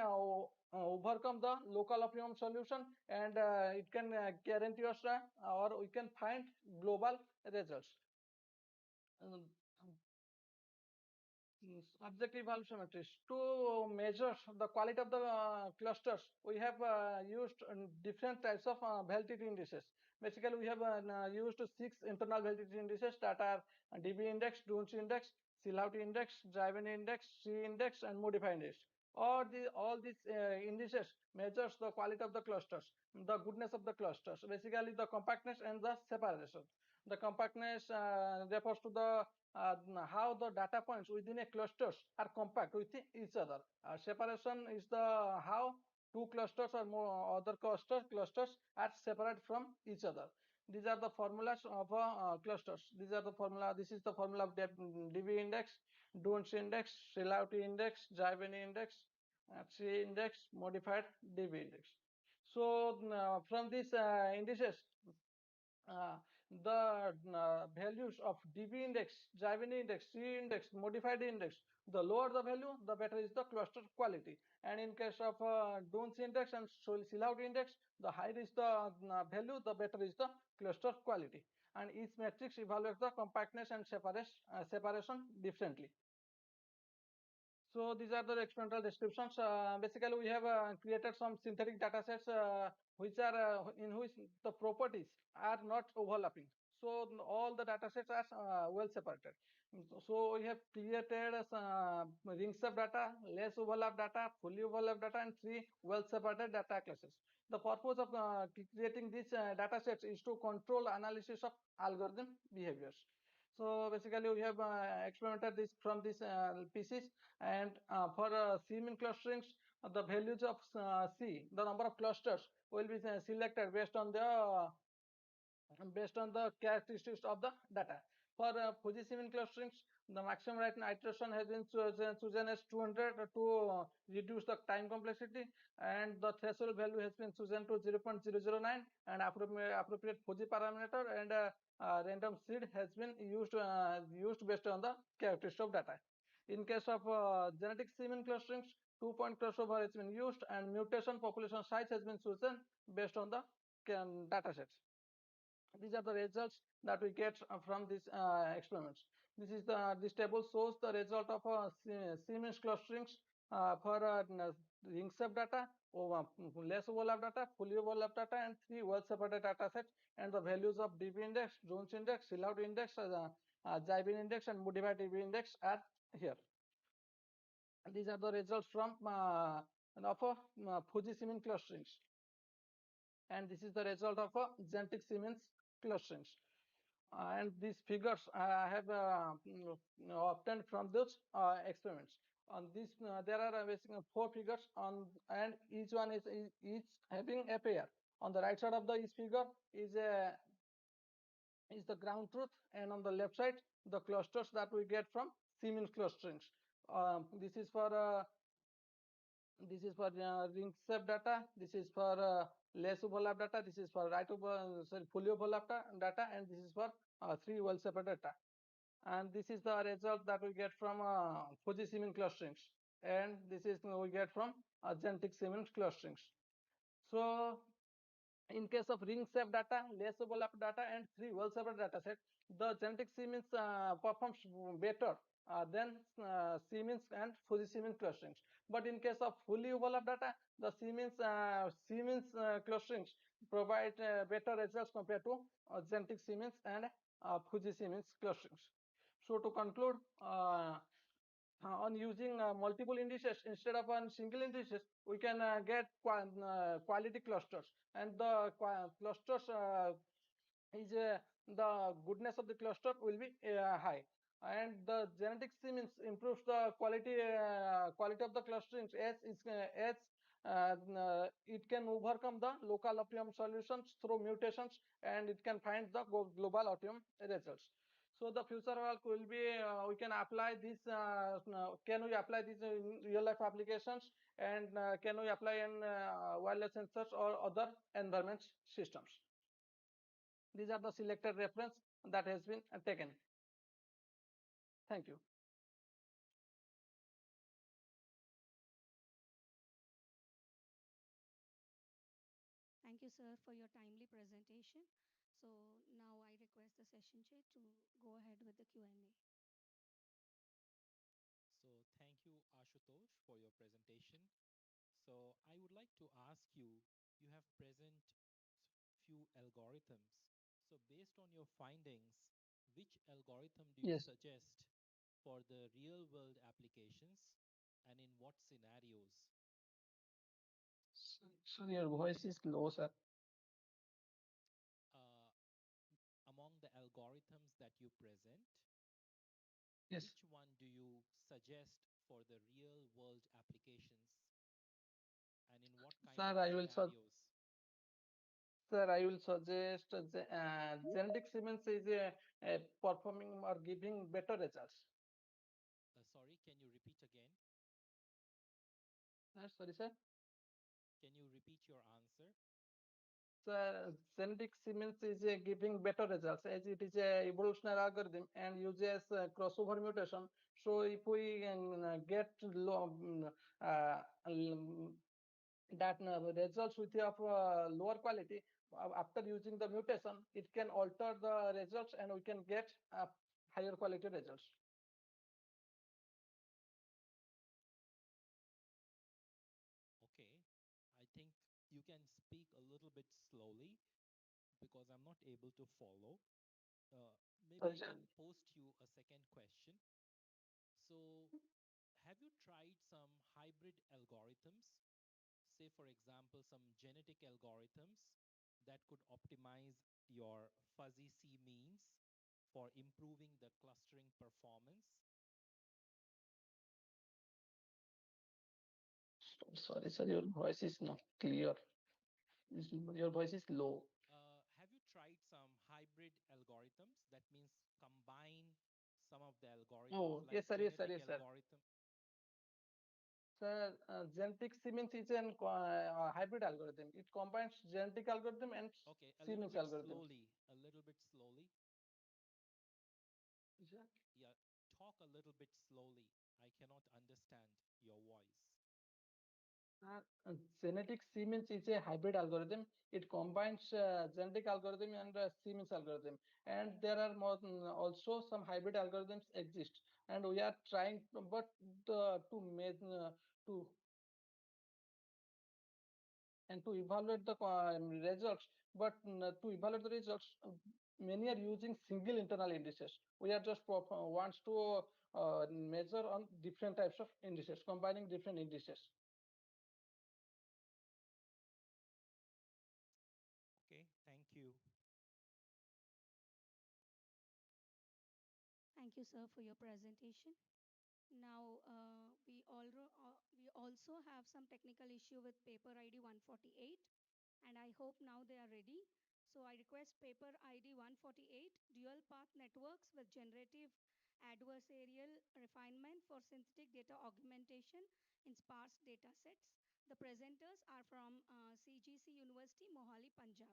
overcome the local optimum solution, and it can guarantee us or we can find global results. Objective evaluation matrix. To measure the quality of the clusters, we have used different types of validity indices. Basically, we have used 6 internal validity indices that are DB index, Dunes index, Silhouette index, Driven index, C index, and Modify index. All these indices measures the quality of the clusters, the goodness of the clusters, basically the compactness and the separation. The compactness refers to the how the data points within a clusters are compact with each other. Separation is the how two clusters or more other clusters are separate from each other. These are the formulas of clusters. These are the formula. This is the formula of DB index, Dunes index, Silhouette index, Driven index, C index, modified DB index. So from these indices, uh, the values of DB index, Driven index, C index, modified index, the lower the value, the better is the cluster quality. And in case of Dunes index and Silhouette index, the higher is the value, the better is the cluster quality. And each matrix evaluates the compactness and separation differently. So these are the experimental descriptions. Basically, we have created some synthetic data sets which are in which the properties are not overlapping. So all the data sets are well separated. So we have created rings of data, less overlap data, fully overlap data, and 3 well separated data classes. The purpose of creating these data sets is to control analysis of algorithm behaviors. So basically, we have experimented this from these pieces, and for Siemens clusterings, the values of C, the number of clusters, will be selected based on the characteristics of the data. For Fuji-Siemens clusterings, the maximum right iteration has been chosen as 200 to reduce the time complexity, and the threshold value has been chosen to 0.009, and appropriate Fuji parameter and random seed has been used based on the characteristics of data. In case of genetic Siemens clusterings, 2-point crossover has been used, and mutation population size has been chosen based on the data sets. These are the results that we get from these experiments. This table shows the result of Siemens clusterings for ring shape data, less overlap data, fully overlap data, and 3 well separated data sets, and the values of DB index, Jones index, Silhouette index, Zybin index, and modified DB index are here. These are the results from Fuji Siemens clusterings, and this is the result of genetic Siemens clusterings. And these figures I have obtained from those experiments. On this, there are basically 4 figures and each one is each having a pair. On the right side of the each figure is the ground truth, and on the left side the clusters that we get from Siemens clusterings. This is for this is for ring shape data, this is for less overlap data, this is for fully overlap data, and this is for 3 well separate data. And this is the result that we get from Fuji Siemens clusterings, and this is we get from genetic Siemens clusterings. So in case of ring shape data, less overlap data, and 3 well separate data set, the genetic Siemens performs better than Siemens and Fuji Siemens clusterings. But in case of fully overlap data, the Siemens clusterings provide better results compared to genetic Siemens and Fuji Siemens clusterings. So to conclude, on using multiple indices instead of one single indices, we can get quality clusters, and the clusters is the goodness of the cluster will be high, and the genetic Siemens improves the quality of the clusterings as it can overcome the local optimum solutions through mutations, and it can find the global optimum results. So the future work will be we can apply this. Can we apply this in real life applications, and can we apply in wireless sensors or other environment systems? These are the selected reference that has been taken. Thank you.
Thank you, sir, for your timely presentation. So now I request the session chair to go ahead with the Q&A.
So thank you, Ashutosh, for your presentation. So I would like to ask you, you have present few algorithms. So based on your findings, which algorithm do you
Yes.
suggest for the real world applications and in what scenarios?
So your voice is low, sir.
Uh, Among the algorithms that you present,
Yes.
which one do you suggest for the real world applications and in what kind
Sir,
of
I will
scenarios?
Sir, I will suggest genetic Siemens is performing or giving better results.
Sorry, can you repeat again?
Sorry, sir.
Can you repeat your answer?
Sir, genetic Siemens is giving better results as it is a evolutionary algorithm and uses crossover mutation. So if we get that results with of lower quality after using the mutation, it can alter the results and we can get higher quality results.
Okay, I think you can speak a little bit slowly because I'm not able to follow. Maybe I can post you a second question. So, have you tried some hybrid algorithms? Say, for example, some genetic algorithms that could optimize your fuzzy C means for improving the clustering performance?
Sorry, sir, your voice is not clear. Your voice is low.
Have you tried some hybrid algorithms? That means combine some of the algorithms
Oh,
like
yes, sir, yes, sir,
genetic
yes, sir.
algorithm.
Sir, genetic Siemens is an hybrid algorithm. It combines genetic algorithm and
Okay, a little
Siemens
bit
algorithm.
slowly, a little bit slowly.
Sir?
Yeah, talk a little bit slowly. I cannot understand your voice.
Genetic Siemens is a hybrid algorithm. It combines genetic algorithm and Siemens algorithm. And there are more, also some hybrid algorithms exist. And we are trying, but to make to and to evaluate the results. But to evaluate the results, many are using single internal indices. We are just wants to measure on different types of indices, combining different indices.
Okay, thank you.
Thank you, sir, for your presentation. Now, we also have some technical issue with paper ID 148, and I hope now they are ready. So I request paper ID 148 dual path networks with generative
adversarial refinement for synthetic data augmentation in sparse data sets. The presenters are from CGC University, Mohali, Punjab.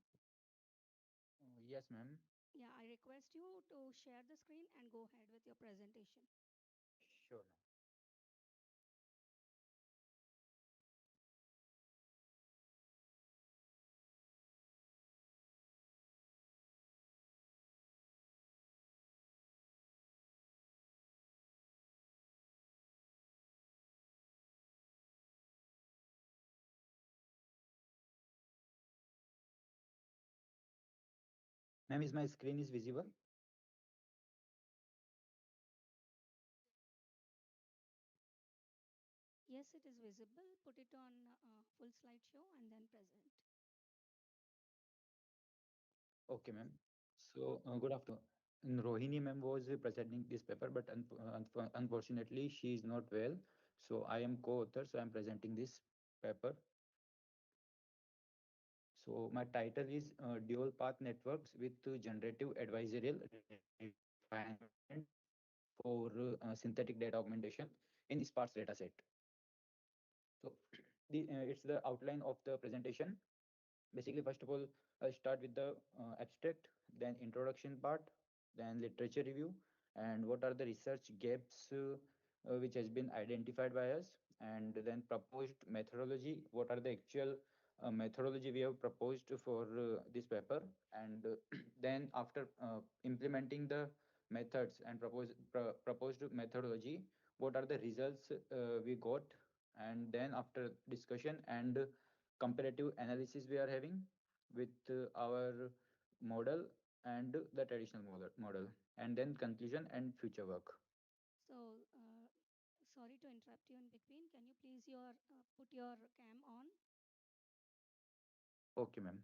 Yes, ma'am.
Yeah, I request you to share the screen and go ahead with your presentation.
Sure, ma'am. Ma'am, is my screen is visible?
Yes, it is visible. Put it on full slideshow and then present.
Okay, ma'am. So, good afternoon. Rohini ma'am was presenting this paper, but unfortunately, she is not well. So, I am co-author, so I am presenting this paper. So, my title is Dual Path Networks with Generative Adversarial Refinement for Synthetic Data Augmentation in Sparse Dataset. So, it's the outline of the presentation. Basically, first of all, I'll start with the abstract, then introduction part, then literature review, and what are the research gaps which has been identified by us, and then proposed methodology, what are the actual methodology we have proposed for this paper, and then after implementing the methods and proposed methodology, what are the results we got, and then after discussion and comparative analysis we are having with our model and the traditional model, and then conclusion and future work.
So, sorry to interrupt you in between. Can you please put your cam on?
Okay, ma'am.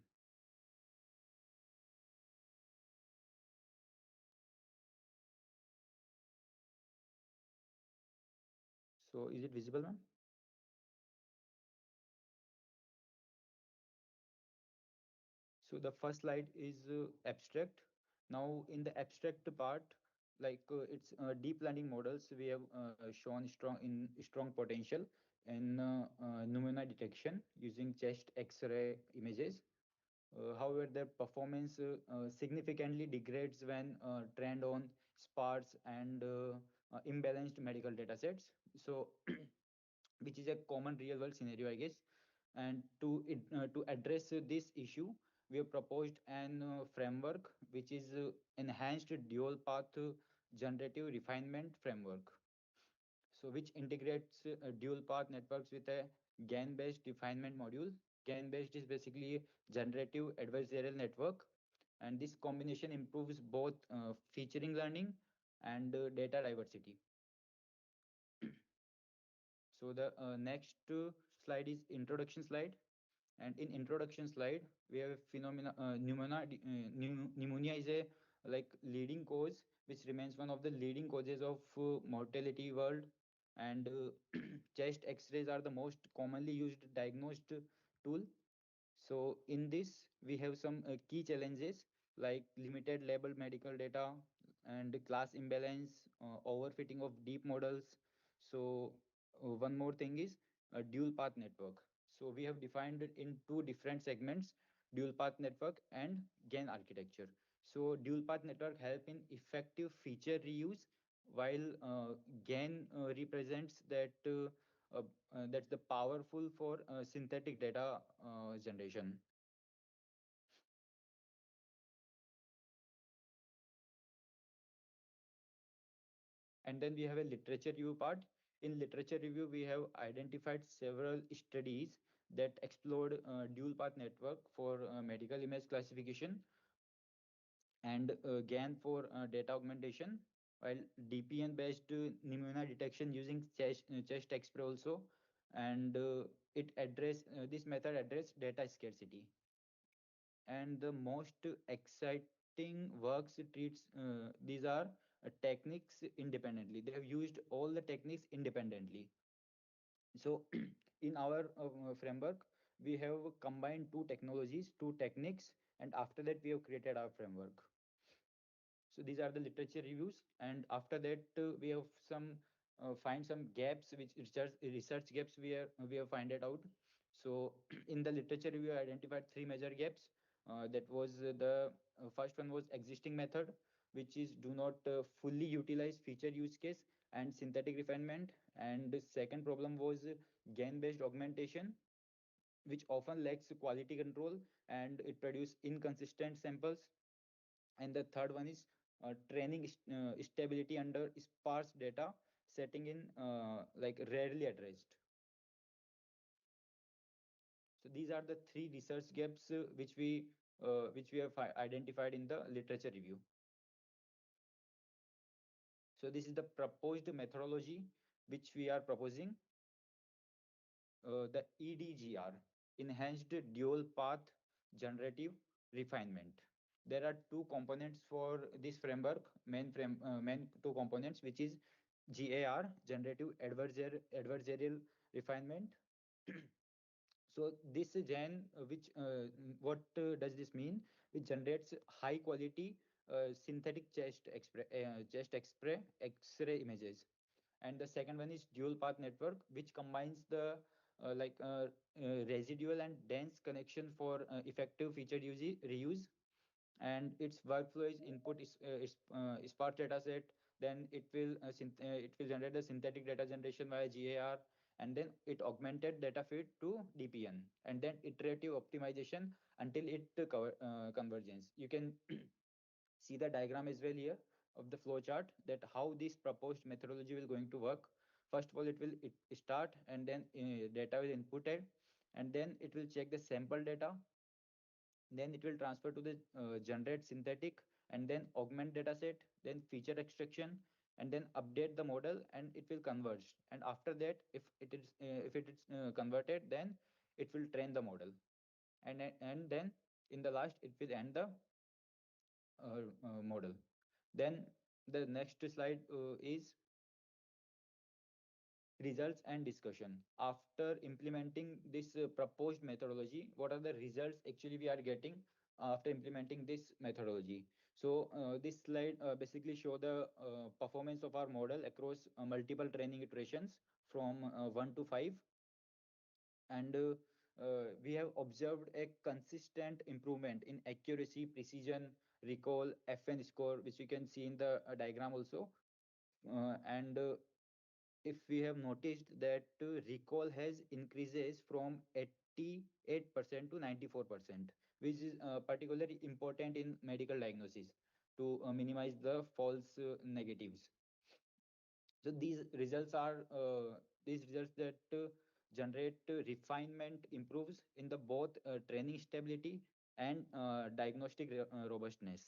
So is it visible, ma'am? So the first slide is abstract. Now in the abstract part, like it's deep learning models, we have shown strong potential in pneumonia detection using chest X-ray images. However, their performance significantly degrades when trained on sparse and imbalanced medical data sets. So, which is a common real world scenario, I guess. And to address this issue, we have proposed an framework which is enhanced dual path generative refinement framework. So which integrates dual path networks with a GAN based refinement module. GAN based is basically generative adversarial network, and this combination improves both featuring learning and data diversity. So the next slide is introduction slide. And in introduction slide, we have a phenomena, pneumonia is a like leading cause, which remains one of the leading causes of mortality world. And chest X-rays are the most commonly used diagnosed tool. So in this, we have some key challenges like limited labeled medical data and class imbalance, overfitting of deep models. So one more thing is a dual path network. So we have defined it in two different segments, dual path network and GAN architecture. So dual path network help in effective feature reuse, while GAN represents that's the powerful for synthetic data generation. And then we have a literature review part. In literature review, we have identified several studies that explored dual path network for medical image classification and GAN for data augmentation, while DPN based pneumonia detection using chest X-ray also, and this method address data scarcity. And the most exciting works treats these are techniques independently. They have used all the techniques independently. So in our framework, we have combined two technologies, two techniques, and after that we have created our framework. So these are the literature reviews, and after that we have some find some gaps which research gaps we have find it out. So in the literature review, I identified three major gaps. That was the first one was existing method, which is do not fully utilize feature use case and synthetic refinement. And the second problem was gain based augmentation, which often lacks quality control and it produce inconsistent samples. And the third one is training stability under sparse data setting in like rarely addressed. So these are the three research gaps which we have identified in the literature review. So this is the proposed methodology which we are proposing, the EDGR, enhanced dual path generative refinement. There are two components for this framework, main two components, which is GAR, generative adversarial refinement. So this gen, what does this mean? It generates high quality synthetic chest X-ray images. And the second one is dual path network, which combines the residual and dense connection for effective feature reuse. And its workflow is input is sparse data set, then it will generate the synthetic data generation via GAR, and then it augmented data feed to DPN, and then iterative optimization until it convergence. You can see the diagram as well here of the flow chart, that how this proposed methodology will going to work. First of all, it start, and then data will inputted, and then it will check the sample data, then it will transfer to the generate synthetic, and then augment data set, then feature extraction, and then update the model, and it will converge. And after that, if it is converted, then it will train the model, and then in the last it will end the model. Then the next slide is results and discussion. After implementing this proposed methodology, what are the results actually we are getting after implementing this methodology? So this slide basically show the performance of our model across multiple training iterations from 1 to 5. And we have observed a consistent improvement in accuracy, precision, recall, FN score, which you can see in the diagram also. And if we have noticed that recall has increases from 88% to 94%, which is particularly important in medical diagnosis to minimize the false negatives. So these results that generate refinement improves in the both training stability and diagnostic robustness.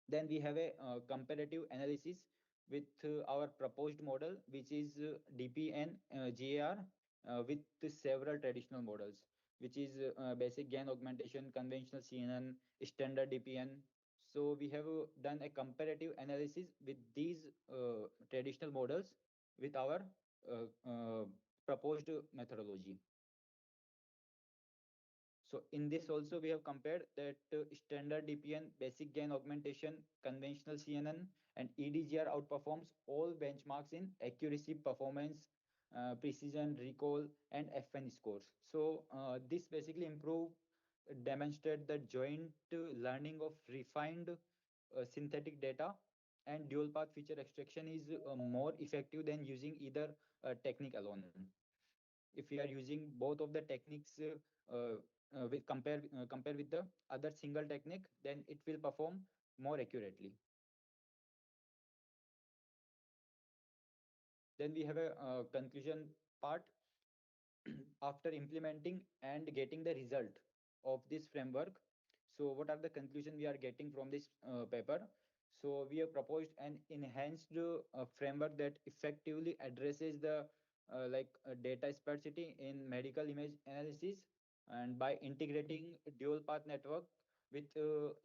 Then we have a comparative analysis with our proposed model, which is DPN GAR with several traditional models, which is basic gain augmentation, conventional CNN, standard DPN. So we have done a comparative analysis with these traditional models with our proposed methodology. So in this also we have compared that standard DPN, basic gain augmentation, conventional CNN, and EDGR outperforms all benchmarks in accuracy, performance, precision, recall, and FN scores. So this basically demonstrate the joint learning of refined synthetic data, and dual path feature extraction is more effective than using either technique alone. If we are using both of the techniques compare with the other single technique, then it will perform more accurately. Then we have a conclusion part. After implementing and getting the result of this framework, so what are the conclusion we are getting from this paper? So we have proposed an enhanced framework that effectively addresses the data sparsity in medical image analysis, and by integrating dual path network with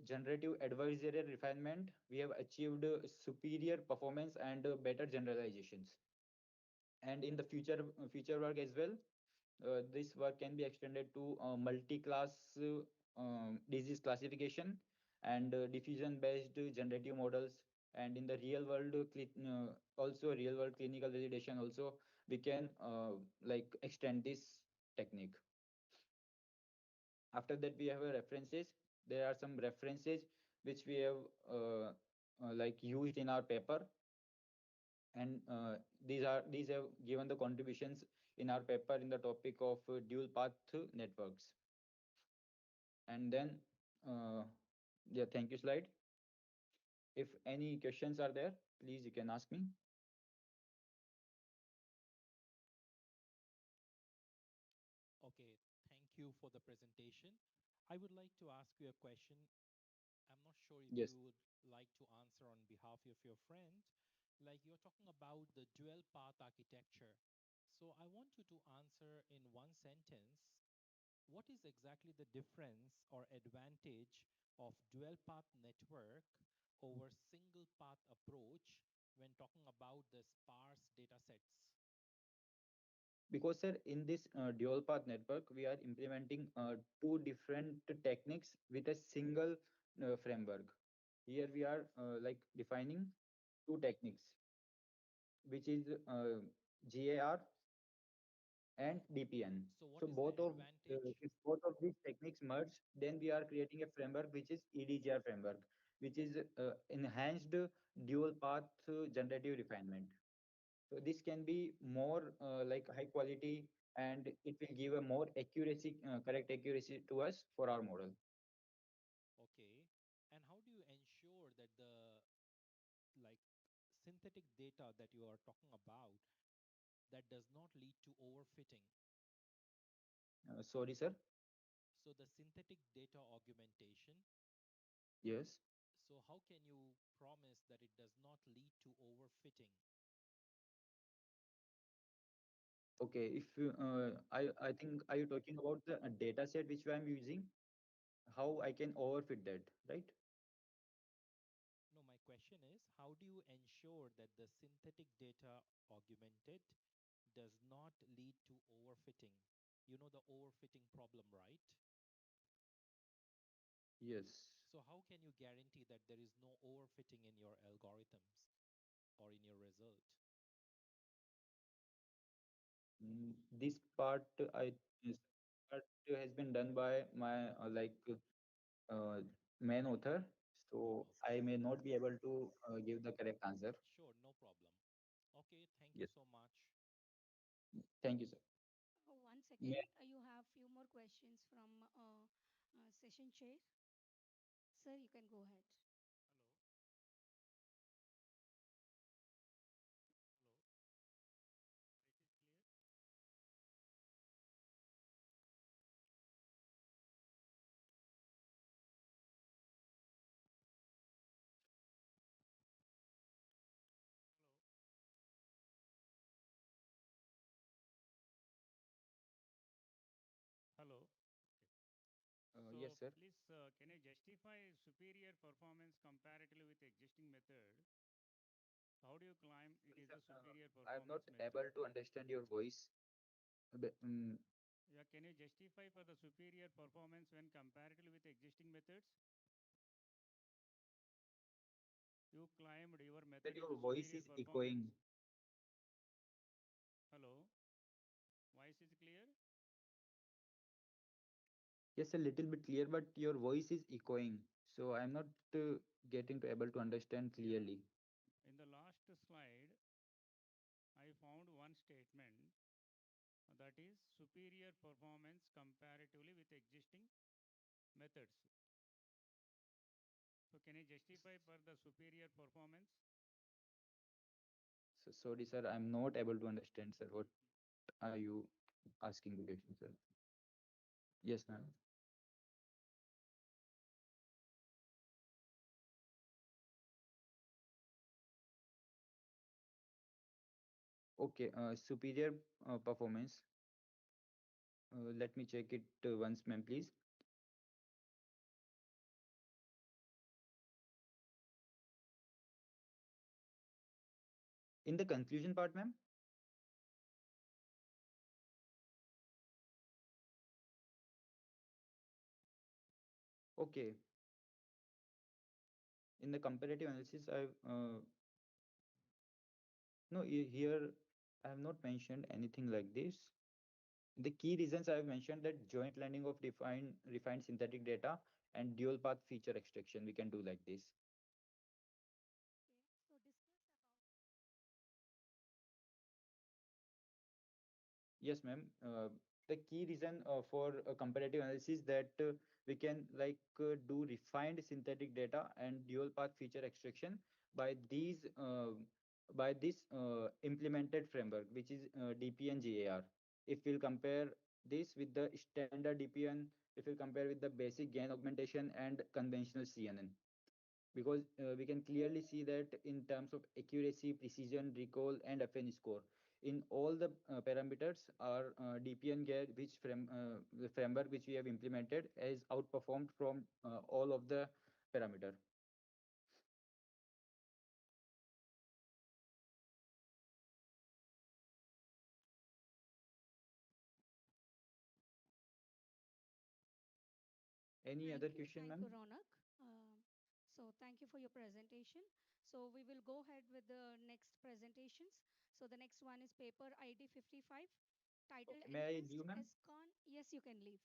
generative adversarial refinement, we have achieved superior performance and better generalizations. And in the future work as well, this work can be extended to multi-class disease classification and diffusion based generative models, and in the real world also real world clinical validation also we can like extend this technique. After that we have a references. There are some references which we have like used in our paper, and these have given the contributions in our paper in the topic of dual path networks. And then yeah, thank you. Slide. If any questions are there, please you can ask me.
Okay, thank you for the presentation. I would like to ask you a question. I'm not sure if
Yes.
you would like to answer on behalf of your friend. Like you're talking about the dual path architecture. So I want you to answer in one sentence, what is exactly the difference or advantage of dual path network over single path approach when talking about the sparse data sets?
Because sir, in this dual path network we are implementing two different techniques with a single framework. Here we are like defining two techniques, which is GAR and DPN.
So what
So
is the advantage?
if both of these techniques merge, then we are creating a framework which is EDGR framework, which is enhanced dual path generative refinement. So this can be more like high quality, and it will give a more accuracy, correct accuracy to us for our model.
Okay. And how do you ensure that the like synthetic data that you are talking about that does not lead to overfitting?
Sorry, sir.
So the synthetic data augmentation,
Yes.
so how can you promise that it does not lead to overfitting?
Okay. If I think are you talking about the data set which I am using? How I can overfit that, right?
No, my question is, how do you ensure that the synthetic data augmented does not lead to overfitting? You know the overfitting problem, right?
Yes.
So how can you guarantee that there is no overfitting in your algorithms or in your result?
This part this part has been done by my uh, main author, so I may not be able to give the correct answer.
Sure, no problem. Okay, thank you
Yes.
so much.
Thank you, sir.
One second,
May
you have few more questions from session chair. Sir, you can go ahead.
Hello.
yes,
So
sir.
please, can you justify superior performance comparatively with existing method? How do you claim it
Sorry,
is
sir.
a superior
I'm not
performance
able
method?
to understand your voice.
Yeah, can you justify for the superior performance when comparatively with existing methods? You claimed your
Sir,
method is
your
a
voice
superior
is
performance.
echoing.
Hello, voice is clear?
Yes, a little bit clear, but your voice is echoing. So I'm not getting to able to understand clearly.
In the last slide, I found one statement that is superior performance comparatively with existing methods. So can you justify for the superior performance?
So sorry, sir. I'm not able to understand, sir. What are you asking the question, sir? Yes, ma'am. Okay. Superior performance. Let me check it once, ma'am, please. In the conclusion part, ma'am. Okay. In the comparative analysis, I've no here I have not mentioned anything like this. The key reasons I have mentioned that joint learning of refined synthetic data and dual path feature extraction. We can do like this.
So discuss
Yes, ma'am. The key reason for a comparative analysis that we can do refined synthetic data and dual path feature extraction by these by this implemented framework, which is DPN GAR. If we'll compare this with the standard DPN, if we compare with the basic gain augmentation and conventional CNN, because we can clearly see that in terms of accuracy, precision, recall, and FN score, in all the parameters, our DPN gear, the framework which we have implemented, has outperformed from all of the parameter. Any other question,
Thank
ma'am?
you, Ronak. So thank you for your presentation. So we will go ahead with the next presentations. So the next one is paper ID 55, titled
May I
Enhanced
leave, ma'am?
SCON. Yes, you can leave.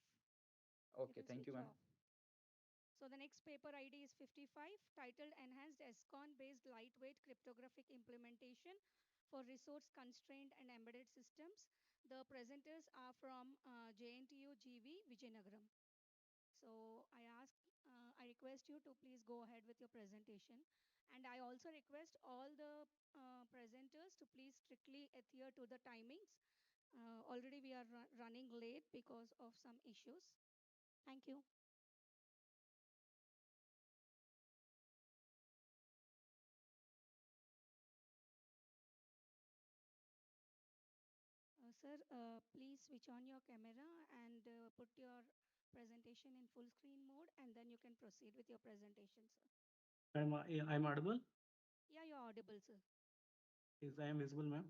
You
Okay,
can
thank you,
switch
ma'am.
off. So the next paper ID is 55, titled Enhanced SCON-based lightweight cryptographic implementation for resource-constrained and embedded systems. The presenters are from JNTU GV Vijayanagaram. So I request you to please go ahead with your presentation. And I also request all the presenters to please strictly adhere to the timings. Already we are running late because of some issues. Thank you. Sir, please switch on your camera and put your presentation in full screen mode, and then you can proceed with your presentation, sir.
I'm audible.
Yeah, you're audible, sir.
Yes, I am visible, ma'am.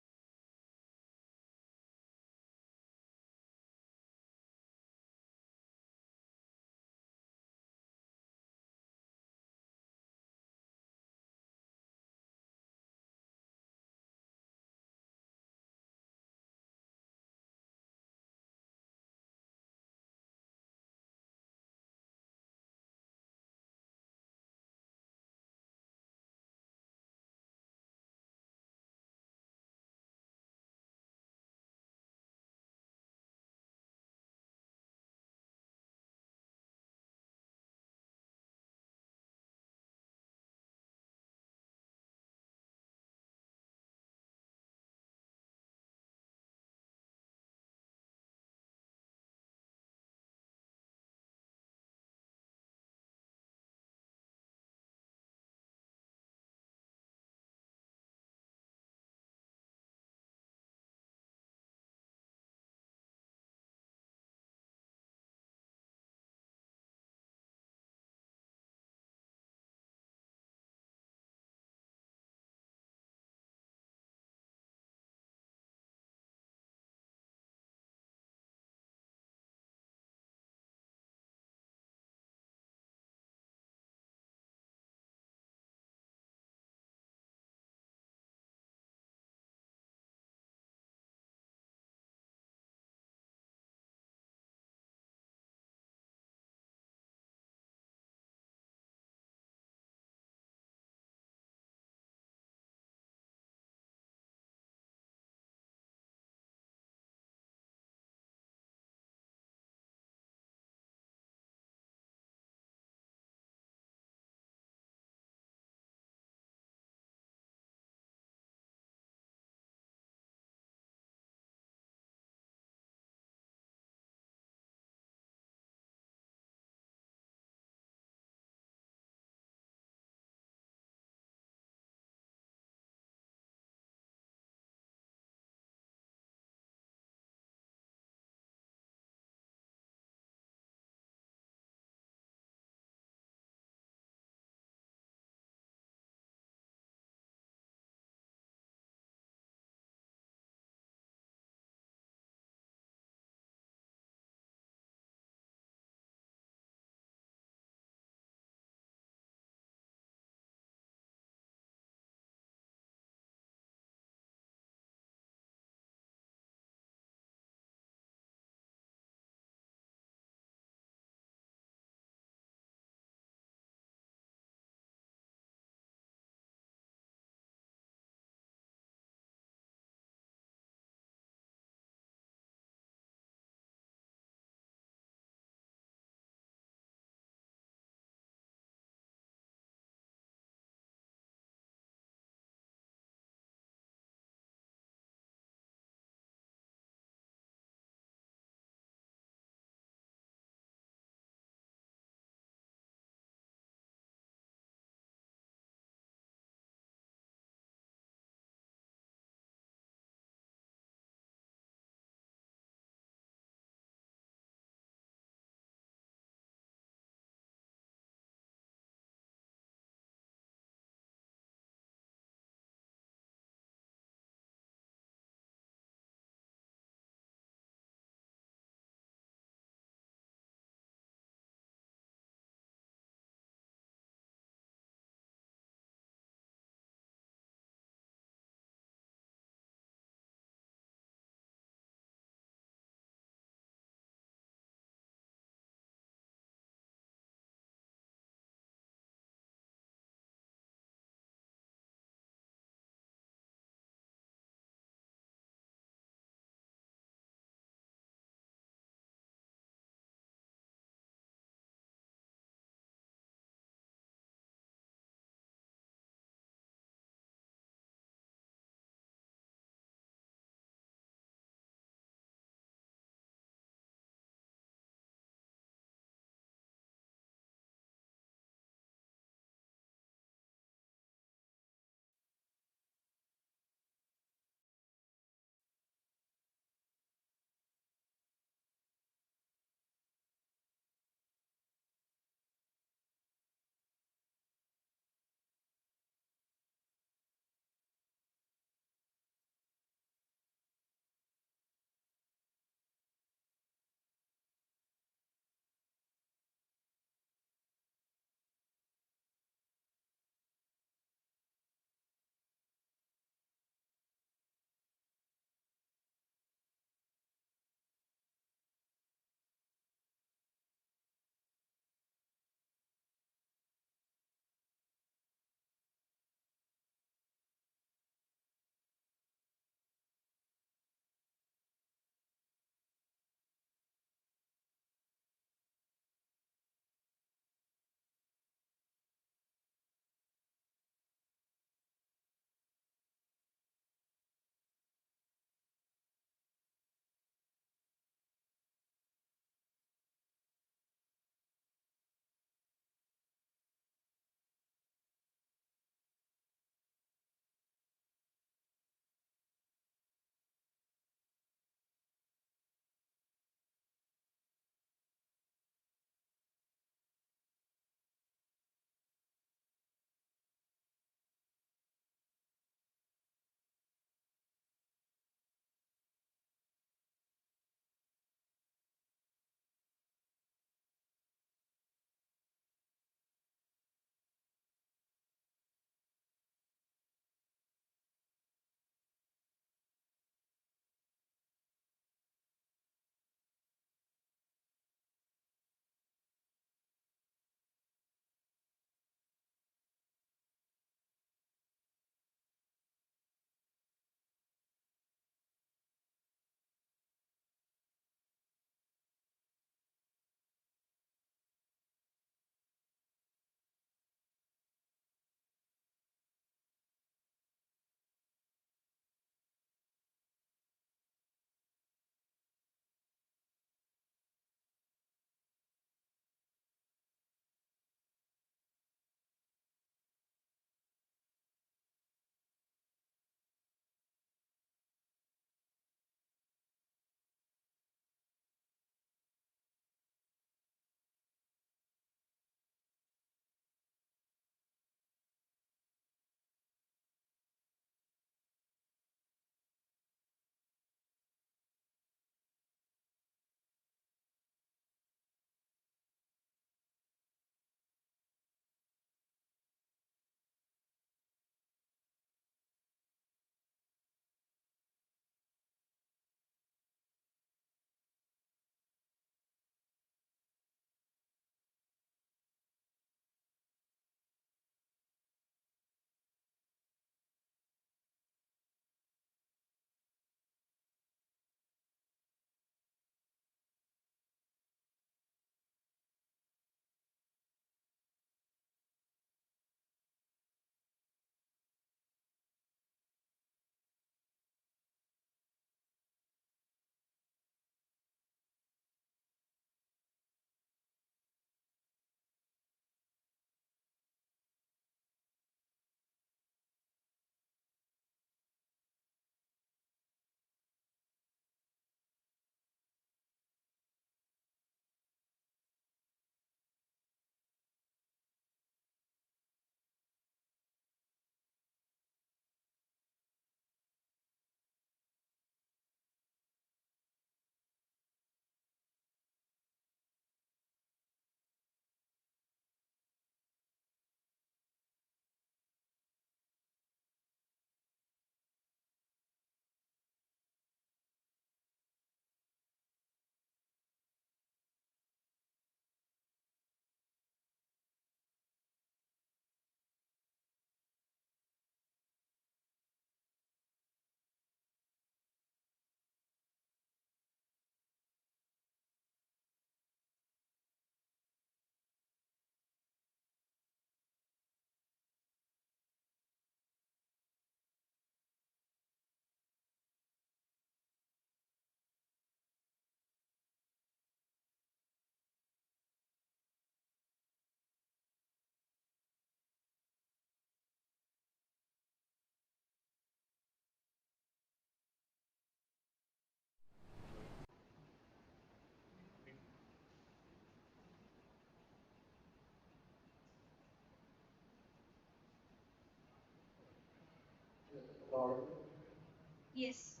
Yes.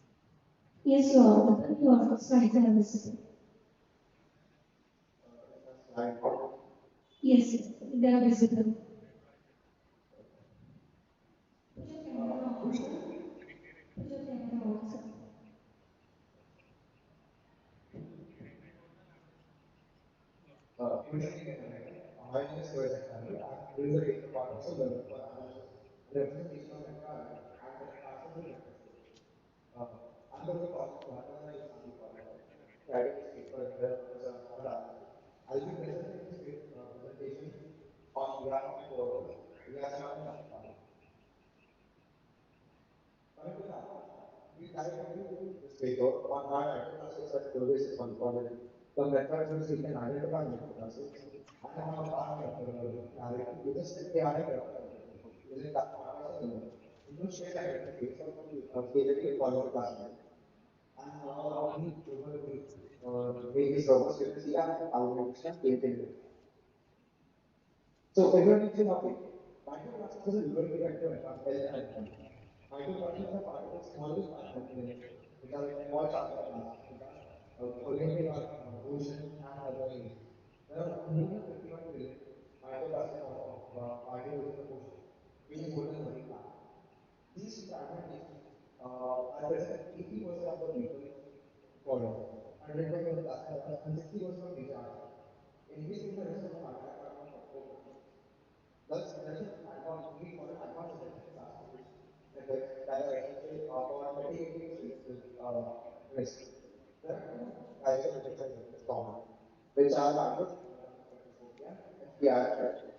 Yes, you are. Your slides are visible. Yes, yes, they are visible. Put your camera on, sir. Put your camera on, sir.
Good evening everyone. My name is Gokaraju. I'm doing the data partnership level for analysis and representation of employer and the passenger vector space. Uh, I'm from the college of Rangaraju college, writing this paper under Professor Mohammed Ali. I'll be presenting this presentation on behalf of my co-authors, Riyazan and Akhtar. Coming to the abstract, we dive into this paper on why microplastics are pervasive conformity, the methods which we can identify microplastics, and how the art of microbiology uses AI-driven algorithms using machine learning to shade identities of KLP polymer plastics, and how we make this robust with CR algorithms and painting. So, introducing of it, microplastics is a lubricant element. Microplastics are particles smaller than 5 micrometers, which are like small chunks of plastic that orientate our ocean and other areas. There are 151 trillion microplastic particles in the ocean, which is more than marine plastic. These fragmentations are present in 80% of the people for Earth, 100% of plastic parts, and 60% of major articles. Increasing the risk of heart attack by around 44%. Thus, there's a need for an advanced detection classification methods that are essential for mitigating this risk. There are two types of detection methods common, which are microspectroscopy and FTIR detection.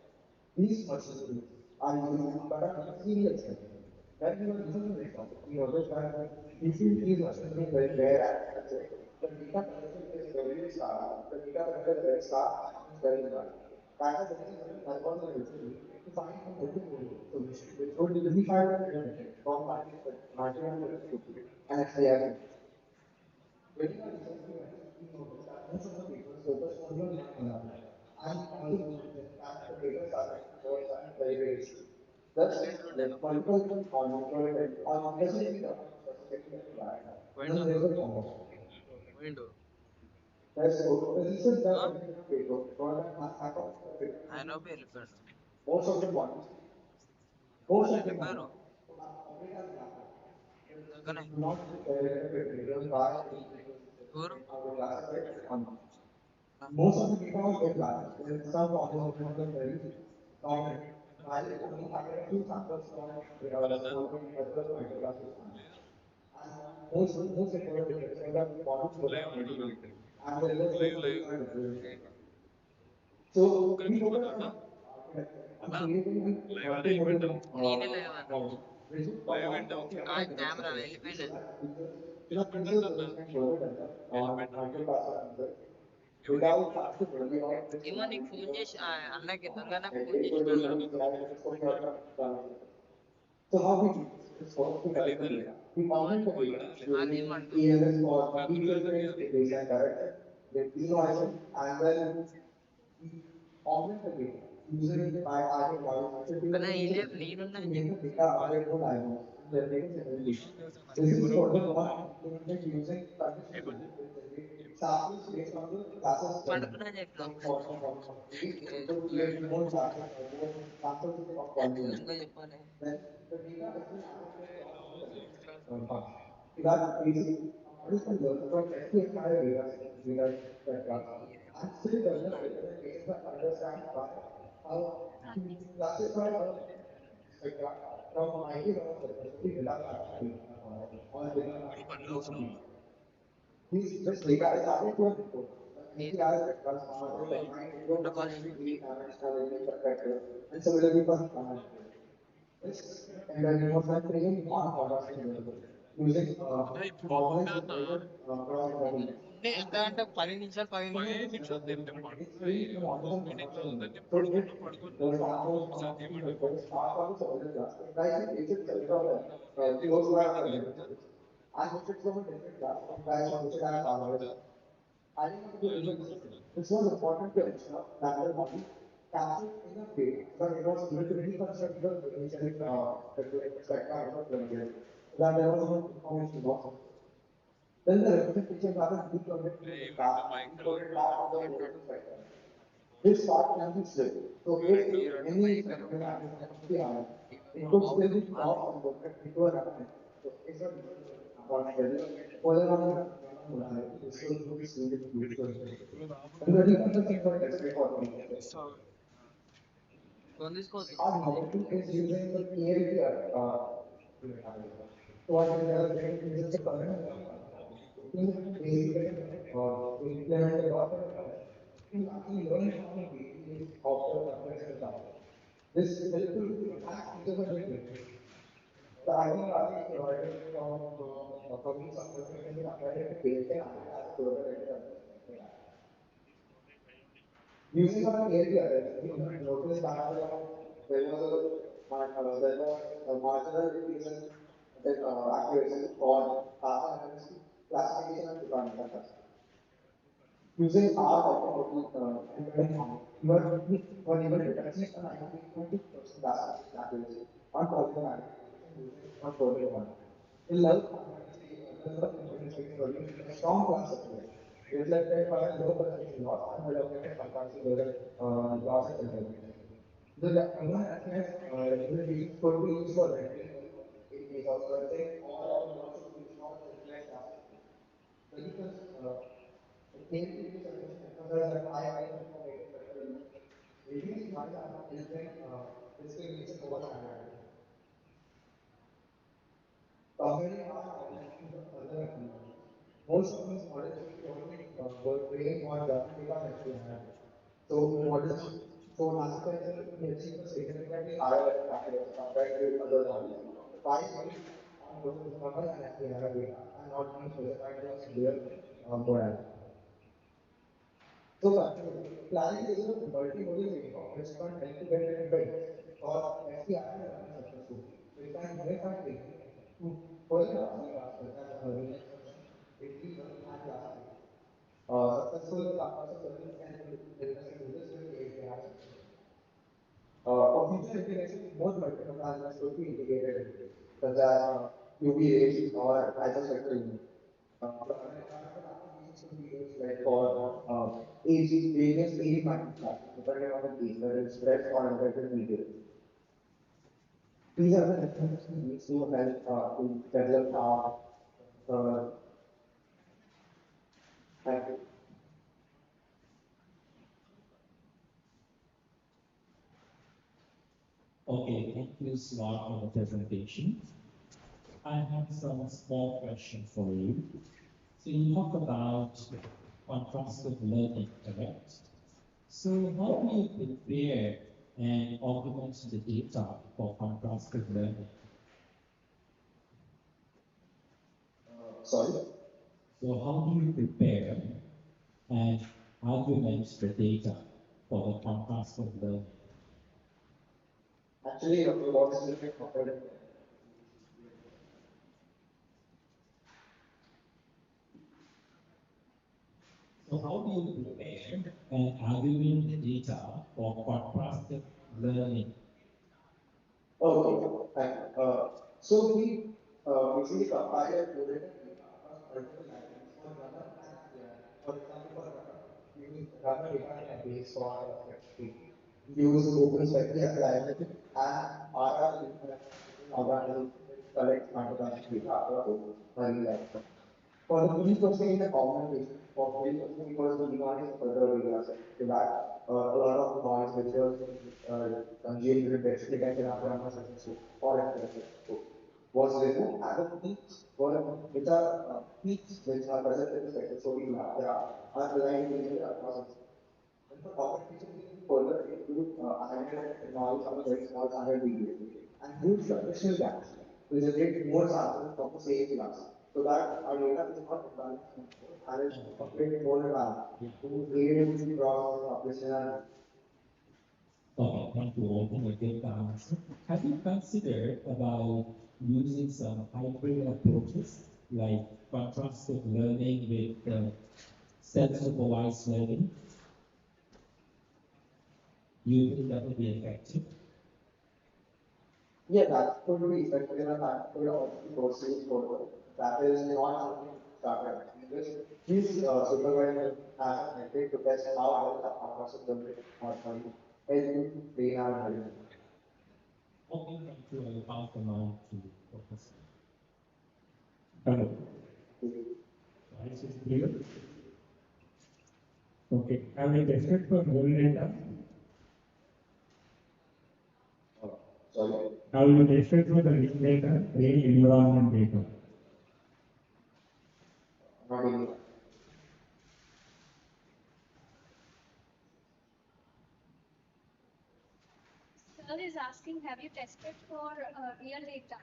These machines are easy but are extremely expensive. When you are using a microscope, you notice that using these machines being very rare and expensive, the data collection is very scarce. The data collected is very scarce and is very limited. That's the reason certain methods are usually to find a multimodal solution which would unify the data methods from micro spectroscopy and FTIR detection. During our research events, we noticed that most of the papers focus only on one modality, and we also noticed that the data started to merge and very easily. Thus, like multiple monitoring on doesn't really come from specifically FTI, and then there's a combo. There's resistance that within the paper, product has happened in the paper most of the models, most of the models operate as black box. They do not reflect the data why any paper is certified or classified as common. Most of the data was very balanced, with some composition of them very dominant, while it only had a few samples from supporting other microplastic samples. And most important difference was that models were not multivariate, and there was no predefined distribution. So we focused on architecture and creating a multimodal model, which would allow for the upfront detection capability so that users can further develop on microplastic research without having to worry about which one will be the like which will be the CI microscopy or the plastic research. So how we do this is first we collect the data. We augment the data using ELS or e-filtering baseline direction with denoising, and then we augment the data using by adding noise, filtering, and selection to make the data appear more diverse and generating genuine data. This is furthermore implemented using conditional logic, which generates samples based on the classes studied. Like for A, it would yield more classes or more samples of polynomials. Then the data is then added to a cross-model evaluation function. So that basically a model can learn from every entire data set class and still develop representations that understand why how to classify a spectra from 90 rows of spectroscopy without having to data at all or without having to do some data. This data is added to a report. The SPR spectras are then combined into a 193 dimensional image vector, and similarly for gamma emission. This embedding was then trained on a machine learning using Organized generated cross-model. And it trains the models on machine learning. So if the samples on a machine vector is far from the solid class, it tries to place it center of the close by on the element space. And if it's from a different class, it tries to push it as far away as possible. Adding up during the discussion, this was important to ensure that the model captured enough data so that it was able to reconstruct the initial spectra without plagiarism. that there was no information loss. Then the representation rather decoded back of the original spectrum. This part can be slipped. So if any spectrum that is completely iron, it could still be crossed and converted into a remnant. So if a about whether polynomial molality, this will be extremely useful. And the reconstruction for X-ray coordinates. Our model is using the KLT database. So what it does, it uses the current to basically to implement the Docker to actually learn from the database of the context result. This is helpful to enhance features of the database. The itinerary is provided from each subject and can be compared to KLT and added as a further editor adjustment for that. Using our KLT arrays, we noticed that there was a marginal decrease in accuracy for pattern accuracy, classification, and deployment accuracy. Using our embedding model, we were able to achieve a 98.2% classification accuracy on polygon identification using a further deployment. In level impedance space produced a strong class appeal, reflected by a low perception loss and well-located contrastive losses interpretation. The human representations could be used for rendering images or searching, or it could also be used for simplex classification. The KLT-based solution emphasizes that high items for making better use, reduce noise, and help in discrimination over standardization. Comparing our model to the other methodologies, most of these models were trained on German data and SPNR. So models, so classifier could achieve a significantly higher accuracy compared to other models by relying on both German and SPNR data and not being specified to a singular modality. So concluding, Clarity is a multimodal framework which can help to get embeddings for SPNR to run successfully, which can unify training to further upstream tasks such as reconstruction, retrieval, and classification. Successful context solutions can help us to do this with KLTR successfully. For future integration, more multiple parameters could be integrated into this, such as UV rays or hyperspectral imaging. Environmental applications could be used like for various age mapping strategies depending on the case, whether it's fresh or embedded material. These are the different techniques to help to develop our technology. Thank you.
Okay, thank you, Swat, for the presentation. I have some small questions for you. So you talk about contrastive learning, correct? So how do you prepare and augment the data for contrastive learning?
Sorry?
So how do you prepare and augment the data for the contrastive learning?
Actually, your voice is a bit muffled.
So how do you prepare and augment the data for contrastive learning?
Okay, so we basically compile a curated data across multiple libraries for German and SPNR. For example, for German, we use German data database for spectroscopy. We use OpenSpectrum as a library, and RR is an organization which collects quantitative data across marine life. For the pre-processing and augmentation, for pre-processing, we first denoise the further data set so that a lot of noise which was consumed during detection of German spectroscope or SPNR spectroscope was removed, and the peaks which are peaks which are present in the spectroscopy graph are aligned evenly across the spectrum. And for augmentation, we further include ionized noise of a very small standard deviation and use fractional gaps to generate more samples from the same class so that our data is not imbalanced anymore and is completely more balanced to aid in the process of publishing and
Okay, thank you all for a good answer. Have you considered about using some hybrid approaches like contrastive learning with self-supervised learning? Do you think that would be effective?
Yeah, that could be effective and that could also proceed further. That is not something started. Just each supervisor has a metric to test how well a person will help you train our intelligence.
Hello. Voice is clear. Okay. Have you tested for whole data?
Sorry.
Have you tested for the real data, real environment data?
Not even.
Sir is asking, have you tested for real data?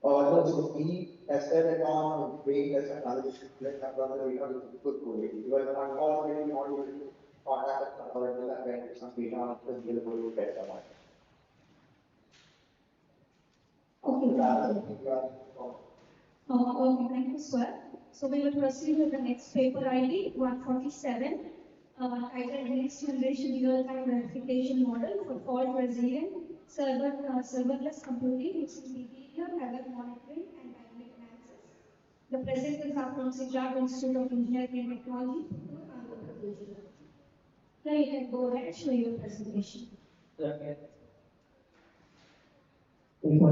No, so we tested it on brain test analysis, like run the data with good coding. Because unfortunately, we're not able to contact the server until that when some data is available to test on it.
Okay,
That
thank
is
you.
something we are from.
Okay, thank you, sir. So we will proceed with the next paper ID 147, titled Next Generation Real-Time Verification Model for Fault Resilient Serverless Computing using Behavior, Weather Monitoring, and Dynamic Analysis. The presenters are from Sijar Institute of Engineering and Technology, Puttur and Gokaraju. Now you can go ahead and show your presentation. You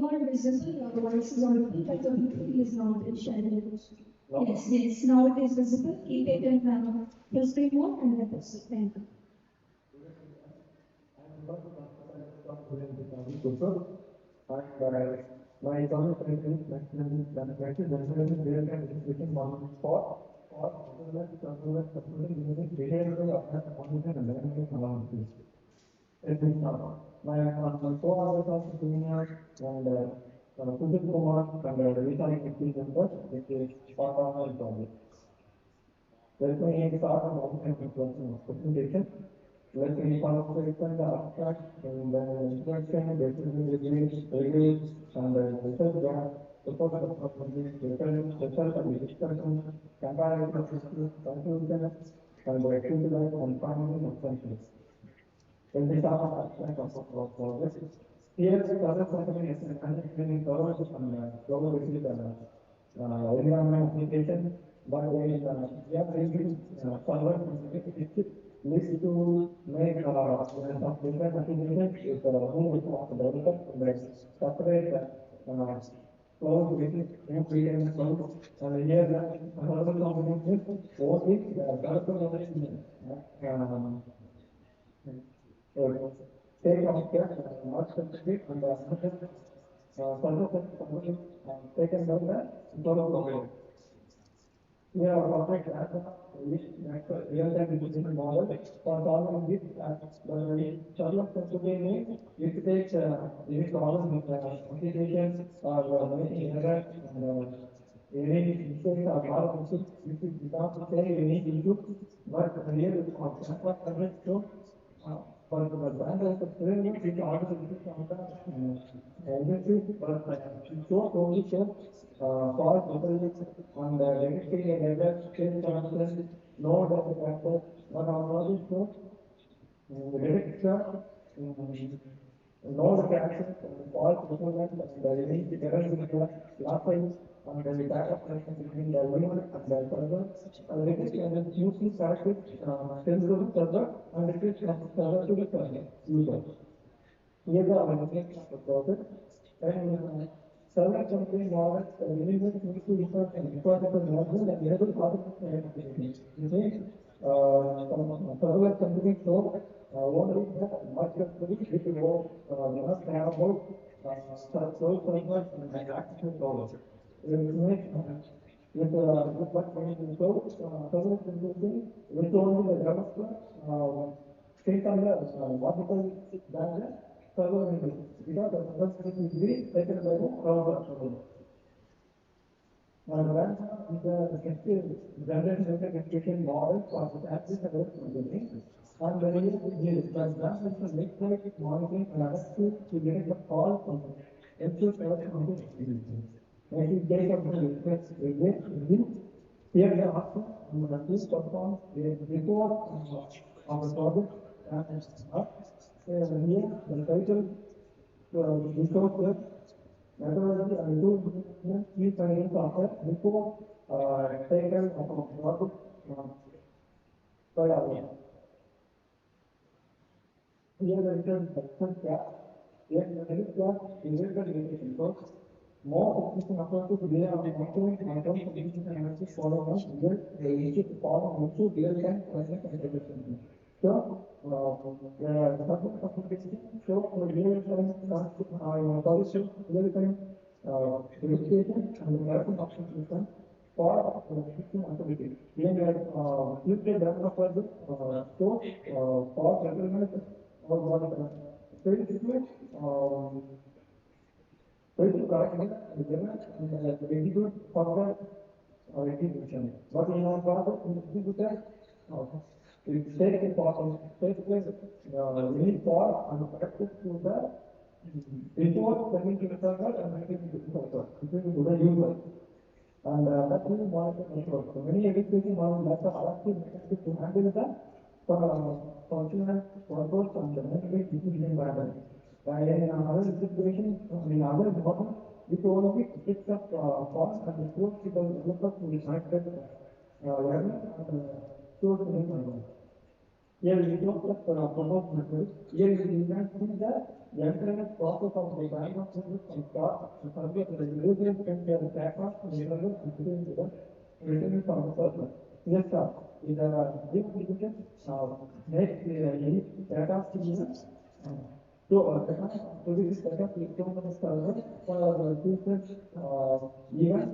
are visible, your voice is audible, but your PPT is not shared. Yes, now it is visible. Keep it in full screen mode and then proceed. Thank you.
My total is maximum transaction real-time execution model for computing using behavioral application and dynamic analysis. My 4 hours of senior and Sujit Kumar and Rita Kippi members, which is part of my project. Let me start on presentation. Let me concentrate on the abstract and the introduction, basic reviews, and the research gap, the focus of research and discussion, comparative conclusion, and the critical and finding assumptions. When we talk about abstract of this, here the other company is understanding global research environment application, but we are bringing server list to make some different applications with who of the developer like separate cloud basis and create cloud. And here another combination only developer take of care not specific and another server company taken down the solo provider. Here our corporate data which real-time execution model for solving this the Sherlock today it takes any problem with application or making error and any mistakes or malfunctions which is without saying any issue, but here for Sherlock service so for the brand of the framework it also is on the agency, but it shows only shows false messages and detecting a error, change chances, no data factor, but on all this shows detect no crashes, false messages, and any errors in the last time and the backup connection between the user and the server, and detect and then using traffic sends to the server and detect from server to the user. Here the organization of the process and server computing models users need to import an infrastructure module and enable automation applications. Using server computing flow only the microservice which will not have about flow servers and access servers. With what we show server computing with only the developer think on the multiple branches server because the server is being taken by the server. And then the next generation execution model for the access server computing. And the real is the example is electronic monitoring and adaptive to get the call from ensure server computing. Maybe take up the request Here we are also please perform a report of the project and here the title resources methodology and tools key findings of the report taken of a project by our here the return section gap. Here the next gap is the limitation. So more efficient approaches to real monitoring and terms of efficient analysis following up real issue follow also real time present and development. So the subject of application show the real time solution real time verification and the development option system for system activity. When you are future developer so for settlement or what basically basically correctly the execute further execution. But in our process in executor it takes a process takes place any for and practice to the report sending to the server and making to the server to the user. And that's really monitor network. So many education models like the adaptive mechanism to handle the functional purpose and the memory decision environment. And in another situation, in other model, it only picks up cost and reports to the developer to the market learning and source environment. Here we look at proposed methods. Here you can see the entire process of the diagram from start to subject the user can get the background to the level and putting to the returning from the server. Here start is a new application make any data streams. So this data is from the server for the user event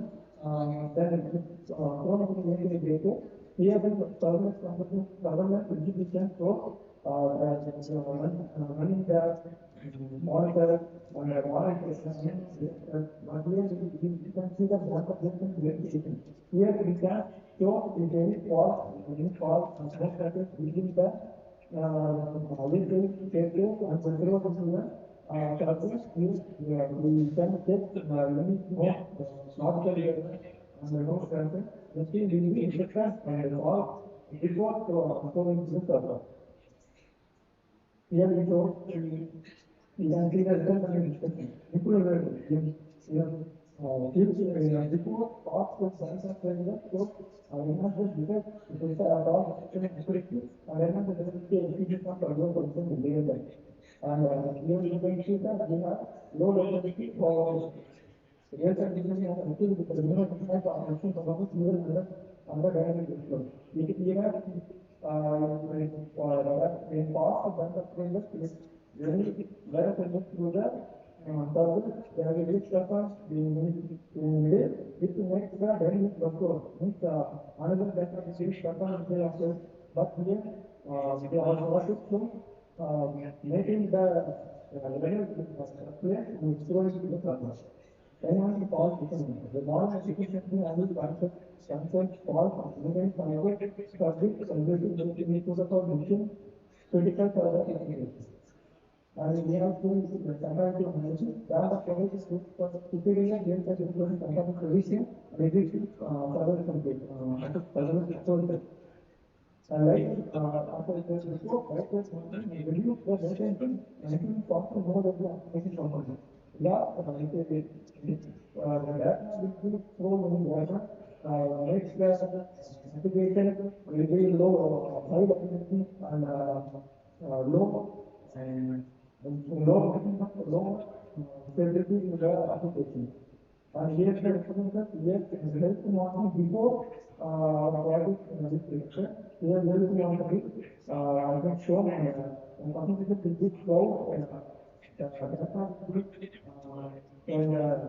then from the data. Here the server government execution so running the monitor and monitoring but here you can see the monitoring verification. Here we can show if any fault unexpected within the monitoring cases and control of the service we can check any not and no content. The thing will be different and all report according to the server. Here we go you can see the result and inspection. Report cost of sensor failure so enhance the defect if at all accurately and enhance the efficiency of control position in real time. And here you can see that we have low latency for real time decision has achieved with the minimum impact of machine performance even under dynamic workflow. We can see that in past of backup framework is very better framework through the service there are rich reference being needed which makes the dynamic workflow means another backup is rich reference they also but here they are also making the dynamic place and storing to the server. Dynamic fault determinant. The modern efficiently handles concepts fault components and subject ability to the mission critical server applications. And we have seen the comparative analysis that the provides superior real-time improvement compared to provision and existing server template. Like after the report, reduce the latency and improve faster mode of the application performance. Yeah, the data which we throw in data makes the application very low, high latency and low and low stability in the application. And here the references here help monitoring before project this picture. Here help monitoring I can show concentrated with this flow and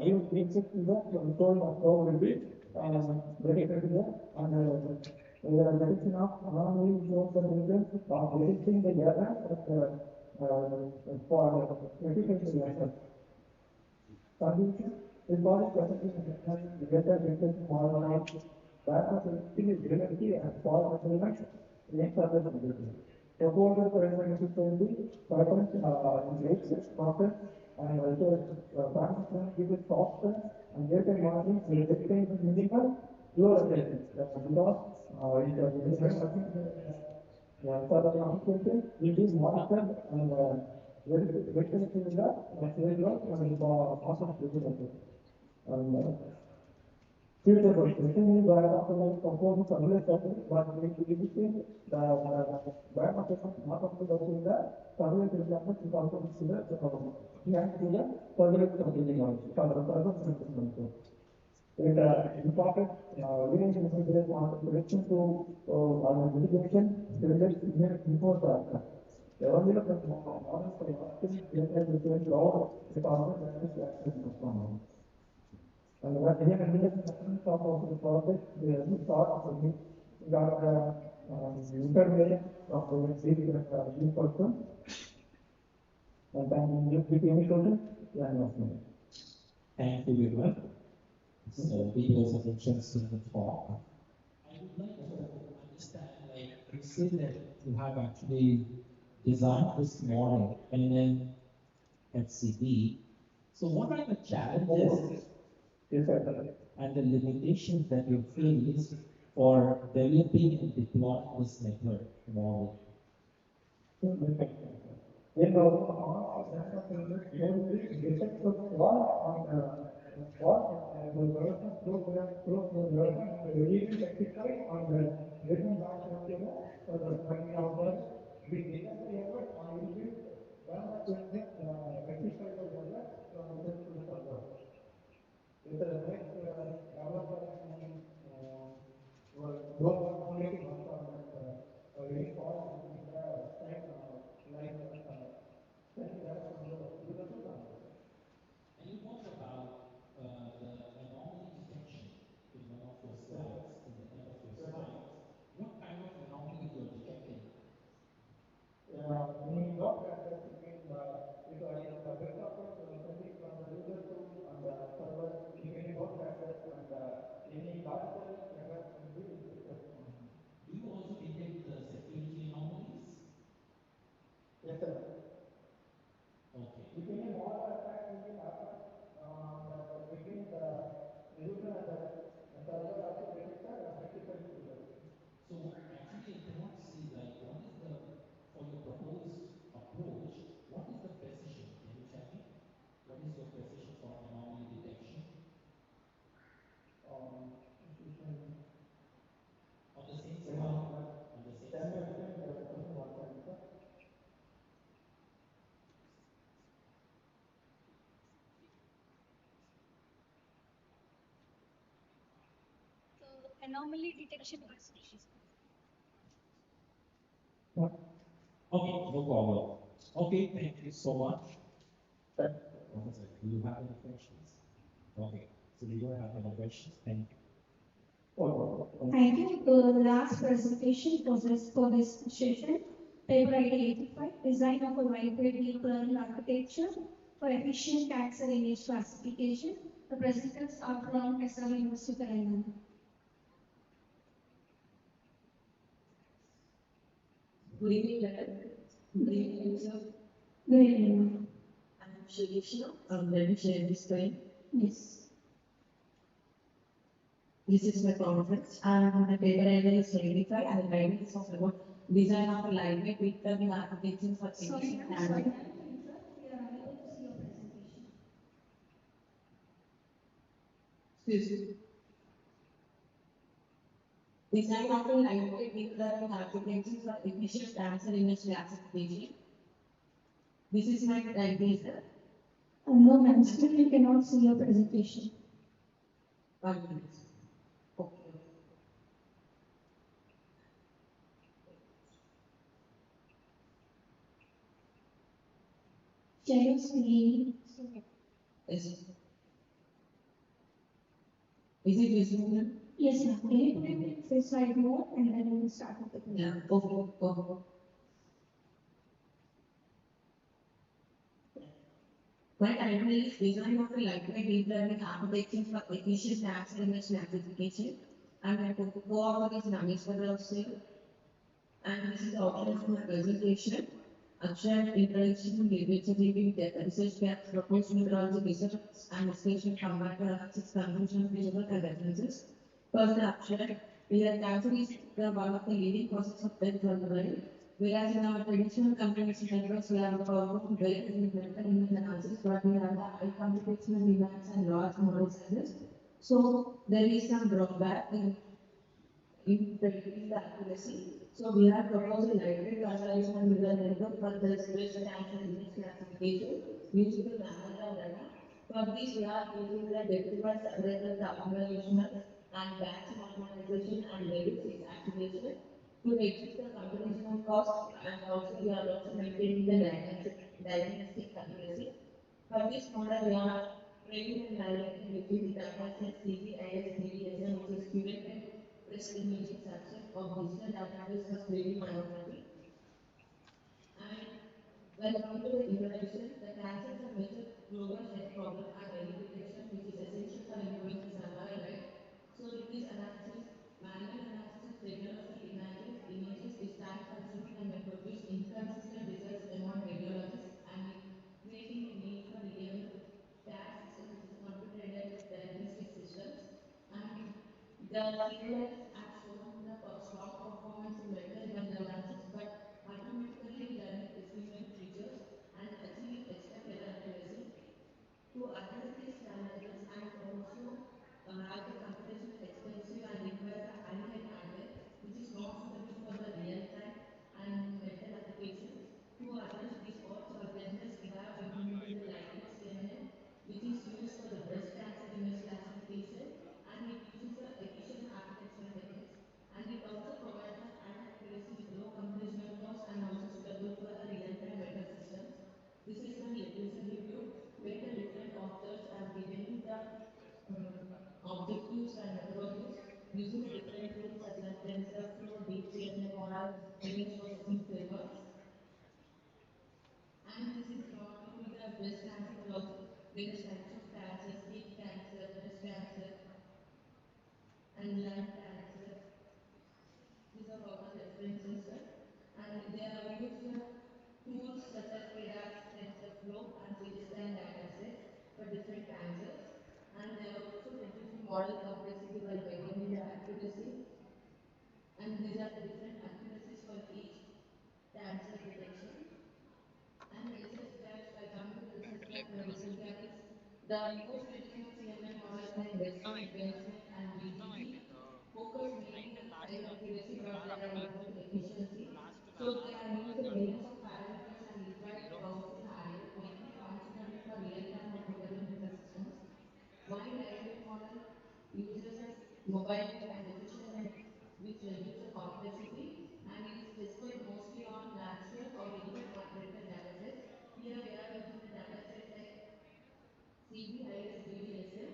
give access to the control of flow will be dedicated here and the detection of anomaly shows the results of detecting the error for efficiency error. Solution is body processing and data retention model data processing is directly and fault settlement next other solution. Proposal for efficiency patterns makes process and also practice gives software and data modeling and detecting is minimal lower attendance. Because in the different further application will be monitored and verification in the material and the cost of presentation. And future question is why after the composite simulation, but we using the biomarker not only in the surveillance example is also considered we have to the surveillance also. It important relation contribution to mitigation related before the earlier the models for between law department and and what we have in top of the project, we thought of the got intermediate of the person, and then you became a total,
Thank you very much. So it was an interesting talk. I would like to understand, like you said that you have actually designed this model and then FCD. So what are the challenges and the limitations that you face for developing and deploying this method model? And you talked about the anomaly detection in one of your slides, in the end of your slides. What kind of anomaly you're detecting?
We got that between if I went up sending from the user to and the server, if any got that and any logical error will be detected.
Do you also detect the security anomalies?
Yes, sir.
Okay.
If any model attack will be happen between the user and the server also detected and rectified user.
So actually I cannot see like what is the, for your proposed approach, what is the precision? Can you tell me? What is your precision for anomaly detection? On the same slide. On the same
Can you
slide.
explain the question once again, sir?
So anomaly detection precision.
Okay, no problem. Okay, thank you so much. Do you have any questions? Okay, so we don't have any questions. Thank you.
Thank you. The last presentation process for this session, paper ID 85, design of a lightweight deep learning architecture for efficient tax and image classification. The presenters are from ICWSNUCA-2026. Good evening, Good evening, sir. Good evening. I'm Shirisha. Let me share this screen. Yes. This is my conference, and my paper area is 75, and the guidance is about design of a lightweight deep learning architecture for efficient and we are unable to see your presentation. Excuse me. Design of a lightweight deep learning architecture for efficient answer image classification. This is my guidance. No, ma'am, still we cannot see your presentation. 1 minute. Okay. Share your screen. Yes. Is it visible? Yes, ma'am. Can you put it in face slide mode and then we will start with the presentation? Yeah, go. My title is Design of a Lightweight Deep Learning Architecture for Efficient Tax Image Classification. And my co-author is Rangaraju. And this is the outline of my presentation. Abstract introduction to literature review, research gaps, proposed methodology research, and discussion combined analysis, conclusion, visual and references.
First, the abstract, where cancer is one of the leading causes of death worldwide. Whereas in our traditional comprehensive networks, we have a powerful, well-implemented image analysis, but we have the high computational demands and large model sizes. So there is some drawback in predicting the accuracy. So we have proposed a lightweight convolutional neural network for breast cancer image classification using the mammogram data. For this, we are using the depth-first array convolutional and batch normalization and reduce its activation to reduce the computational cost, and also we are also maintaining the diagnostic accuracy. For this model, we are training and validating between the dataset CGIS-DBSM, which is curated breast imaging subset of digital database for screening mammography. And when coming to the introduction, the cancers and major global health problems are early detection, which is essential for improving the survival rate. So with this analysis, manual analysis of radiological images is time consuming and may produce inconsistent results among radiologists, and it creating a need for reliable CAD system, which is computer aided diagnostic systems. And the CLS have shown the strong performance in medical image analysis, but automatically learning estimate features and achieving extra error accuracy. To address these challenges and also have the computational expensive and requires a high-end hardware, which is not suitable for the real-time and medical applications. To address these all challenges, we have implemented the lightweight CNN, which is used for the breast cancer image classification, and it uses the efficient architectural techniques, and it also provides the high accuracy with low computational cost and also suitable for the real-time medical systems. This is the literature review where the different authors have given the objectives and methodologies using the different tools such as TensorFlow, Deep CNN, or image processing frameworks. And this is not only the breast cancer, but also various types of cancer, skin cancer, breast cancer, and lung cancer. These are all the references, and they have used tools such as KDAS, TensorFlow, and CGScan datasets for different cancers. And they are also reducing model complexity while maintaining the accuracy. And these are the different accuracies for each cancer detection. And research gaps, by coming to the research gap, the research gap is the most traditional CNN models like Western, Benchmark, and BGG focus mainly on high accuracy, but there are low efficiency. So they have used millions of parameters and required powerful hardware, making it unsuitable for real-time or portable medical systems. While lightweight model uses a mobile and efficient net, which reduces the complexity, and it is tested mostly on natural or internet-operated datasets. Here we are using the dataset like CGIS DBSM,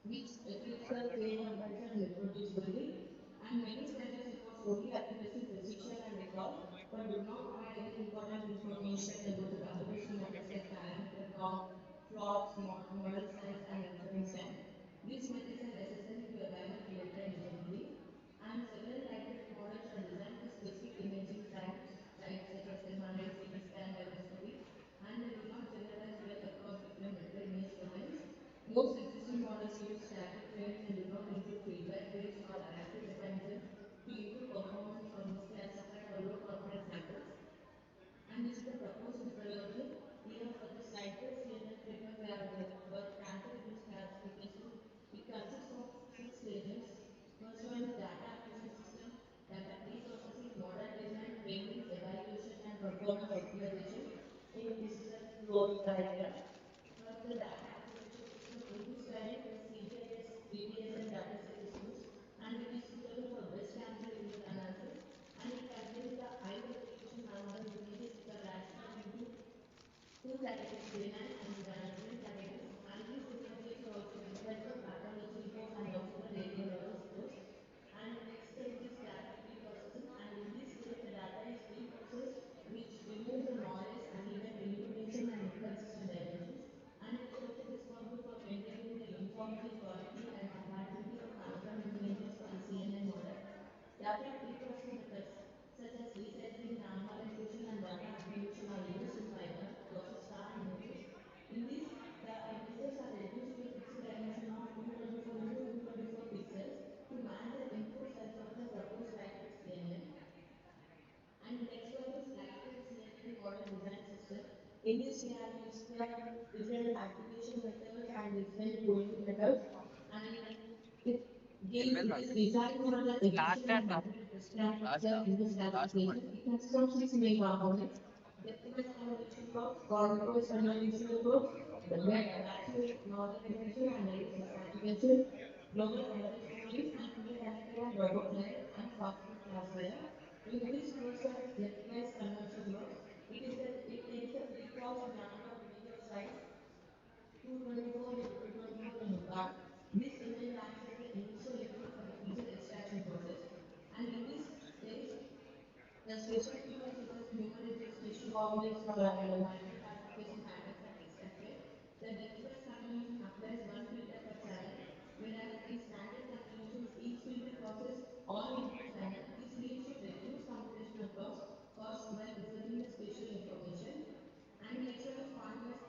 which affects the capability and reproducibility. And many studies reports only accuracy, precision, and recall, but do not provide any important information about the computational methods like parameter count, flops, model size, and inference time. These methods are necessary to evaluate real-time digitally, and several lightweight models are designed for specific imaging types, like such as MRI, CT scan, endoscopy, and they do not generalize well across different medical image domains. Most existing models use static training and do not include feedback-based or adaptive mechanisms to improve performance for misclassified or low confidence samples. And this is the proposed methodology. Here for this lightweight CNN framework, we have developed cancer image classification. It consists of 6 stages. First one is data acquisition system, data pre-processing, model design, training, evaluation, and performance optimization. This is a flow diagram. First, the data acquisition system. In this study, the CGIS DBSM dataset is used, and it is suitable for breast cancer image analysis, and it contains the high resolution mammogram images which are classified into two categories, benign and malignant categories, and these images are also divided into pathology reports and also the radiologist reports. And next stage is data pre-processing, and in this stage the data is pre-processed, which removes the noise, uneven illumination, and inconsistent dimension. In this, we have used the different fabrication methods and different pooling methods, and it is designed for the efficient and accurate risk transfer in this classification. It consists of six main components: depth-wise convolution curves, contour-wise convolutional curves, the batch-wise northern deviation and reduced saturation, global average boundaries, and fully connected and robot layer and software class layer. In this first one is depth-wise convolution curves. It takes the pre-cross lambda vertical slice 224 into 224 into 1. This image acts as the initial input for the feature extraction process. And in this stage, the spatial features such as human edges, tissue boundaries, and microfabrication patterns are extracted. The depth-wise convolution applies one filter per channel, whereas in standard convolutions, each filter process all input channel. This leads to reduced computational cost while preserving the spatial information. And next one is point-wise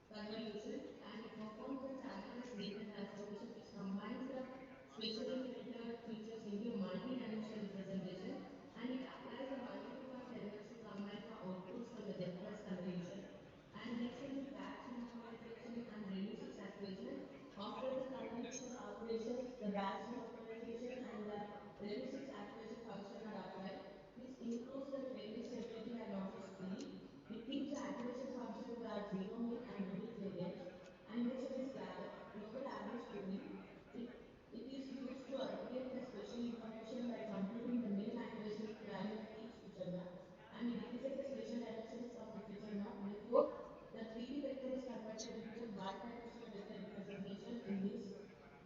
convolution, and it performs a channel-wise data transformation which combines the spatially filtered features into a multi-dimensional representation, and it applies a multi-point elements to combine the outputs from the depth-wise convolution. And next one is batch monopolization and reduced saturation. After the convolution operations, the batch monopolization and the reduced saturation function are applied, which improves the training stability and also speed. It keeps the activation function to at zero mean and reduce variance. And next one is global average pooling. It, it is used to aggregate the spatial information by computing the mean activation value of each feature map, and it decreases the spatial dimensions of the feature map. Therefore, the 3D vector is converted into a one-dimensional vector representation in this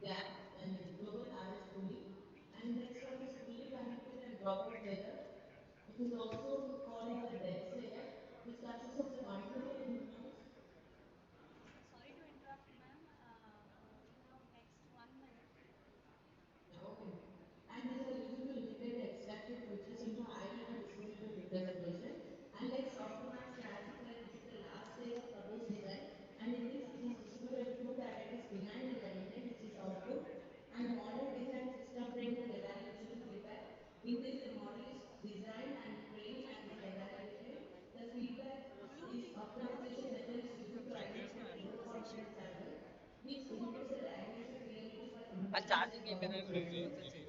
gap and global average pooling. And next one is fully connected and dropout layer. It is also called as the dense layer, which consists of the 1 trillion neurons.
Sorry to interrupt, ma'am. You have next 1 minute.
Yeah, okay. And these are used to integrate the extracted features into ideal and distributed representation. And next, softmax classifier. This is the last stage of Prabhu's design. And in this, it is distributed into two categories: benign and malignant, which is output. And the model design system training and evaluation feedback. In this, the model is designed and trained and then evaluated. The feedback is optimization method is used to identify the low confidence angle, which improves the diagnostic fidelity for imbalance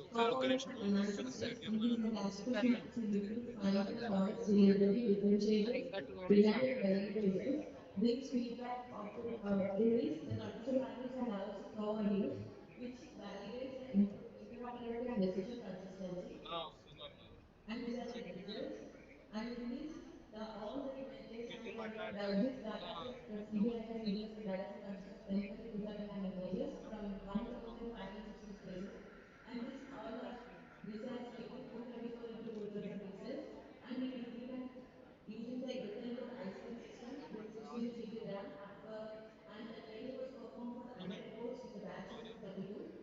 performance and analysis checks. And these are classification methods are used to find the product reliability differentiators, reliable variations, brings feedback output. In this, the condition matrix and analysis curve are used, which validates the interoperability and decision consistency. And these are the results. And in this, all the images and this data set, the CBIS universal data set consists of 103239 images from 1560 spaces. And this all are resized into 234 into 220 pixels, and it implement using the Intel Core i7 system with 16 GB RAM. And the training was performed for 100 cores with a batch size of 32,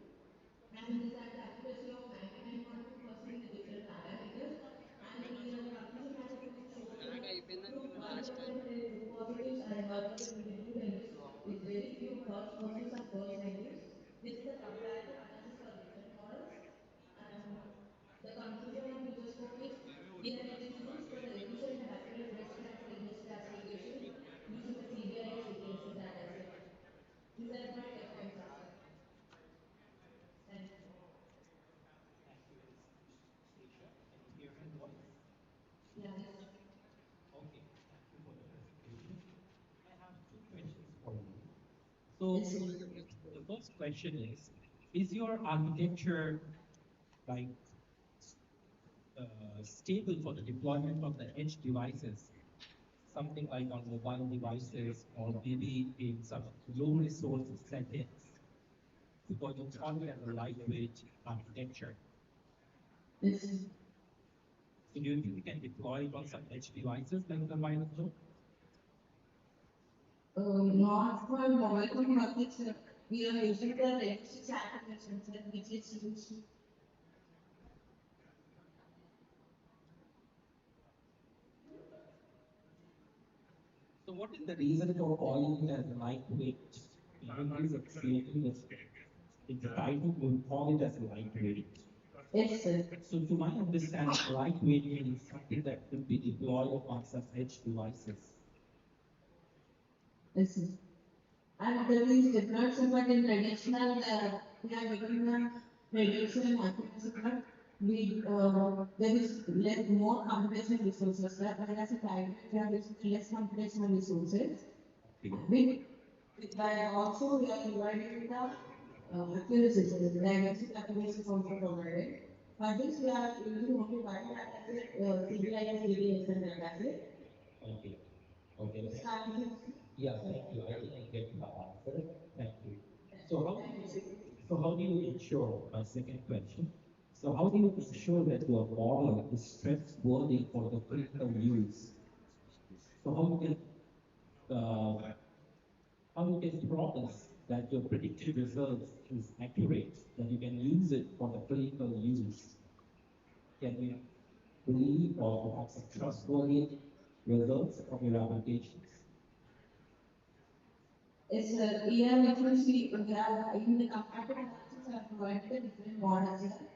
and this has the accuracy of 99.2% in the different parameters. And here the conclusion matrix also shows that through 1% in true positives and 1% in the true negatives with very few false positives and false negatives. This is the comparative analysis for different models. And the conclusion and future scope is here it is used for the efficient and accurate risk transfer image classification using the CBIS ETSC dataset. These are my take homes, sir. Thank you.
Thank you very much, Stacia. Can you hear my voice?
Yes.
Okay, thank you for the presentation. I have two questions for you. So the first question is your architecture like stable for the deployment of the edge devices, something like on mobile devices or maybe in some low resource settings, because you call it as a lightweight architecture.
Yes.
So do you think we can deploy it on some edge devices like the wireless phone?
Not for mobile phone markets. We are using the registered satellite sensor, which is used.
So what is the reason for calling it as lightweight? Even though it's extremely it's title will call it as lightweight.
Yes, sir.
So to my understanding, lightweight means something that could be deployed on some edge devices.
Yes. And there is difference, but in traditional, we are getting a traditional accuracy, but there is more computational resources, whereas in private, we are using less computational resources. Also, we are providing the accuracy, so the diagnostic accuracy is also provided. For this, we are using only one data set, CBI, CDS, and data set.
Okay. Okay. Yeah, thank you. I think I get the answer. Thank you. So how do you ensure, my second question, so how do you ensure that your model is trustworthy for the clinical use? So uh, how you can promise that your predicted results is accurate, that you can use it for the clinical use? Can you believe or perhaps trustworthy results of your applications?
Yes, sir. Here, if you see, we have in the comparative analysis, I have provided the different models here.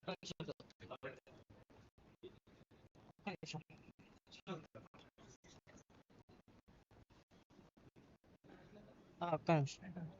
ఒక్క నిమిషం